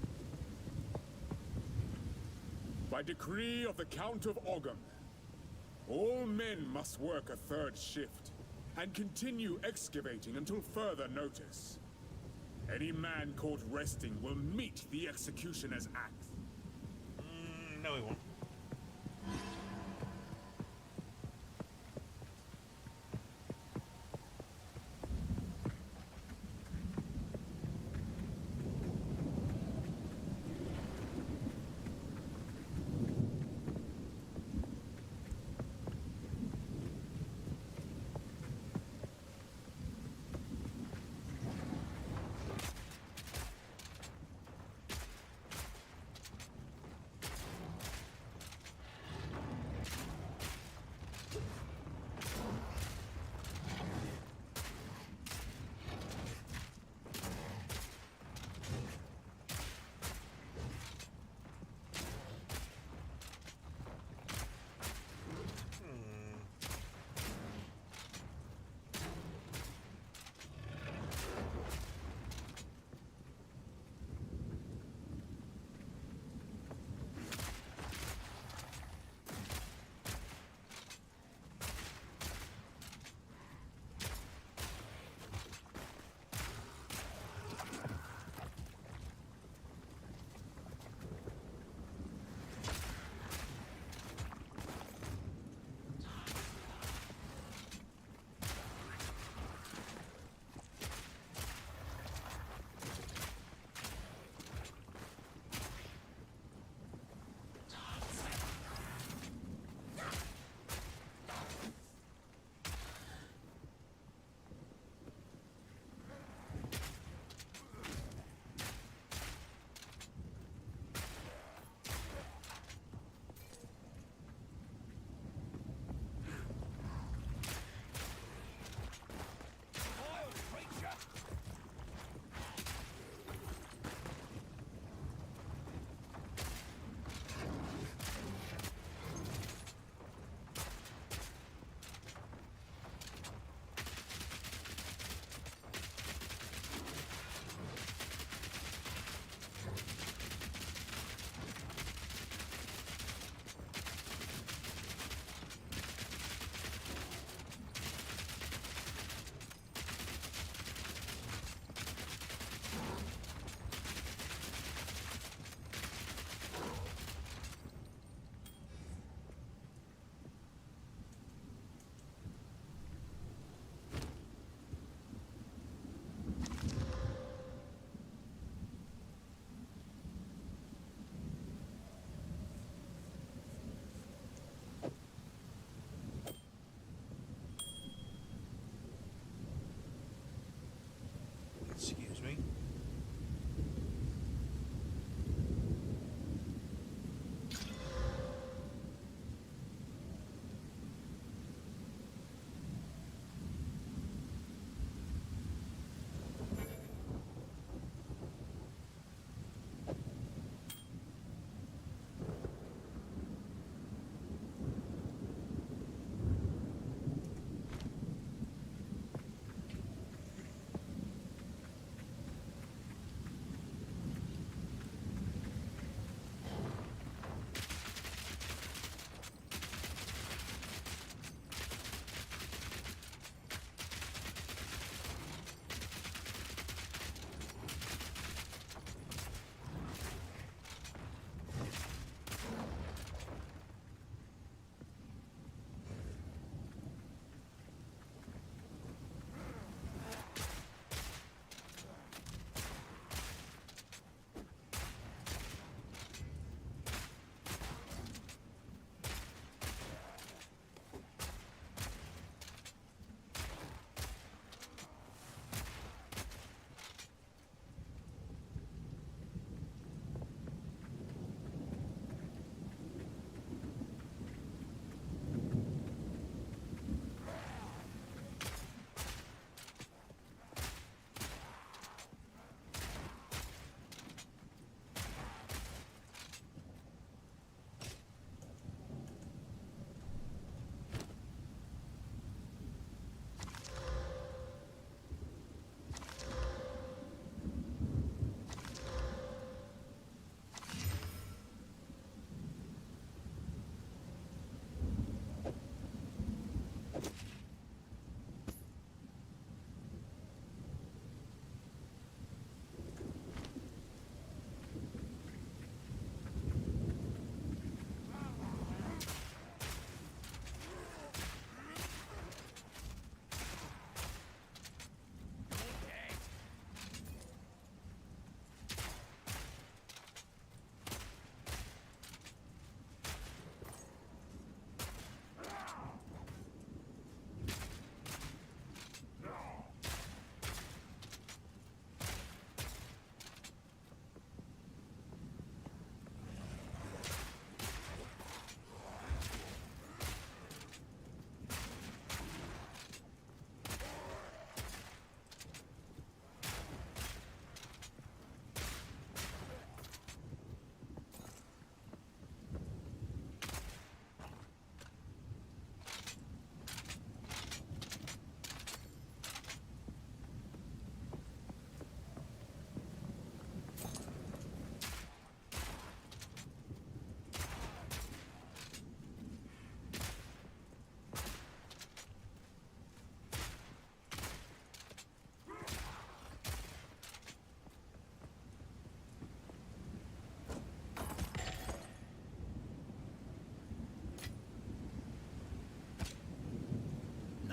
S8: By decree of the Count of Ogham, all men must work a third shift and continue excavating until further notice. Any man caught resting will meet the executioner's axe.
S1: No, he won't.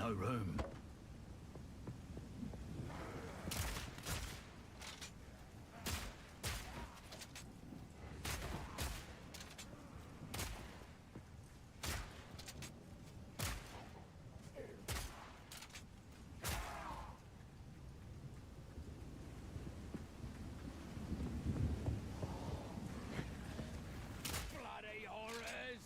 S6: No room.
S2: Bloody horrors!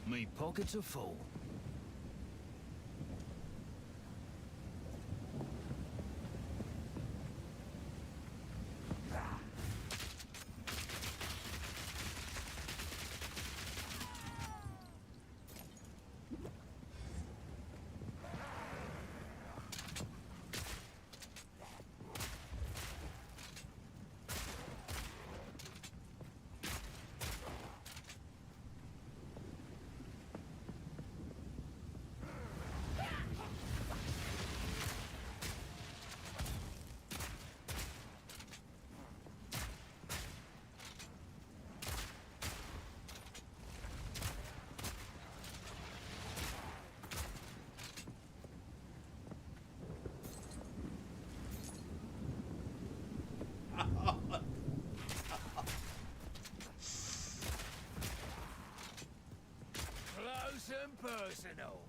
S6: Me pockets are full.
S2: Close and personal.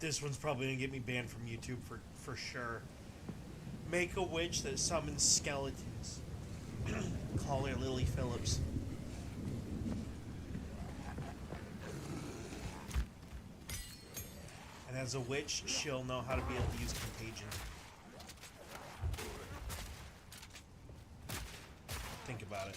S1: This one's probably gonna get me banned from YouTube for sure. Make a witch that summons skeletons. Call her Lily Phillips. And as a witch, she'll know how to be able to use contagion. Think about it.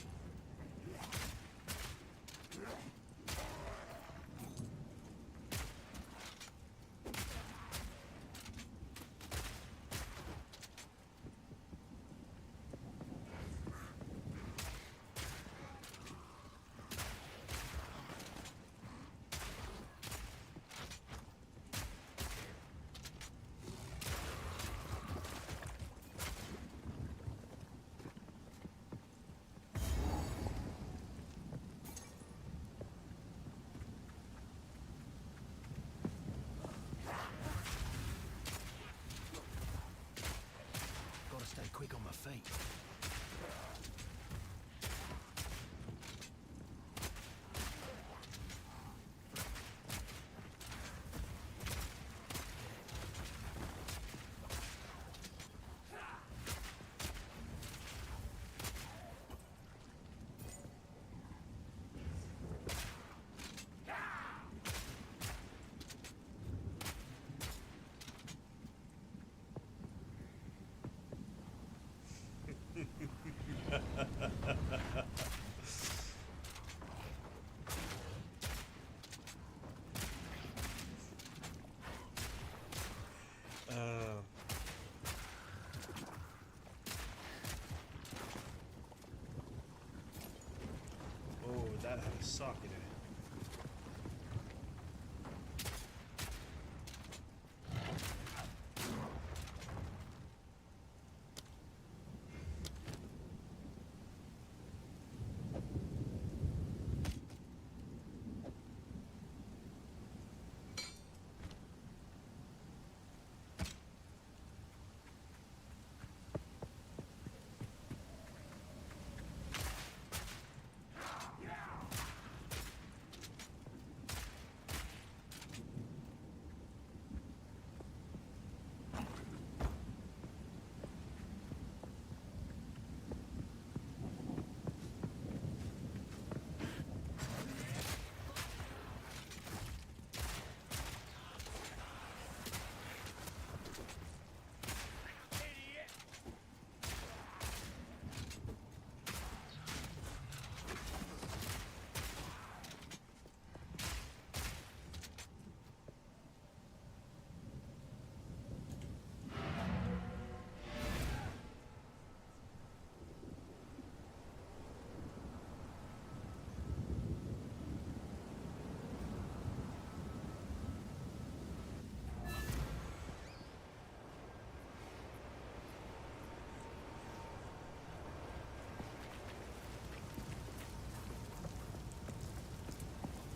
S1: socket in it.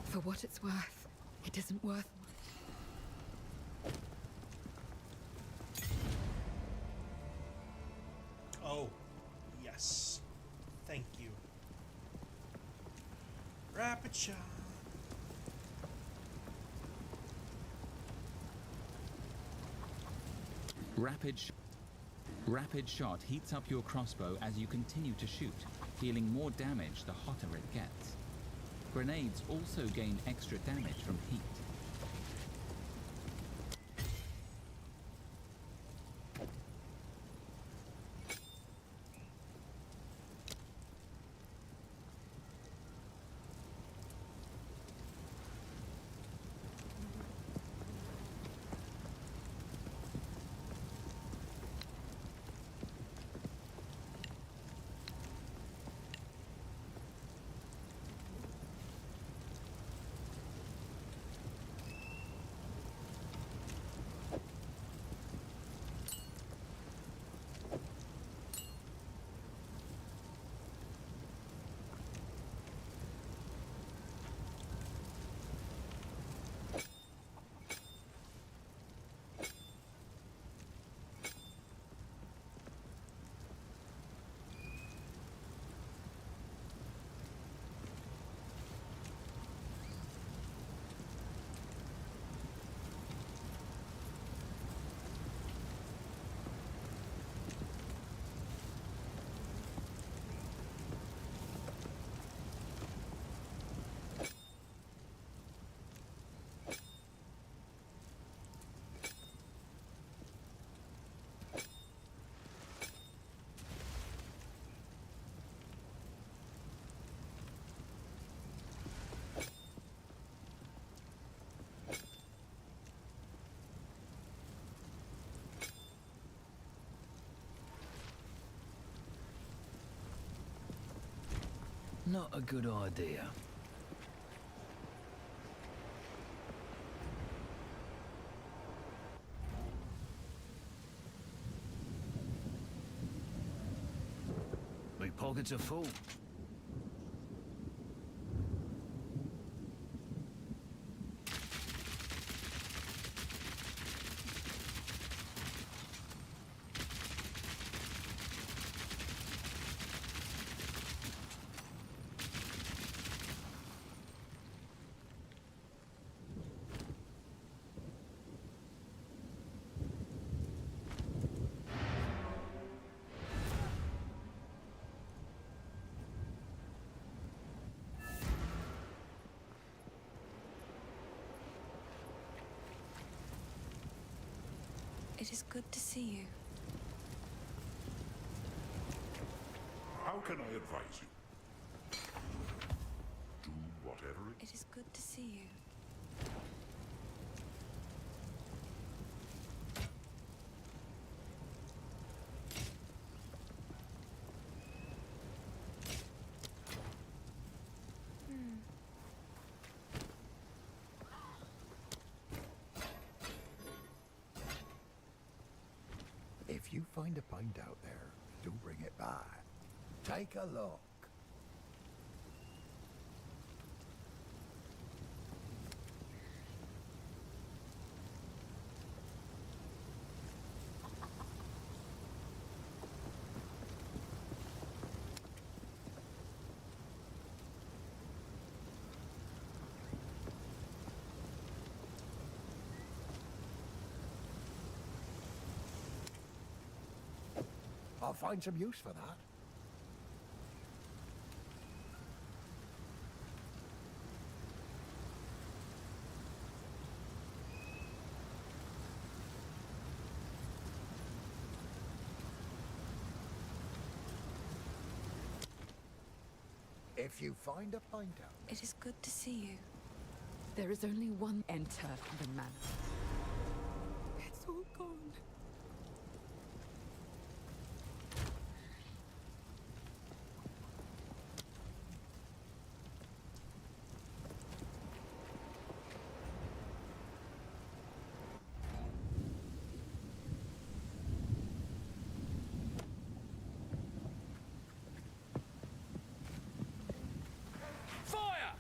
S5: For what it's worth, it isn't worth.
S1: Oh, yes. Thank you. Rapid shot.
S7: Rapid shot heats up your crossbow as you continue to shoot, dealing more damage the hotter it gets. Grenades also gain extra damage from heat.
S6: Not a good idea. My pockets are full.
S4: It is good to see you.
S11: How can I advise you? Do whatever it...
S4: It is good to see you.
S10: you find a pint out there, do bring it back. Take a look. I'll find some use for that. If you find a pint out,
S4: It is good to see you.
S5: There is only one enter the manor. It's all gone.
S6: Fire!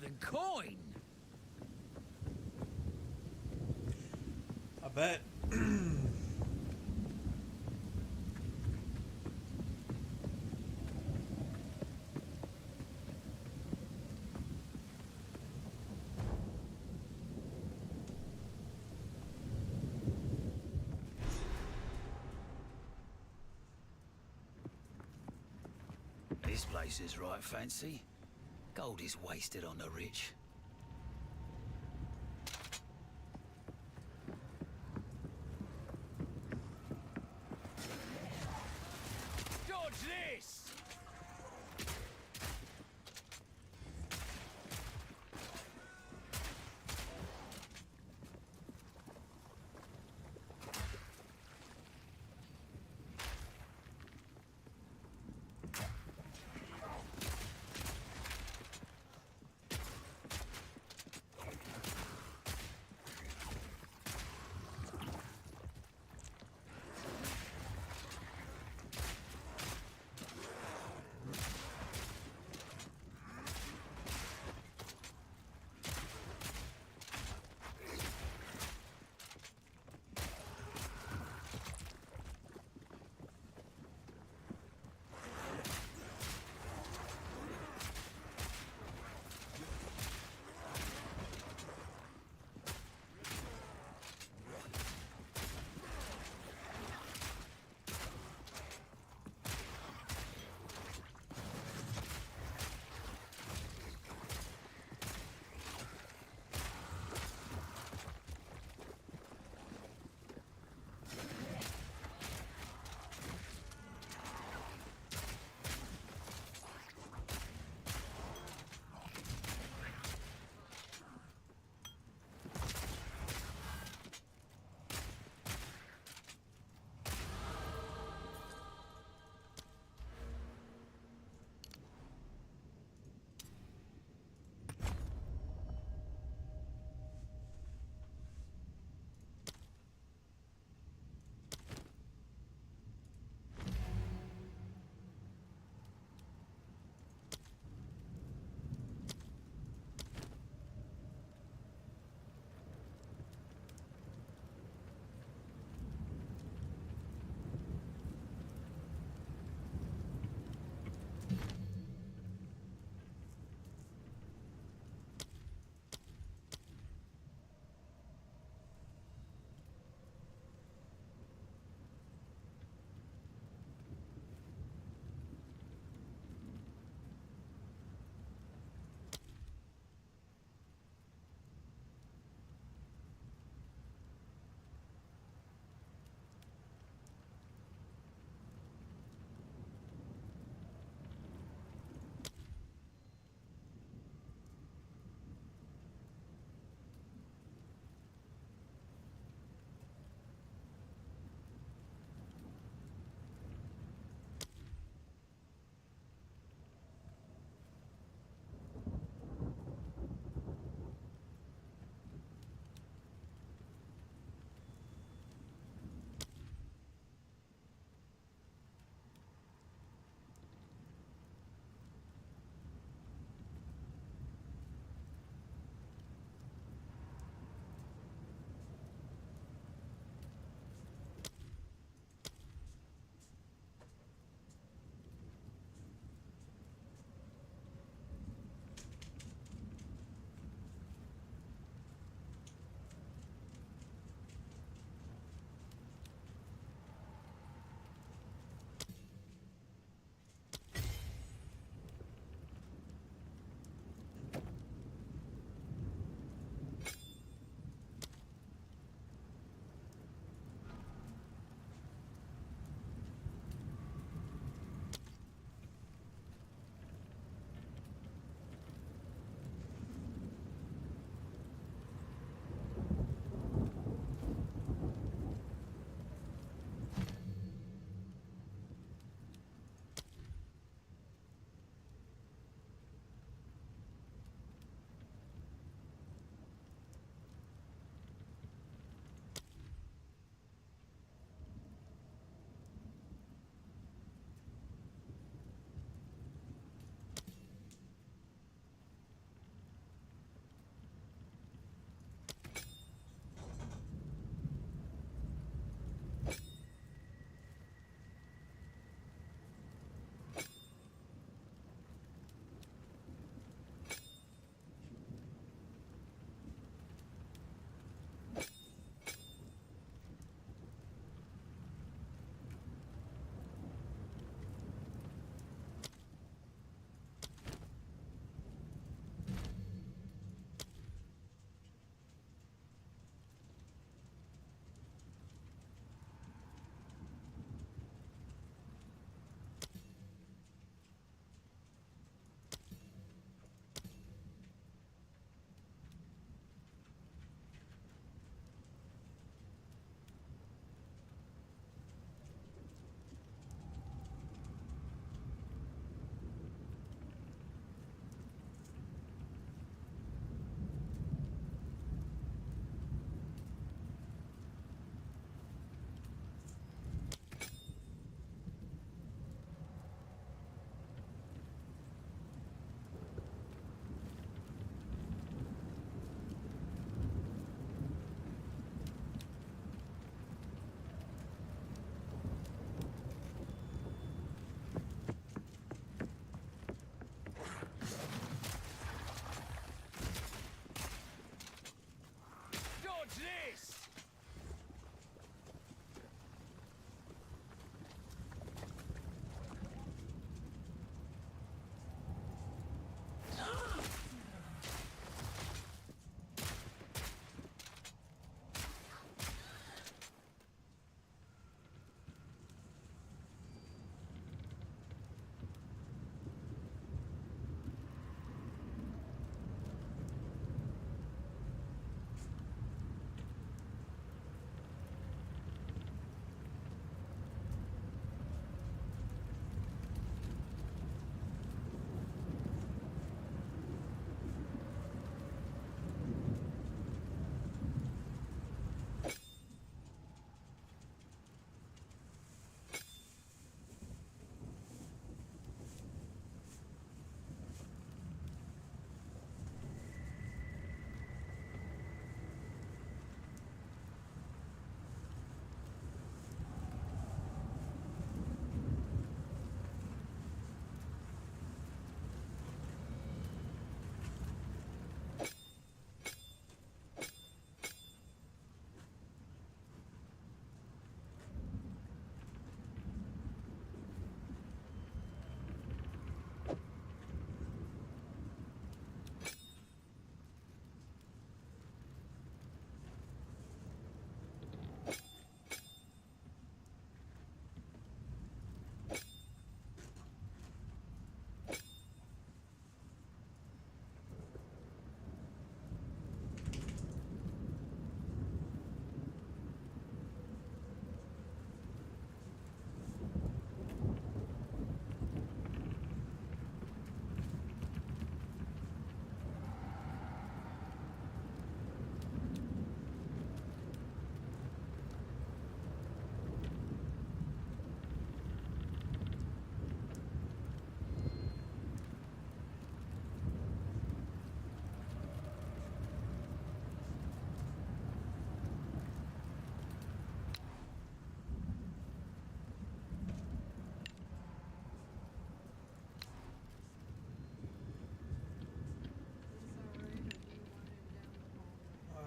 S6: than coin.
S1: I bet.
S6: This place is right fancy. Gold is wasted on the rich. Dodge this!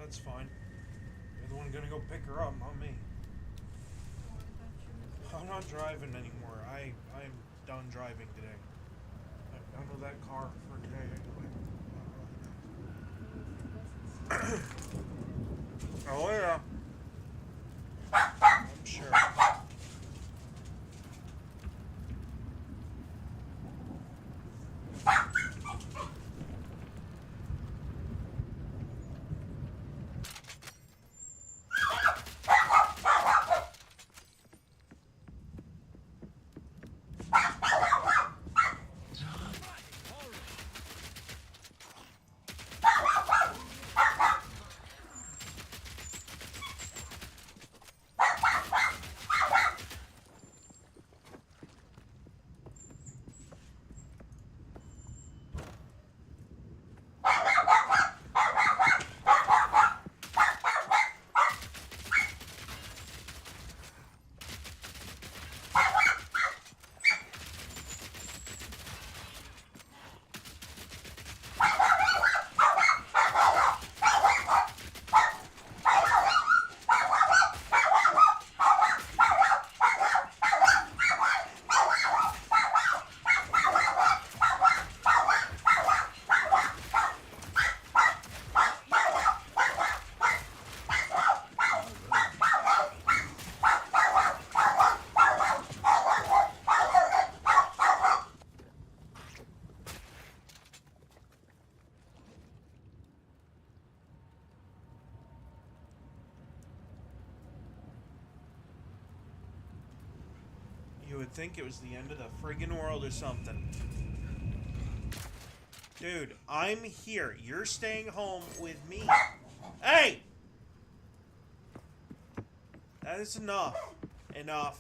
S1: That's fine. You're the one gonna go pick her up, not me. I'm not driving anymore. I'm done driving today. I'm done with that car for today anyway. Oh yeah. I'm sure. You would think it was the end of the friggin' world or something. Dude, I'm here. You're staying home with me. Hey! That is enough. Enough.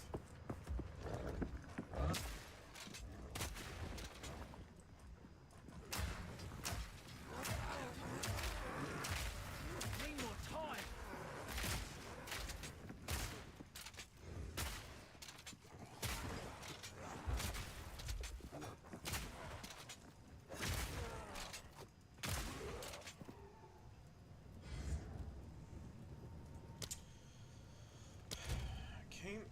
S6: Need more time.
S1: Can't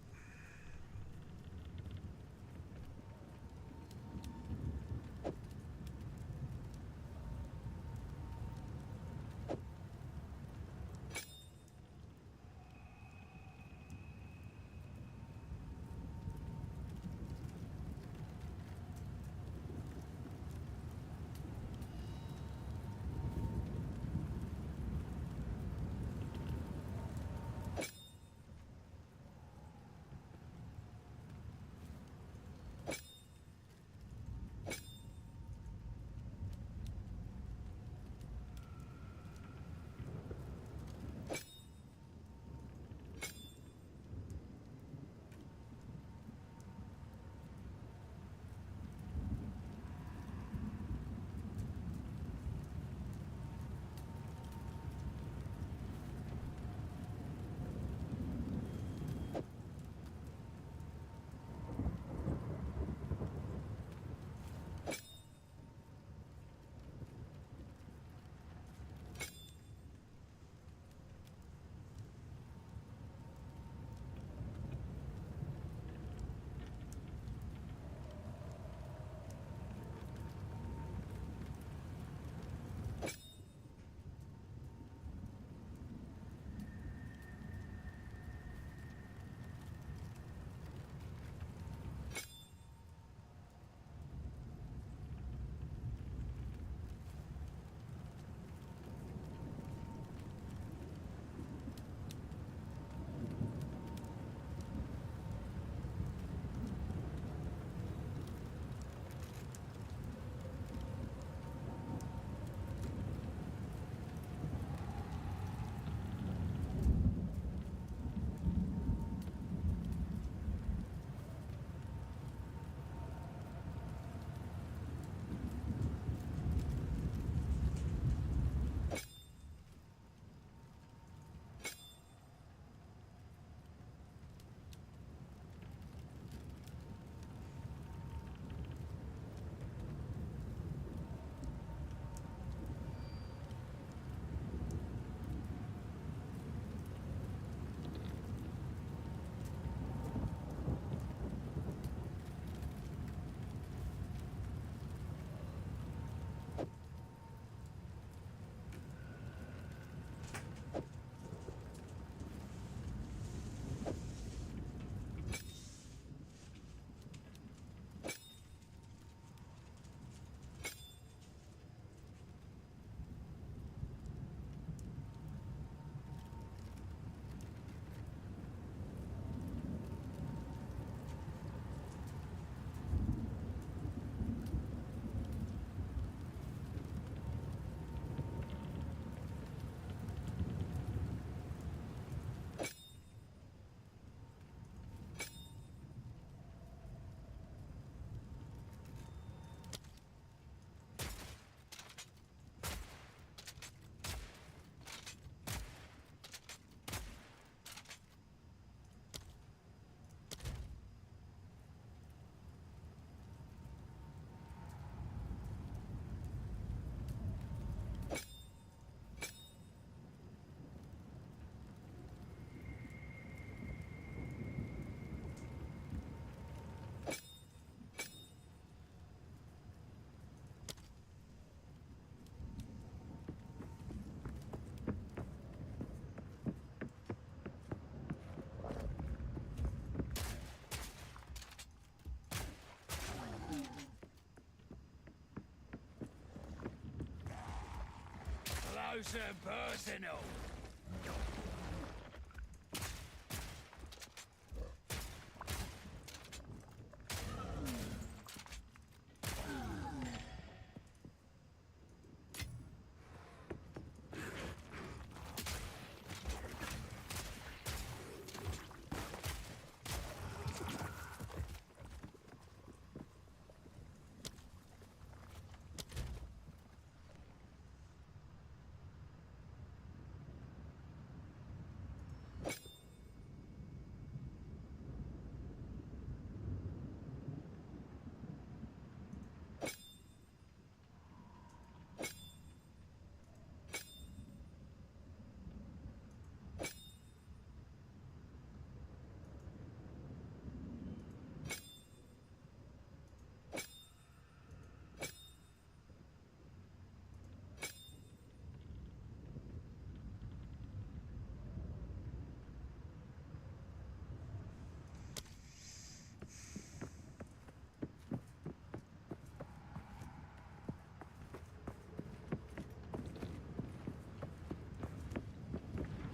S6: close and personal.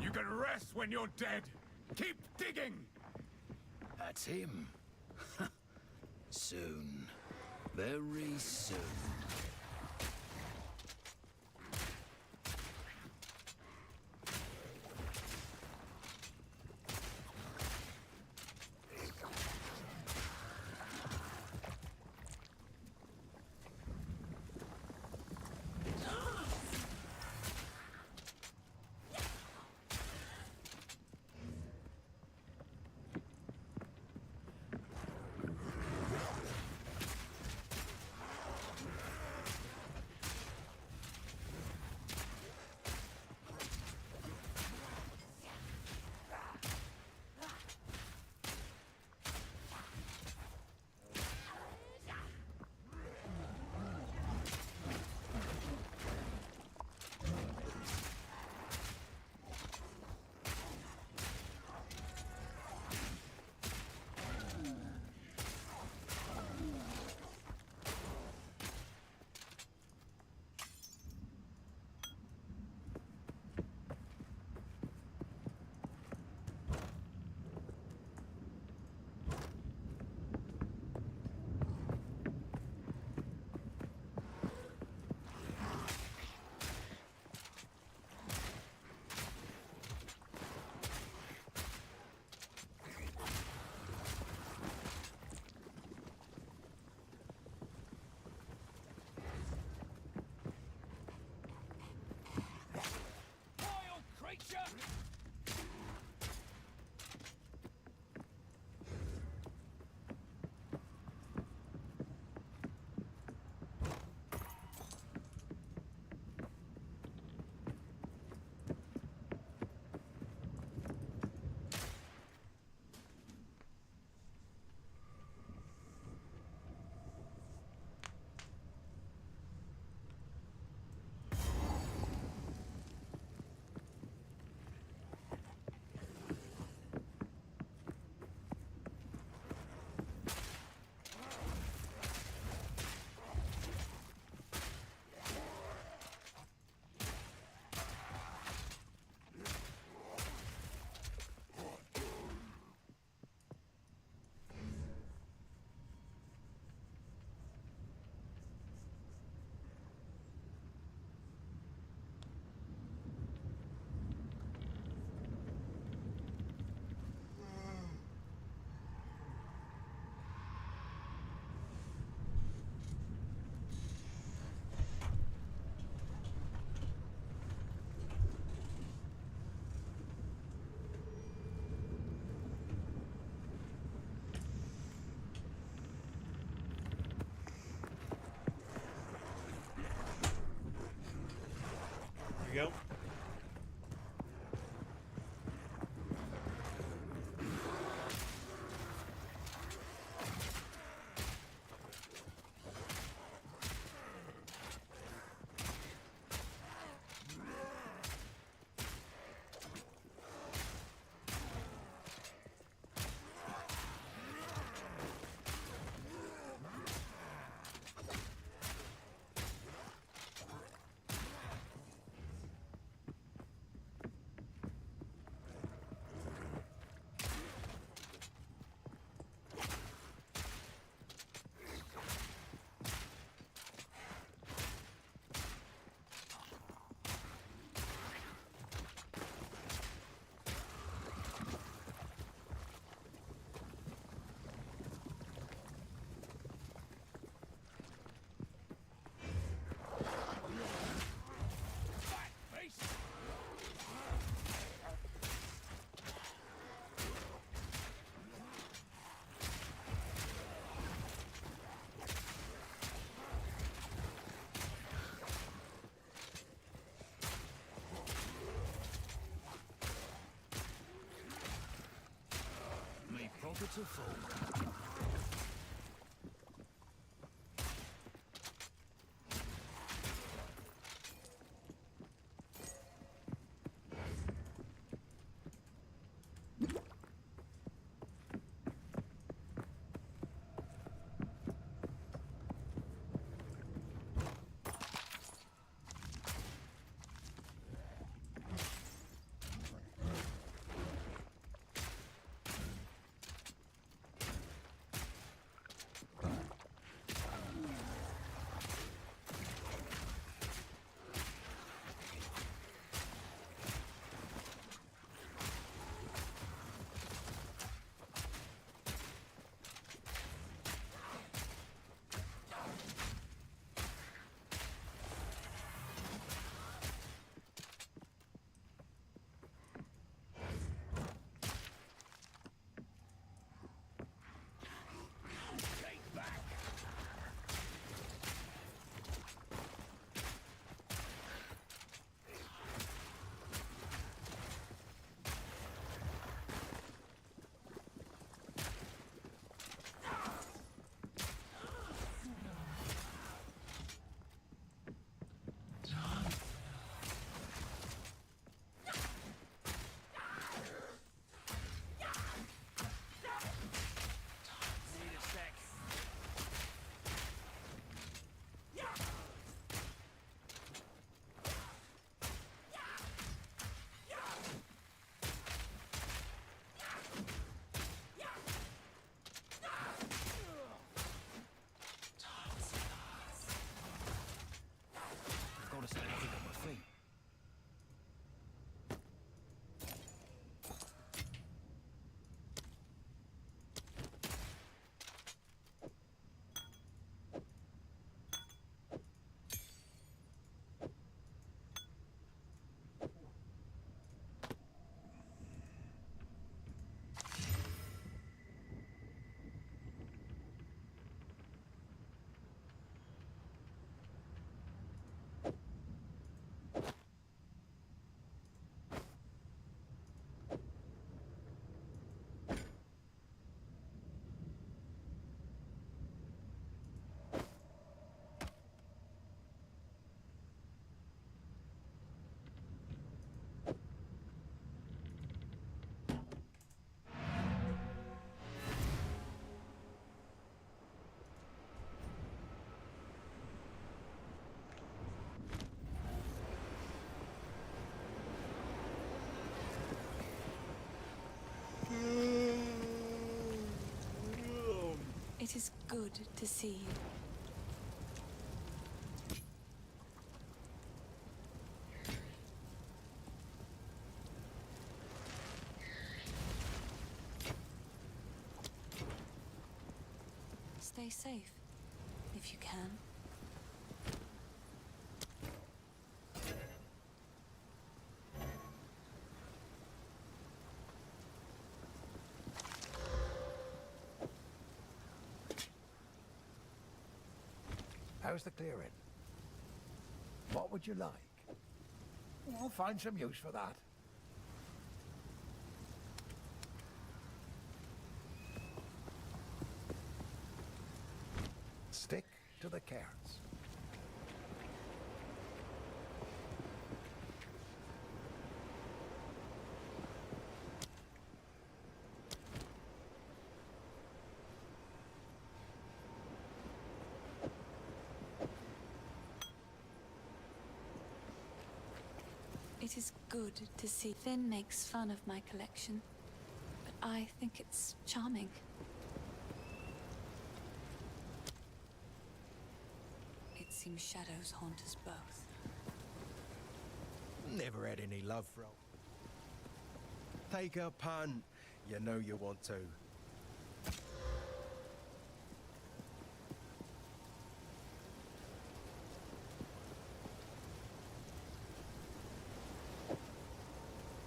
S8: You can rest when you're dead. Keep digging.
S6: That's him. Soon. Very soon.
S1: There you go.
S2: Beautiful.
S4: It is good to see you. Stay safe, if you can.
S10: How's the clearing? What would you like? I'll find some use for that. Stick to the carrots.
S4: It is good to see. Finn makes fun of my collection, but I think it's charming. It seems shadows haunt us both.
S3: Never had any love for her. Take a punt. You know you want to.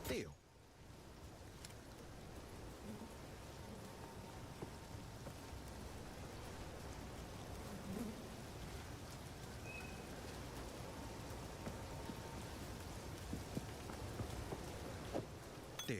S3: Deal. Deal.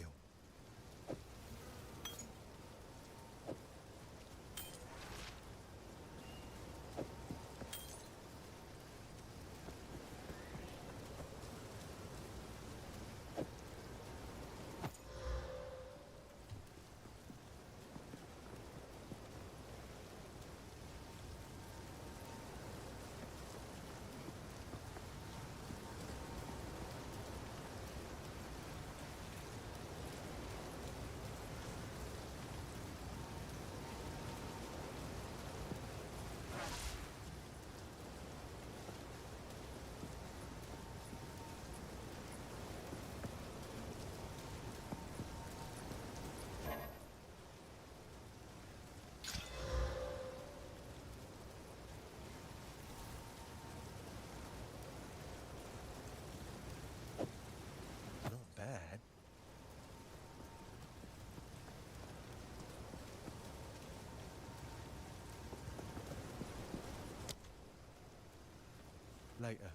S3: later.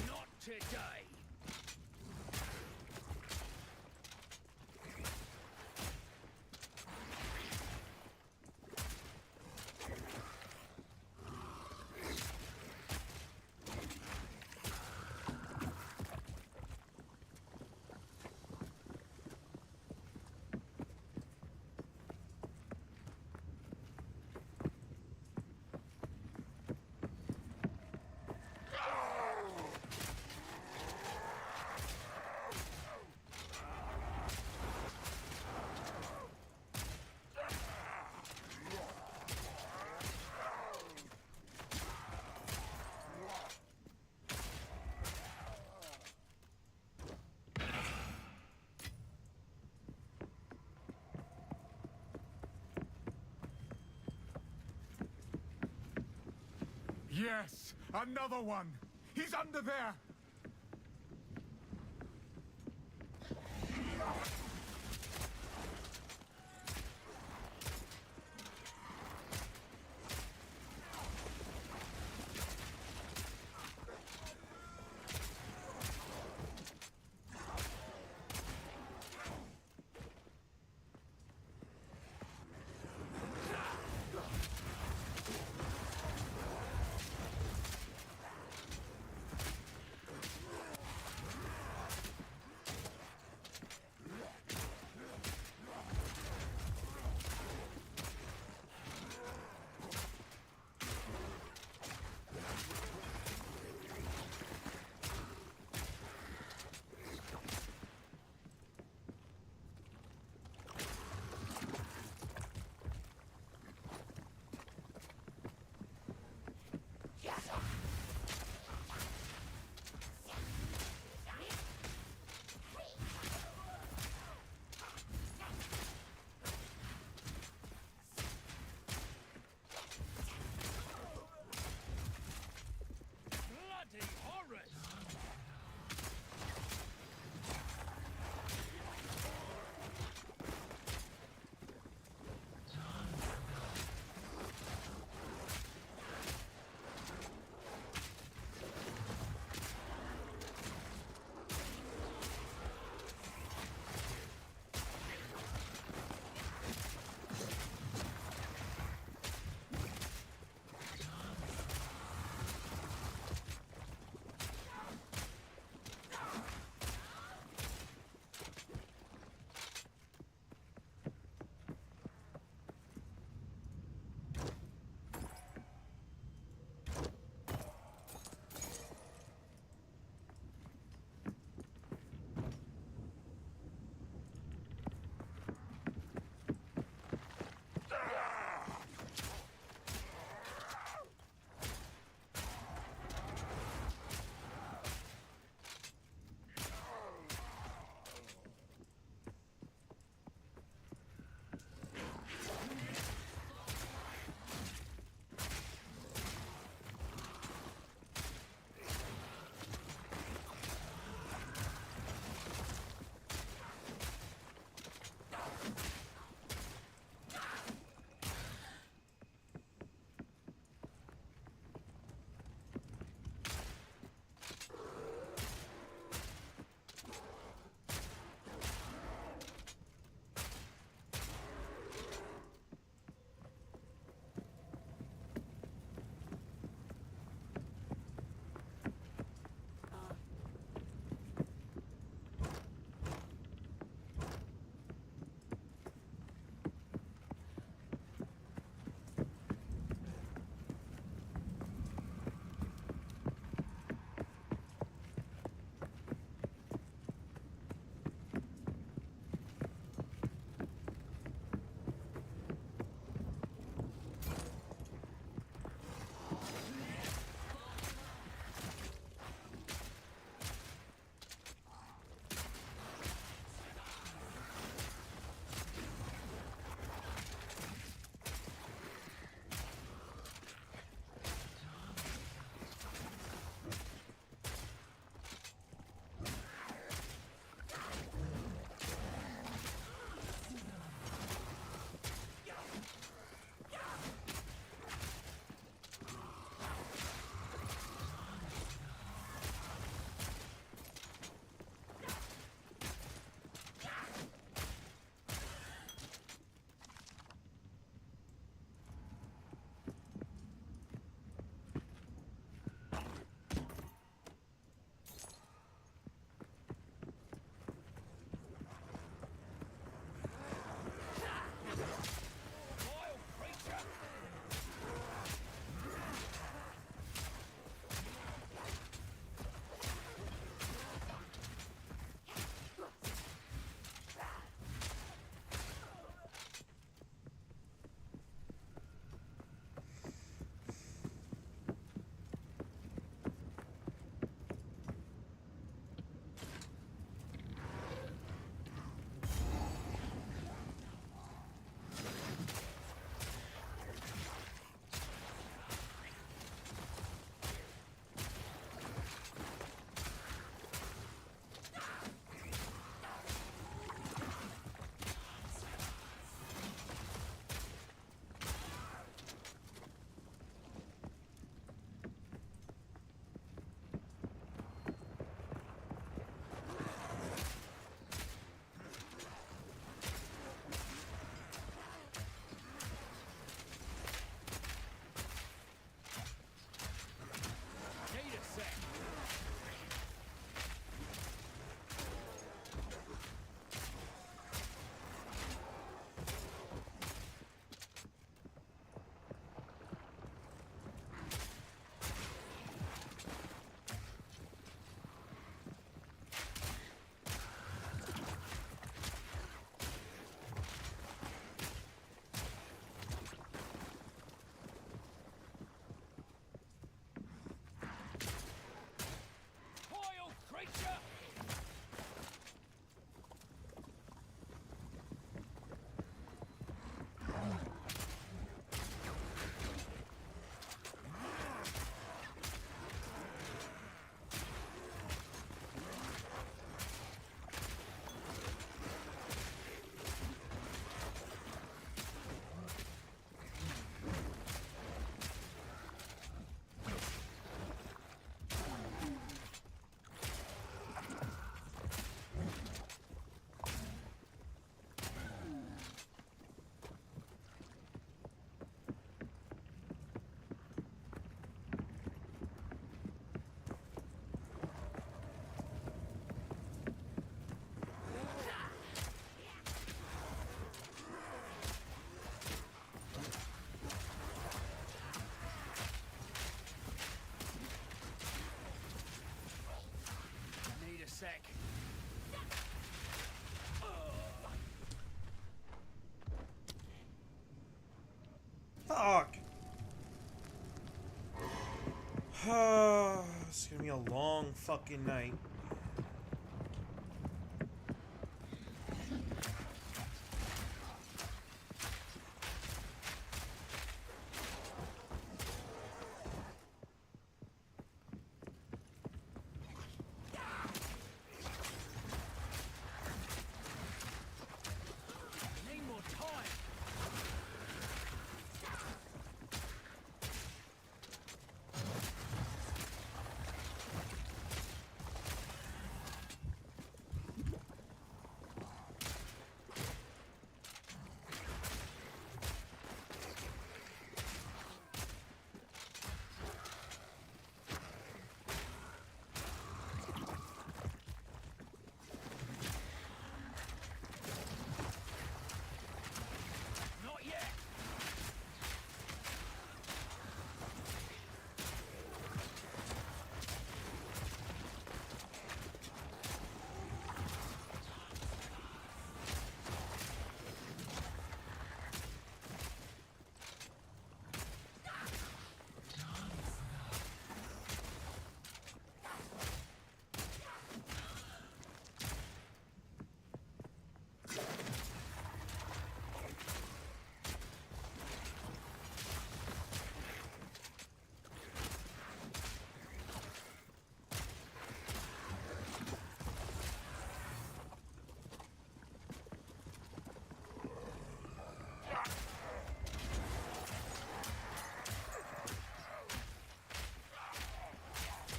S6: Not today.
S8: Yes, another one. He's under there.
S1: It's gonna be a long fucking night.
S2: Need more time. Not yet.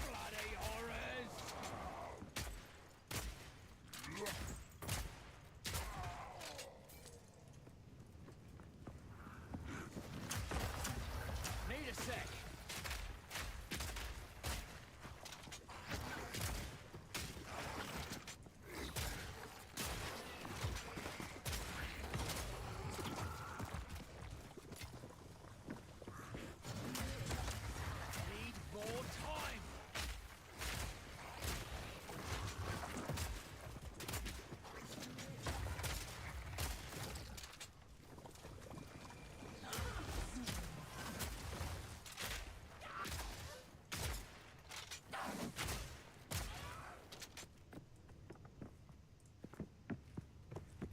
S2: Bloody horrors! Need a sec. Need more time.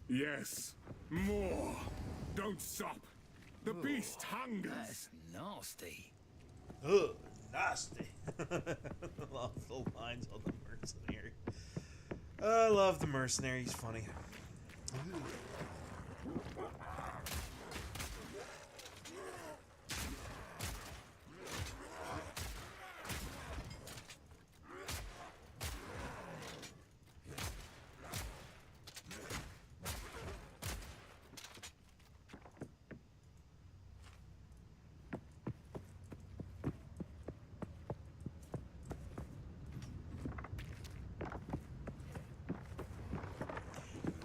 S8: Yes, more. Don't stop. The beast hungers.
S6: That's nasty.
S1: Ugh, nasty. Love the lines on the mercenary. I love the mercenary. He's funny.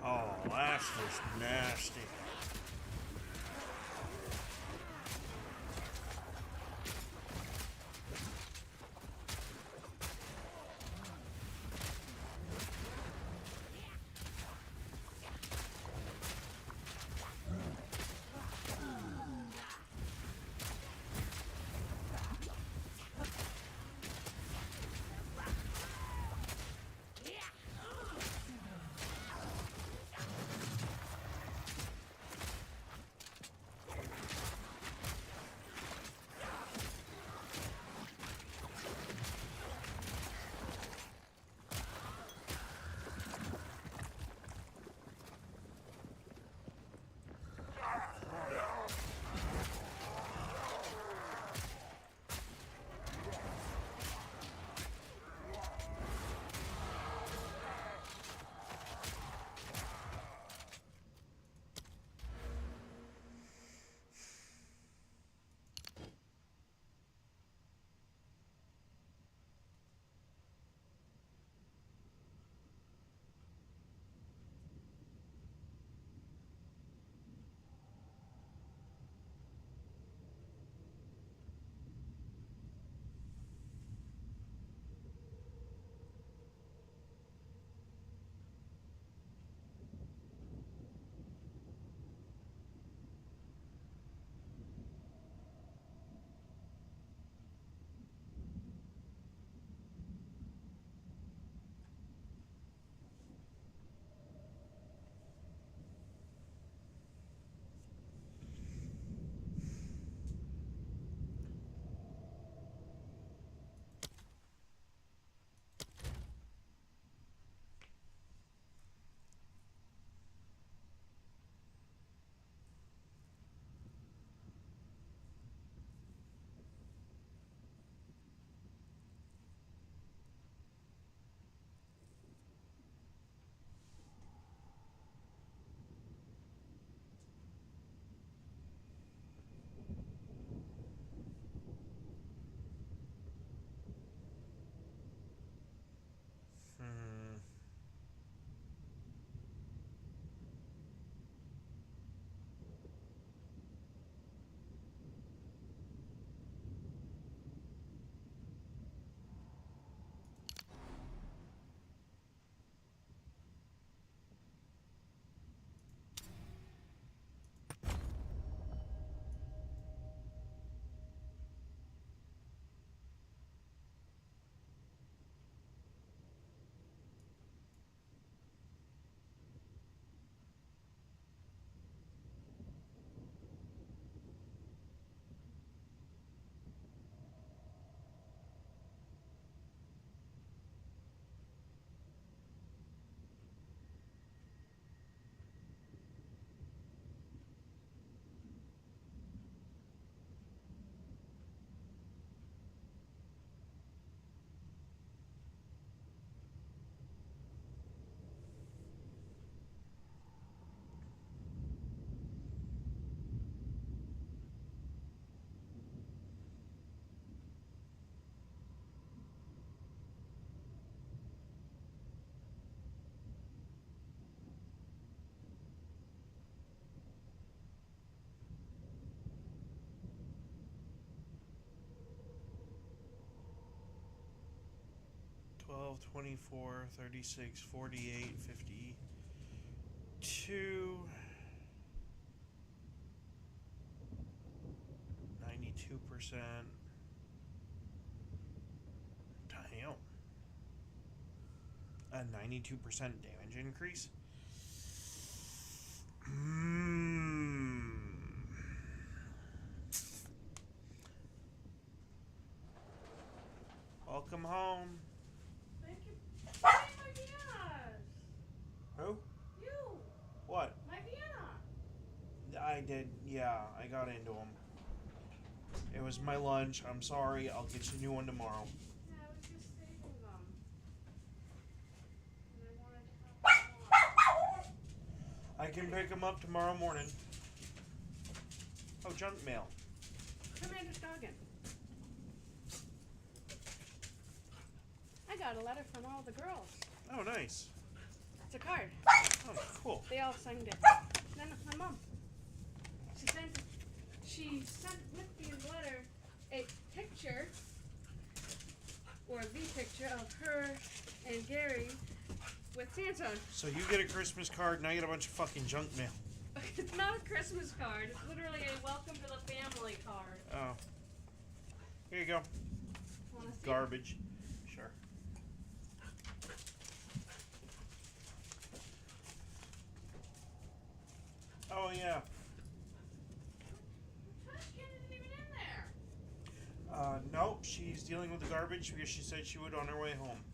S1: Oh, that's just nasty. 12, 24, 36, 48, 52, 92%. Damn. A 92% damage increase? Welcome home.
S9: Thank you. Hey, my Viennas!
S1: Who?
S9: You!
S1: What?
S9: My Vienna!
S1: I did, yeah, I got into them. It was my lunch. I'm sorry. I'll get you a new one tomorrow.
S9: Yeah, I was just saving them. And I wanted to have them on.
S1: I can pick them up tomorrow morning. Oh, junk mail.
S9: Commander Stoggin. I got a letter from all the girls.
S1: Oh, nice.
S9: It's a card.
S1: Oh, cool.
S9: They all signed it. Then my mom. She sent with the letter a picture, or the picture of her and Gary with Santa.
S1: So you get a Christmas card, and I get a bunch of fucking junk mail.
S9: It's not a Christmas card. It's literally a welcome to the family card.
S1: Oh. Here you go.
S9: Wanna see?
S1: Garbage. Sure. Oh, yeah. Nope, she's dealing with the garbage because she said she would on her way home.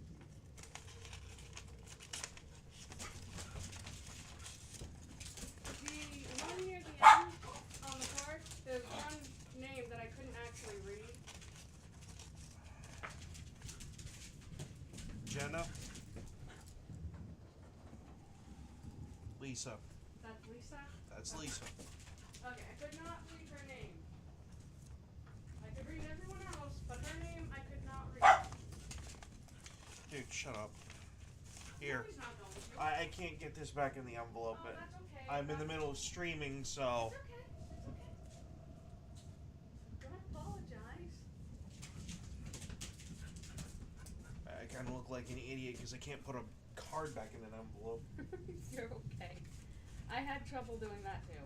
S9: The one near the end on the card, there's one name that I couldn't actually read.
S1: Jenna. Lisa.
S9: That's Lisa?
S1: That's Lisa.
S9: Okay, I could not read her name. I could read everyone else, but her name I could not read.
S1: Dude, shut up. Here.
S9: No, he's not going to.
S1: I can't get this back in the envelope.
S9: Oh, that's okay.
S1: I'm in the middle of streaming, so...
S9: It's okay. It's okay. Don't apologize.
S1: I kind of look like an idiot because I can't put a card back in an envelope.
S9: You're okay. I had trouble doing that too.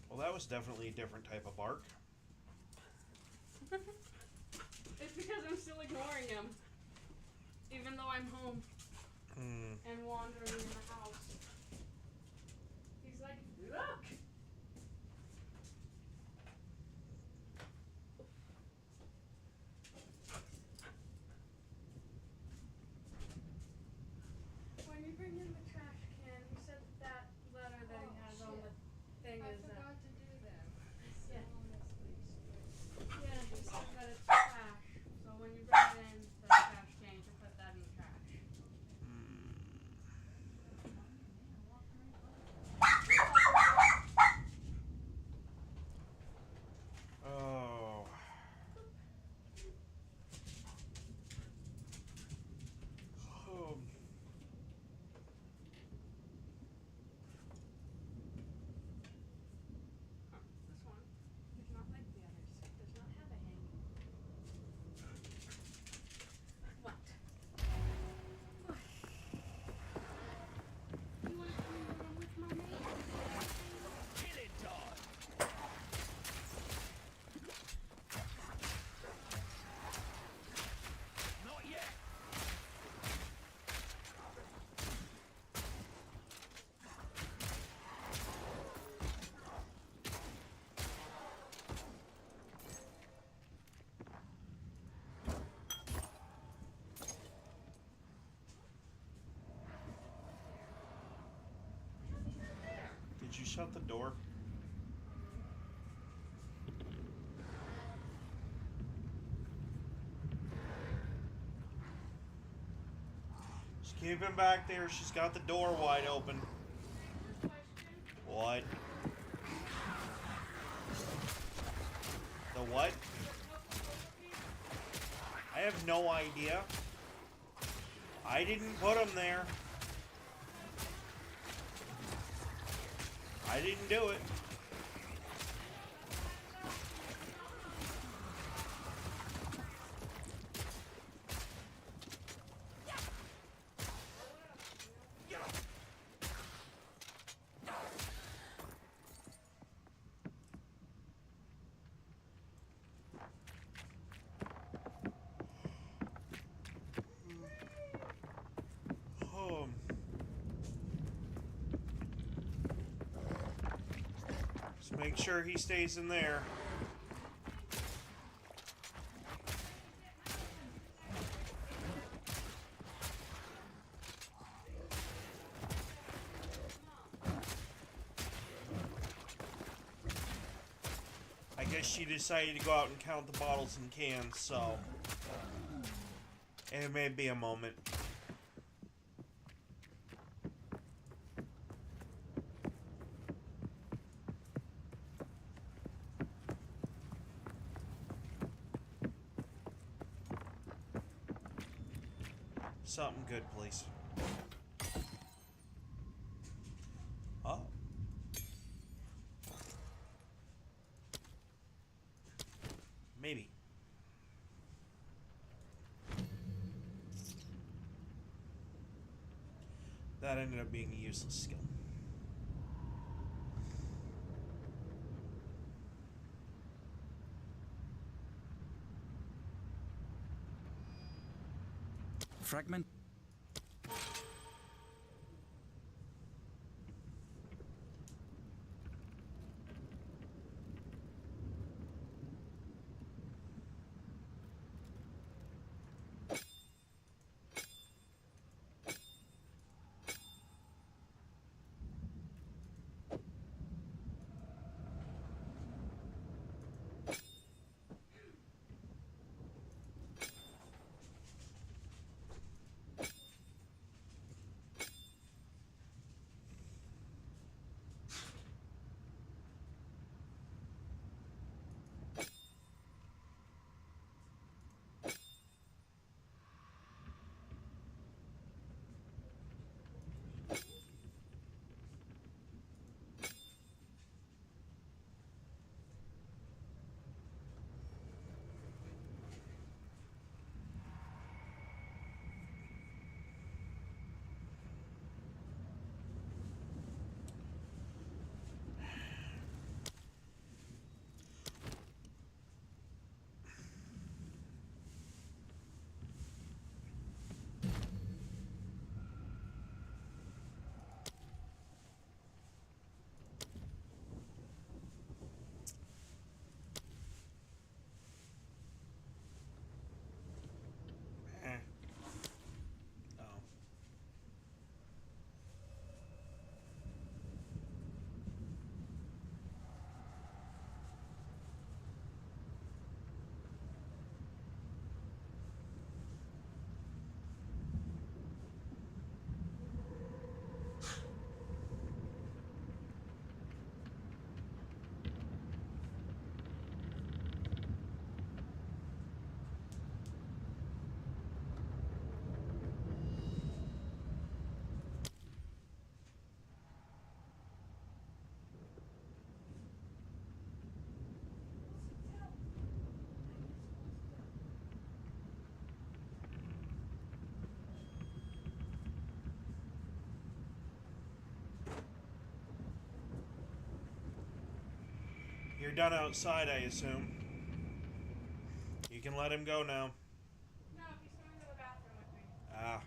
S1: Well, that was definitely a different type of bark.
S9: It's because I'm still ignoring him. Even though I'm home and wandering in the house. He's like, look! When you bring in the trash can, he said that letter that he has on the thing is
S12: forgot to do that.
S9: Yeah.
S12: On this lease.
S9: Yeah, he said that it's trash. So when you bring it in the trash can, you can put that in the trash.
S1: Oh. Oh.
S9: This one is not like the others. It does not have a hanging. What? What? You want to come in with mommy?
S6: Killing time. Not yet.
S1: Did you shut the door? Just keep him back there. She's got the door wide open. What? The what? I have no idea. I didn't put him there. I didn't do it. Make sure he stays in there. I guess she decided to go out and count the bottles and cans, so it may be a moment. Something good, please. Oh. Maybe. That ended up being a useless skill.
S7: Fragment. You're done outside, I assume. You can let him go now.
S9: No, he's going to the bathroom with me.
S1: Ah.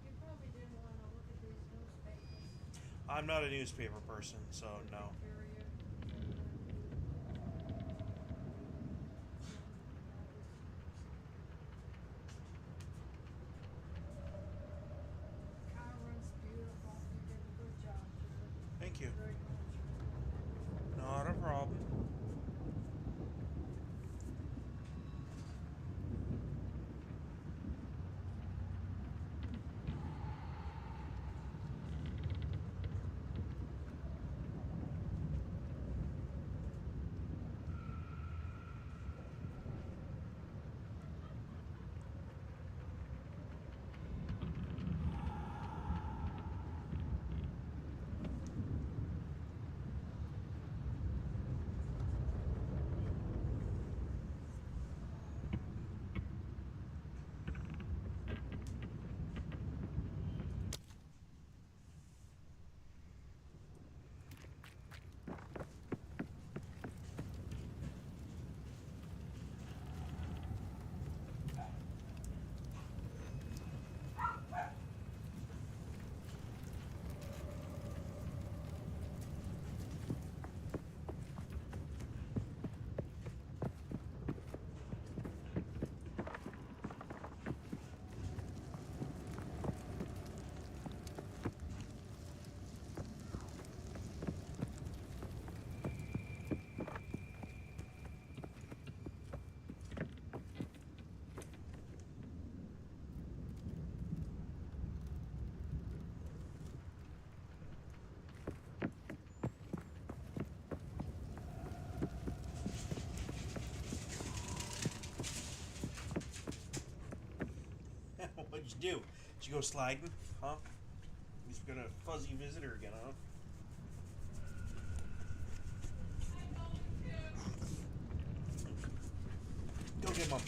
S9: You probably didn't want to look at these newspapers.
S1: I'm not a newspaper person, so no. Thank you. Not a problem. you do? Did you go sliding? Huh? You've got a fuzzy visitor again, huh? Go get Mom.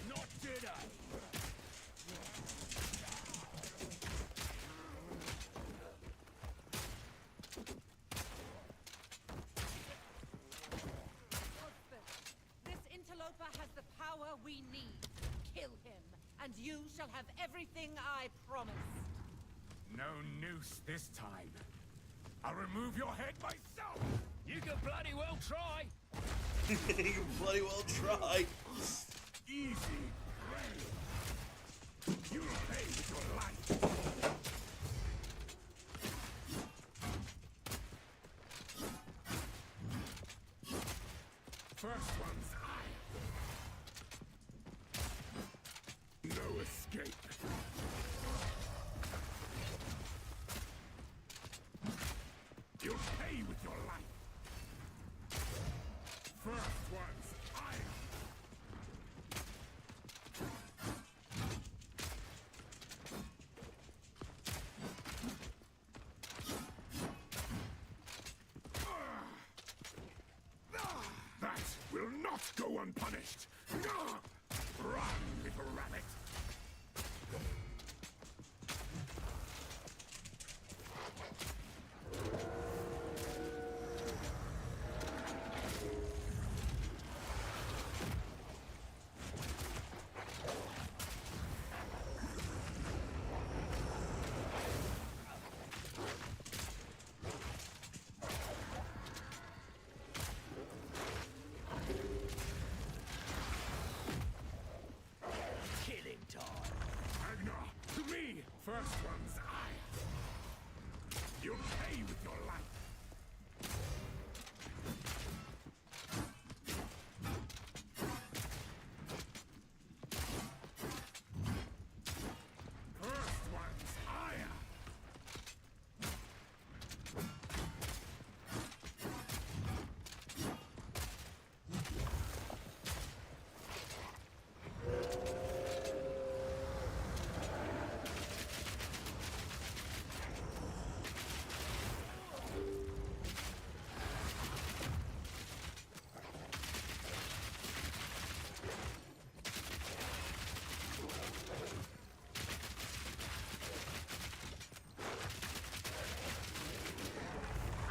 S6: Not today.
S12: This interloper has the power we need. Kill him, and you shall have everything I promised.
S8: No noose this time. I'll remove your head myself!
S6: You can bloody well try.
S1: You can bloody well try.
S8: Easy, prey. You'll pay with your life. First one's I. No escape. You'll pay with your life. First one's I. That will not go unpunished. Run, little rabbit.
S6: Killing time.
S8: Agnar, to me! First one's I. You'll pay with your life. First one's higher.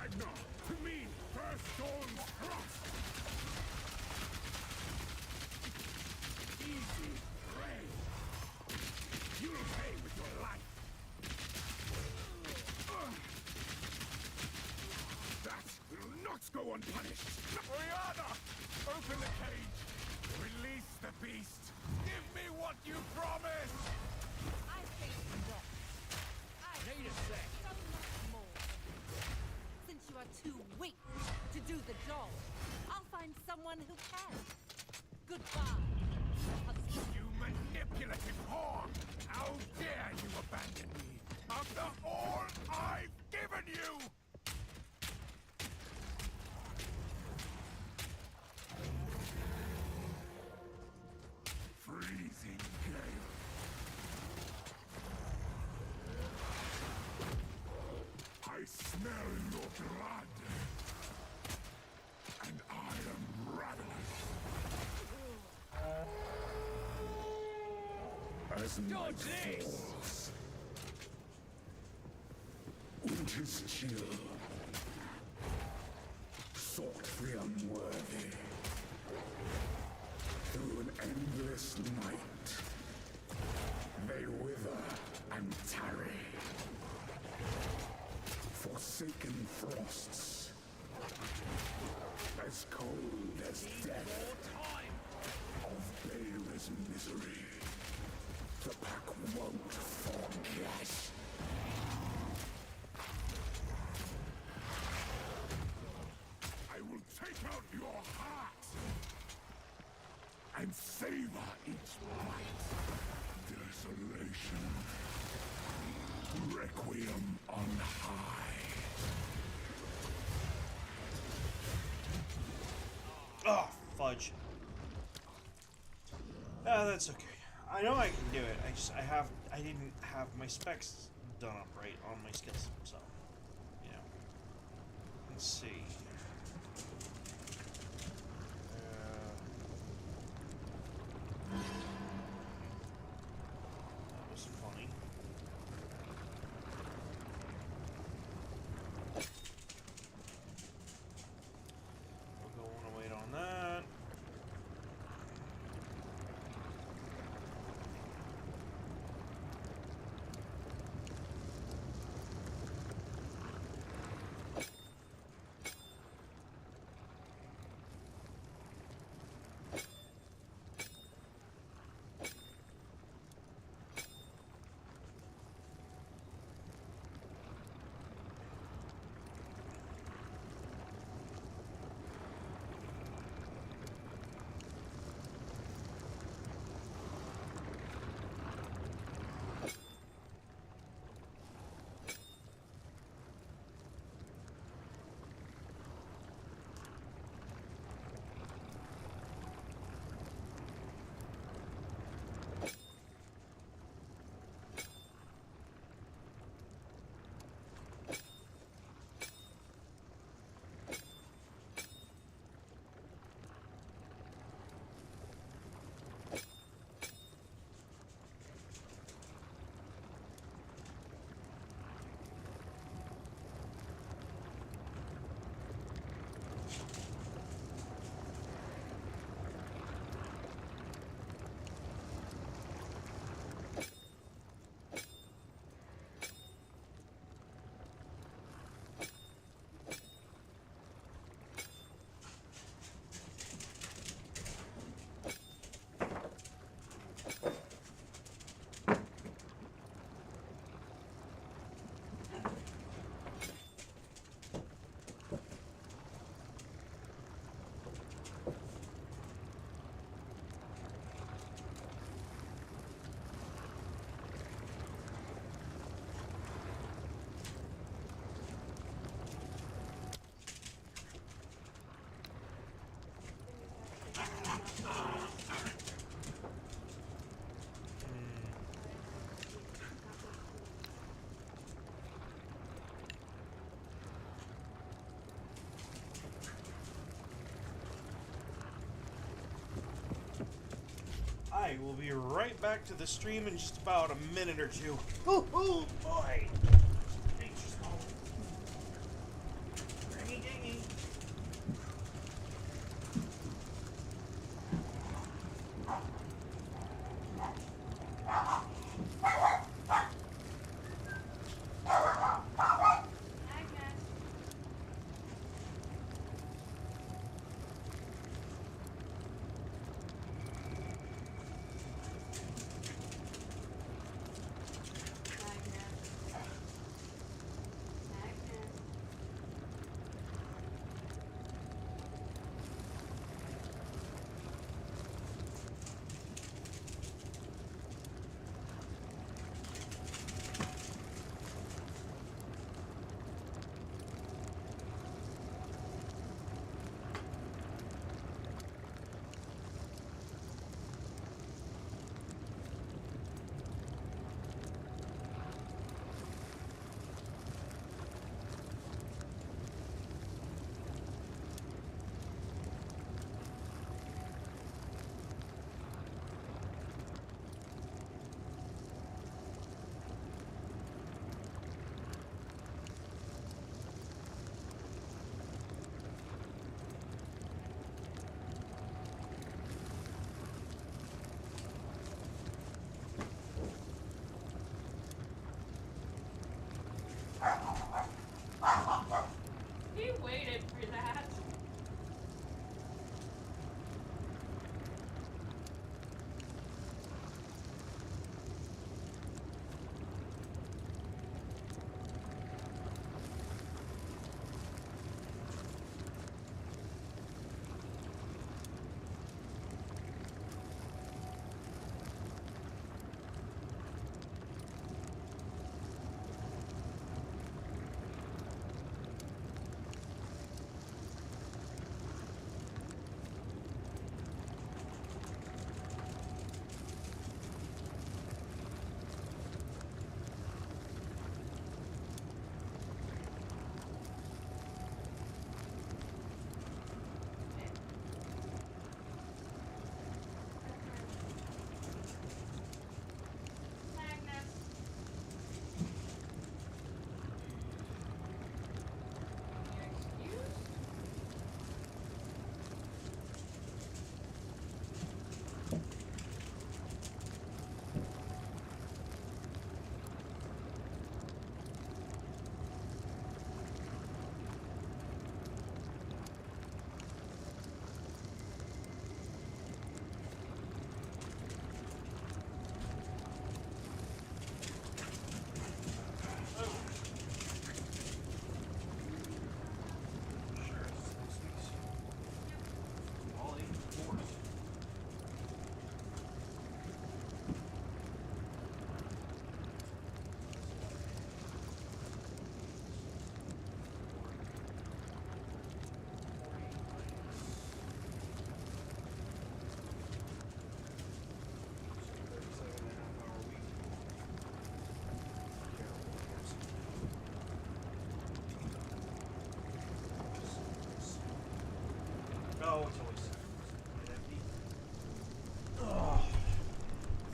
S8: Agnar, to me! First Dawn's thrust! Easy, prey! You'll pay with your life! That will not go unpunished! Oriana! Open the cage! Release the beast! Give me what you promised!
S12: I think not. I
S6: Need a sec.
S12: so much more. Since you are too weak to do the job, I'll find someone who can. Goodbye, husband.
S8: You manipulative whore! How dare you abandon me after all I've given you! Freezing gale. I smell your blood. And I am ravenous. As night
S6: Dodge this!
S8: falls, winter's chill sought the unworthy. endless night. They wither and tarry. Forsaken frosts. As cold as death. Of baleless misery. The pack won't forget. I will take out your heart and savor each bite. Desolation. Requiem on high.
S1: Oh, fudge. That's okay. I know I can do it. I didn't have my specs done up right on my skills, so, you know. Let's see. That was funny. We'll go on and wait on that. I will be right back to the stream in just about a minute or two. Oh, oh boy! Nature's calling. Ringy dingy.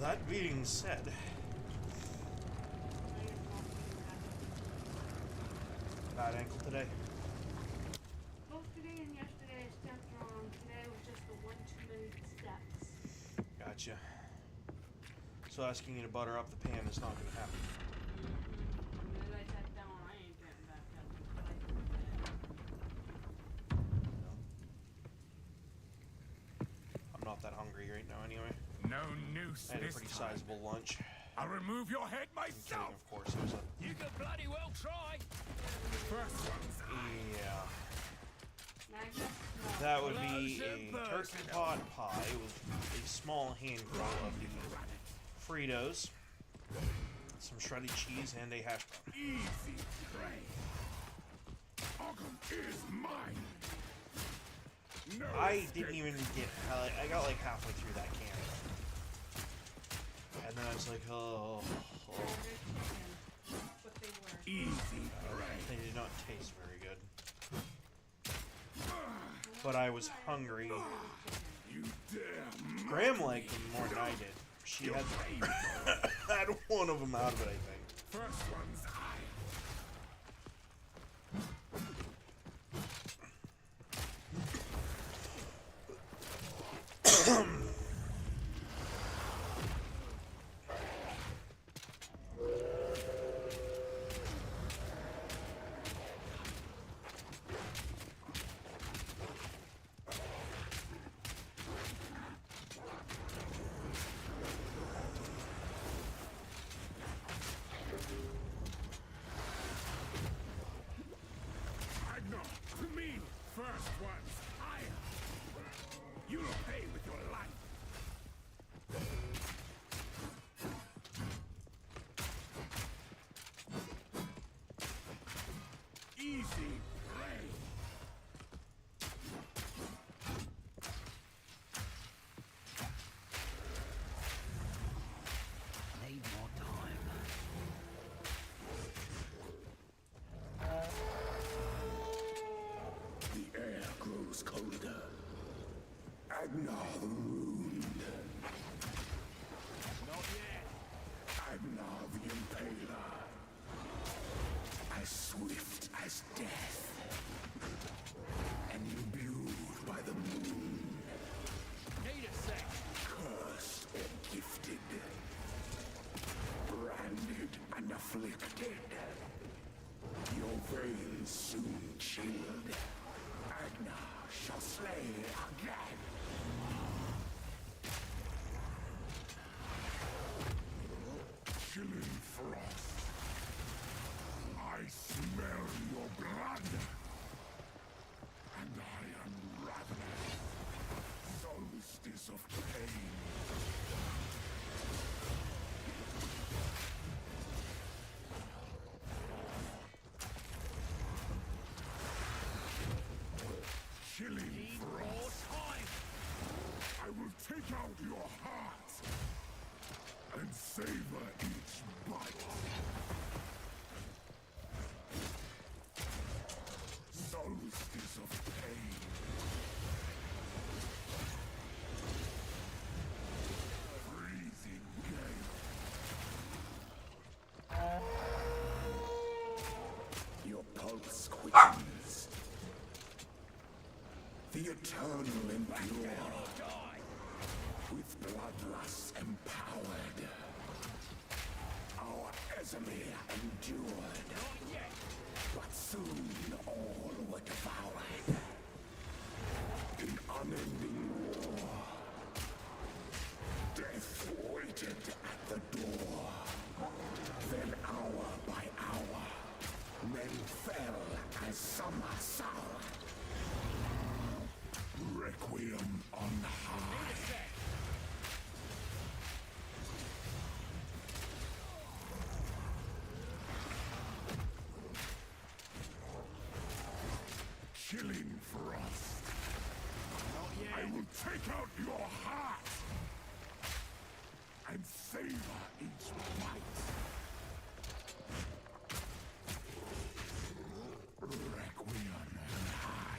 S1: That being said, bad ankle today.
S9: Both today and yesterday I stepped wrong. Today was just the one too many steps.
S1: Gotcha. So asking you to butter up the pan is not going to happen.
S9: As soon as I sat down, I ain't getting back up and fighting again.
S1: I'm not that hungry right now anyway.
S8: No noose
S1: I had a
S8: this
S1: pretty
S8: time.
S1: sizable lunch.
S8: I'll remove your head
S1: I'm kidding,
S8: myself.
S1: of course. It was a...
S6: You could bloody well try.
S8: First one's
S1: Yeah.
S9: Magnus? No.
S1: That would be
S6: Close
S1: a
S6: and burst.
S1: turkey pot pie with a small handful of Fritos, some shredded cheese, and a hash brown.
S8: easy prey. Ogham is mine. No
S1: I
S8: escape.
S1: didn't even get... I got like halfway through that can. And then I was like, oh.
S9: They're chicken. That's what they were.
S8: Easy prey.
S1: They did not taste very good. But I was hungry.
S8: You dare.
S1: Graham liked them more than I did. She had had one of them out of it, I think.
S8: First one's eye. No, to me, first one's higher. You'll pay with your life. Easy prey.
S6: Need more time.
S8: The air grows colder. Agnar the Ruined.
S6: Not yet.
S8: Agnar the Impaler. As swift as death. And imbued by the moon.
S6: Need a sec.
S8: Cursed or gifted. Branded and afflicted. Your veins soon chilled. Agnar shall slay again. Chilling frost. I smell your blood. And I am ravenous. Solstice of pain. Chilling
S6: Need more
S8: frost.
S6: time.
S8: I will take out your heart and savor each bite. Solstice of pain. Freezing gale. Your pulse quickens. The eternal impure. With bloodlust empowered. Our Esamir endured. But soon all were devoured. In unending war. Death waited at the door. Then hour by hour, men fell as summer sour. Requiem on high. Chilling frost. I will take out your heart and savor each bite. Requiem on high.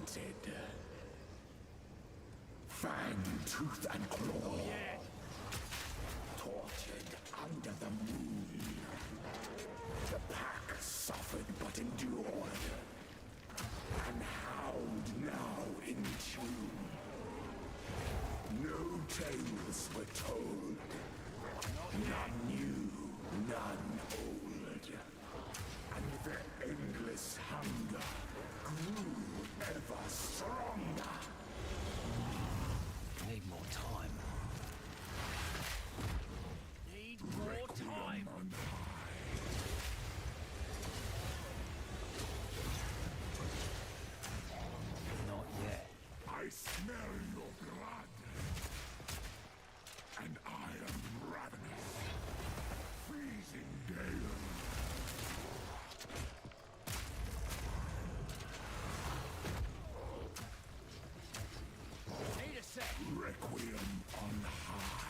S10: hunted. Fang, tooth, and claw. Tortured under the moon. The pack suffered but endured. And howled now in tune. No tales were told. None new, none old. And their endless hunger grew ever stronger.
S6: Need more time. Need more time.
S10: On high.
S6: Not yet.
S10: I smell your blood. And I am ravenous. Freezing gale.
S6: Need a sec.
S10: Requiem on high.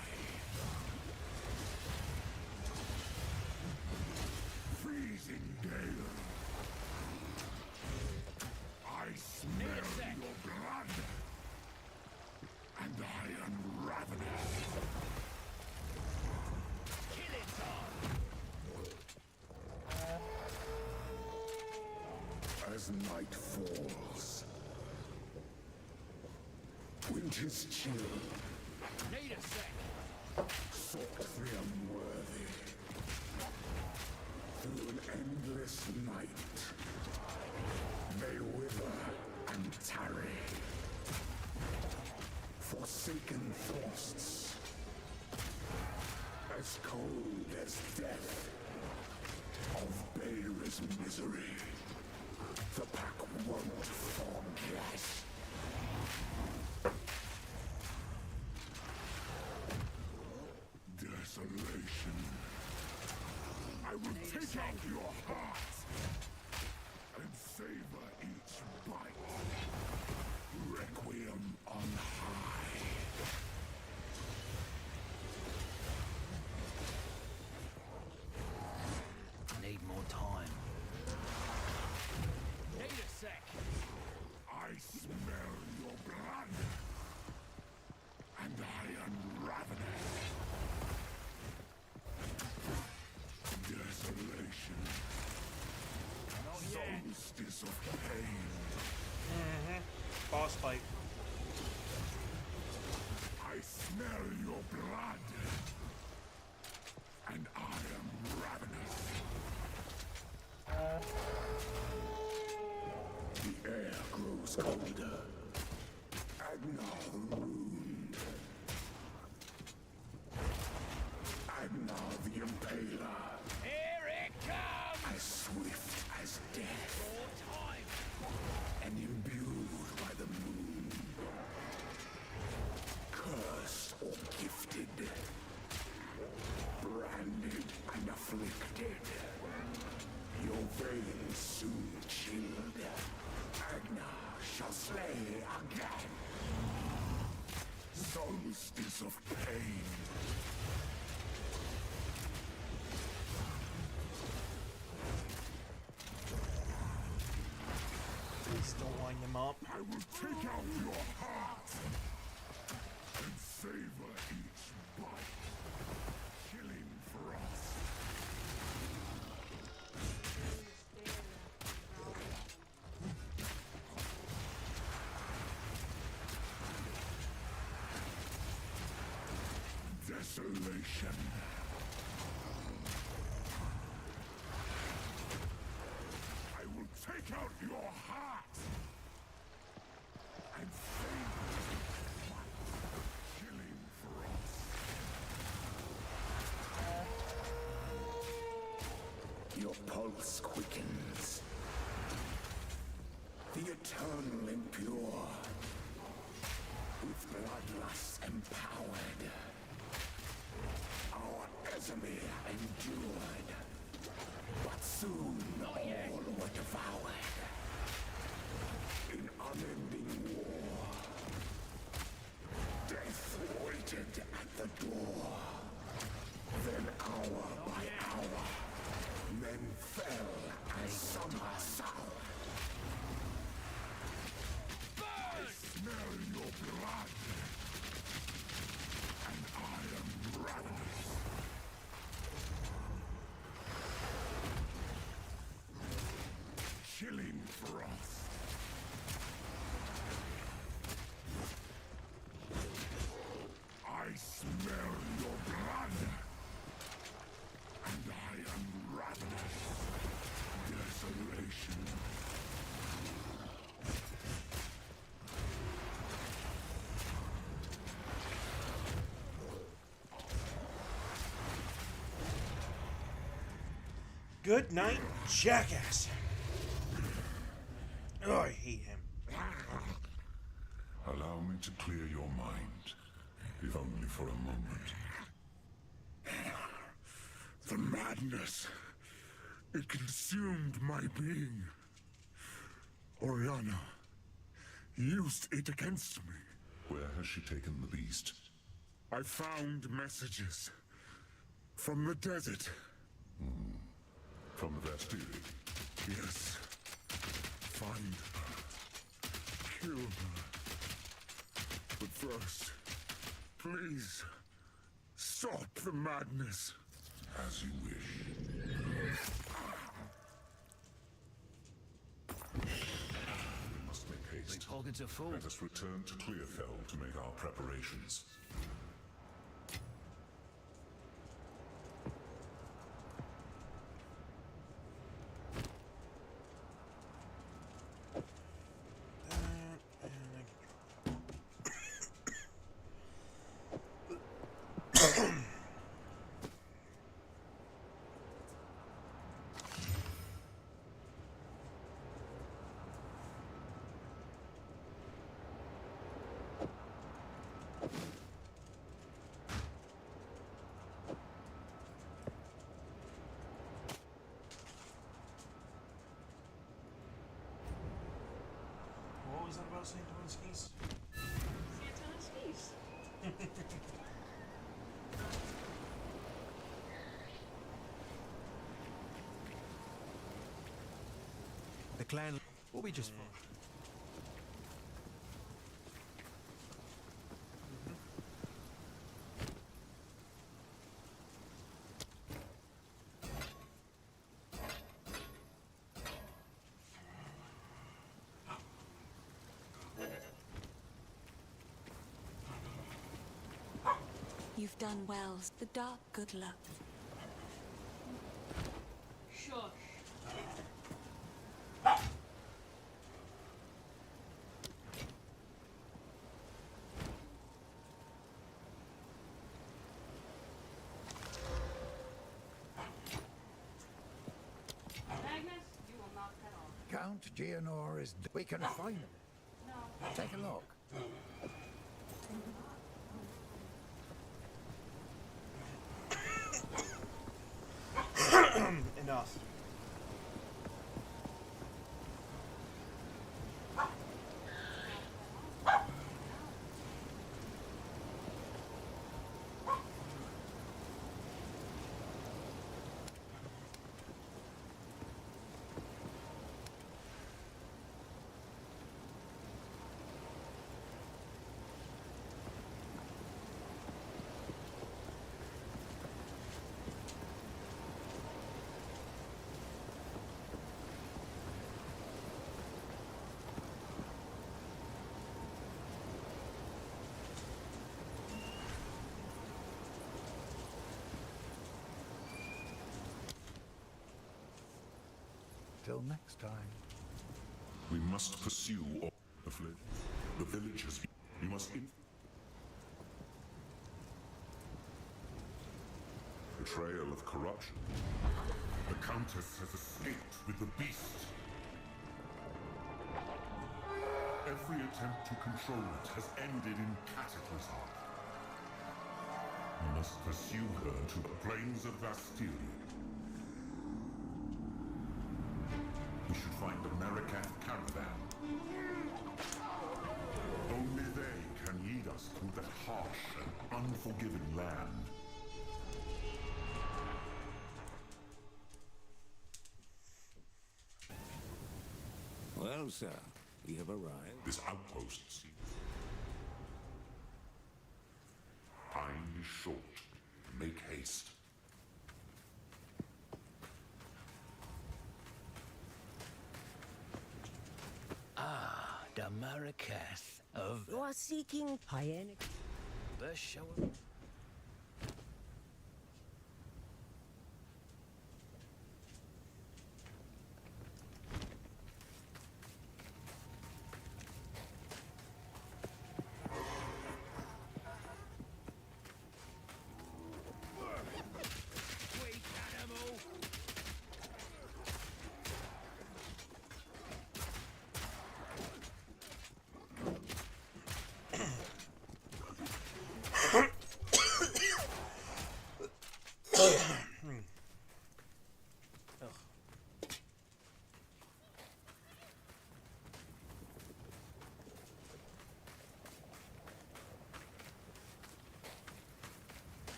S10: Freezing gale. I smell your blood. And I am ravenous.
S6: Killing time.
S10: As night falls, winter's chill,
S6: Need a sec.
S10: sought the unworthy. Through an endless night, they wither and tarry. Forsaken thrusts, as cold as death, of Beir's misery. The pack won't forget. Desolation. I will take out your heart and savor each bite. Requiem on high.
S6: Need more time. Need a sec.
S10: I smell your blood. And I am ravenous. Desolation. Solstice of pain.
S1: Boss fight.
S10: I smell your blood. And I am ravenous. The air grows colder. Agnar the ruined. Agnar the impaler.
S6: Here it comes.
S10: As swift as death.
S6: More time.
S10: And imbued by the moon. Cursed or gifted. Branded and afflicted. Your veins soon chilled. Agnar shall slay again. Solstice of pain.
S1: Please don't wind them up.
S10: I will take out your heart and savor each bite. Killing frost. Desolation. I will take out your heart and savor each bite. Killing frost. Your pulse quickens. The eternal impure. With bloodlust empowered. Our Esamir endured. But soon all were devoured. In unending war. Death waited at the door. Then hour by hour, men fell as some frost. I smell your blood, and I am ravenous. Desolation.
S1: Good night, jackass. Oh, I hate him.
S11: Allow me to clear your mind, if only for a moment.
S10: The madness. It consumed my being. Oriana used it against me.
S11: Where has she taken the beast?
S10: I found messages from the desert.
S11: From the Bastille?
S10: Yes. Find her. Kill her. But first, please, stop the madness.
S11: As you wish. We must make haste.
S6: They target's a fool.
S11: Let us return to Clearfell to make our preparations.
S1: What was that about St. Twinskies?
S3: The clan will be just fine.
S4: You've done well. The dark good luck.
S9: Shush. Magnus, you will not cut off.
S10: Count Geonor is... We can find him.
S9: No.
S10: Take a look.
S1: Enough.
S10: Till next time.
S11: We must pursue all the fled. The villagers. We must betrayal of corruption. The Countess has escaped with the beast. Every attempt to control it has ended in cataclysm. We must pursue her to the plains of Bastille. We should find the Mercenary caravan. Only they can lead us through that harsh and unforgiving land.
S13: Well, sir, we have arrived.
S11: This outpost seems... Time is short. Make haste.
S6: the Maracas of...
S12: You are seeking hyena.
S6: Best show.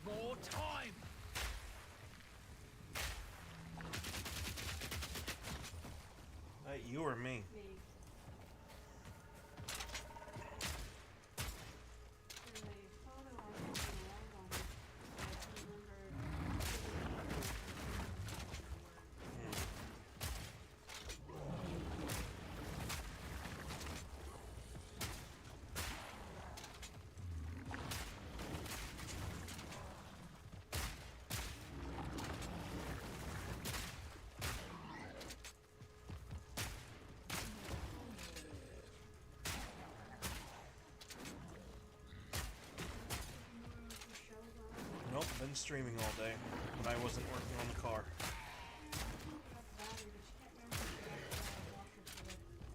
S6: More time!
S1: You or me? Nope, been streaming all day, but I wasn't working on the car.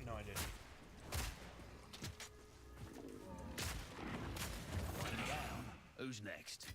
S1: No, I didn't.
S6: Down. Who's next?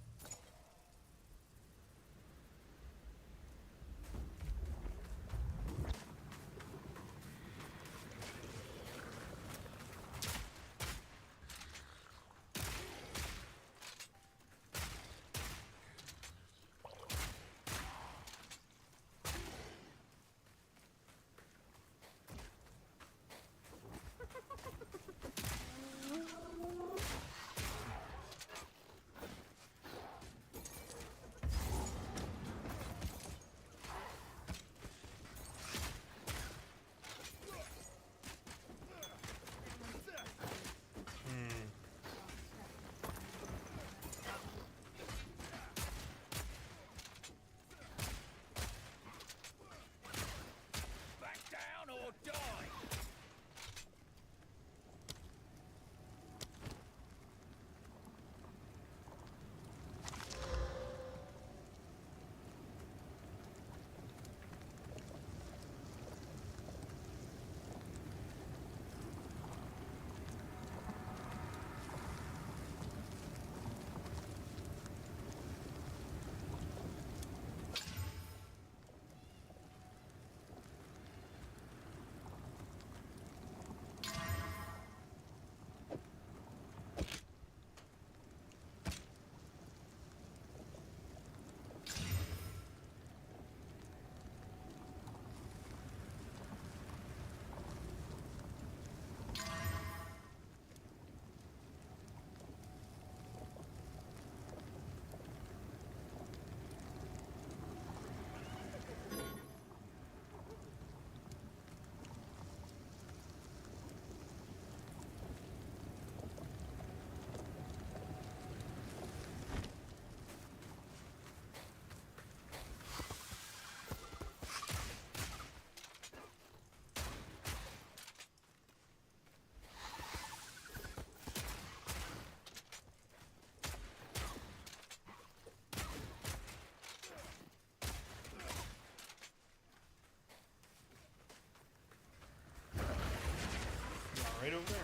S1: Right over there.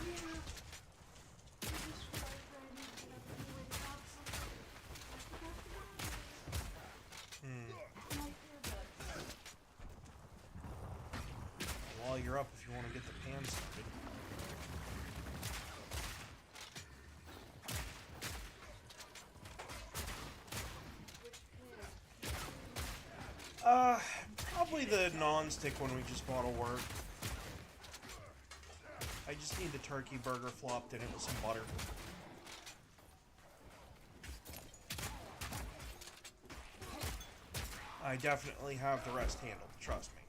S1: While figure up if you want to get the pan started. Probably the non-stick one we just bought will work. I just need the turkey burger flopped in it with some butter. I definitely have the rest handled, trust me.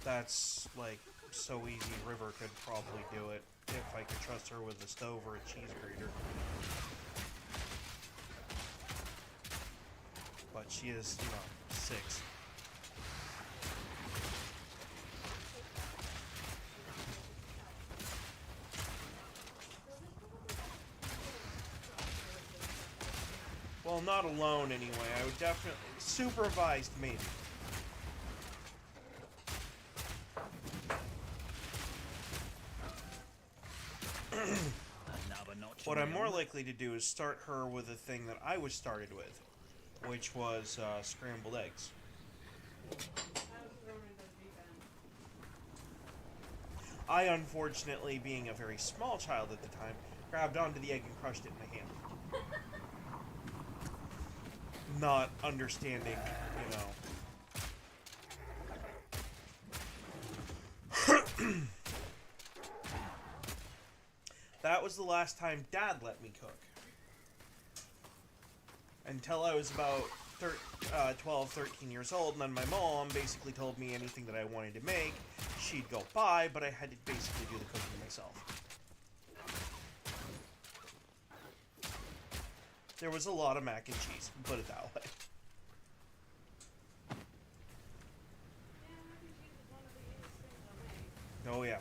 S1: That's, like, so easy River could probably do it if I could trust her with a stove or a cheese grater. But she is, 6. Well, not alone anyway. I would definitely... Supervised, maybe. What I'm more likely to do is start her with a thing that I was started with, which was scrambled eggs. I, unfortunately, being a very small child at the time, grabbed onto the egg and crushed it in my hand. Not understanding, That was the last time Dad let me cook. Until I was about 12, 13 years old, and then my mom basically told me anything that I wanted to make, she'd go buy, but I had to basically do the cooking myself. There was a lot of mac and cheese, put it that way. Oh yeah.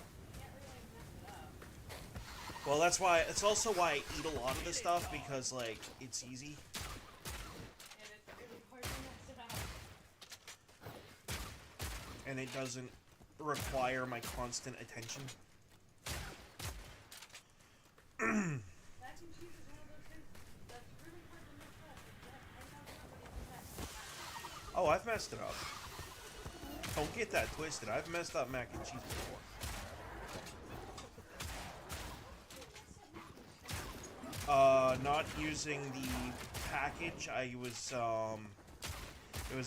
S1: Well, that's why, it's also why I eat a lot of this stuff, because, like, it's easy. And it doesn't require my constant attention. Oh, I've messed it up. Don't get that twisted. I've messed up mac and cheese before. Not using the package. It was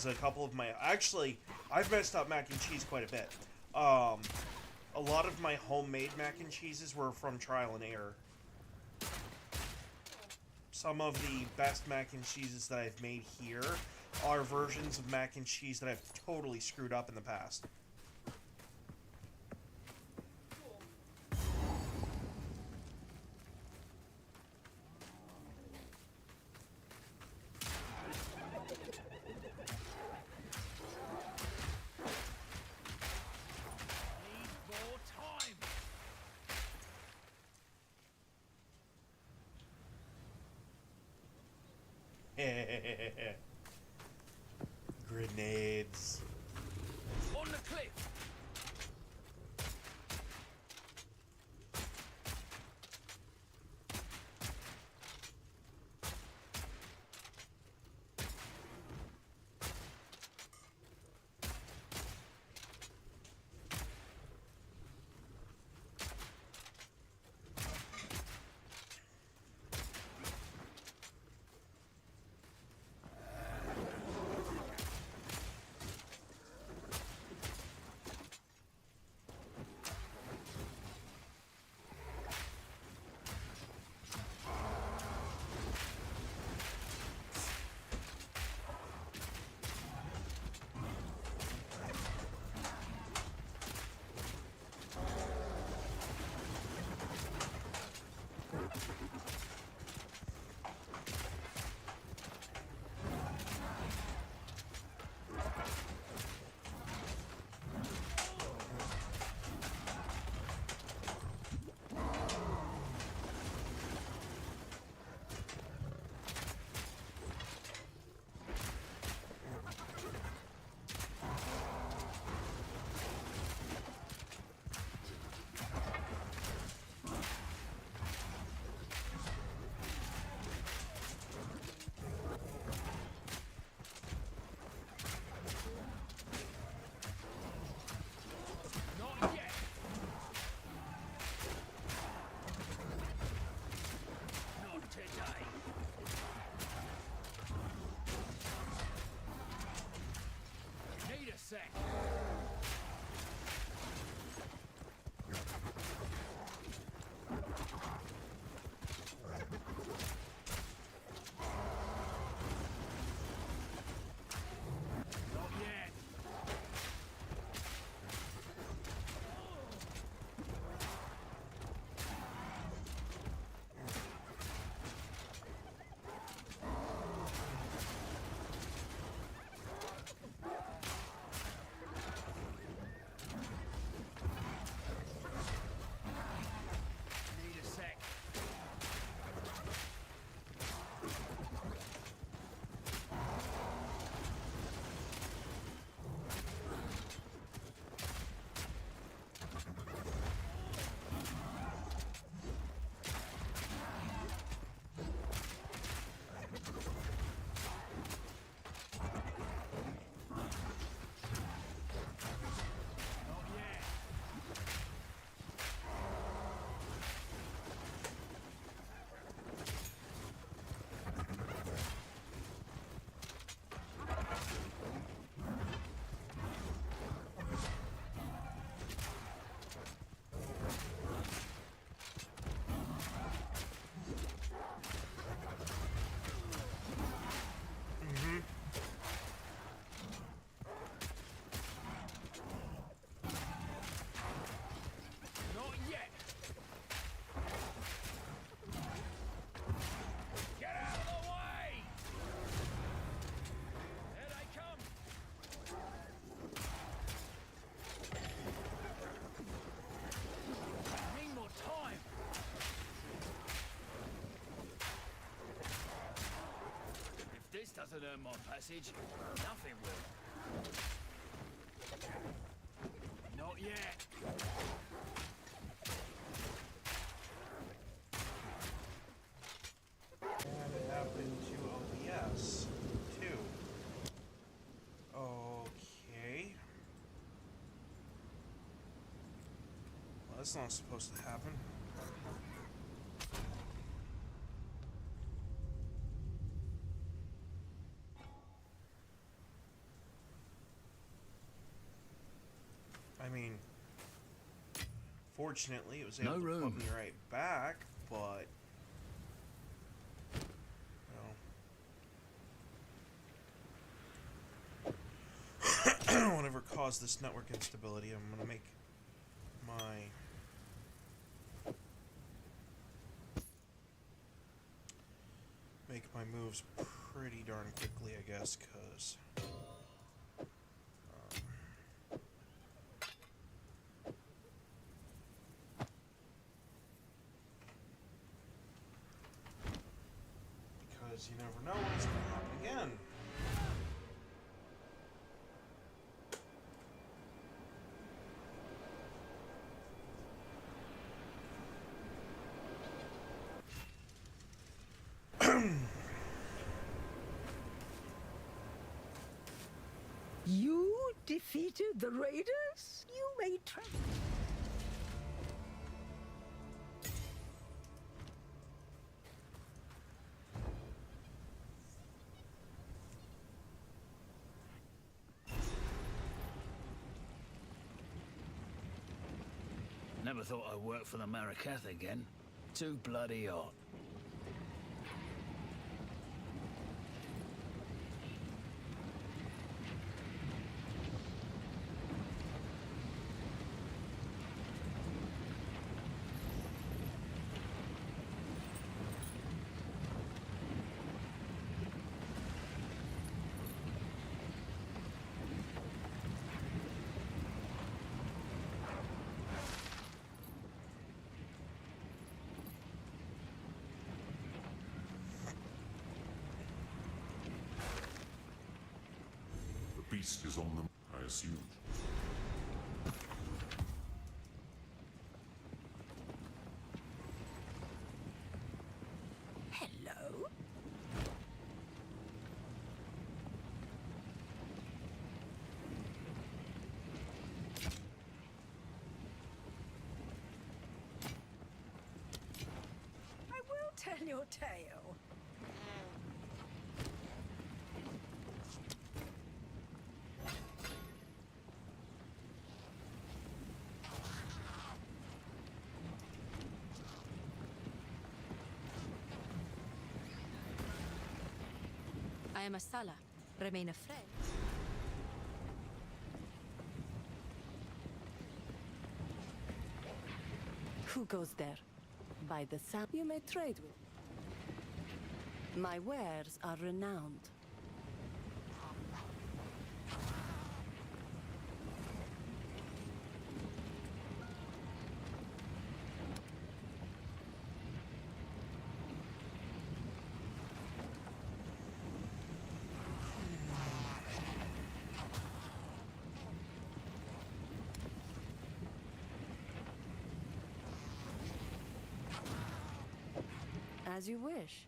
S1: a couple of my... Actually, I've messed up mac and cheese quite a bit. A lot of my homemade mac and cheeses were from trial and error. Some of the best mac and cheeses that I've made here are versions of mac and cheese that I've totally screwed up in the past. Grenades.
S6: On the cliff. sec. Not yet. Need a sec. Not yet. Not yet. Get out of the way! Here they come. Need more time. If this doesn't earn my passage, nothing will. Not yet.
S1: And it happened to OBS, too. Okay. Well, that's not supposed to happen. I mean, fortunately, it was able
S6: No
S1: to
S6: room.
S1: put me right back, but whatever caused this network instability, I'm gonna make my moves pretty darn quickly, I guess, because you never know what's going to happen again.
S5: You defeated the raiders? You may travel.
S6: Never thought I'd work for the Marikath again. Too bloody hot.
S11: The beast is on them, I assume.
S5: Hello? I will tell your tale.
S12: am a Sala. Remain a friend. Who goes there? By the sound you may trade with. My wares are renowned. As you wish.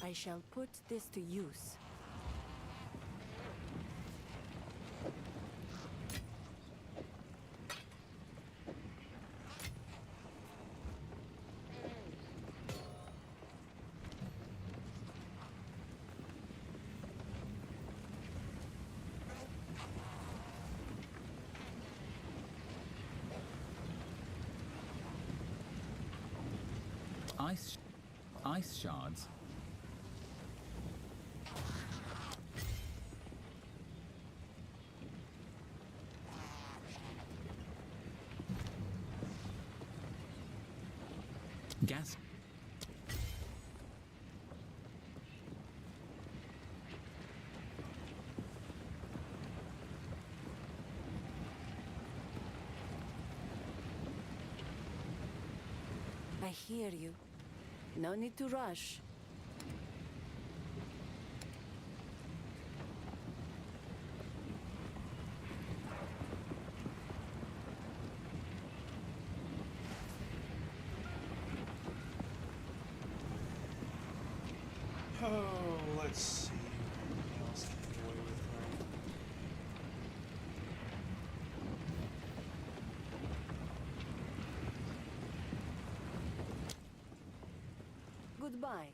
S12: I shall put this to use.
S7: Ice shards. Gas.
S12: I hear you. No need to rush.
S1: Oh, let's see. What else can I get away with tonight?
S12: Goodbye.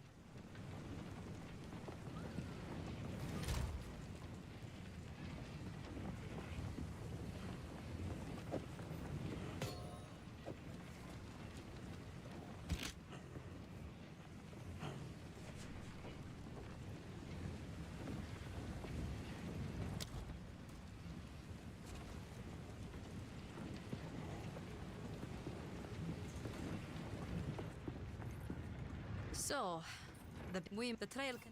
S12: So, the trail can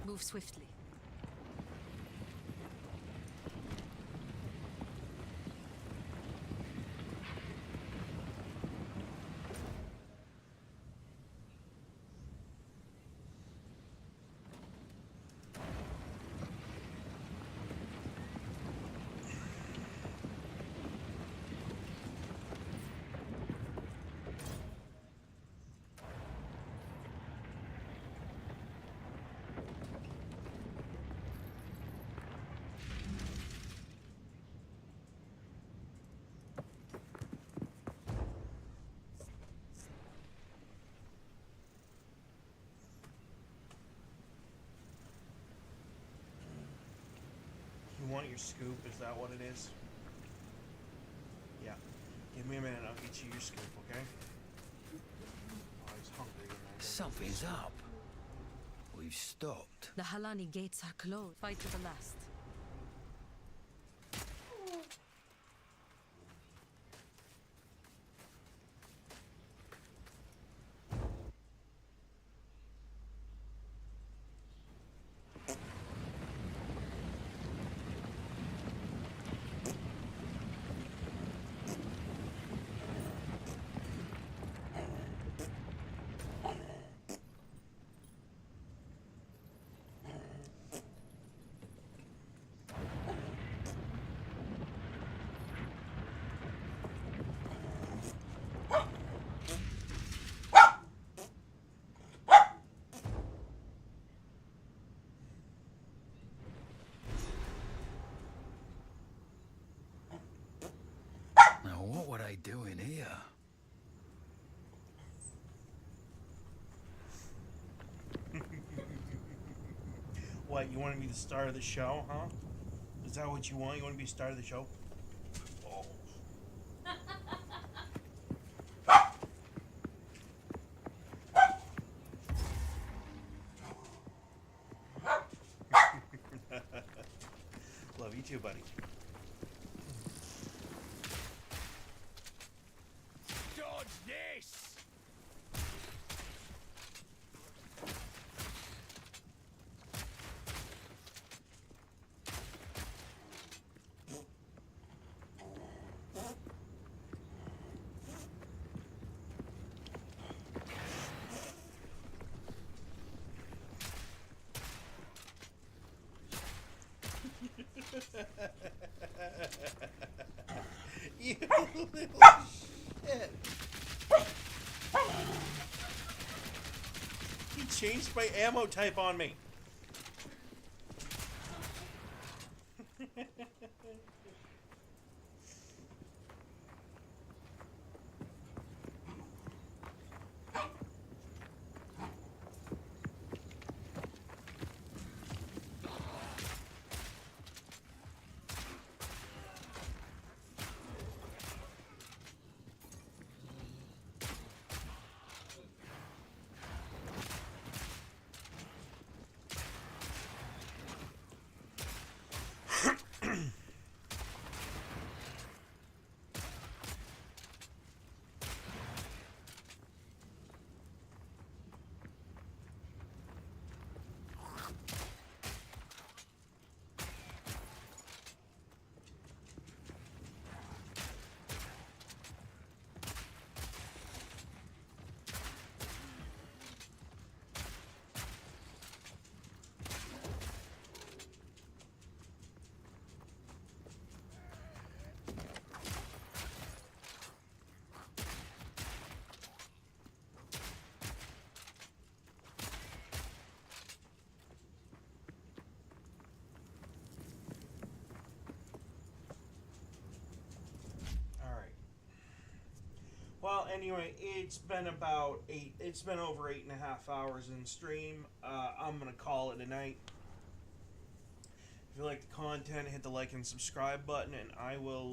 S12: move swiftly.
S1: You want your scoop? Is that what it is? Yeah. Give me a minute. I'll get you your scoop, okay? Oh, I was hungry.
S6: Something's up. We've stopped.
S12: The Halani gates are closed. Fight to the last.
S1: What, you want to be the star of the show, huh? Is that what you want? You want to be the star of the show? Oh. Love you too, buddy.
S6: Dodge this!
S1: You little shit. He changed my ammo type on me. Well, anyway, it's been over 8.5 hours in stream. I'm gonna call it a night. If you like the content, hit the like and subscribe button, and I will